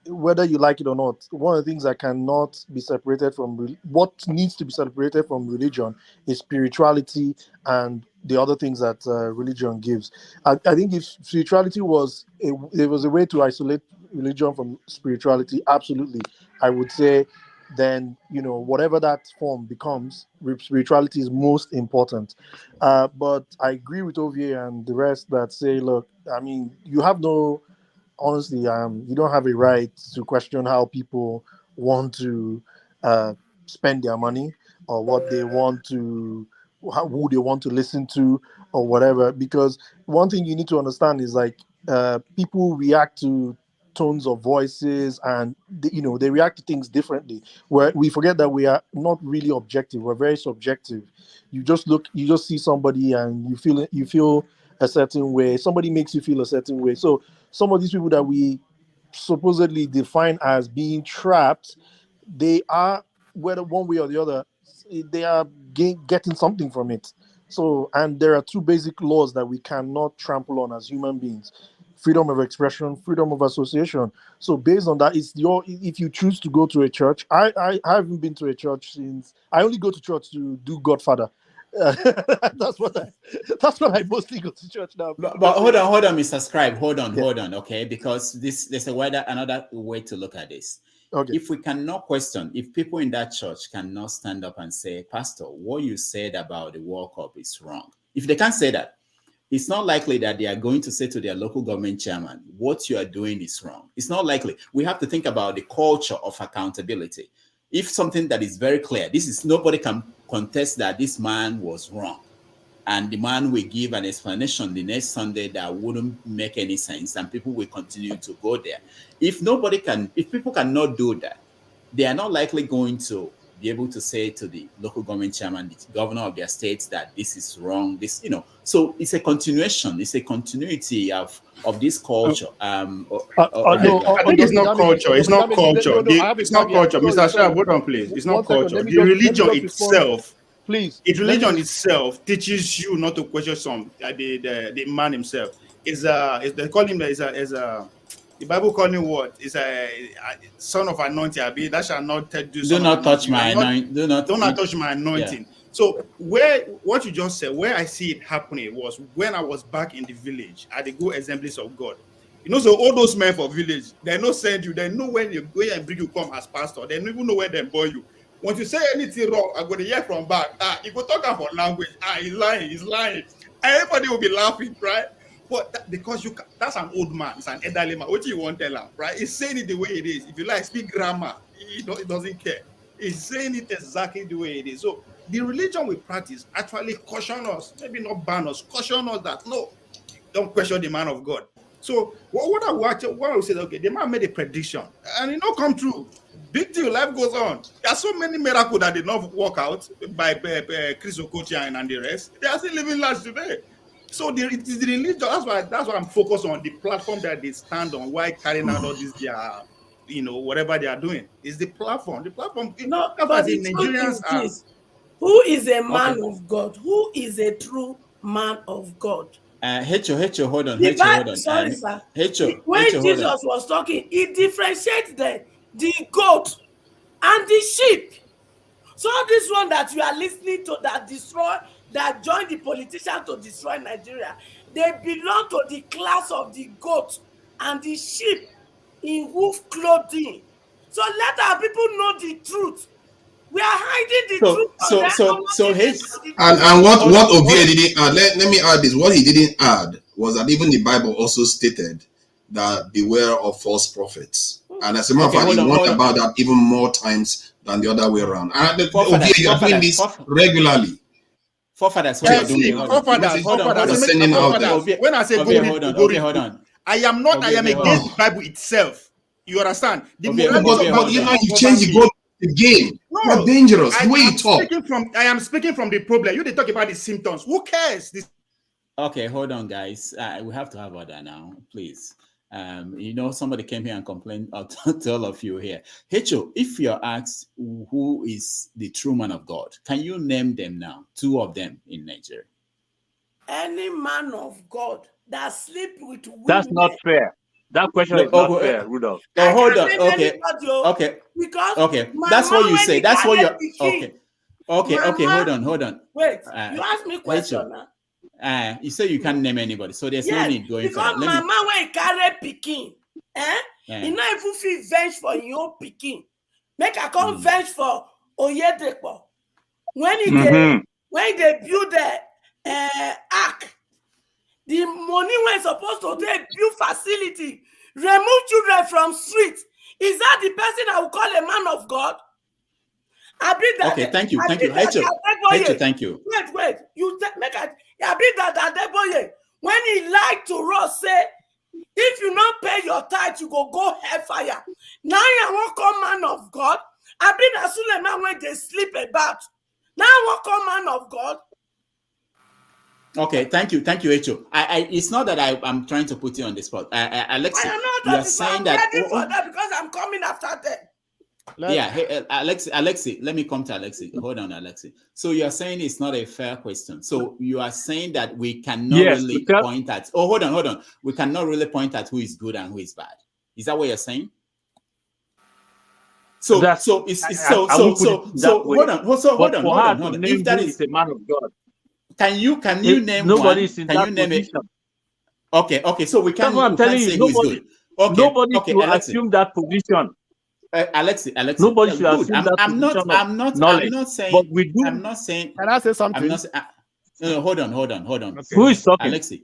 whether you like it or not, one of the things that cannot be separated from what needs to be separated from religion is spirituality and the other things that religion gives. I think if spirituality was there was a way to isolate religion from spirituality, absolutely, I would say then whatever that form becomes, spirituality is most important. But I agree with Ovie and the rest that say, look, I mean, you have no. Honestly, you don't have a right to question how people want to spend their money or what they want to, who they want to listen to or whatever. Because one thing you need to understand is people react to tones of voices and they react to things differently. Where we forget that we are not really objective; we're very subjective. You just see somebody and you feel a certain way. Somebody makes you feel a certain way. So some of these people that we supposedly define as being trapped, they are, whether one way or the other, they are getting something from it. So, and there are two basic laws that we cannot trample on as human beings: freedom of expression, freedom of association. So based on that, if you choose to go to a church, I haven't been to a church since I only go to church to do Godfather. That's what I mostly go to church now. But hold on, Mr. Scribe. Hold on, okay? Because there's another way to look at this. Okay. If we cannot question, if people in that church cannot stand up and say, Pastor, what you said about the World Cup is wrong. If they can't say that, it's not likely that they are going to say to their local government chairman, what you are doing is wrong. It's not likely. We have to think about the culture of accountability. If something that is very clear, nobody can contest that this man was wrong, and the man will give an explanation the next Sunday that wouldn't make any sense, and people will continue to go there. If people cannot do that, they are not likely going to be able to say to the local government chairman, the governor of their states, that this is wrong. So it's a continuation. It's a continuity of this culture. I think it's not culture. It's not culture. It's not culture. Mr. Shah, hold on, please. It's not culture. The religion itself, please. The religion itself teaches you not to question the man himself. They call him the Bible calling him what? Is a son of anointing. That shall not do. Do not touch my anointing. Do not touch my anointing. So what you just said, where I see it happening was when I was back in the village at the Good Assemblies of God. You know, so all those men for village, they no send you, they know when you go and bring you come as pastor, they don't even know when they boy you. Once you say anything wrong, I'm going to hear from back. You go talk about language. He's lying. And everybody will be laughing, right? But because that's an old man, it's an elderly man. What do you want to tell him, right? He's saying it the way it is. If you like, speak grammar, he doesn't care. He's saying it exactly the way it is. So the religion we practice actually caution us, maybe not ban us, caution us that no, don't question the man of God. So what I watch, what I say, okay, the man made a prediction and it not come true. Big deal, life goes on. There are so many miracles that did not work out by Chris Okocha and the rest. They are still living large today. So it is the religion. That's why I'm focused on the platform that they stand on. Why carrying out all this, whatever they are doing is the platform. The platform. No, but the Nigerians are. Who is a man of God? Who is a true man of God? Hecho, hold on. Sorry, sir. When Jesus was talking, he differentiates the goat and the sheep. So this one that you are listening to that joined the politician to destroy Nigeria, they belong to the class of the goat and the sheep in wolf clothing. So let our people know the truth. We are hiding the truth. And what Ovie didn't add, let me add this. What he didn't add was that even the Bible also stated that beware of false prophets. And as a matter of fact, he warned about that even more times than the other way around. And Ovie, you are doing this regularly. Forefathers, when I say hold on. I am against the Bible itself. You understand? But you change the game. No, you're dangerous. The way you talk. I am speaking from the problem. You they talk about the symptoms. Who cares? Okay, hold on, guys. We have to have order now, please. Somebody came here and complained to all of you here. Hecho, if you're asked who is the true man of God, can you name them now? 2 of them in Nigeria. Any man of God that sleep with women. That's not fair. That question is not fair, Rudolph. Hold on. Okay. That's what you say. That's what you're. Okay. Hold on. Wait. You asked me a question now. You say you can't name anybody, so there's no need going because mama when carry pikin, he not even feel venge for your own pikin. Make a come venge for Oyedepo when they build the ark. The money when supposed to build facility, remove children from streets. Is that the person I will call a man of God? Okay, thank you. Hecho, thank you. Wait. You make it. Adeboye, when he lied to us, say, if you not pay your tithe, you go hellfire. Now I won't call man of God. Suleiman when they sleep about. Now I won't call man of God. Okay, thank you, Hecho. It's not that I'm trying to put you on the spot. Alexi, you are saying that because I'm coming after them. Alexi, let me come to Alexi. Hold on, Alexi. So you are saying it's not a fair question. So you are saying that we cannot point at. Oh, hold on. We cannot really point at who is good and who is bad. Is that what you're saying? Hold on. If that is a man of God, can you name nobody's one? In can that you position. Name it? Okay. So we can't. That's what I'm telling you. Nobody should assume that position. Alexi. Nobody should assume that position. I'm not saying. But we do. I'm not saying. Can I say something? I'm not. No, hold on. Okay. Who is talking? Alexi.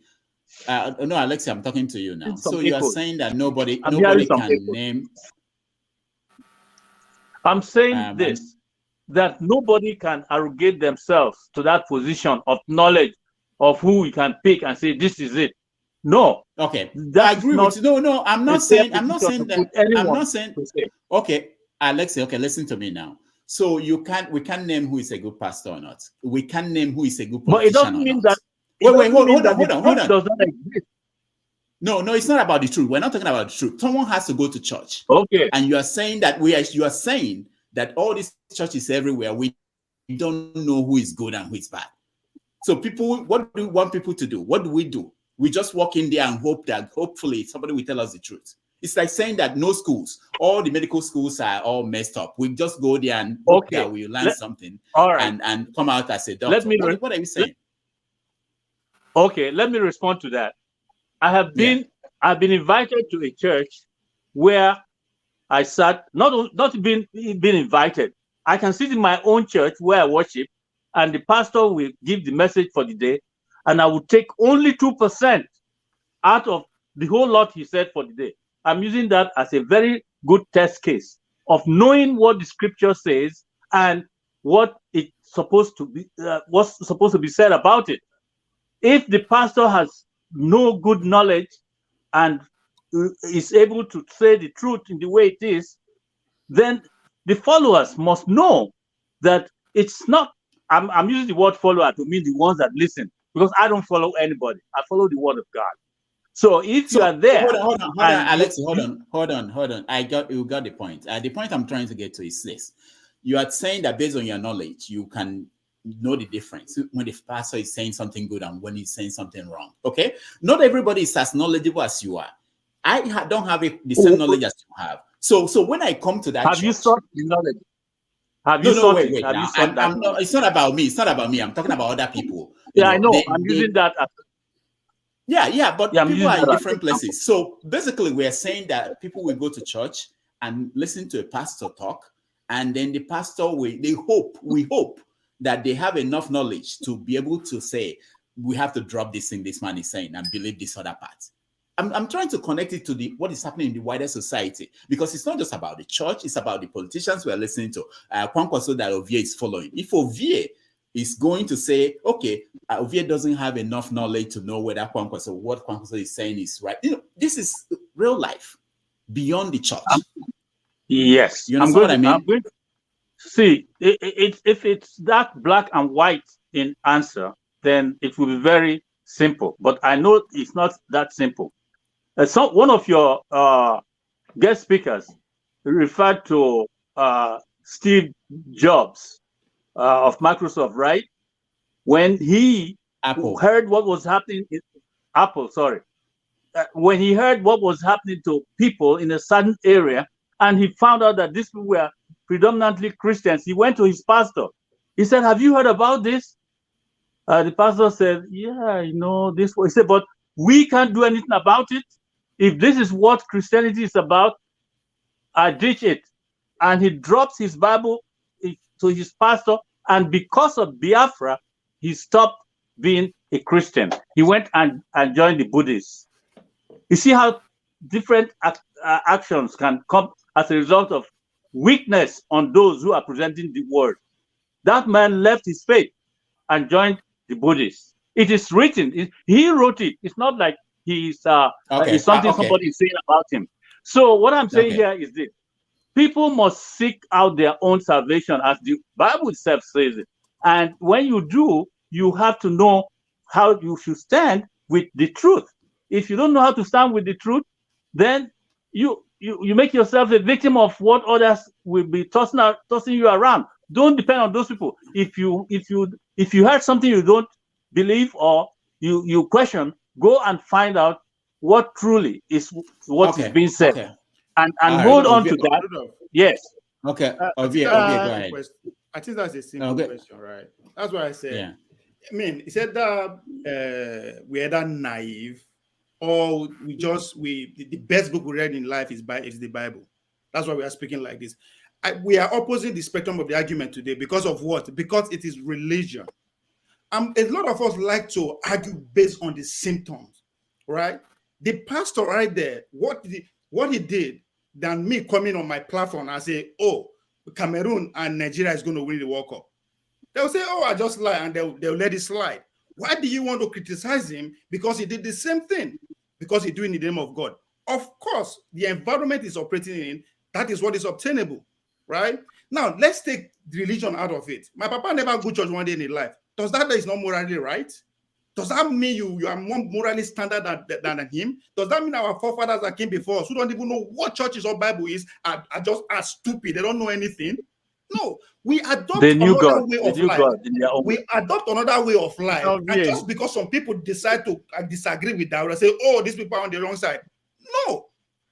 No, Alexi, I'm talking to you now. So you are saying that nobody can name. I'm saying this. That nobody can arrogate themselves to that position of knowledge of who we can pick and say this is it. No. Okay. I agree with you. No. I'm not saying that. Okay, Alexi. Okay, listen to me now. So we can't name who is a good pastor or not. We can't name who is a good politician. But it doesn't mean that. Wait, hold on. Does not exist. No, it's not about the truth. We're not talking about the truth. Someone has to go to church. Okay. And you are saying that that all these churches everywhere, we don't know who is good and who is bad. So what do we want people to do? What do? We just walk in there and hope that hopefully somebody will tell us the truth. It's like saying that no schools, all the medical schools are all messed up. We just go there and hope that we learn something and come out as a doctor. What are you saying? Okay, let me respond to that. I've been invited to a church where I sat, not being invited. I can sit in my own church where I worship, and the pastor will give the message for the day, and I will take only 2% out of the whole lot he said for the day. I'm using that as a very good test case of knowing what the scripture says and what it's supposed to be, what's supposed to be said about it. If the pastor has no good knowledge and is able to say the truth in the way it is, then the followers must know that it's not. I'm using the word follower to mean the ones that listen, because I don't follow anybody. I follow the word of God. So if you are there, hold on, Alexi, hold on. You got the point. The point I'm trying to get to is this: you are saying that based on your knowledge, you can know the difference when the pastor is saying something good and when he's saying something wrong. Okay, not everybody is as knowledgeable as you are. I don't have the same knowledge as you have. So when I come to that, have you sought the knowledge? Have you sought it? Have you sought that? It's not about me. It's not about me. I'm talking about other people. I know. I'm using that as. But people are in different places. So basically, we're saying that people will go to church and listen to a pastor talk, and then the pastor we hope that they have enough knowledge to be able to say, we have to drop this thing this man is saying and believe this other part. I'm trying to connect it to what is happening in the wider society, because it's not just about the church, it's about the politicians we are listening to. Kwankwaso that Ovie is following. If Ovie is going to say, okay, Ovie doesn't have enough knowledge to know whether what Kwankwaso is saying is right. This is real life beyond the church. Yes. You understand what I mean? See, if it's that black and white in answer, then it will be very simple. But I know it's not that simple. One of your guest speakers referred to Steve Jobs of Microsoft, right? When he heard what was happening in Apple, when he heard what was happening to people in a certain area, and he found out that these people were predominantly Christians, he went to his pastor. He said, "Have you heard about this?" The pastor said, "Yeah, this." He said, "But we can't do anything about it. If this is what Christianity is about, I ditch it." And he drops his Bible to his pastor, and because of Biafra, he stopped being a Christian. He went and joined the Buddhists. You see how different actions can come as a result of weakness on those who are presenting the word. That man left his faith and joined the Buddhists. It is written. He wrote it. It's not like it's something somebody is saying about him. So what I'm saying here is this: people must seek out their own salvation, as the Bible itself says it. And when you do, you have to know how you should stand with the truth. If you don't know how to stand with the truth, then you make yourself a victim of what others will be tossing you around. Don't depend on those people. If you heard something you don't believe or you question, go and find out what truly is what is being said, and hold on to that. Yes. Okay. Ovie, go ahead. I think that's a simple question, right? That's why I said. Yeah. I mean, he said that we're either naive, or the best book we read in life is the Bible. That's why we are speaking like this. We are opposing the spectrum of the argument today because of what? Because it is religion. A lot of us like to argue based on the symptoms, right? The pastor right there, what he did, than me coming on my platform and say, "Oh, Cameroon and Nigeria is going to win the World Cup." They'll say, "Oh, I just lied," and they'll let it slide. Why do you want to criticize him? Because he did the same thing. Because he's doing it in the name of God. Of course, the environment is operating in, that is what is obtainable, right? Now, let's take religion out of it. My papa never go to church one day in his life. Does that mean he's not morally right? Does that mean you are more morally standard than him? Does that mean our forefathers that came before us, who don't even know what churches or Bible is, are just as stupid? They don't know anything. No, we adopt another way of life. We adopt another way of life. And just because some people decide to disagree with that, or say, "Oh, these people are on the wrong side." No,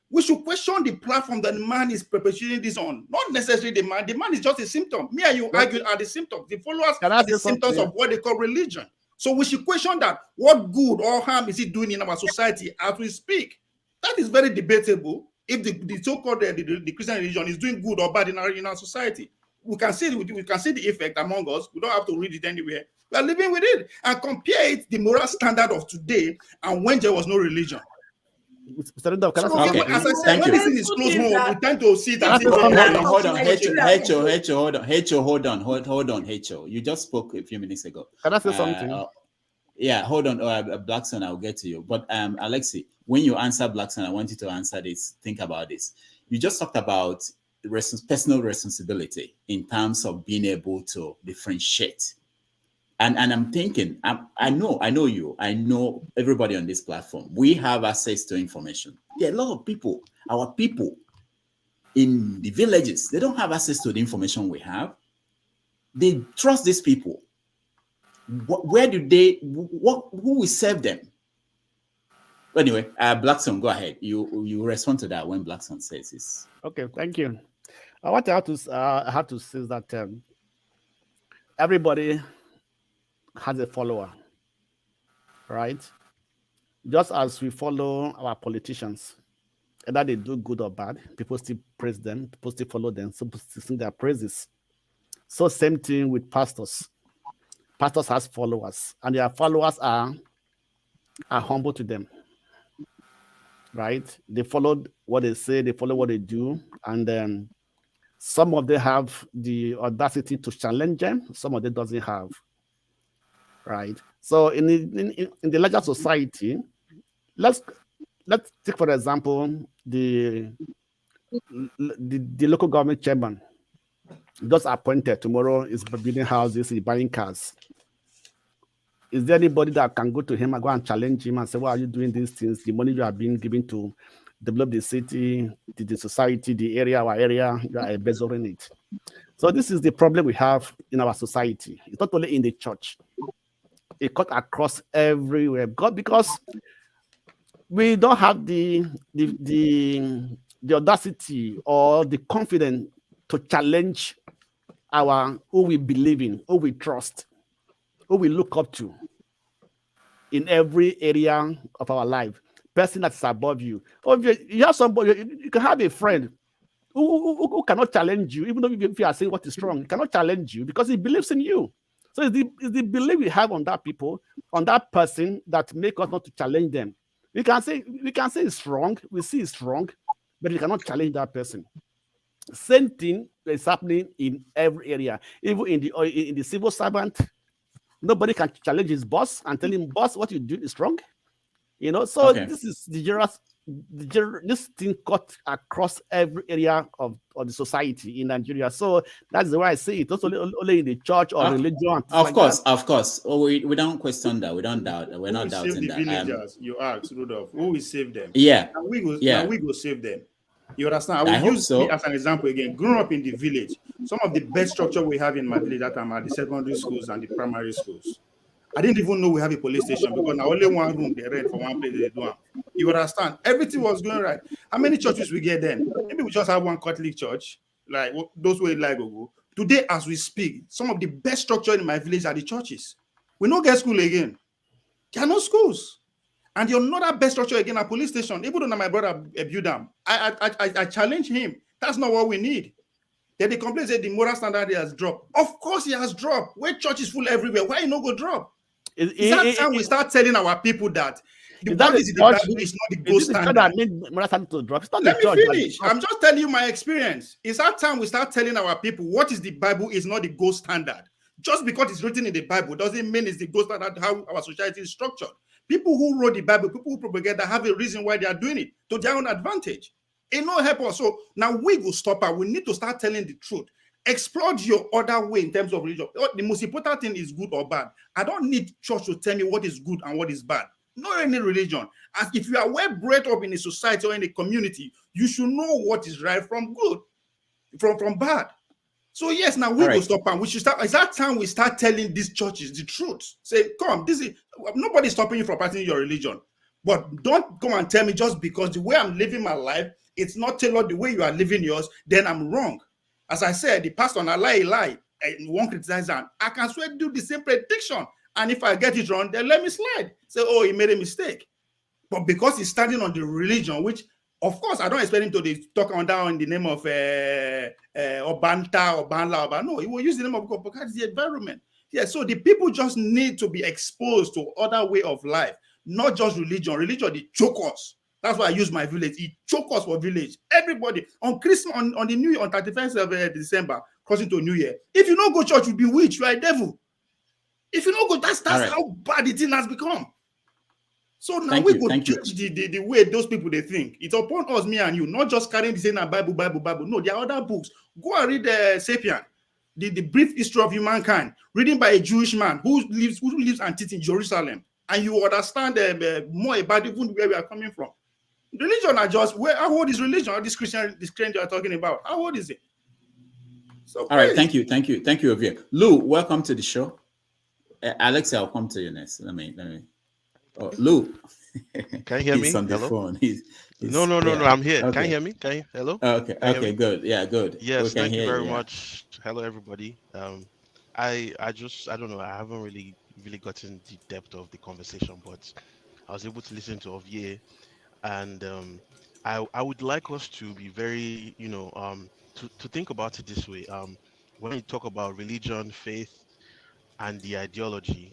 We should question the platform that the man is perpetuating this on. Not necessarily the man. The man is just a symptom. Me and you argue are the symptoms. The followers are the symptoms of what they call religion. So we should question that. What good or harm is it doing in our society as we speak? That is very debatable. If the so-called the Christian religion is doing good or bad in our society, we can see the effect among us. We don't have to read it anywhere. We are living with it and compare it the moral standard of today and when there was no religion. Okay. As I said, when this thing is close home, we tend to see that. Hold on, Hecho. You just spoke a few minutes ago. Can I say something? Yeah, hold on. Blackson, I'll get to you. But Alexi, when you answer Blackson, I want you to answer this. Think about this. You just talked about personal responsibility in terms of being able to differentiate. And I'm thinking, I know you, I know everybody on this platform. We have access to information. There are a lot of people, our people in the villages, they don't have access to the information we have. They trust these people. Where do they, who will serve them? Anyway, Blackson, go ahead. You respond to that when Blackson says this. Okay, thank you. What I have to say is that everybody has a follower, right? Just as we follow our politicians, either they do good or bad, people still praise them, people still follow them, so people still sing their praises. So same thing with pastors. Pastors has followers, and their followers are humble to them, right? They follow what they say, they follow what they do, and then some of them have the audacity to challenge them, some of them doesn't have. Right. So in the larger society, let's take for example the local government chairman just appointed. Tomorrow is building houses, he's buying cars. Is there anybody that can go to him and go and challenge him and say, "Why are you doing these things? The money you are being given to develop the city, the society, the area, our area, you are embezzling it." So this is the problem we have in our society. It's not only in the church. It cut across everywhere. Because we don't have the audacity or the confidence to challenge who we believe in, who we trust, who we look up to in every area of our life. Person that's above you. Or you have somebody, you can have a friend who cannot challenge you, even though if you are saying what is wrong, he cannot challenge you because he believes in you. So it's the belief we have on that people, on that person, that make us not to challenge them. We can say it's wrong, we see it's wrong, but we cannot challenge that person. Same thing is happening in every area. Even in the civil servant, nobody can challenge his boss and tell him, "Boss, what you do is wrong." You know, so okay. This is this thing cut across every area of the society in Nigeria. So that's the way I say it. Not only in the church or religion. Of course. Oh, we don't question that. We don't doubt. We're not doubting the that. Villagers, you asked, Rudolph, who will save them? Yeah. And we go save them. You understand? I will use me as an example again. Growing up in the village, some of the best structure we have in my village that time are the secondary schools and the primary schools. I didn't even know we have a police station because now only one room they rent for one place they do. You understand? Everything was going right. How many churches we get then? Maybe we just have one Catholic church, like those who like go. Today, as we speak, some of the best structure in my village are the churches. We don't get school again. There are no schools. And the another best structure again, a police station. Even though my brother built them, I challenge him. That's not what we need. Then they complain that the moral standard has dropped. Of course, he has dropped. Where church is full everywhere, why you not go drop? It's that time we start telling our people that the policy in the Bible is not the gold standard. Let me finish. I'm just telling you my experience. It's that time we start telling our people what is the Bible is not the gold standard. Just because it's written in the Bible doesn't mean it's the gold standard how our society is structured. People who wrote the Bible, people who propagate that have a reason why they are doing it to their own advantage. It no help us. So now we will stop her. We need to start telling the truth. Explore your other way in terms of religion. The most important thing is good or bad. I don't need church to tell me what is good and what is bad. Not any religion. As if you are well bred up in a society or in a community, you should know what is right from good, from bad. So yes, now we will stop and we should start. It's that time we start telling these churches the truth. Say, come, this is nobody's stopping you from practicing your religion. But don't come and tell me just because the way I'm living my life, it's not tailored the way you are living yours, then I'm wrong. As I said, the pastor on a lie, and won't criticize them. I can swear do the same prediction. And if I get it wrong, then let me slide. Say, oh, he made a mistake. But because he's standing on the religion, which, of course, I don't expect him to talk on down in the name of Obanta or Banla. No, he will use the name of God because it's the environment. Yeah, so the people just need to be exposed to other way of life, not just religion. Religion, they choke us. That's why I use my village. It choke us for village. Everybody on Christmas, on the New Year, on 31st of December, crossing to New Year. If you don't go church, you'll be witch. You are a devil. If you don't go, that's right. How bad the thing has become. So now we go change the way those people they think. It's upon us, me and you, not just carrying the same Bible. No, there are other books. Go and read Sapien, the brief history of humankind, reading by a Jewish man who lives and teaches in Jerusalem, and you understand more about even where we are coming from. Religion are just how old is religion? Or this Christian you are talking about? How old is it? So all right, thank you, Ovia. Lou, welcome to the show. Alex, I'll come to you next. Let me. Oh, Lou. Can you hear me? On the Hello? phone. He's no, I'm here. Okay. Can you hear me? Hello? Okay, good. Yeah, good. Yes, thank you very much. Hello, everybody. I don't know. I haven't really gotten the depth of the conversation, but I was able to listen to Ovie, and I would like us to be very, to think about it this way. When you talk about religion, faith, and the ideology,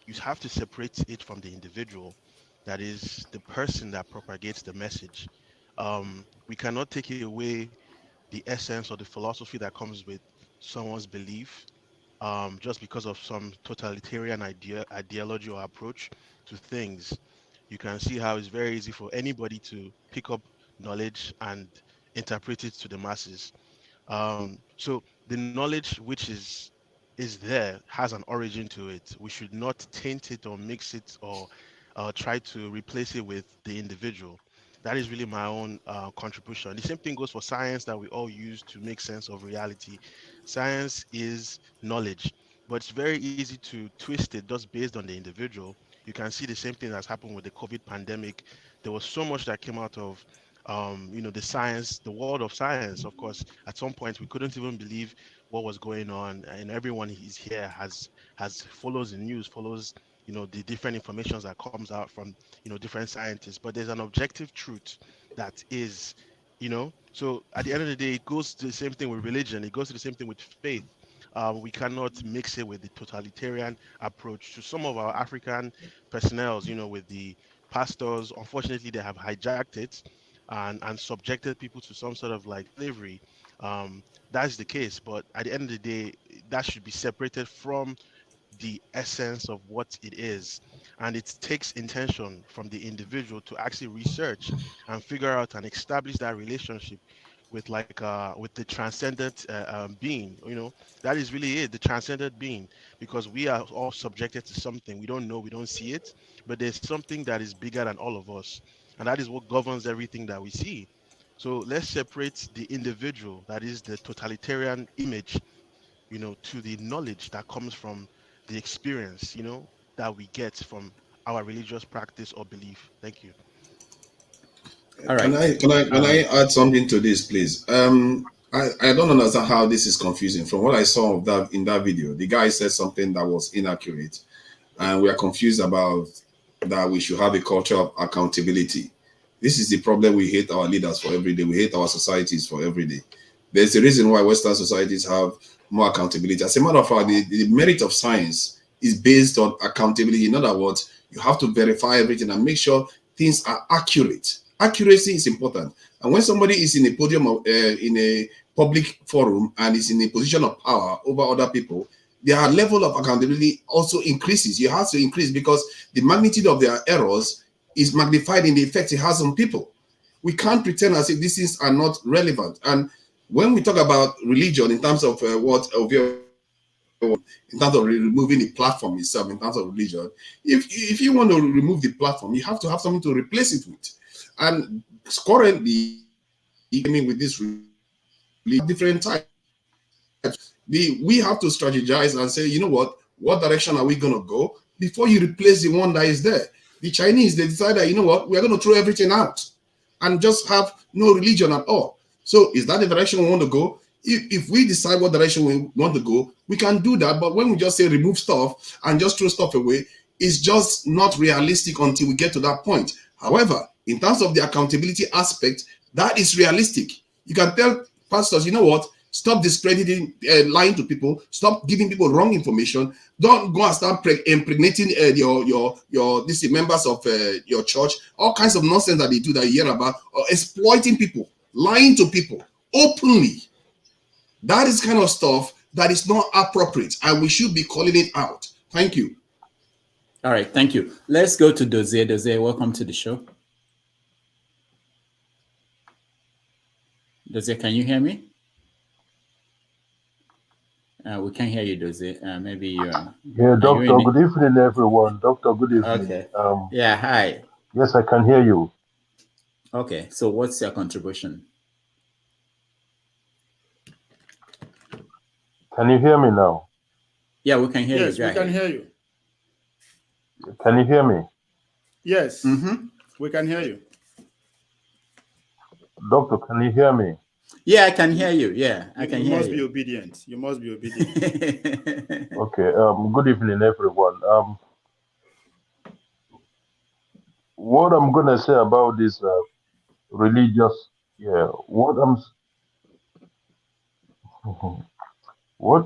you have to separate it from the individual, that is the person that propagates the message. We cannot take away the essence or the philosophy that comes with someone's belief just because of some totalitarian ideology or approach to things. You can see how it's very easy for anybody to pick up knowledge and interpret it to the masses. So the knowledge which is there has an origin to it. We should not taint it or mix it or try to replace it with the individual. That is really my own contribution. The same thing goes for science that we all use to make sense of reality. Science is knowledge, but it's very easy to twist it just based on the individual. You can see the same thing that's happened with the COVID pandemic. There was so much that came out of the science, the world of science. Of course, at some point we couldn't even believe what was going on, and everyone is here has follows the news, follows the different informations that comes out from different scientists. But there's an objective truth that is, so at the end of the day, it goes to the same thing with religion. It goes to the same thing with faith. We cannot mix it with the totalitarian approach to some of our African personnel, with the pastors. Unfortunately, they have hijacked it and subjected people to some sort of like slavery. That's the case, but at the end of the day, that should be separated from the essence of what it is, and it takes intention from the individual to actually research and figure out and establish that relationship with with the transcendent being. That is really it, the transcendent being, because we are all subjected to something. We don't know, we don't see it, but there's something that is bigger than all of us, and that is what governs everything that we see. So let's separate the individual, that is the totalitarian image, to the knowledge that comes from the experience, that we get from our religious practice or belief. Thank you. All right. Can I add something to this, please? I don't understand how this is confusing. From what I saw of that in that video, the guy said something that was inaccurate, and we are confused about that we should have a culture of accountability. This is the problem. We hate our leaders for every day. We hate our societies for every day. There's a reason why Western societies have more accountability. As a matter of fact, the merit of science is based on accountability. In other words, you have to verify everything and make sure things are accurate. Accuracy is important. And when somebody is in a podium of, in a public forum and is in a position of power over other people, their level of accountability also increases. You have to increase because the magnitude of their errors is magnified in the effect it has on people. We can't pretend as if these things are not relevant. And when we talk about religion in terms of in terms of removing the platform itself, in terms of religion, if you want to remove the platform, you have to have something to replace it with. And currently, with this different types, we have to strategize and say, you know what direction are we going to go before you replace the one that is there? The Chinese, they decided, you know what, we're going to throw everything out and just have no religion at all. So is that the direction we want to go? If we decide what direction we want to go, we can do that. But when we just say remove stuff and just throw stuff away, it's just not realistic until we get to that point. However, in terms of the accountability aspect, that is realistic. You can tell pastors, you know what, stop discrediting, lying to people, stop giving people wrong information. Don't go and start impregnating these members of your church, all kinds of nonsense that they do that you hear about, or exploiting people, lying to people openly. That is kind of stuff that is not appropriate, and we should be calling it out. Thank you. All right, thank you. Let's go to Dozie. Dozie, welcome to the show. Dozie, can you hear me? We can't hear you, Dozie. Maybe you are. Yeah, Doctor, good evening, everyone. Doctor, good evening. Okay. Yeah, hi. Yes, I can hear you. Okay, so what's your contribution? Can you hear me now? Yeah, we can hear you. Yes, we can hear you. Can you hear me? Yes, we can hear you. Doctor, can you hear me? Yeah, I can hear you. Yeah, I can hear you. You must be obedient. You must be obedient. Okay. Good evening, everyone. What I'm gonna say about this religious, what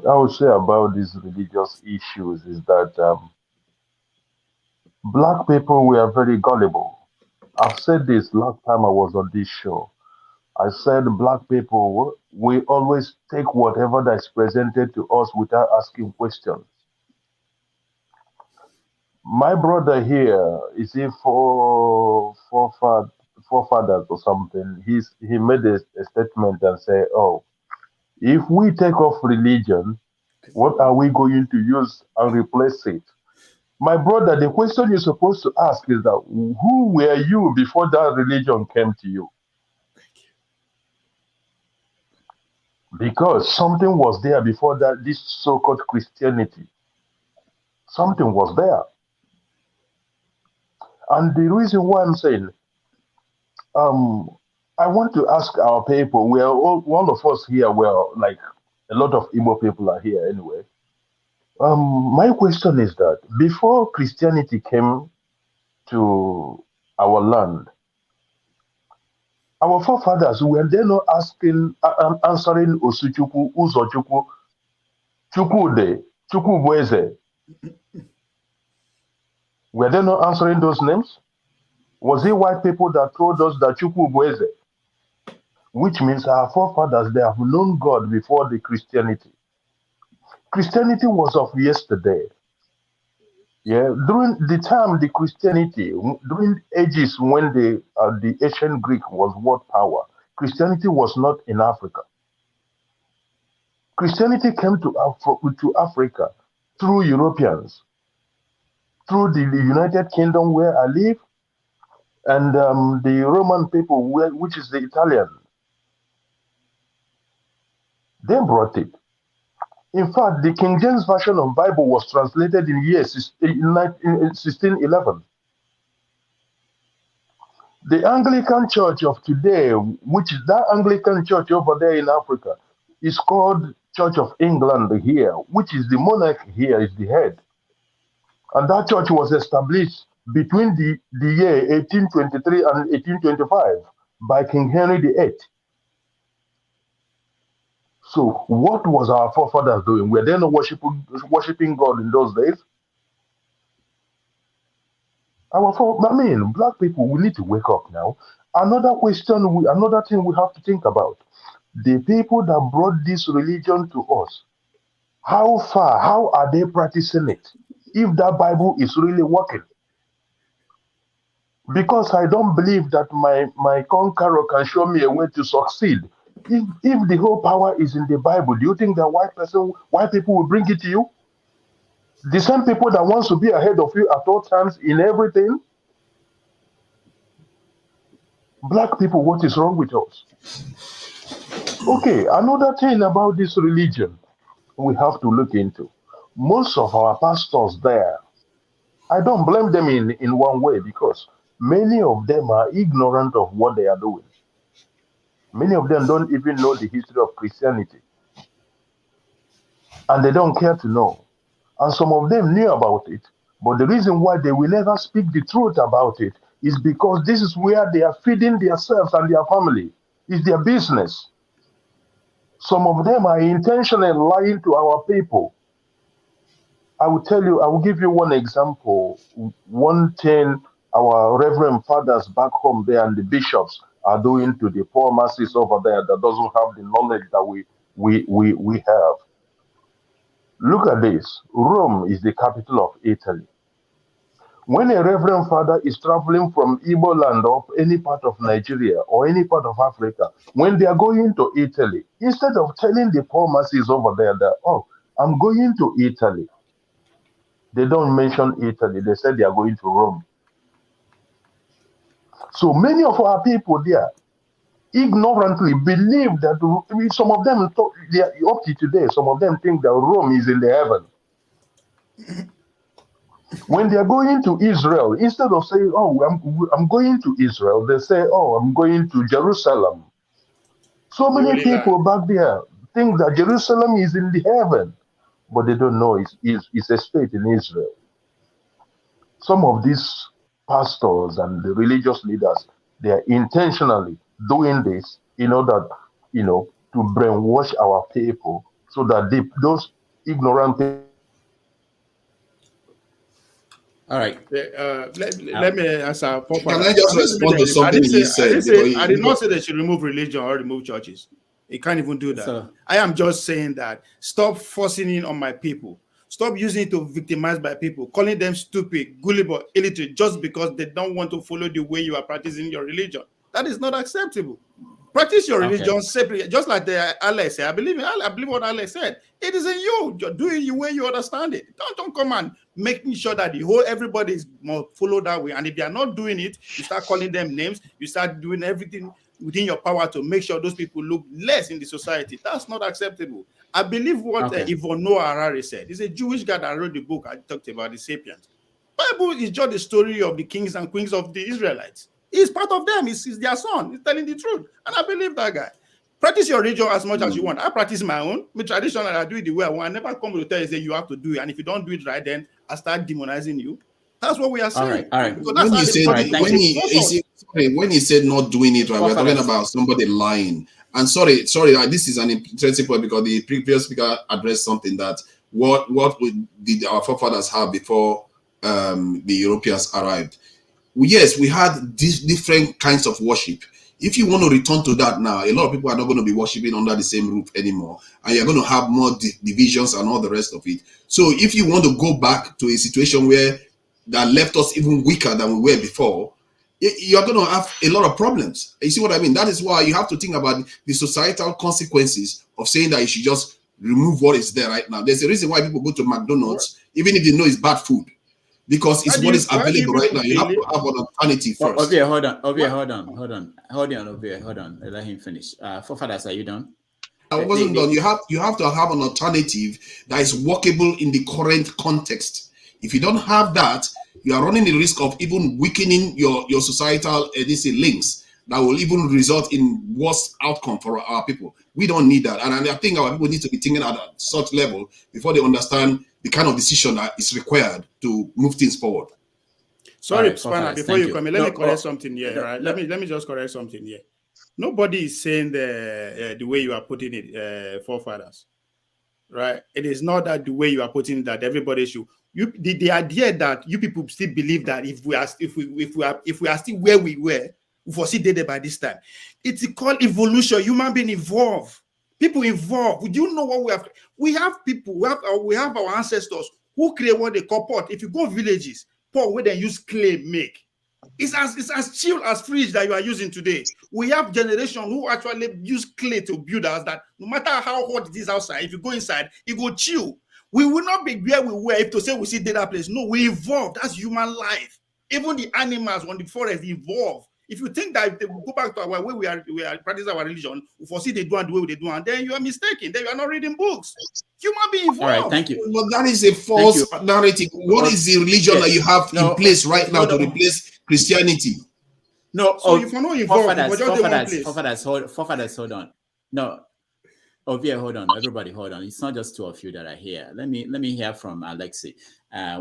I would say about these religious issues is that Black people, we are very gullible. I've said this last time I was on this show. I said Black people, we always take whatever that's presented to us without asking questions. My brother here, is he forefathers or something? He made a statement and said, "Oh, if we take off religion, what are we going to use and replace it?" My brother, the question you're supposed to ask is that who were you before that religion came to you? Because something was there before that, this so-called Christianity. Something was there. And the reason why I'm saying, I want to ask our people, we are all of us here, well, like a lot of Igbo people are here anyway. My question is that before Christianity came to our land, our forefathers were they not answering Osuchukwu, Uzochukwu, Chukwude, Chukwubueze? Were they not answering those names? Was it white people that told us that Chukwubueze? Which means our forefathers, they have known God before the Christianity. Christianity was of yesterday. Yeah, during the time the Christianity, during ages when the ancient Greek was world power, Christianity was not in Africa. Christianity came to Africa through Europeans, through the United Kingdom where I live, and the Roman people, which is the Italian. They brought it. In fact, the King James Version of Bible was translated in 1611. The Anglican Church of today, which is that Anglican Church over there in Africa, is called Church of England here, which is the monarch here, is the head. And that church was established between the year 1823 and 1825 by King Henry VIII. So what was our forefathers doing? Were they not worshiping God in those days? Black people, we need to wake up now. Another thing we have to think about. The people that brought this religion to us, how are they practicing it? If that Bible is really working. Because I don't believe that my conqueror can show me a way to succeed. If the whole power is in the Bible, do you think that white people will bring it to you? The same people that wants to be ahead of you at all times in everything? Black people, what is wrong with us? Okay, another thing about this religion we have to look into. Most of our pastors there, I don't blame them in one way because many of them are ignorant of what they are doing. Many of them don't even know the history of Christianity. And they don't care to know. And some of them knew about it. But the reason why they will never speak the truth about it is because this is where they are feeding themselves and their family. It's their business. Some of them are intentionally lying to our people. I will give you one example. One thing our reverend fathers back home there and the bishops are doing to the poor masses over there that doesn't have the knowledge that we have. Look at this. Rome is the capital of Italy. When a reverend father is traveling from Igbo land or any part of Nigeria or any part of Africa, when they are going to Italy, instead of telling the poor masses over there that, oh, I'm going to Italy, they don't mention Italy. They said they are going to Rome. So many of our people there ignorantly believe that some of them, up to today, some of them think that Rome is in the heaven. When they are going to Israel, instead of saying, oh, I'm going to Israel, they say, oh, I'm going to Jerusalem. So many people back there think that Jerusalem is in the heaven, but they don't know it's a state in Israel. Some of these pastors and the religious leaders, they are intentionally doing this in order, to brainwash our people so that those ignorant people. All right. Let me answer. Can I just respond to something he said? I did not say they should remove religion or remove churches. You can't even do that. So, I am just saying that stop forcing in on my people. Stop using it to victimize my people, calling them stupid, gullible, illiterate, just because they don't want to follow the way you are practicing your religion. That is not acceptable. Practice your religion separately, just like the Alex said. I believe what Alex said. It is in you. Do it the way you understand it. Don't come and making sure that everybody is more follow that way. And if they are not doing it, you start calling them names. You start doing everything within your power to make sure those people look less in the society. That's not acceptable. I believe what Yvonne Noah Harari said. He's a Jewish guy that wrote the book I talked about, the Sapiens. Bible is just the story of the kings and queens of the Israelites. He's part of them. He's their son. He's telling the truth. And I believe that guy. Practice your religion as much as you want. I practice my own. My tradition, I do it the way I want. I never come to tell you, say you have to do it. And if you don't do it right, then I start demonizing you. That's what we are saying. All right. When he said not doing it right, we're talking about somebody lying. And sorry, this is an interesting point because the previous speaker addressed something that what did our forefathers have before the Europeans arrived. Yes, we had different kinds of worship. If you want to return to that now, a lot of people are not going to be worshiping under the same roof anymore, and you're going to have more divisions and all the rest of it. So if you want to go back to a situation where that left us even weaker than we were before, you're going to have a lot of problems. You see what I mean? That is why you have to think about the societal consequences of saying that you should just remove what is there right now. There's a reason why people go to McDonald's, even if they know it's bad food. Because it's what is available right now. You have to have an alternative first. Hold on. Let him finish. Forefathers, are you done? I wasn't done. You have to have an alternative that is workable in the current context. If you don't have that, you are running the risk of even weakening your societal links that will even result in worse outcome for our people. We don't need that. And I think our people need to be thinking at such level before they understand the kind of decision that is required to move things forward. Sorry, Spanner, before you come in, let me correct something here, right? Let me just correct something here. Nobody is saying the way you are putting it, forefathers, right? It is not that the way you are putting it that everybody should. The idea that you people still believe that if we are still where we were, we foresee dead by this time. It's called evolution. Human being evolve. People evolve. Do you know what we have? We have people. We have our ancestors who create what they call pot. If you go villages, pot where they use clay make. It's as chill as fridge that you are using today. We have generation who actually use clay to build us. That no matter how hot it is outside, if you go inside, it will chill. We will not be where we were if to say we see data place. No, we evolve. That's human life. Even the animals on the forest evolve. If you think that if they go back to our way we are practicing our religion, we foresee they do and the way they do, and then you are mistaken. Then you are not reading books. human being involved. All right, thank you. But that is a false narrative. What is the religion that you have in place right now to replace Christianity? No, so if you're not involved, forefathers, hold on. No, Ovia, hold on. Everybody, hold on. It's not just two of you that are here. Let me hear from Alexi.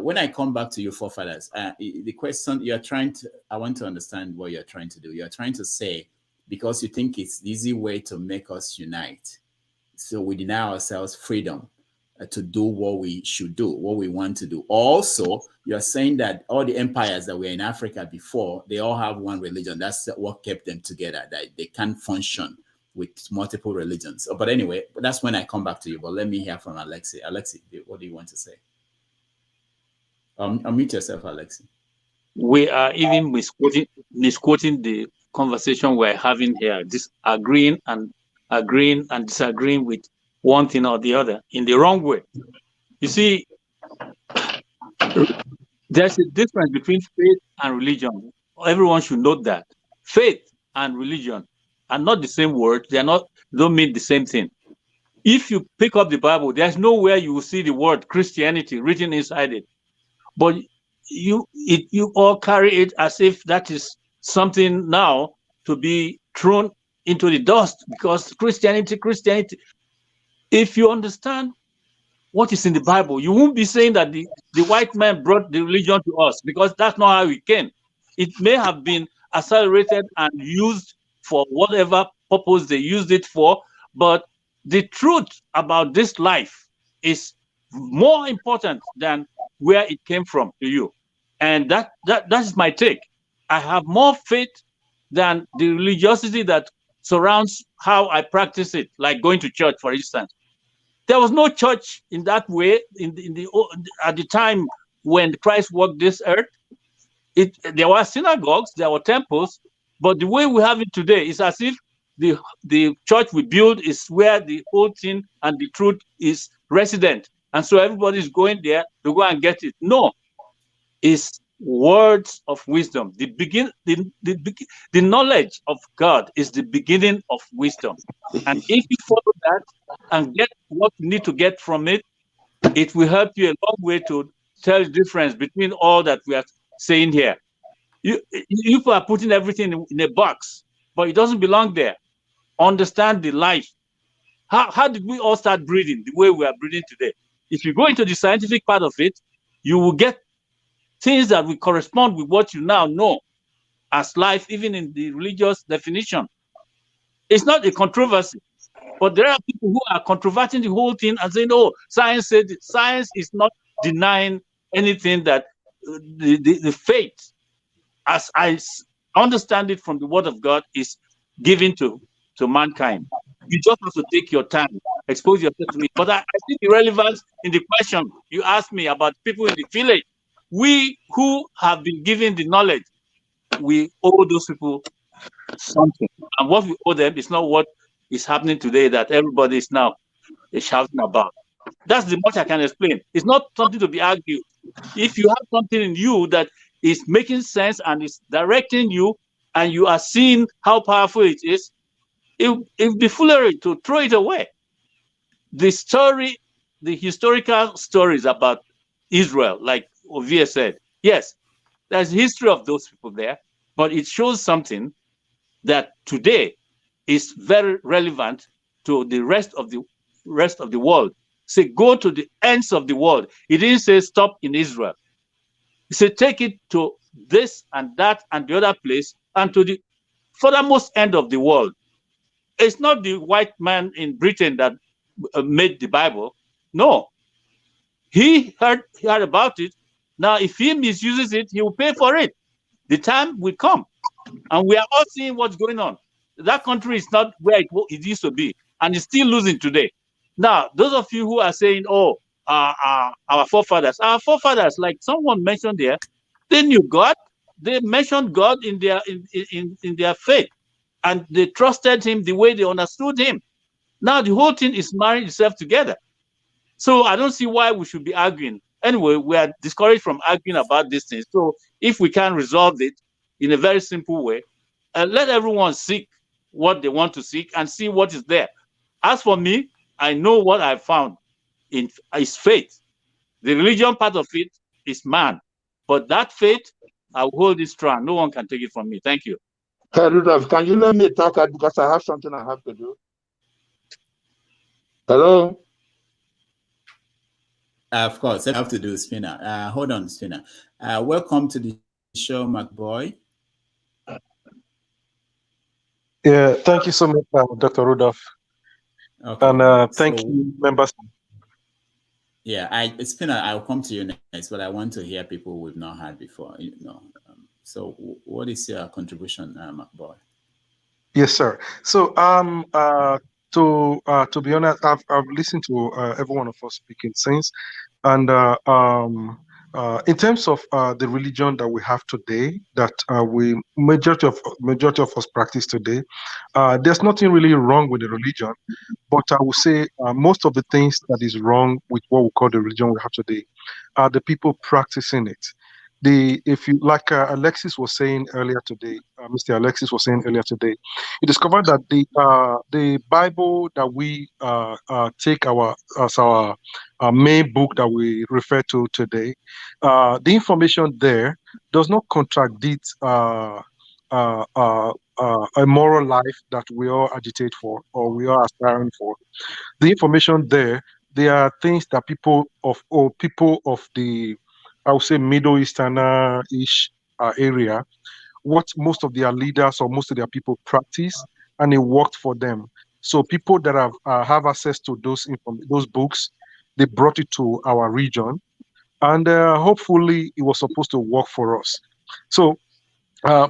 When I come back to you, forefathers, the question you're trying to, I want to understand what you're trying to do. You're trying to say, because you think it's the easy way to make us unite, so we deny ourselves freedom to do what we should do, what we want to do. Also, you're saying that all the empires that were in Africa before, they all have one religion. That's what kept them together, that they can't function with multiple religions. But anyway, that's when I come back to you. But let me hear from Alexi. Alexi, what do you want to say? Unmute yourself, Alexi. We are even misquoting the conversation we're having here, agreeing and disagreeing with one thing or the other in the wrong way. You see, there's a difference between faith and religion. Everyone should note that. Faith and religion are not the same word. Don't mean the same thing. If you pick up the Bible, there's nowhere you will see the word Christianity written inside it. But you all carry it as if that is something now to be thrown into the dust, because Christianity. If you understand what is in the Bible, you won't be saying that the white man brought the religion to us, because that's not how it came. It may have been accelerated and used for whatever purpose they used it for, but the truth about this life is more important than where it came from to you. And that is my take. I have more faith than the religiosity that surrounds how I practice it, like going to church, for instance. There was no church in that way at the time when Christ walked this earth. There were synagogues, there were temples, but the way we have it today is as if the church we build is where the whole thing and the truth is resident. And so everybody's going there to go and get it. No, it's words of wisdom. The knowledge of God is the beginning of wisdom. And if you follow that and get what you need to get from it, it will help you a long way to tell the difference between all that we are saying here. You are putting everything in a box, but it doesn't belong there. Understand the life. How did we all start breathing the way we are breathing today? If you go into the scientific part of it, you will get things that will correspond with what you now know as life, even in the religious definition. It's not a controversy, but there are people who are controverting the whole thing and saying, oh, science said it. Science is not denying anything that the faith, as I understand it from the word of God, is given to mankind. You just have to take your time, expose yourself to it. But I think the relevance in the question you asked me about people in the village, we who have been given the knowledge, we owe those people something. And what we owe them is not what is happening today that everybody is now shouting about. That's the much I can explain. It's not something to be argued. If you have something in you that is making sense and is directing you, and you are seeing how powerful it is, it would be foolery to throw it away. The historical stories about Israel, like Ovia said, yes, there's history of those people there, but it shows something that today is very relevant to the rest of the world. Say, go to the ends of the world. He didn't say stop in Israel. He said take it to this and that and the other place and to the furthermost end of the world. It's not the white man in Britain that made the Bible. No. He heard about it. Now, if he misuses it, he will pay for it. The time will come. And we are all seeing what's going on. That country is not where it used to be. And it's still losing today. Now, those of you who are saying, oh, our forefathers, like someone mentioned there, they knew God. They mentioned God in their faith. And they trusted him the way they understood him. Now the whole thing is marrying itself together. So I don't see why we should be arguing. Anyway, we are discouraged from arguing about these things. So if we can resolve it in a very simple way, let everyone seek what they want to seek and see what is there. As for me, I know what I found is faith. The religion part of it is man. But that faith, I will hold it strong. No one can take it from me. Thank you. Hey, Rudolph, can you let me talk because I have something I have to do? Hello? Of course, I have to do Spinner. Hold on, Spinner. Welcome to the show, McBoy. Yeah, thank you so much, Dr. Rudolph. Okay. And thank you, members. Yeah, Spinner, I'll come to you next, but I want to hear people we've not had before. So what is your contribution, McBoy? Yes, sir. So to be honest, I've listened to every one of us speaking since, and in terms of the religion that we have today, that we majority of us practice today, there's nothing really wrong with the religion, but I would say most of the things that is wrong with what we call the religion we have today are the people practicing it. If you like Alexis was saying earlier today, Mr. Alexis was saying earlier today, he discovered that the Bible that we take as our main book that we refer to today, the information there does not contradict a moral life that we all agitate for or we are aspiring for. The information there are things that people of the, I would say, Middle Eastern-ish area, what most of their leaders or most of their people practice, and it worked for them. So people that have access to those books, they brought it to our region, and hopefully it was supposed to work for us. So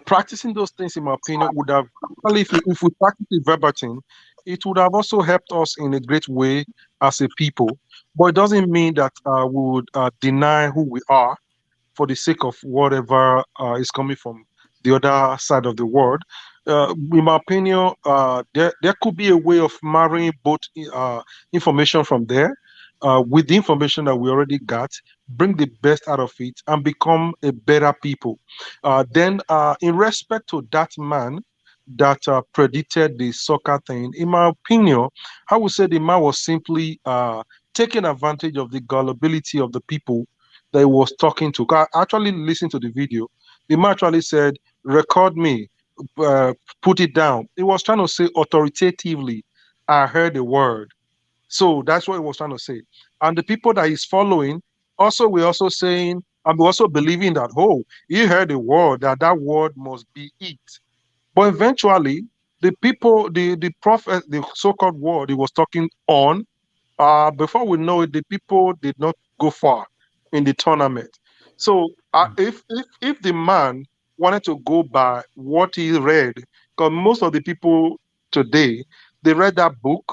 practicing those things, in my opinion, would have, well, if we practice it verbatim, it would have also helped us in a great way as a people. But it doesn't mean that we would deny who we are for the sake of whatever is coming from the other side of the world. In my opinion, there could be a way of marrying both information from there with the information that we already got, bring the best out of it, and become a better people. Then, in respect to that man that predicted the soccer thing, in my opinion, I would say the man was simply taking advantage of the gullibility of the people that he was talking to. I actually listened to the video. The man actually said, record me, put it down. He was trying to say authoritatively, I heard the word. So that's what he was trying to say. And the people that he's following, also, we're also saying, and we're also believing that, oh, he heard the word, that word must be it. But eventually, the people, the prophet, the so-called word he was talking on, before we know it, the people did not go far in the tournament. So if the man wanted to go by what he read, because most of the people today, they read that book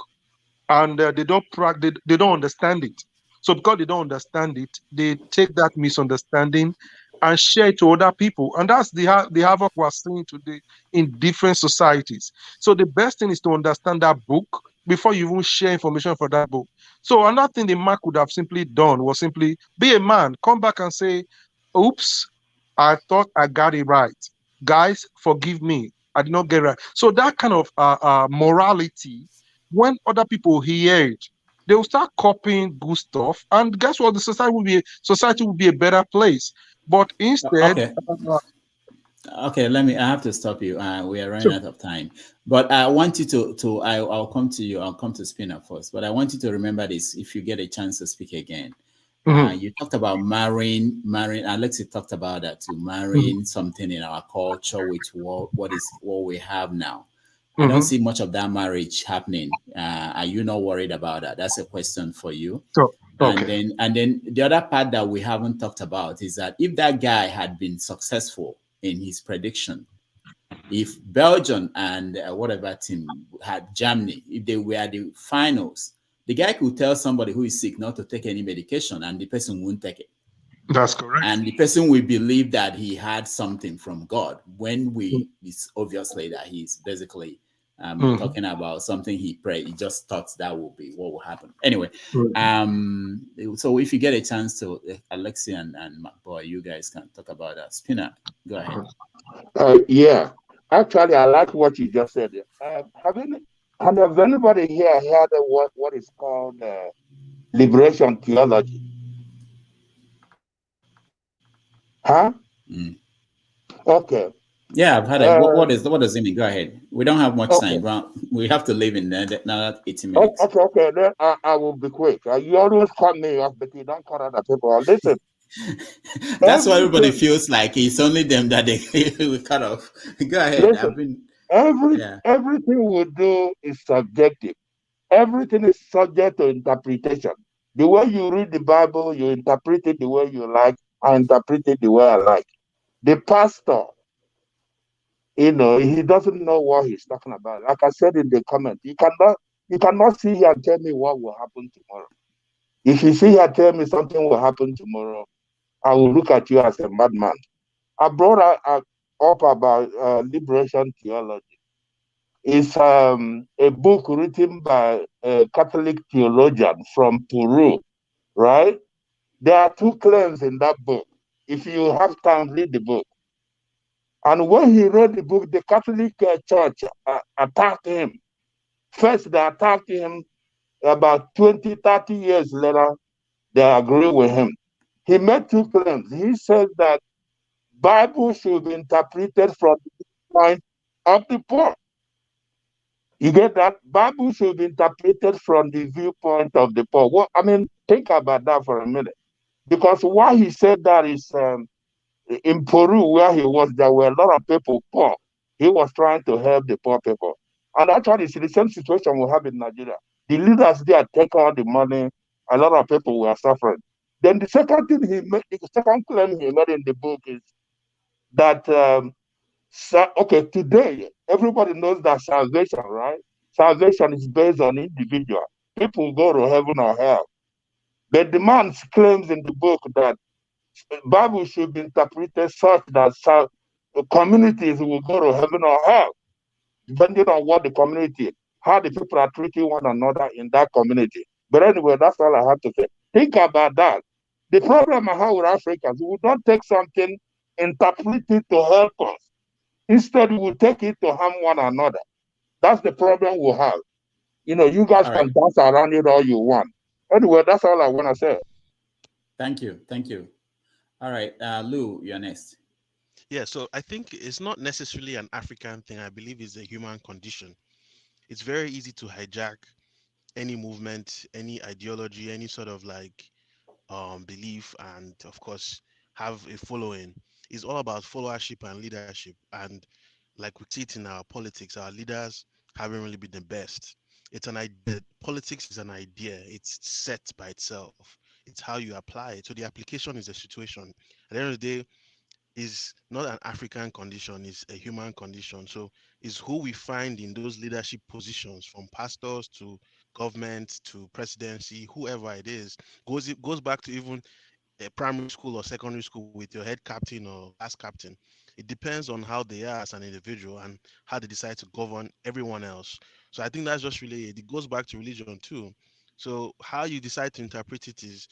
and they don't understand it. So because they don't understand it, they take that misunderstanding and share it to other people. And that's the havoc we're seeing today in different societies. So the best thing is to understand that book before you even share information for that book. So another thing the man could have simply done was simply be a man, come back and say, oops, I thought I got it right. Guys, forgive me. I did not get it right. So that kind of morality, when other people hear it, they will start copying good stuff. And guess what? The society will be a better place. But instead, okay, I have to stop you. We are running out of time. But I want you to I'll come to you. I'll come to Spinner first. But I want you to remember this if you get a chance to speak again. You talked about marrying. Alexis talked about that too. Marrying something in our culture, which what we have now. I don't see much of that marriage happening. Are you not worried about that? That's a question for you. Okay. And then the other part that we haven't talked about is that if that guy had been successful in his prediction, if Belgium and whatever team had Germany, if they were the finals, the guy could tell somebody who is sick not to take any medication and the person won't take it. That's correct. And the person will believe that he had something from God when it's obviously that he's basically talking about something he prayed. He just thought that will be what will happen. Anyway, so if you get a chance to, Alexi and McBoy, you guys can talk about that. Spinner, go ahead. Yeah, actually, I like what you just said. Have anybody here heard of what is called liberation theology. Huh? Mm. Okay. Yeah, I've had it. What does it mean? Go ahead. We don't have much time. Well, we have to leave in another 80 minutes. Okay. Then I will be quick. You always cut me off, but you don't cut other people. Listen. That's why everybody feels like it's only them that they will cut off. Go ahead. Listen, everything we do is subjective. Everything is subject to interpretation. The way you read the Bible, you interpret it the way you like. I interpret it the way I like. The pastor, he doesn't know what he's talking about. Like I said in the comment, you cannot sit here and tell me what will happen tomorrow. If you sit here and tell me something will happen tomorrow, I will look at you as a madman. I brought up about liberation theology. It's a book written by a Catholic theologian from Peru, right? There are two claims in that book. If you have time, read the book. And when he wrote the book, the Catholic Church attacked him. First, they attacked him. About 20, 30 years later, they agree with him. He made two claims. He said that Bible should be interpreted from the point of the poor. You get that? Bible should be interpreted from the viewpoint of the poor. Well, I mean, think about that for a minute. Because why he said that is in Peru, where he was, there were a lot of people poor. He was trying to help the poor people. And actually, it's the same situation we have in Nigeria. The leaders there take all the money. A lot of people were suffering. Then the second thing he made, the second claim he made in the book is that today everybody knows that salvation, right? Salvation is based on individual. People go to heaven or hell. But the man claims in the book that the Bible should be interpreted such that communities will go to heaven or hell, depending on what the community, how the people are treating one another in that community. But anyway, that's all I have to say. Think about that. The problem I have with Africans, we don't take something, interpret it to help us. Instead, we take it to harm one another. That's the problem we have. You guys can dance around it all you want. Anyway, that's all I want to say. Thank you. All right, Lou, you're next. Yeah, so I think it's not necessarily an African thing. I believe it's a human condition. It's very easy to hijack any movement, any ideology, any sort of belief, and of course have a following. It's all about followership and leadership. And like we see it in our politics, our leaders haven't really been the best. It's an idea. Politics is an idea. It's set by itself. It's how you apply it. So the application is a situation. At the end of the day, is not an African condition, it's a human condition. So it's who we find in those leadership positions, from pastors to government to presidency, whoever it is, goes back to even a primary school or secondary school with your head captain or class captain. It depends on how they are as an individual and how they decide to govern everyone else. So I think that's just really it. It goes back to religion too. So how you decide to interpret it is,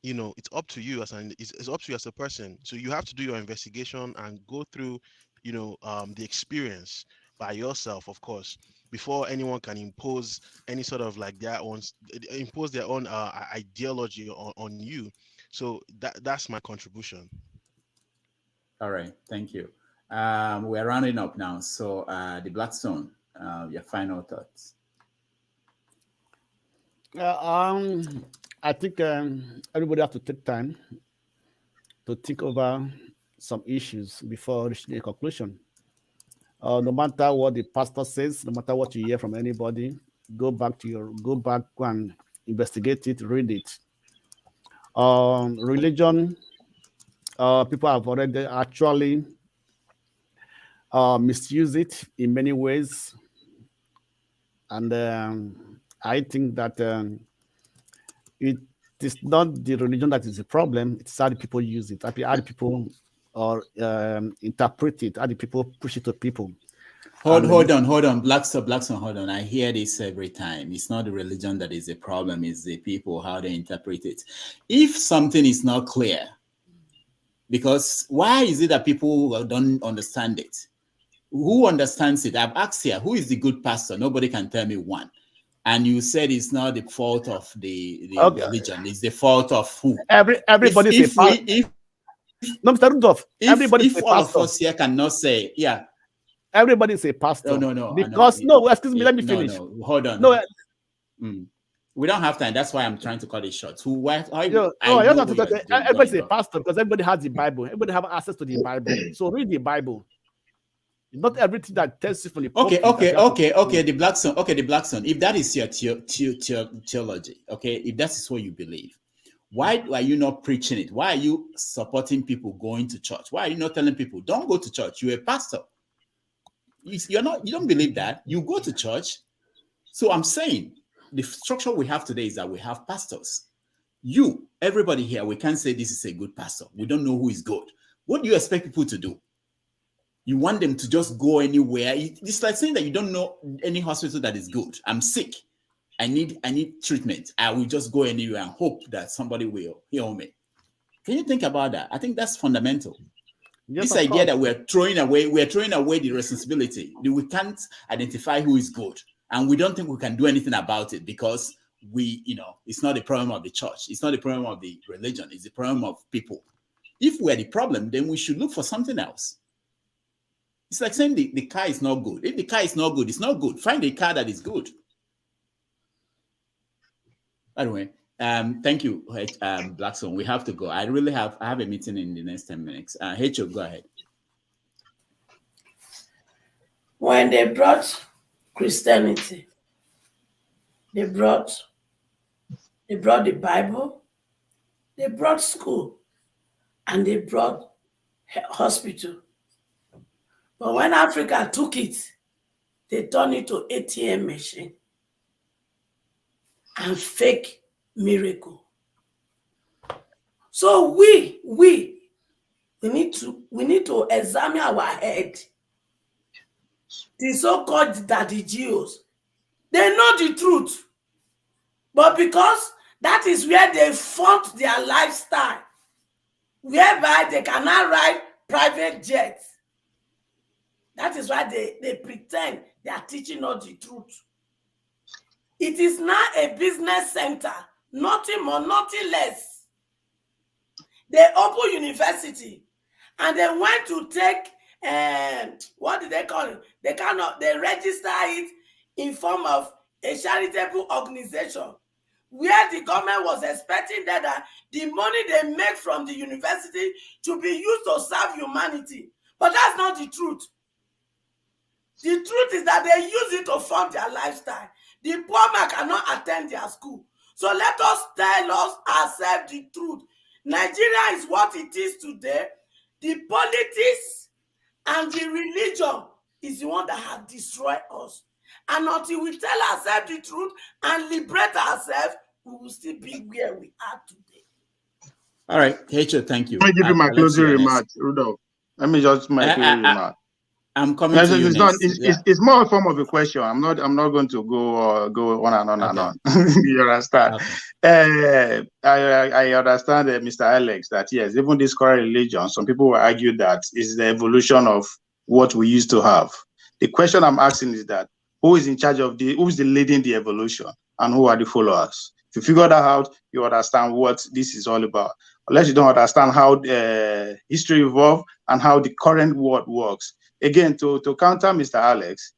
it's up to you it's up to you as a person. So you have to do your investigation and go through, the experience by yourself, of course, before anyone can impose any sort of impose their own ideology on you. So that's my contribution. All right, thank you. We're rounding up now. So the Blackstone, your final thoughts. I think everybody has to take time to think over some issues before reaching a conclusion. No matter what the pastor says, no matter what you hear from anybody, go back and investigate it, read it. Religion, people have already actually misused it in many ways, and I think that it is not the religion that is the problem. It's how the people use it, how the people interpret it, how the people push it to people. Hold on. Blackstone, hold on. I hear this every time. It's not the religion that is the problem, it's the people, how they interpret it. If something is not clear, because why is it that people don't understand it? Who understands it? I've asked here, who is the good pastor? Nobody can tell me one. And you said it's not the fault of the religion, it's the fault of who? Everybody's a pastor. No, Mr. Rudolph, if all of us here cannot say, yeah. Everybody's a pastor. No. Because, excuse me, let me finish. No, hold on. No, we don't have time. That's why I'm trying to cut it short. Everybody's a pastor because everybody has the Bible. Everybody have access to the Bible. So read the Bible. Not everything that tells you from the the black son. Okay, the black son. If that is your theology, okay, if that is what you believe, why are you not preaching it? Why are you supporting people going to church? Why are you not telling people don't go to church? You're a pastor. You don't believe that. You go to church. So I'm saying the structure we have today is that we have pastors. Everybody here, we can't say this is a good pastor. We don't know who is good. What do you expect people to do? You want them to just go anywhere. It's like saying that you don't know any hospital that is good. I'm sick. I need treatment. I will just go anywhere and hope that somebody will heal me. Can you think about that? I think that's fundamental. Yes, this idea that we're throwing away the responsibility. We can't identify who is good. And we don't think we can do anything about it because it's not the problem of the church. It's not the problem of the religion. It's the problem of people. If we're the problem, then we should look for something else. It's like saying the car is not good. If the car is not good, it's not good. Find a car that is good. Anyway, thank you, Blackstone. We have to go. I have a meeting in the next 10 minutes. H.O., go ahead. When they brought Christianity, they brought the Bible, they brought school, and they brought hospital. But when Africa took it, they turned it to ATM machine and fake miracle. So we need to examine our head. The so-called daddy Jews, they know the truth, but because that is where they fund their lifestyle, whereby they cannot ride private jets. That is why they pretend they are teaching us the truth. It is not a business center, nothing more, nothing less. They open university and they went to take what did they call it? They register it in form of a charitable organization where the government was expecting that the money they make from the university to be used to serve humanity. But that's not the truth. The truth is that they use it to fund their lifestyle. The poor man cannot attend their school. So let us tell ourselves the truth. Nigeria is what it is today. The politics and the religion is the one that has destroyed us. And until we tell ourselves the truth and liberate ourselves, we will still be where we are today. All right, H.O., thank you. Let me give you my closing remarks, Rudolph. Let me just my closing remarks. I'm coming to you next. It's more a form of a question. I'm not going to go on and on and on. You understand? Okay. I understand, Mr. Alex, that yes, even this current religion, some people will argue that is the evolution of what we used to have. The question I'm asking is that who is in charge of who is leading the evolution and who are the followers? If you figure that out, you understand what this is all about. Unless you don't understand how history evolved and how the current world works. Again, to counter Mr. Alex,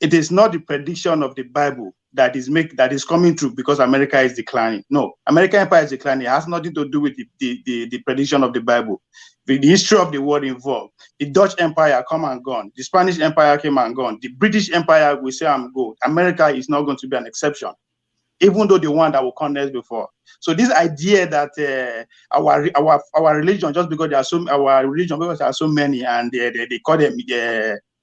it is not the prediction of the Bible that is coming true because America is declining. No, American empire is declining. It has nothing to do with the prediction of the Bible. The history of the world involved. The Dutch Empire come and gone. The Spanish Empire came and gone. The British Empire, we say I'm good. America is not going to be an exception, even though the one that will come next before. So this idea that our religion, just because there are so many and they call them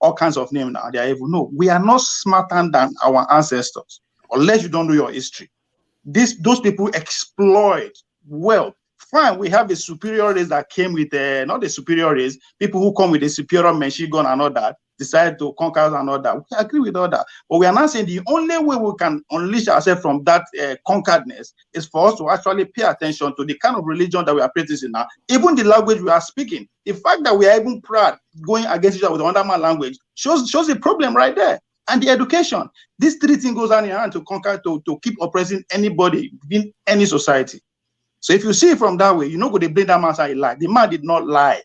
all kinds of names now, they are evil. No, we are not smarter than our ancestors, unless you don't know your history. Those people exploit wealth. Fine, we have a superior race that came with not the superior race, people who come with a superior machine gun and all that, decide to conquer and all that. We agree with all that. But we are not saying the only way we can unleash ourselves from that conqueredness is for us to actually pay attention to the kind of religion that we are practicing now, even the language we are speaking. The fact that we are even proud going against each other with another man's language shows the problem right there. and the education. These three things goes hand in hand to conquer, to keep oppressing anybody within any society. So if you see it from that way, you're not going to blame that man as he lied. The man did not lie.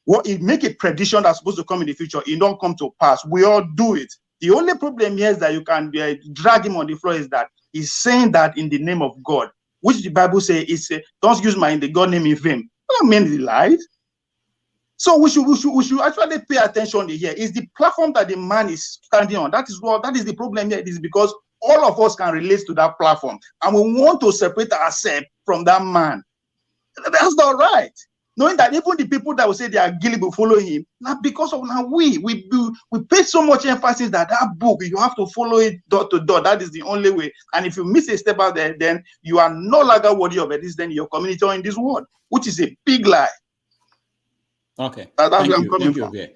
What it make a prediction that's supposed to come in the future, it don't come to pass. We all do it. The only problem here is that you can drag him on the floor is that he's saying that in the name of God, which the Bible says is don't use my in the God name in vain. I mean, he lied. So we should actually pay attention here. It's the platform that the man is standing on. That is the problem here. It is because all of us can relate to that platform, and we want to separate ourselves from that man. That's not right. Knowing that even the people that will say they are guilty will follow him, not because of now we pay so much emphasis that book you have to follow it dot to dot. That is the only way. And if you miss a step out there, then you are no longer worthy of it. This then your community or in this world, which is a big lie. Okay, that's thank where I'm you. coming Thank from. you.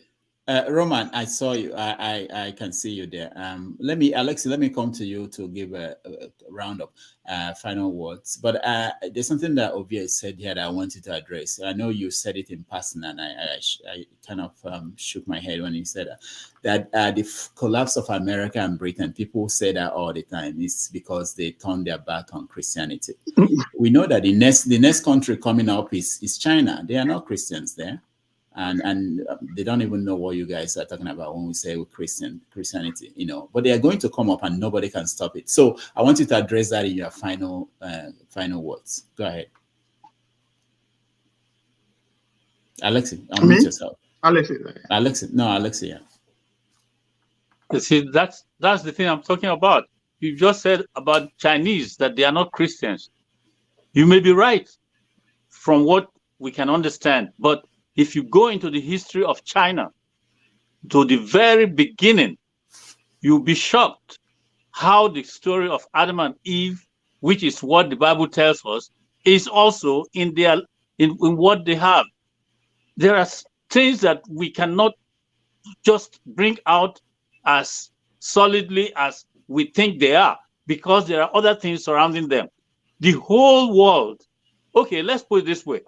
Roman, I saw you. I can see you there. Alexi, let me come to you to give a round of final words. But there's something that Ovie said here that I wanted to address. I know you said it in passing, and I kind of shook my head when you said that the collapse of America and Britain. People say that all the time. It's because they turned their back on Christianity. We know that the next country coming up is China. They are not Christians there. And they don't even know what you guys are talking about when we say Christianity, but they are going to come up and nobody can stop it. So I want you to address that in your final words. Go ahead. Alexi, unmute yourself. Alexi, yeah. You see, that's the thing I'm talking about. You just said about Chinese that they are not Christians. You may be right from what we can understand, but if you go into the history of China, to the very beginning, you'll be shocked how the story of Adam and Eve, which is what the Bible tells us, is also in what they have. There are things that we cannot just bring out as solidly as we think they are, because there are other things surrounding them. The whole world, okay, let's put it this way.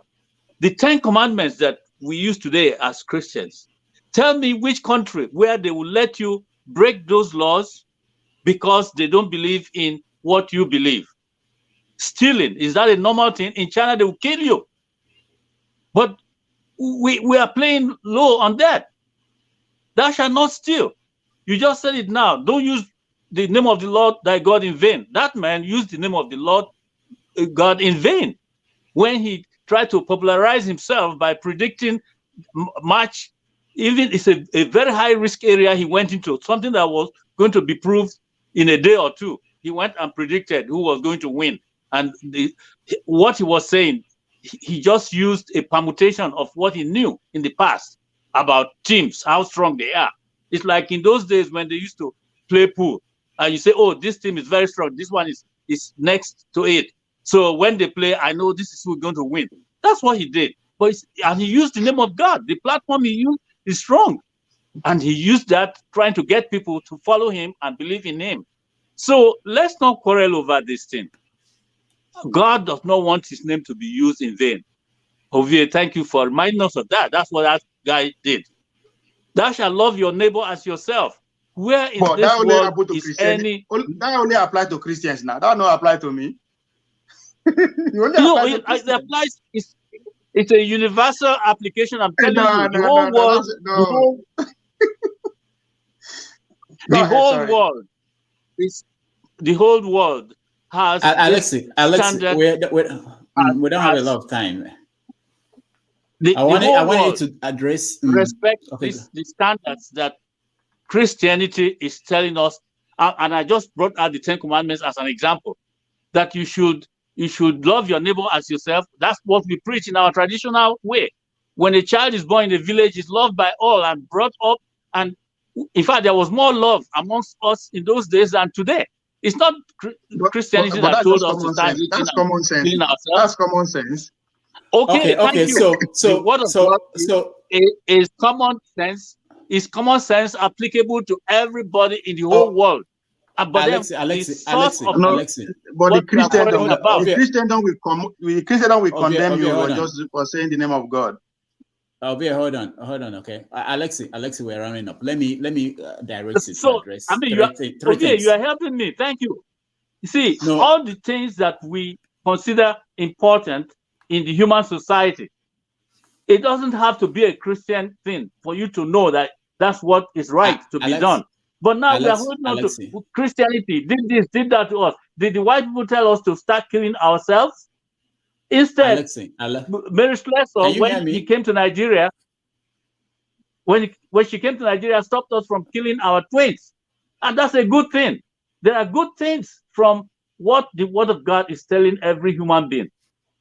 The 10 Commandments that we use today as Christians, tell me which country where they will let you break those laws because they don't believe in what you believe. Stealing, is that a normal thing? In China, they will kill you. But we are playing low on that. Thou shalt not steal. You just said it now. Don't use the name of the Lord thy God in vain. That man used the name of the Lord God in vain when he tried to popularize himself by predicting March. Even it's a very high risk area he went into, something that was going to be proved in a day or two. He went and predicted who was going to win. And what he was saying, he just used a permutation of what he knew in the past about teams, how strong they are. It's like in those days when they used to play pool, and you say, oh, this team is very strong. This one is next to it. So when they play, I know this is who's going to win. That's what he did. And he used the name of God. The platform he used is strong. And he used that trying to get people to follow him and believe in him. So let's not quarrel over this thing. God does not want his name to be used in vain. Javier, thank you for reminding us of that. That's what that guy did. Thou shalt love your neighbor as yourself. Where in this world is any... That only applies to Christians now. That don't apply to me. It applies. It's a universal application. I'm telling you, the whole world, the whole world has. Alexi, we don't have a lot of time. I want you to address respect the standards that Christianity is telling us, and I just brought out the 10 Commandments as an example, that you should love your neighbor as yourself. That's what we preach in our traditional way. When a child is born in a village, he's loved by all and brought up. And in fact, there was more love amongst us in those days than today. It's not Christianity that told us to start eating and killing ourselves. That's common sense. Okay. So what is common sense? Is common sense applicable to everybody in the whole world? But Alexi. But the Christendom will condemn you for saying the name of God. hold on. Okay, Alexi, we're rounding up. Let me direct you to So, address I mean, three things. you are helping me. Thank you. You see, No. all the things that we consider important in the human society, it doesn't have to be a Christian thing for you to know that that's what is right to be done. But now we are holding on to Christianity, did this, did that to us. Did the white people tell us to start killing ourselves? Instead, Mary Slessor, when he came to Nigeria, when she came to Nigeria, stopped us from killing our twins. And that's a good thing. There are good things from what the Word of God is telling every human being.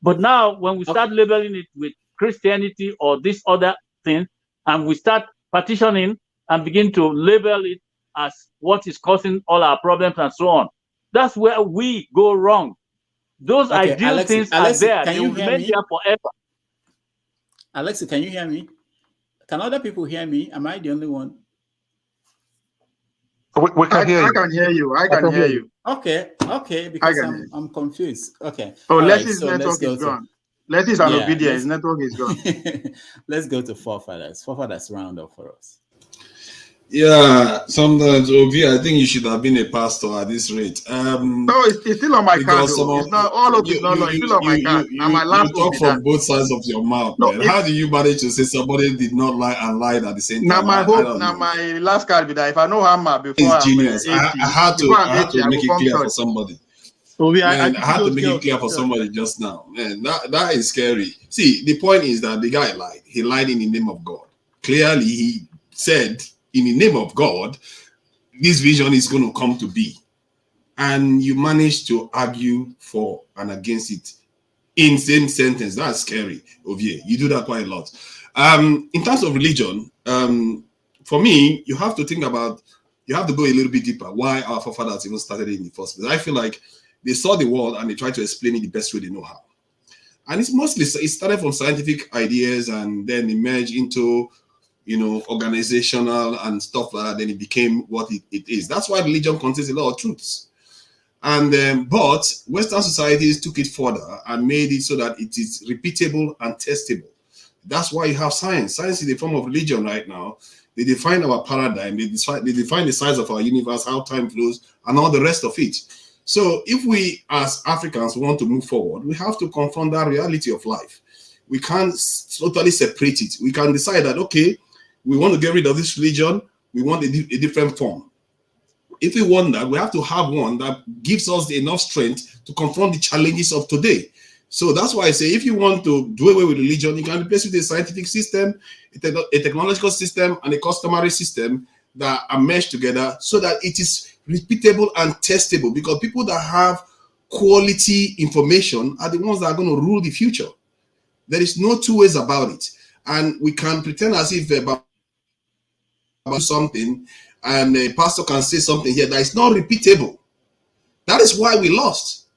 But now, when we start labeling it with Christianity or this other thing, and we start partitioning and begin to label it as what is causing all our problems and so on, that's where we go wrong. Those ideal things are there. They will remain there forever. Alexi, can you hear me? Can other people hear me? Am I the only one? We can hear you. I can hear you. I can hear you. Okay, because I'm confused. Okay. Oh, Leslie's network is gone. Leslie's an obedience. His network is gone. Let's go to forefathers. Forefathers round up for us. Yeah, sometimes, Ovi, I think you should have been a pastor at this rate. No, it's still on my card. It's not all of it. No, it's still on my card. Now my last you talk from both sides of your mouth, man. How do you manage to say somebody did not lie and lied at the same time? Now my last card be that if I know Hammer before it's genius. I had to make it clear for somebody. I had to make it clear for somebody just now. Man, that is scary. See, the point is that the guy lied. He lied in the name of God. Clearly, he said, in the name of God, this vision is going to come to be. And you manage to argue for and against it in same sentence. That's scary, Ovie. You do that quite a lot. In terms of religion, for me, you have to think about, you have to go a little bit deeper. Why our forefathers even started it in the first place. I feel like they saw the world and they tried to explain it the best way they know how. And it started from scientific ideas and then emerged into organizational and stuff like that. Then it became what it is. That's why religion contains a lot of truths. And but Western societies took it further and made it so that it is repeatable and testable. That's why you have science. Science is a form of religion right now. They define our paradigm. They define the size of our universe, how time flows, and all the rest of it. So if we as Africans want to move forward, we have to confront that reality of life. We can't totally separate it. We can decide that, okay, we want to get rid of this religion. We want a different form. If we want that, we have to have one that gives us enough strength to confront the challenges of today. So that's why I say, if you want to do away with religion, you can replace it with a scientific system, a technological system, and a customary system that are meshed together so that it is repeatable and testable. Because people that have quality information are the ones that are going to rule the future. There is no two ways about it. And we can pretend as if about something and a pastor can say something here that is not repeatable. That is why we lost.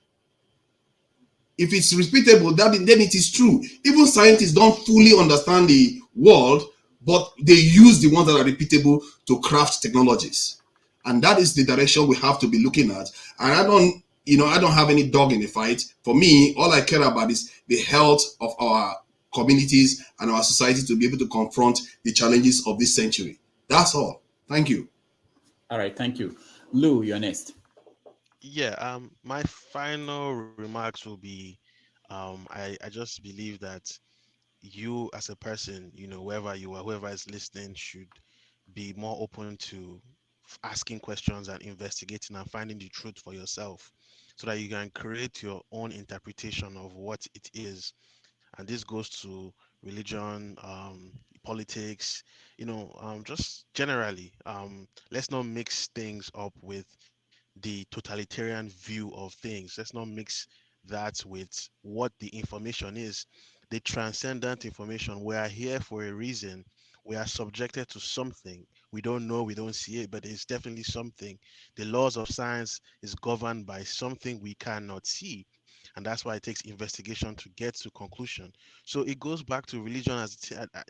If it's repeatable, then it is true. Even scientists don't fully understand the world, but they use the ones that are repeatable to craft technologies. And that is the direction we have to be looking at. And I don't have any dog in the fight. For me, all I care about is the health of our communities and our society to be able to confront the challenges of this century. That's all. Thank you. All right, thank you. Lou, you're next. Yeah, my final remarks will be, I just believe that you as a person, wherever you are, whoever is listening, should be more open to asking questions and investigating and finding the truth for yourself so that you can create your own interpretation of what it is. And this goes to religion, politics, just generally. Let's not mix things up with the totalitarian view of things. Let's not mix that with what the information is. The transcendent information. We are here for a reason. We are subjected to something. We don't know, we don't see it, but it's definitely something. The laws of science is governed by something we cannot see. and that's why it takes investigation to get to conclusion. So it goes back to religion at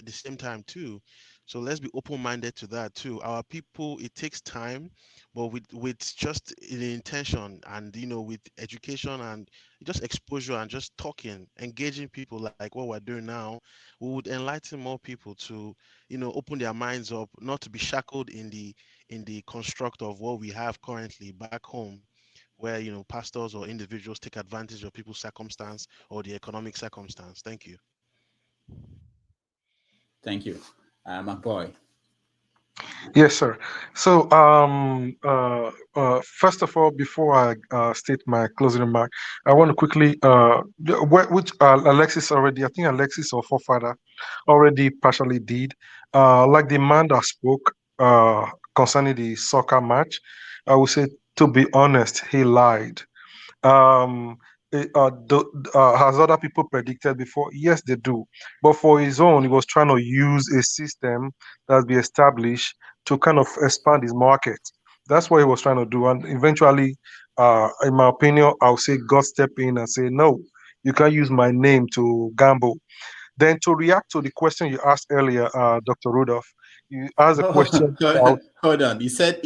the same time too. So let's be open-minded to that too. Our people, it takes time, but with just the intention and with education and just exposure and just talking, engaging people like what we're doing now, we would enlighten more people to open their minds up, not to be shackled in the construct of what we have currently back home, where pastors or individuals take advantage of people's circumstance or the economic circumstance. Thank you. Thank you, my boy. Yes, sir. So, first of all, before I state my closing remark, I want to quickly, which Alexis already, I think Alexis or Forefather already partially did, like the man that spoke concerning the soccer match, I would say, to be honest, he lied. Um, has other people predicted before? Yes, they do. But for his own, he was trying to use a system that's been established to kind of expand his market. That's what he was trying to do. And eventually, in my opinion, I'll say God step in and say, no, you can't use my name to gamble. Then to react to the question you asked earlier, Dr. Rudolph, you asked a question about... Hold on. You said,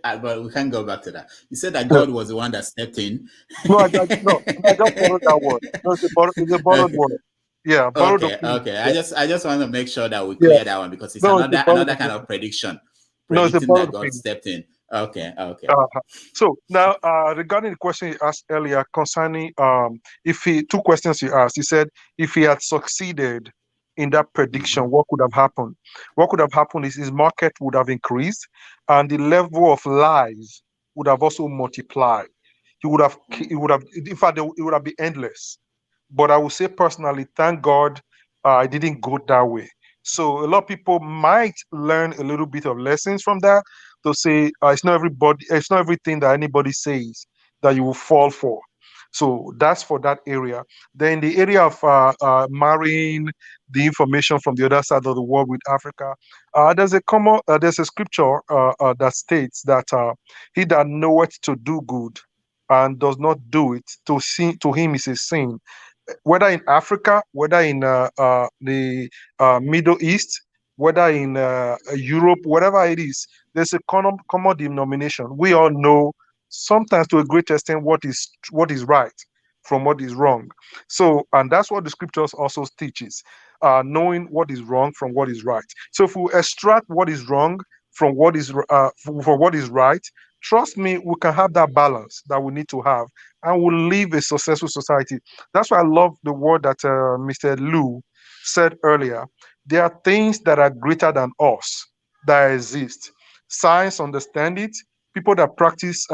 but we can't go back to that. You said that God was the one that stepped in. No, I just borrowed that word. No, it's a borrowed word. Yeah, borrowed. Okay. I just want to make sure that we clear that one, because it's another kind of prediction, predicting that God stepped in. Okay. So now, regarding the question you asked earlier concerning two questions you asked. You said if he had succeeded in that prediction, what could have happened? What could have happened is his market would have increased, and the level of lies would have also multiplied. In fact, it would have been endless. But I would say personally, thank God I didn't go that way. So a lot of people might learn a little bit of lessons from that, to say it's not everything that anybody says that you will fall for. So that's for that area. Then the area of marrying the information from the other side of the world with Africa, there's a scripture that states that he that knoweth to do good and does not do it, to him is a sin. Whether in Africa, whether in the Middle East, whether in Europe, whatever it is, there's a common denomination. We all know, sometimes to a great extent, what is right from what is wrong. So, and that's what the scriptures also teaches, knowing what is wrong from what is right. So, if we extract what is wrong from what is for what is right, trust me, we can have that balance that we need to have, and we'll live a successful society. That's why I love the word that Mr. Lou said earlier. There are things that are greater than us that exist. Science understand it. People that practice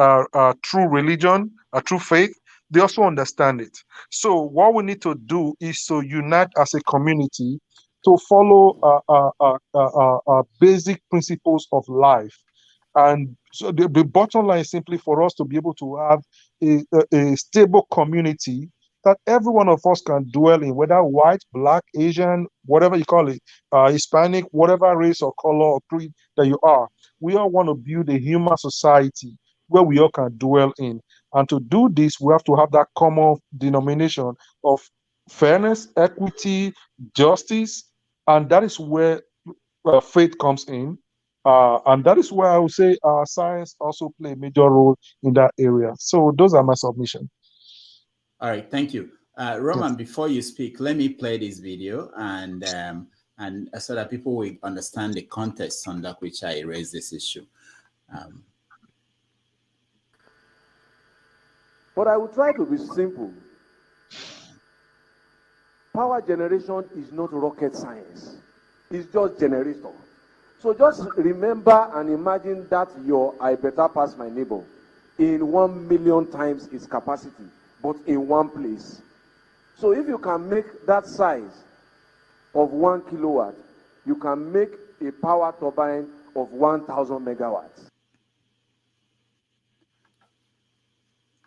true religion, true faith, they also understand it. So what we need to do is to unite as a community to follow basic principles of life. And so the bottom line is simply for us to be able to have a stable community that every one of us can dwell in, whether white, black, Asian, whatever you call it, Hispanic, whatever race or color or creed that you are. We all want to build a human society where we all can dwell in. And to do this, we have to have that common denomination of fairness, equity, justice, and that is where faith comes in. And that is why I would say science also play a major role in that area. So those are my submissions. All right, thank you. Roman, before you speak, let me play this video and so that people will understand the context under which I raised this issue. But I will try to be simple. Power generation is not rocket science. It's just generator. So just remember and imagine that your I better pass my neighbor in 1 million times its capacity, but in one place. So if you can make that size of 1 kilowatt, you can make a power turbine of 1,000 megawatts.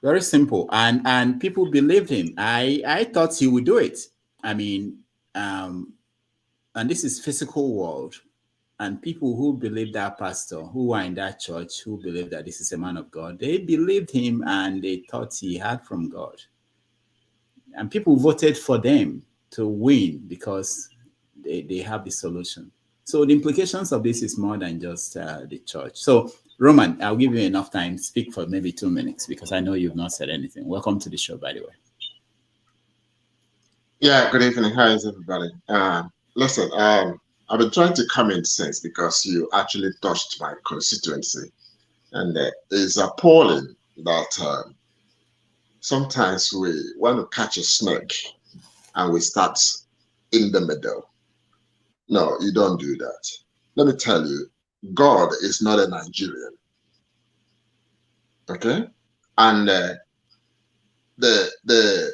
Very simple, and people believed him. I thought he would do it. I mean, and this is physical world, and people who believe that pastor, who are in that church, who believe that this is a man of God, they believed him and they thought he had from God. and people voted for them to win because they have the solution. So the implications of this is more than just the church. So Roman, I'll give you enough time. Speak for maybe 2 minutes because I know you've not said anything. Welcome to the show, by the way. Yeah, good evening. How is everybody? Listen, I've been trying to come in since because you actually touched my constituency. And it's appalling that sometimes we want to catch a snake and we start in the middle. No, you don't do that. Let me tell you, God is not a Nigerian. Okay? And the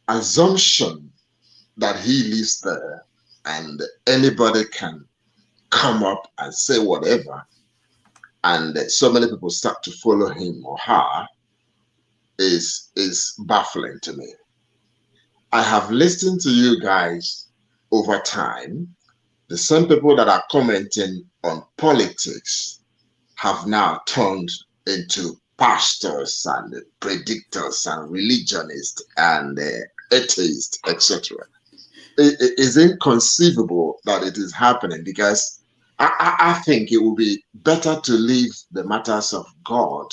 assumption that he lives there and anybody can come up and say whatever, and so many people start to follow him or her is baffling to me. I have listened to you guys over time. The same people that are commenting on politics have now turned into pastors and predictors and religionists and atheists, etc. It is inconceivable that it is happening because I think it would be better to leave the matters of God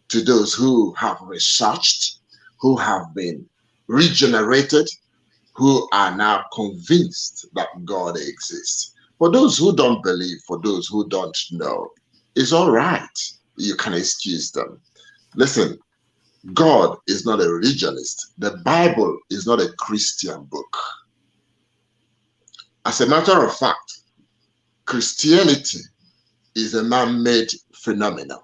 to those who have researched, who have been regenerated, who are now convinced that God exists. For those who don't believe, for those who don't know, it's all right. You can excuse them. Listen, God is not a religionist. The Bible is not a Christian book. As a matter of fact, Christianity is a man-made phenomenon.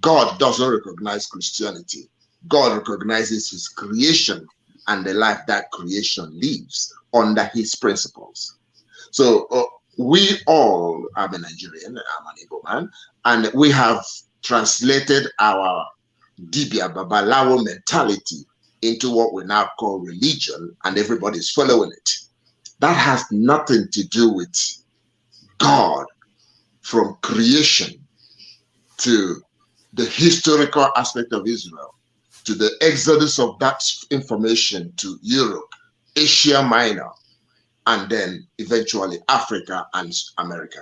God doesn't recognize Christianity. God recognizes his creation and the life that creation lives under his principles. So we all, I'm a Nigerian, I'm an Igbo man, and we have translated our Dibia Babalawo mentality into what we now call religion, and everybody's following it. That has nothing to do with God, from creation to the historical aspect of Israel, to the exodus of that information to Europe, Asia Minor, and then eventually Africa and America.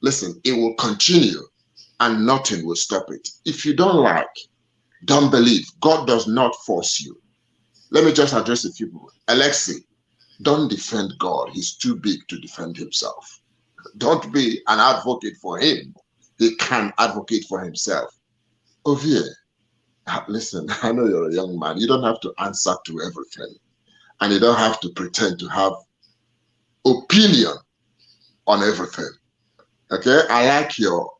Listen, it will continue and nothing will stop it. If you don't like, don't believe. God does not force you. Let me just address a few people. Alexei, don't defend God. He's too big to defend himself. Don't be an advocate for him. He can advocate for himself. Ovie, listen, I know you're a young man. You don't have to answer to everything. And you don't have to pretend to have opinion on everything. Okay? I like your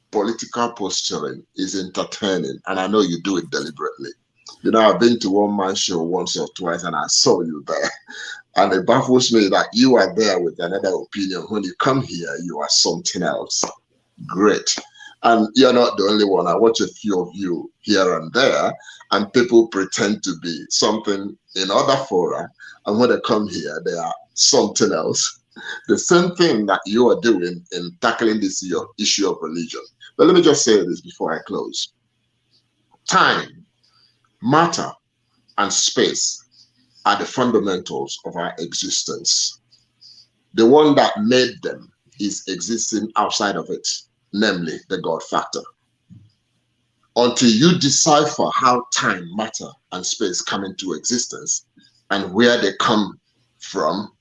political posturing. Is entertaining. And I know you do it deliberately. You know, I've been to one man show once or twice and I saw you there. And it baffles me that you are there with another opinion. When you come here, you are something else. Great. And you're not the only one. I watch a few of you here and there, and people pretend to be something in other fora. And when they come here, they are something else. The same thing that you are doing in tackling this issue of religion. But let me just say this before I close. Time, matter, and space are the fundamentals of our existence. The one that made them is existing outside of it, namely the God factor. Until you decipher how time, matter, and space come into existence and where they come from,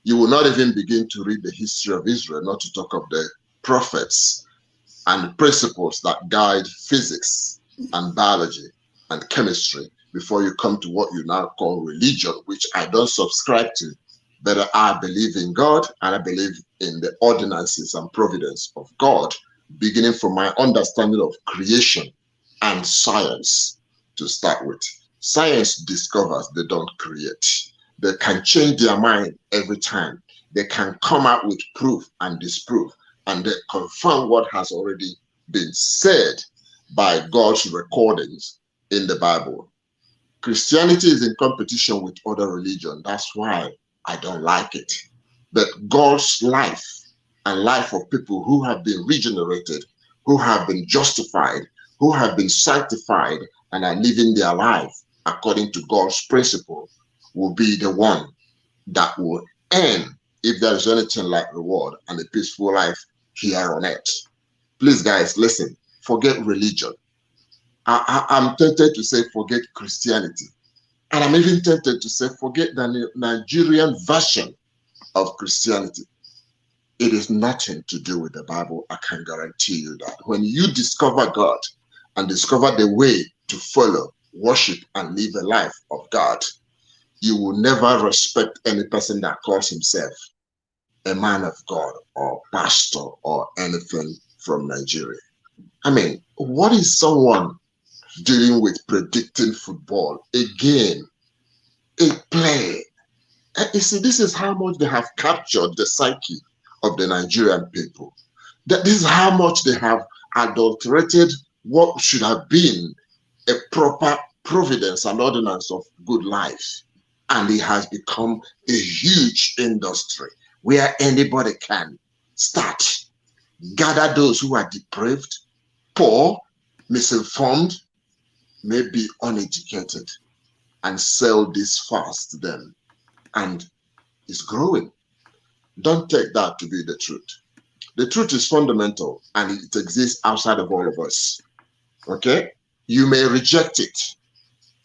you will not even begin to read the history of Israel, not to talk of the prophets and principles that guide physics and biology and chemistry before you come to what you now call religion, which I don't subscribe to. But I believe in God and I believe in the ordinances and providence of God, beginning from my understanding of creation and science to start with. Science discovers, they don't create. They can change their mind every time. They can come out with proof and disprove, and they confirm what has already been said by God's recordings in the Bible. Christianity is in competition with other religions. That's why I don't like it. But God's life and life of people who have been regenerated, who have been justified, who have been sanctified and are living their life according to God's principle, will be the one that will earn, if there is anything like reward and a peaceful life here on earth. Please, guys, listen, forget religion. I'm tempted to say forget Christianity. And I'm even tempted to say forget the Nigerian version of Christianity. It is nothing to do with the Bible. I can guarantee you that. When you discover God and discover the way to follow, worship, and live a life of God, you will never respect any person that calls himself a man of God or pastor or anything from Nigeria. I mean, what is someone dealing with predicting football? Again, a play. You see, this is how much they have captured the psyche of the Nigerian people. That this is how much they have adulterated what should have been a proper providence and ordinance of good life. And it has become a huge industry where anybody can start, gather those who are depraved, poor, misinformed, maybe uneducated, and sell this fast to them. And it's growing. Don't take that to be the truth. The truth is fundamental and it exists outside of all of us. Okay? You may reject it,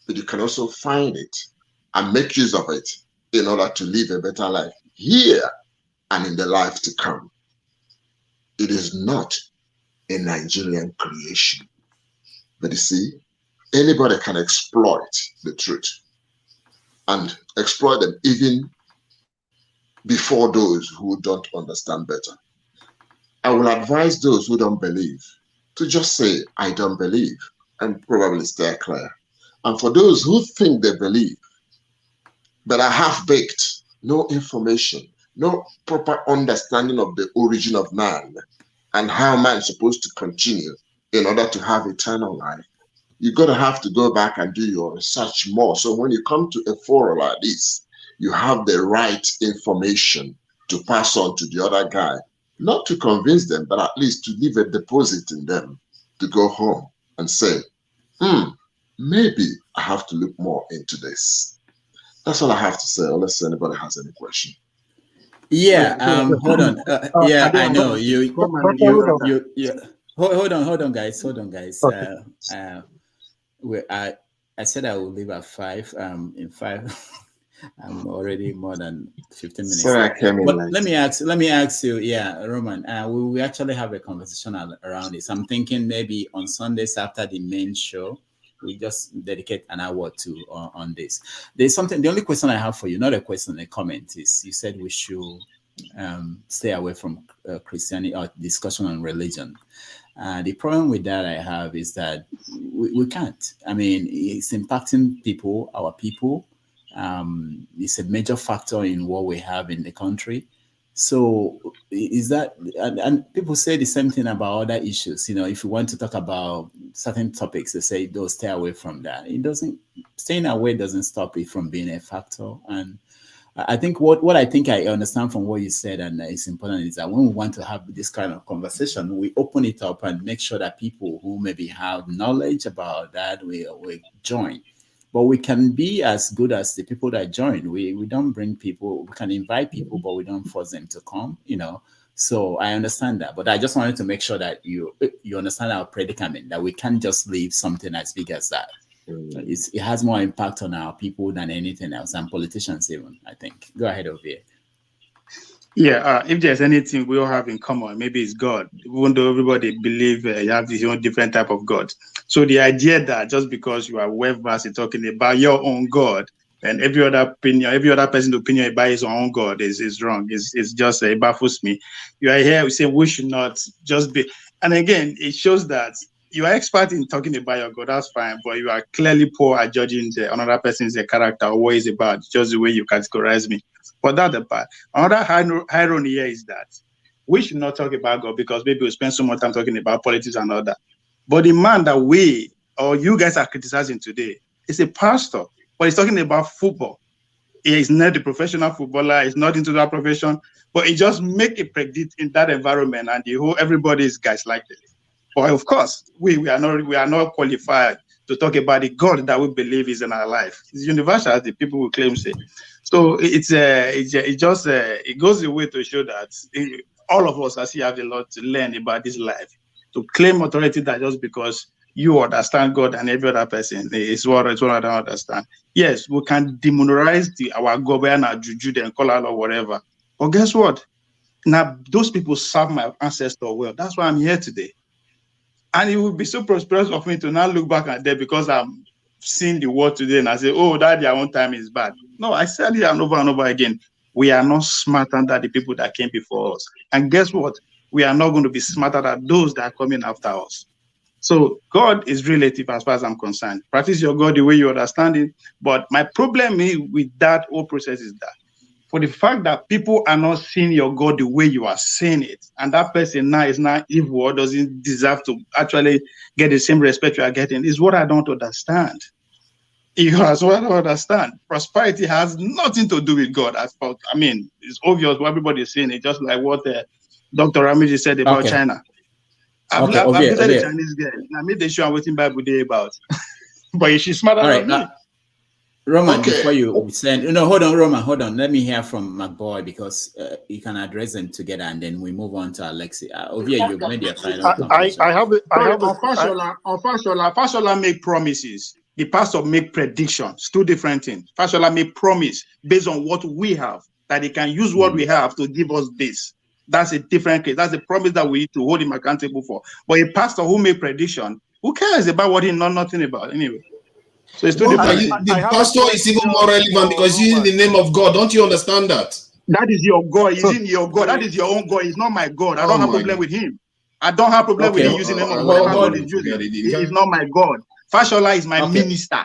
but you can also find it and make use of it in order to live a better life here and in the life to come. It is not a Nigerian creation. But you see, anybody can exploit the truth and exploit them even before those who don't understand better. I will advise those who don't believe to just say, I don't believe, and probably stay clear. And for those who think they believe, but are half-baked, no information, no proper understanding of the origin of man and how man is supposed to continue in order to have eternal life, you're going to have to go back and do your research more. So when you come to a forum like this, you have the right information to pass on to the other guy, not to convince them, but at least to leave a deposit in them to go home and say, maybe I have to look more into this. That's all I have to say, unless anybody has any question. Yeah, hold on. Yeah, I know you. Hold on, guys. Okay. I said I will leave at 5. In 5, I'm already more than 15 minutes. So I came in but late. let me ask you. Yeah, Roman. We actually have a conversation around this. I'm thinking maybe on Sundays after the main show, we just dedicate an hour or two on this. There's something. The only question I have for you, not a question, a comment, is you said we should stay away from Christianity or discussion on religion. The problem with that I have is that we can't. I mean, it's impacting people, our people. It's a major factor in what we have in the country. So is that, and people say the same thing about other issues. You know, if you want to talk about certain topics, they say, don't stay away from that. Staying away doesn't stop it from being a factor. And I think what I think I understand from what you said, and it's important, is that when we want to have this kind of conversation, we open it up and make sure that people who maybe have knowledge about that, we join. But we can be as good as the people that join. We don't bring people, we can invite people, but we don't force them to come, you know. So I understand that. But I just wanted to make sure that you understand our predicament, that we can't just leave something as big as that. It has more impact on our people than anything else, and politicians even, I think. Go ahead, Ovie. Yeah, if there's anything we all have in common, maybe it's God. Even though everybody believe you have this own different type of God. So the idea that just because you are well-versed in talking about your own God, and every other opinion, every other person's opinion about his own God is wrong. It's just it baffles me. You are here, we say we should not just be. And again, it shows that you are expert in talking about your God, that's fine, but you are clearly poor at judging another person's character or what is about, just the way you categorize me. But that's the part. Another irony here is that we should not talk about God because maybe we spend so much time talking about politics and all that. But the man that we or you guys are criticizing today is a pastor, but he's talking about football. He's not a professional footballer, he's not into that profession, but he just make a predict in that environment, and the whole everybody is guys like this. But of course, we are not qualified to talk about the God that we believe is in our life. It's universal, as the people will claim say. So it goes away to show that all of us actually have a lot to learn about this life. To claim authority that just because you understand God and every other person is what I don't understand. Yes, we can demonize our government, our juju, and call out or whatever. But guess what? Now those people serve my ancestor well. That's why I'm here today. And it would be so prosperous of me to now look back at them because I'm seeing the world today and I say, oh, that their own time is bad. No, I said it over and over again. We are not smarter than the people that came before us. And guess what? We are not going to be smarter than those that are coming after us. So God is relative as far as I'm concerned. Practice your God the way you understand it. But my problem with that whole process is that for the fact that people are not seeing your God the way you are seeing it, and that person now is not evil or doesn't deserve to actually get the same respect you are getting, is what I don't understand. That's what I don't understand. Prosperity has nothing to do with God. I mean, it's obvious what everybody is saying. It's just like what Dr. Ramiji said about China. I've visited a Chinese girl. I made the show I'm waiting Bible day about. But she's smarter than me. Roman, before you send, hold on. Let me hear from my boy because you can address them together and then we move on to Alexi. Ovia, you've made your final conclusion. Fashola make promises. The pastor make predictions. Two different things. Fashola make promise based on what we have, that he can use what we have to give us this. That's a different case. That's a promise that we need to hold him accountable for. But a pastor who make prediction, who cares about what he know nothing about anyway? So it's too different. The pastor is even more relevant because he's in the name of God. Don't you understand that? That is your God. He's in your God. That is your own God. He's not my God. I don't have a problem with him. I don't have a problem with him using the name of whatever God is using. He's not my God. Fashola is my minister.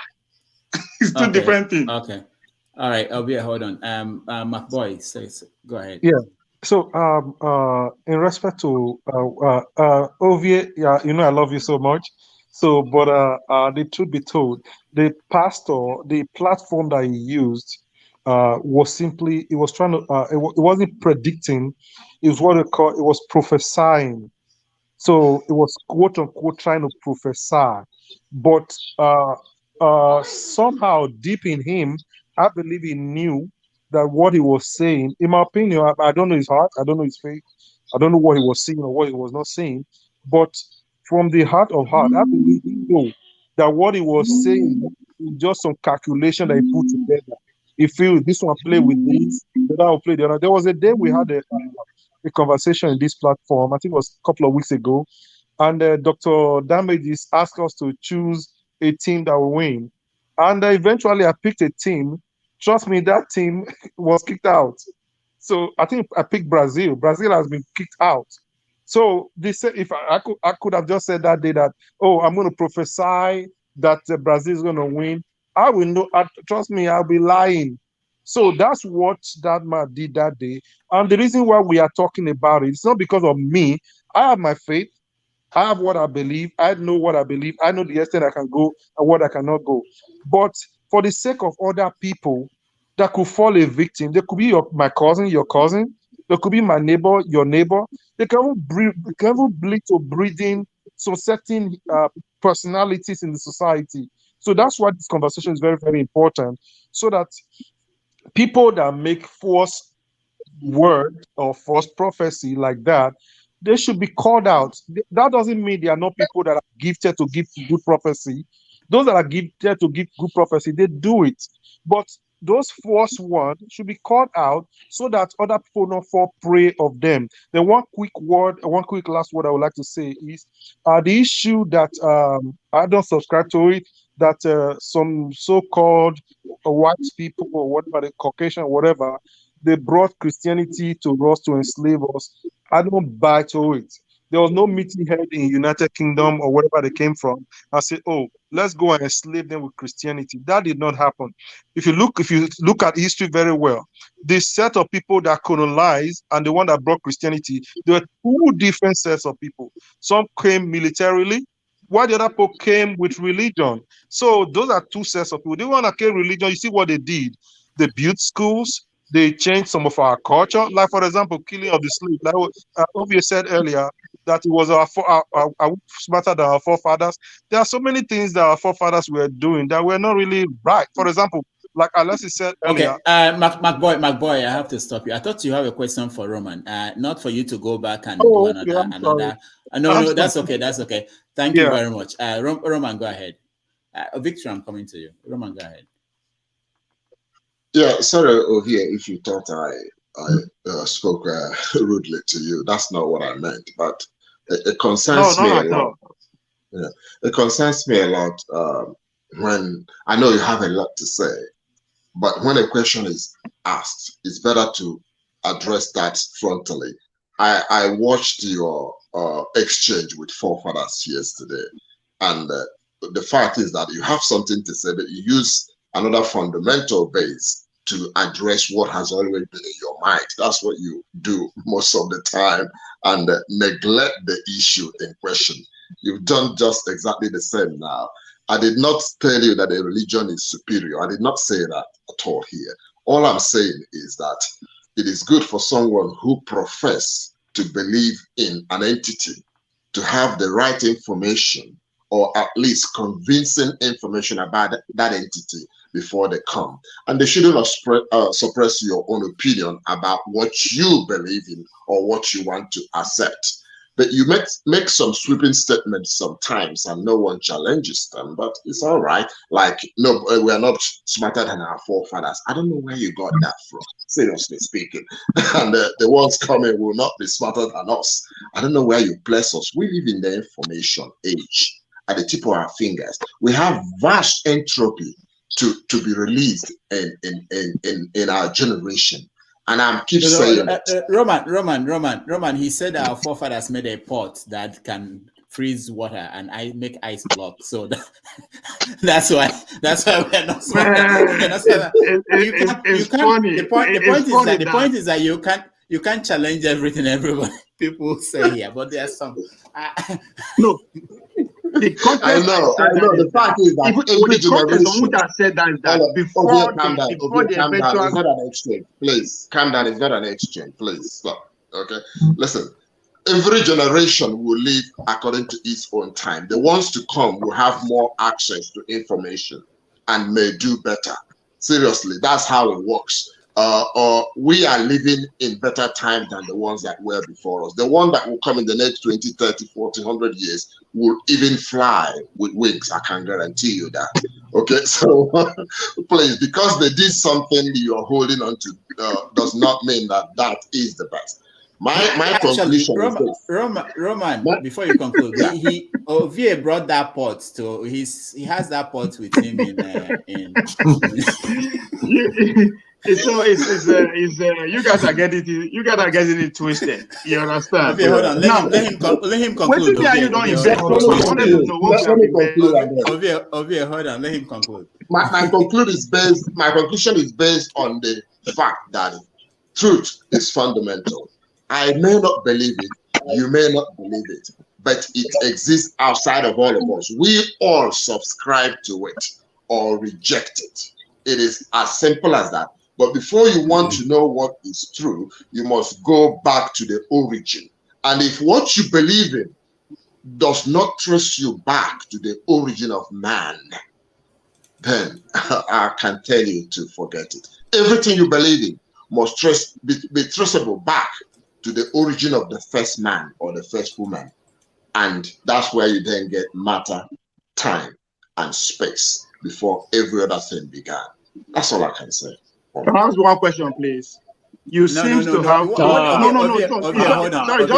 It's two different things. Okay. All right. Ovia, hold on. My boy, go ahead. Yeah. So, in respect to Ovie, yeah, I love you so much. So, but the truth be told, the pastor, the platform that he used, was simply, it was trying to, it wasn't predicting, it was what it was prophesying. So it was quote unquote trying to prophesy, but somehow deep in him, I believe he knew that what he was saying, in my opinion, I don't know his heart, I don't know his faith, I don't know what he was saying or what he was not saying, but from the heart of heart, I believe he knew that what he was saying was just some calculation that he put together. He feels this one play with this, the other will play the other. There was a day we had a conversation in this platform, I think it was a couple of weeks ago, and Dr. Damages asked us to choose a team that will win. And eventually I picked a team. Trust me, that team was kicked out. So I think I picked Brazil. Brazil has been kicked out. So they said if I could have just said that day that, oh, I'm going to prophesy that Brazil is going to win, I will know. Trust me, I'll be lying. So that's what that man did that day. And the reason why we are talking about it, it's not because of me. I have my faith. I have what I believe. I know what I believe. I know the extent I can go and what I cannot go. But for the sake of other people that could fall a victim, they could be my cousin, your cousin. They could be my neighbor, your neighbor. They can even bleed to breeding some certain personalities in the society. So that's why this conversation is very, very important. So that people that make false word or false prophecy like that, they should be called out. That doesn't mean they are not people that are gifted to give good prophecy. Those that are gifted to give good prophecy, they do it. But those false ones should be called out so that other people don't fall prey of them. Then one quick last word I would like to say is the issue that I don't subscribe to it, that some so-called white people or whatever, the Caucasian, whatever, they brought Christianity to us to enslave us. I don't buy to it. There was no meeting held in United Kingdom or wherever they came from. I said, oh, let's go and enslave them with Christianity. That did not happen. If you look at history very well, the set of people that colonized and the one that brought Christianity, there were two different sets of people. Some came militarily, while the other people came with religion. So those are two sets of people. The one that came religion, you see what they did. They built schools. They changed some of our culture. Like, for example, killing of the slave. Like Ovie said earlier, that it was are smarter than our forefathers. There are so many things that our forefathers were doing that were not really right. For example, like Alessi said earlier. Okay, McBoy, I have to stop you. I thought you have a question for Roman, not for you to go back and do another. No, that's okay. That's okay. Thank you very much. Roman, go ahead. Victor, I'm coming to you. Roman, go ahead. Yeah, sorry, Ovie, if you thought I spoke rudely to you. That's not what I meant, but it concerns me a lot. Yeah, it concerns me a lot when I know you have a lot to say, but when a question is asked, it's better to address that frontally. I watched your exchange with forefathers yesterday, and the fact is that you have something to say, but you use another fundamental base to address what has always been in your mind. That's what you do most of the time, and neglect the issue in question. You've done just exactly the same now. I did not tell you that a religion is superior. I did not say that at all here. All I'm saying is that it is good for someone who professes to believe in an entity to have the right information, or at least convincing information about that entity before they come. And they shouldn't suppress your own opinion about what you believe in or what you want to accept. But you make some sweeping statements sometimes and no one challenges them, but it's all right. Like, no, we are not smarter than our forefathers. I don't know where you got that from, seriously speaking. And the ones coming will not be smarter than us. I don't know where you place us. We live in the information age at the tip of our fingers. We have vast entropy to be released in our generation. And I keep saying Roman, he said our forefathers made a pot that can freeze water and I make ice block. So that's why we're not smarter. It's funny. The point is that you can't challenge everything everybody people say here, but there's some no. The I know. The fact is that every generation has said that before the eventual. It's not an exchange. Please calm down. It's not an exchange. Please stop. Okay. Listen. Every generation will live according to its own time. The ones to come will have more access to information and may do better. Seriously, that's how it works. We are living in better time than the ones that were before us. The one that will come in the next 20, 30, 40, 100 years will even fly with wings. I can guarantee you that. Okay, so please, because they did something you're holding on to does not mean that is the best. My conclusion is Roman, before you conclude, he Ovie brought that pot to he has that pot with him in So you guys are getting it twisted. You understand? Okay, hold on. Let him conclude. Ovie, hold on. Let him conclude. My conclusion is based on the fact that truth is fundamental. I may not believe it, you may not believe it, but it exists outside of all of us. We all subscribe to it or reject it. It is as simple as that. But before you want to know what is true, you must go back to the origin. And if what you believe in does not trace you back to the origin of man, then I can tell you to forget it. Everything you believe in must be traceable back to the origin of the first man or the first woman. And that's where you then get matter, time, and space before every other thing began. That's all I can say. Perhaps one question, please. You seem to have just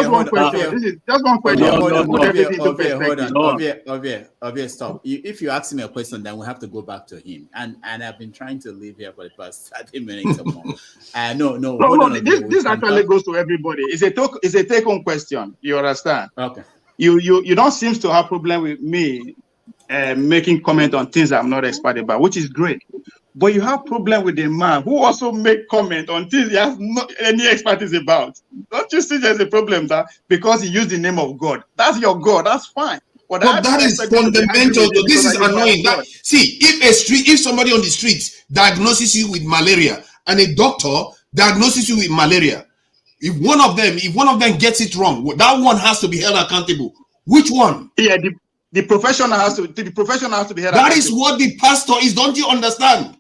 one question. This is just one question. Ovie, stop. If you ask me a question, then we have to go back to him. And I've been trying to leave here for the past 30 minutes or more. This actually goes to everybody. It's a take-home question. You understand? Okay. You don't seem to have problem with me making comment on things I'm not expert about, which is great. But you have problem with the man who also make comment on things he has not any expertise about. Don't you see there's a problem that because he used the name of God, that's your God, that's fine. But that is fundamental. This is annoying. See, if somebody on the street diagnoses you with malaria and a doctor diagnoses you with malaria, If one of them gets it wrong, that one has to be held accountable. Which one? Yeah, the professional has to be held accountable. That is what the pastor is. Don't you understand?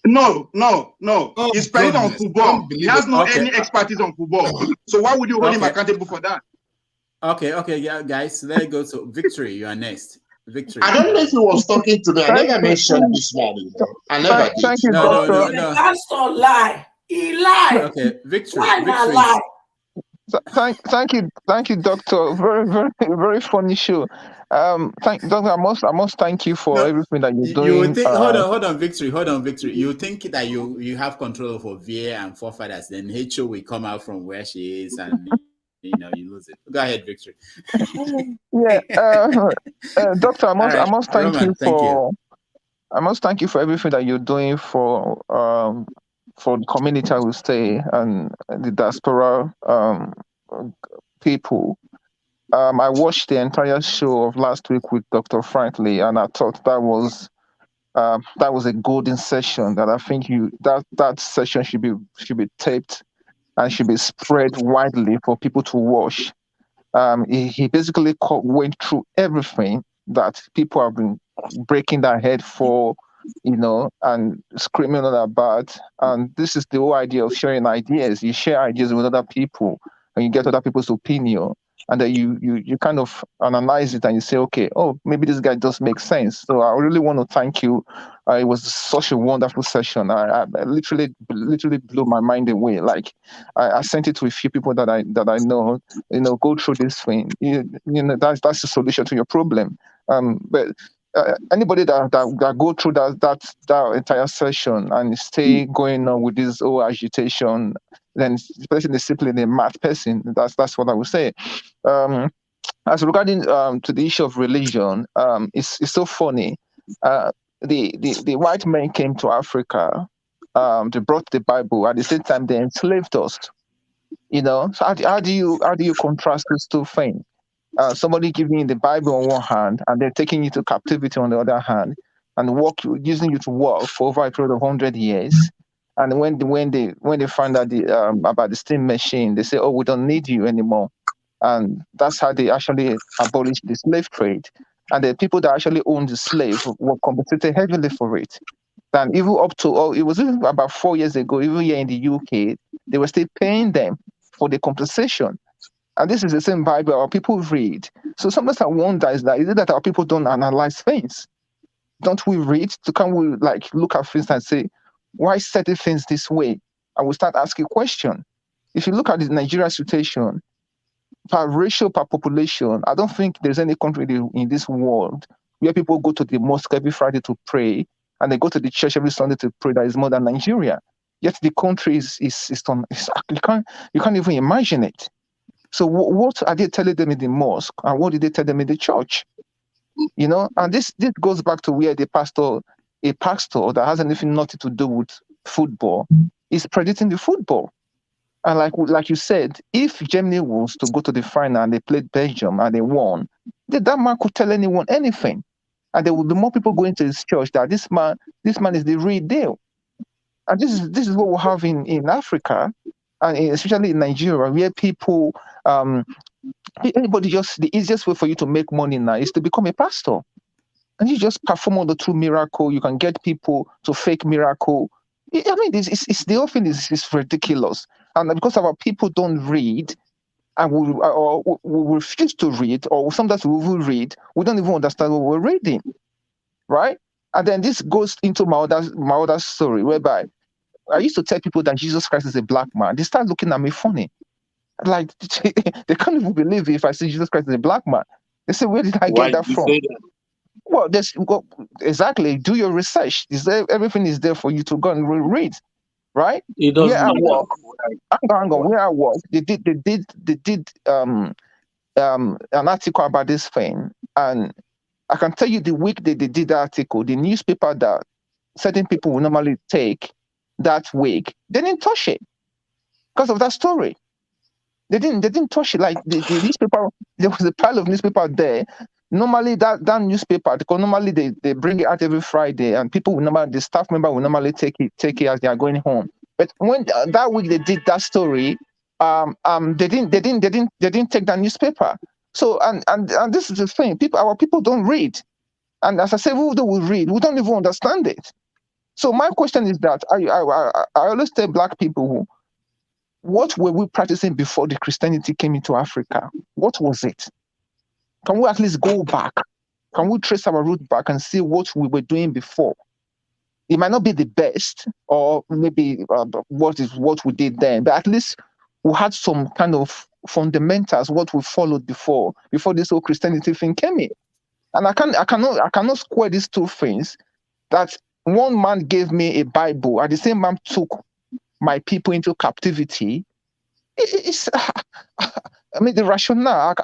No. Oh, He's present on football. He has no any expertise on football. So why would you hold him accountable for that? Okay, yeah, guys, let's go to Victory. You are next. Victory. I don't know if he was talking to me. I never mentioned this morning. I never did. Thank you, no. The pastor lie. He lied. Okay, Victory. Why not lie? Thank you, Doctor. Very funny show. Doctor, I must thank you for everything that you're doing. You think, hold on, Victory. You think that you have control over Vie and forefathers, then HO will come out from where she is, and you lose it. Go ahead, Victory. Doctor, I must thank you for everything that you're doing for the community, I will say, and the diaspora people. I watched the entire show of last week with Dr. Franklin, and I thought that was a golden session. That I think that session should be taped and should be spread widely for people to watch. He basically went through everything that people have been breaking their head for, and screaming about. And this is the whole idea of sharing ideas. You share ideas with other people, and you get other people's opinion, and then you kind of analyze it and you say, okay, maybe this guy does make sense. So I really want to thank you. It was such a wonderful session. I literally blew my mind away. Like I sent it to a few people that I know. Go through this thing. That's the solution to your problem. But anybody that go through that entire session and stay going on with this whole agitation, then especially discipline a mad person. That's what I would say. As regarding to the issue of religion, it's so funny. The white men came to Africa. They brought the Bible. At the same time, they enslaved us. So how do you contrast these two things? Somebody giving you the Bible on one hand, and they're taking you to captivity on the other hand, and using you to work for over a period of 100 years. And when they find out about the steam machine, they say, we don't need you anymore. And that's how they actually abolished the slave trade. And the people that actually owned the slave were compensated heavily for it. And even up to, it was even about 4 years ago, even here in the UK, they were still paying them for the compensation. And this is the same Bible our people read. So sometimes I wonder is it that our people don't analyze things? Don't we read? Can we look at things and say, why certain things this way? And we start asking questions. If you look at the Nigeria situation, per ratio, per population, I don't think there's any country in this world where people go to the mosque every Friday to pray and they go to the church every Sunday to pray that is more than Nigeria. Yet the country is you can't even imagine it. So what are they telling them in the mosque, and what did they tell them in the church? And this goes back to where a pastor that has nothing to do with football is predicting the football. And like you said, if Germany was to go to the final and they played Belgium and they won, that man could tell anyone anything, and there would be more people going to his church that this man is the real deal. And this is what we have in Africa, and especially in Nigeria, where people, anybody the easiest way for you to make money now is to become a pastor. And you just perform all the true miracle. You can get people to fake miracle. I mean, it's the whole thing is ridiculous. And because our people don't read, and we refuse to read, or sometimes we will read, we don't even understand what we're reading, right? And then this goes into my other story, whereby I used to tell people that Jesus Christ is a black man. They start looking at me funny. Like, they can't even believe if I say Jesus Christ is a black man. They say, where did I get that from? Well, exactly. Do your research. Everything is there for you to go and read, right? Where I work, hang on. Where I work, they did an article about this thing, and I can tell you the week they did the article, the newspaper that certain people will normally take that week, they didn't touch it because of that story. They didn't touch it. Like the newspaper, there was a pile of newspaper there. Normally that newspaper, because normally they bring it out every Friday, and the staff member will normally take it as they are going home. But when that week they did that story, they didn't take that newspaper. So and this is the thing, our people don't read. And as I say, we don't read, we don't even understand it. So my question is that I always tell black people, what were we practicing before the Christianity came into Africa? What was it? Can we at least go back? Can we trace our root back and see what we were doing before? It might not be the best, or maybe what we did then, but at least we had some kind of fundamentals, what we followed before this whole Christianity thing came in. And I cannot square these two things, that one man gave me a Bible, and the same man took my people into captivity. I mean, the rationale,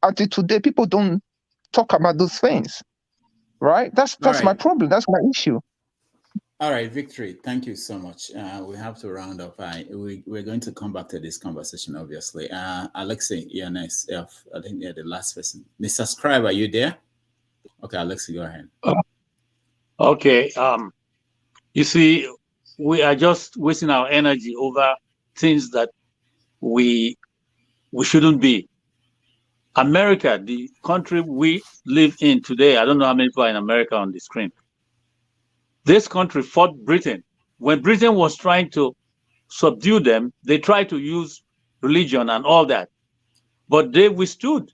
until today, people don't talk about those things, right? That's right. My problem. That's my issue. All right, Victory, thank you so much. We have to round up. We're going to come back to this conversation, obviously. Alexei, you're next. I think you're the last person. Mr. Scribe, are you there? Okay, Alexei, go ahead. Okay. You see, we are just wasting our energy over things that we shouldn't be. America, the country we live in today, I don't know how many people are in America on the screen. This country fought Britain. When Britain was trying to subdue them, they tried to use religion and all that. But they withstood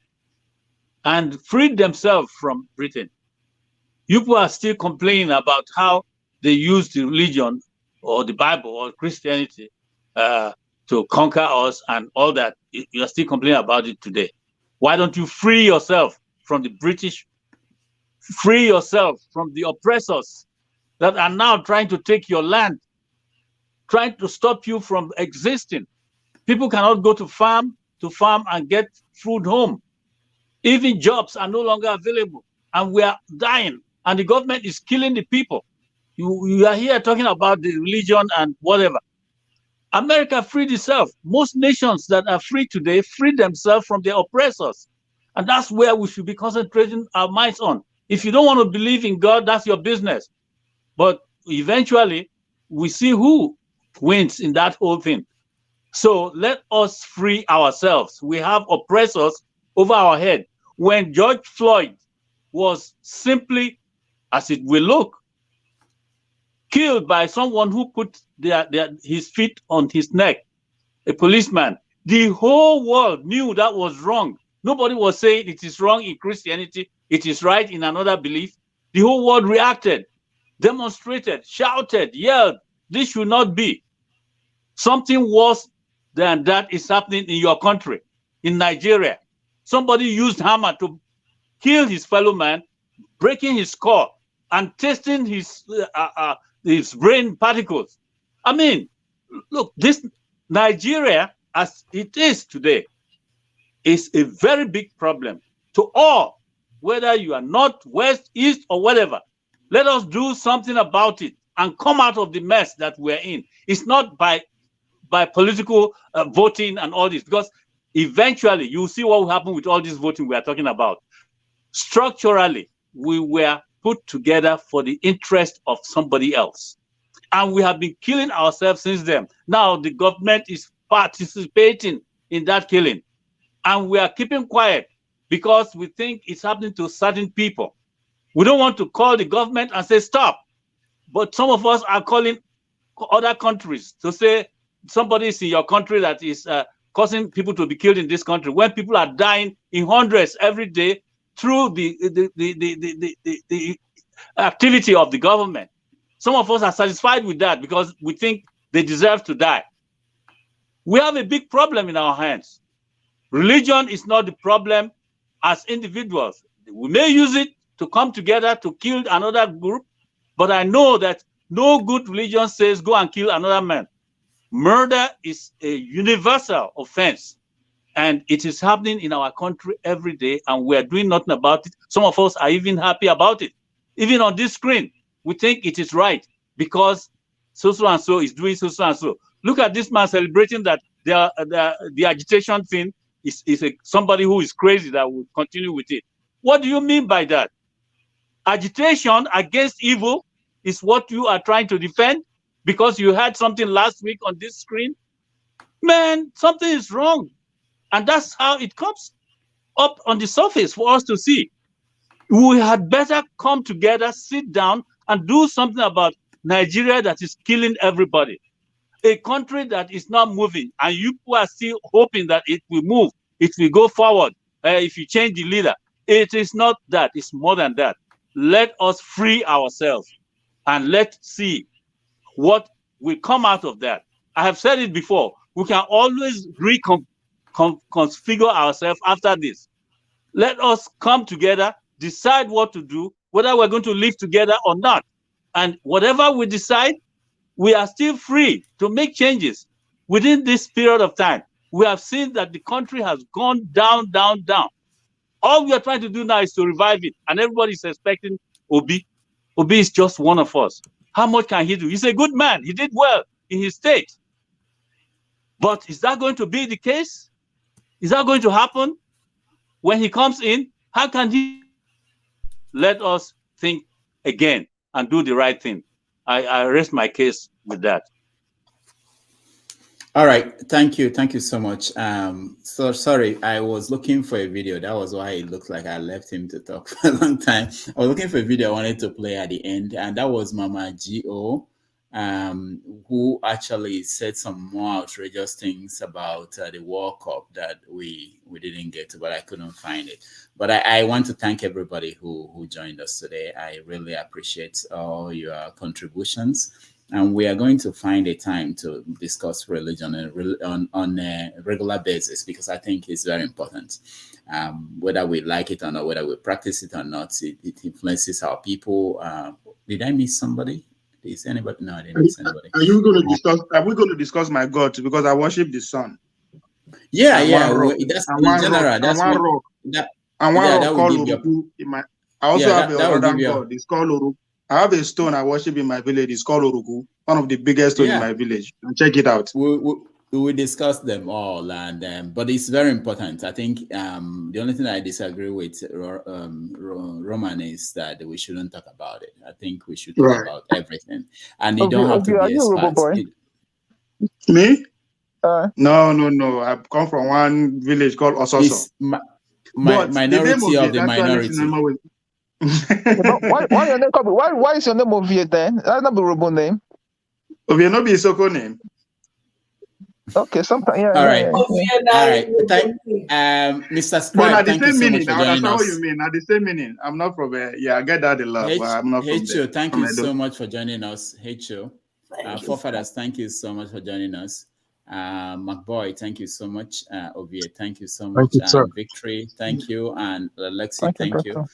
and freed themselves from Britain. You people are still complaining about how they used the religion or the Bible or Christianity to conquer us and all that. You're still complaining about it today. Why don't you free yourself from the British? Free yourself from the oppressors that are now trying to take your land, trying to stop you from existing. People cannot go to farm and get food home. Even jobs are no longer available, and we are dying, and the government is killing the people. You are here talking about the religion and whatever. America freed itself. Most nations that are free today freed themselves from their oppressors. And that's where we should be concentrating our minds on. If you don't want to believe in God, that's your business. But eventually, we see who wins in that whole thing. So let us free ourselves. We have oppressors over our head. When George Floyd was simply, as it will look, killed by someone who put his feet on his neck, a policeman, the whole world knew that was wrong. Nobody was saying it is wrong in Christianity, it is right in another belief. The whole world reacted, demonstrated, shouted, yelled. This should not be. Something worse than that is happening in your country, in Nigeria. Somebody used hammer to kill his fellow man, breaking his skull and testing his brain particles. I mean, look, this Nigeria, as it is today, is a very big problem to all, whether you are north, west, east, or whatever. Let us do something about it and come out of the mess that we're in. It's not by political voting and all this, because eventually you'll see what will happen with all this voting we are talking about. Structurally, we were put together for the interest of somebody else. And we have been killing ourselves since then. Now the government is participating in that killing. And we are keeping quiet because we think it's happening to certain people. We don't want to call the government and say, stop. But some of us are calling other countries to say, somebody is in your country that is causing people to be killed in this country, when people are dying in hundreds every day through the activity of the government. Some of us are satisfied with that because we think they deserve to die. We have a big problem in our hands. Religion is not the problem as individuals. We may use it to come together to kill another group, but I know that no good religion says go and kill another man. Murder is a universal offense, and it is happening in our country every day, and we are doing nothing about it. Some of us are even happy about it. Even on this screen, we think it is right because so and so is doing so and so. Look at this man celebrating that the agitation thing is somebody who is crazy that will continue with it. What do you mean by that? Agitation against evil is what you are trying to defend because you had something last week on this screen? man, something is wrong. And that's how it comes up on the surface for us to see. We had better come together, sit down, and do something about Nigeria that is killing everybody. A country that is not moving, and you people are still hoping that it will move, it will go forward. If you change the leader, it is not that. It's more than that. Let us free ourselves, and let's see what will come out of that. I have said it before. We can always reconfigure ourselves after this. Let us come together, decide what to do, whether we're going to live together or not. And whatever we decide, we are still free to make changes within this period of time. We have seen that the country has gone down, down, down. All we are trying to do now is to revive it. And everybody is expecting Obi. Obi is just one of us. How much can he do? He's a good man. He did well in his state. But is that going to be the case? Is that going to happen when he comes in? How can he? Let us think again and do the right thing. I rest my case with that. All right, thank you so much. So sorry, I was looking for a video. That was why it looked like I left him to talk for a long time. I was looking for a video I wanted to play at the end, and that was Mama G.O., who actually said some more outrageous things about the World Cup that we didn't get to, but I couldn't find it. But I want to thank everybody who joined us today. I really appreciate all your contributions. And we are going to find a time to discuss religion on a regular basis, because I think it's very important. Whether we like it or not, whether we practice it or not, it influences our people. Did I miss somebody? Is anybody? No, I didn't miss anybody. Are we going to discuss my God too? Because I worship the sun. Yeah, that's in general. That's one. I also have another God. It's called Oruku. I have a stone I worship in my village. It's called Oruku, one of the biggest stones in my village. Check it out. We discuss them all, and but it's very important. I think the only thing I disagree with Roman is that we shouldn't talk about it. I think we should talk about everything, and you don't have to be experts. Me? No. I've come from one village called Ososo. Minority of the minority. Why your name? Why is your name Ovie then? That's not the Robo name. Ovie no be Isoko name. Okay, sometimes All right. Mr. Scribe, thank you so much for joining us. What you mean? At the same meaning. I'm not from I get that a lot. I'm not from there. Thank you so much for joining us. Forefathers, thank you so much for joining us. McBoy, thank you so much. Ovie, thank you so much. Victory, thank you. And Alexi, thank you.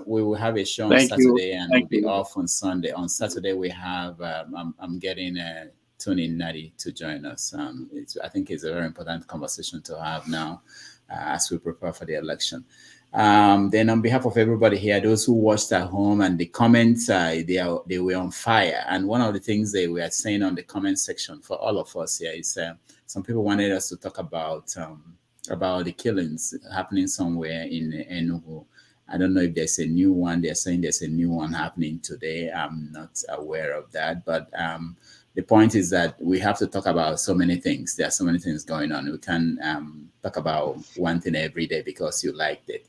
We will have a show on Saturday and we'll be off on Sunday. On Saturday, we have, I'm getting Tony Nadi to join us. I think it's a very important conversation to have now as we prepare for the election. Then on behalf of everybody here, those who watched at home and the comments, they were on fire. And one of the things they were saying on the comment section for all of us here is some people wanted us to talk about the killings happening somewhere in Enugu. I don't know if there's a new one. They're saying there's a new one happening today. I'm not aware of that. But the point is that we have to talk about so many things. There are so many things going on. We can talk about one thing every day because you liked it,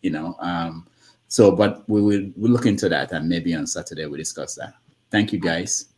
but we'll look into that, and maybe on Saturday we'll discuss that. Thank you, guys.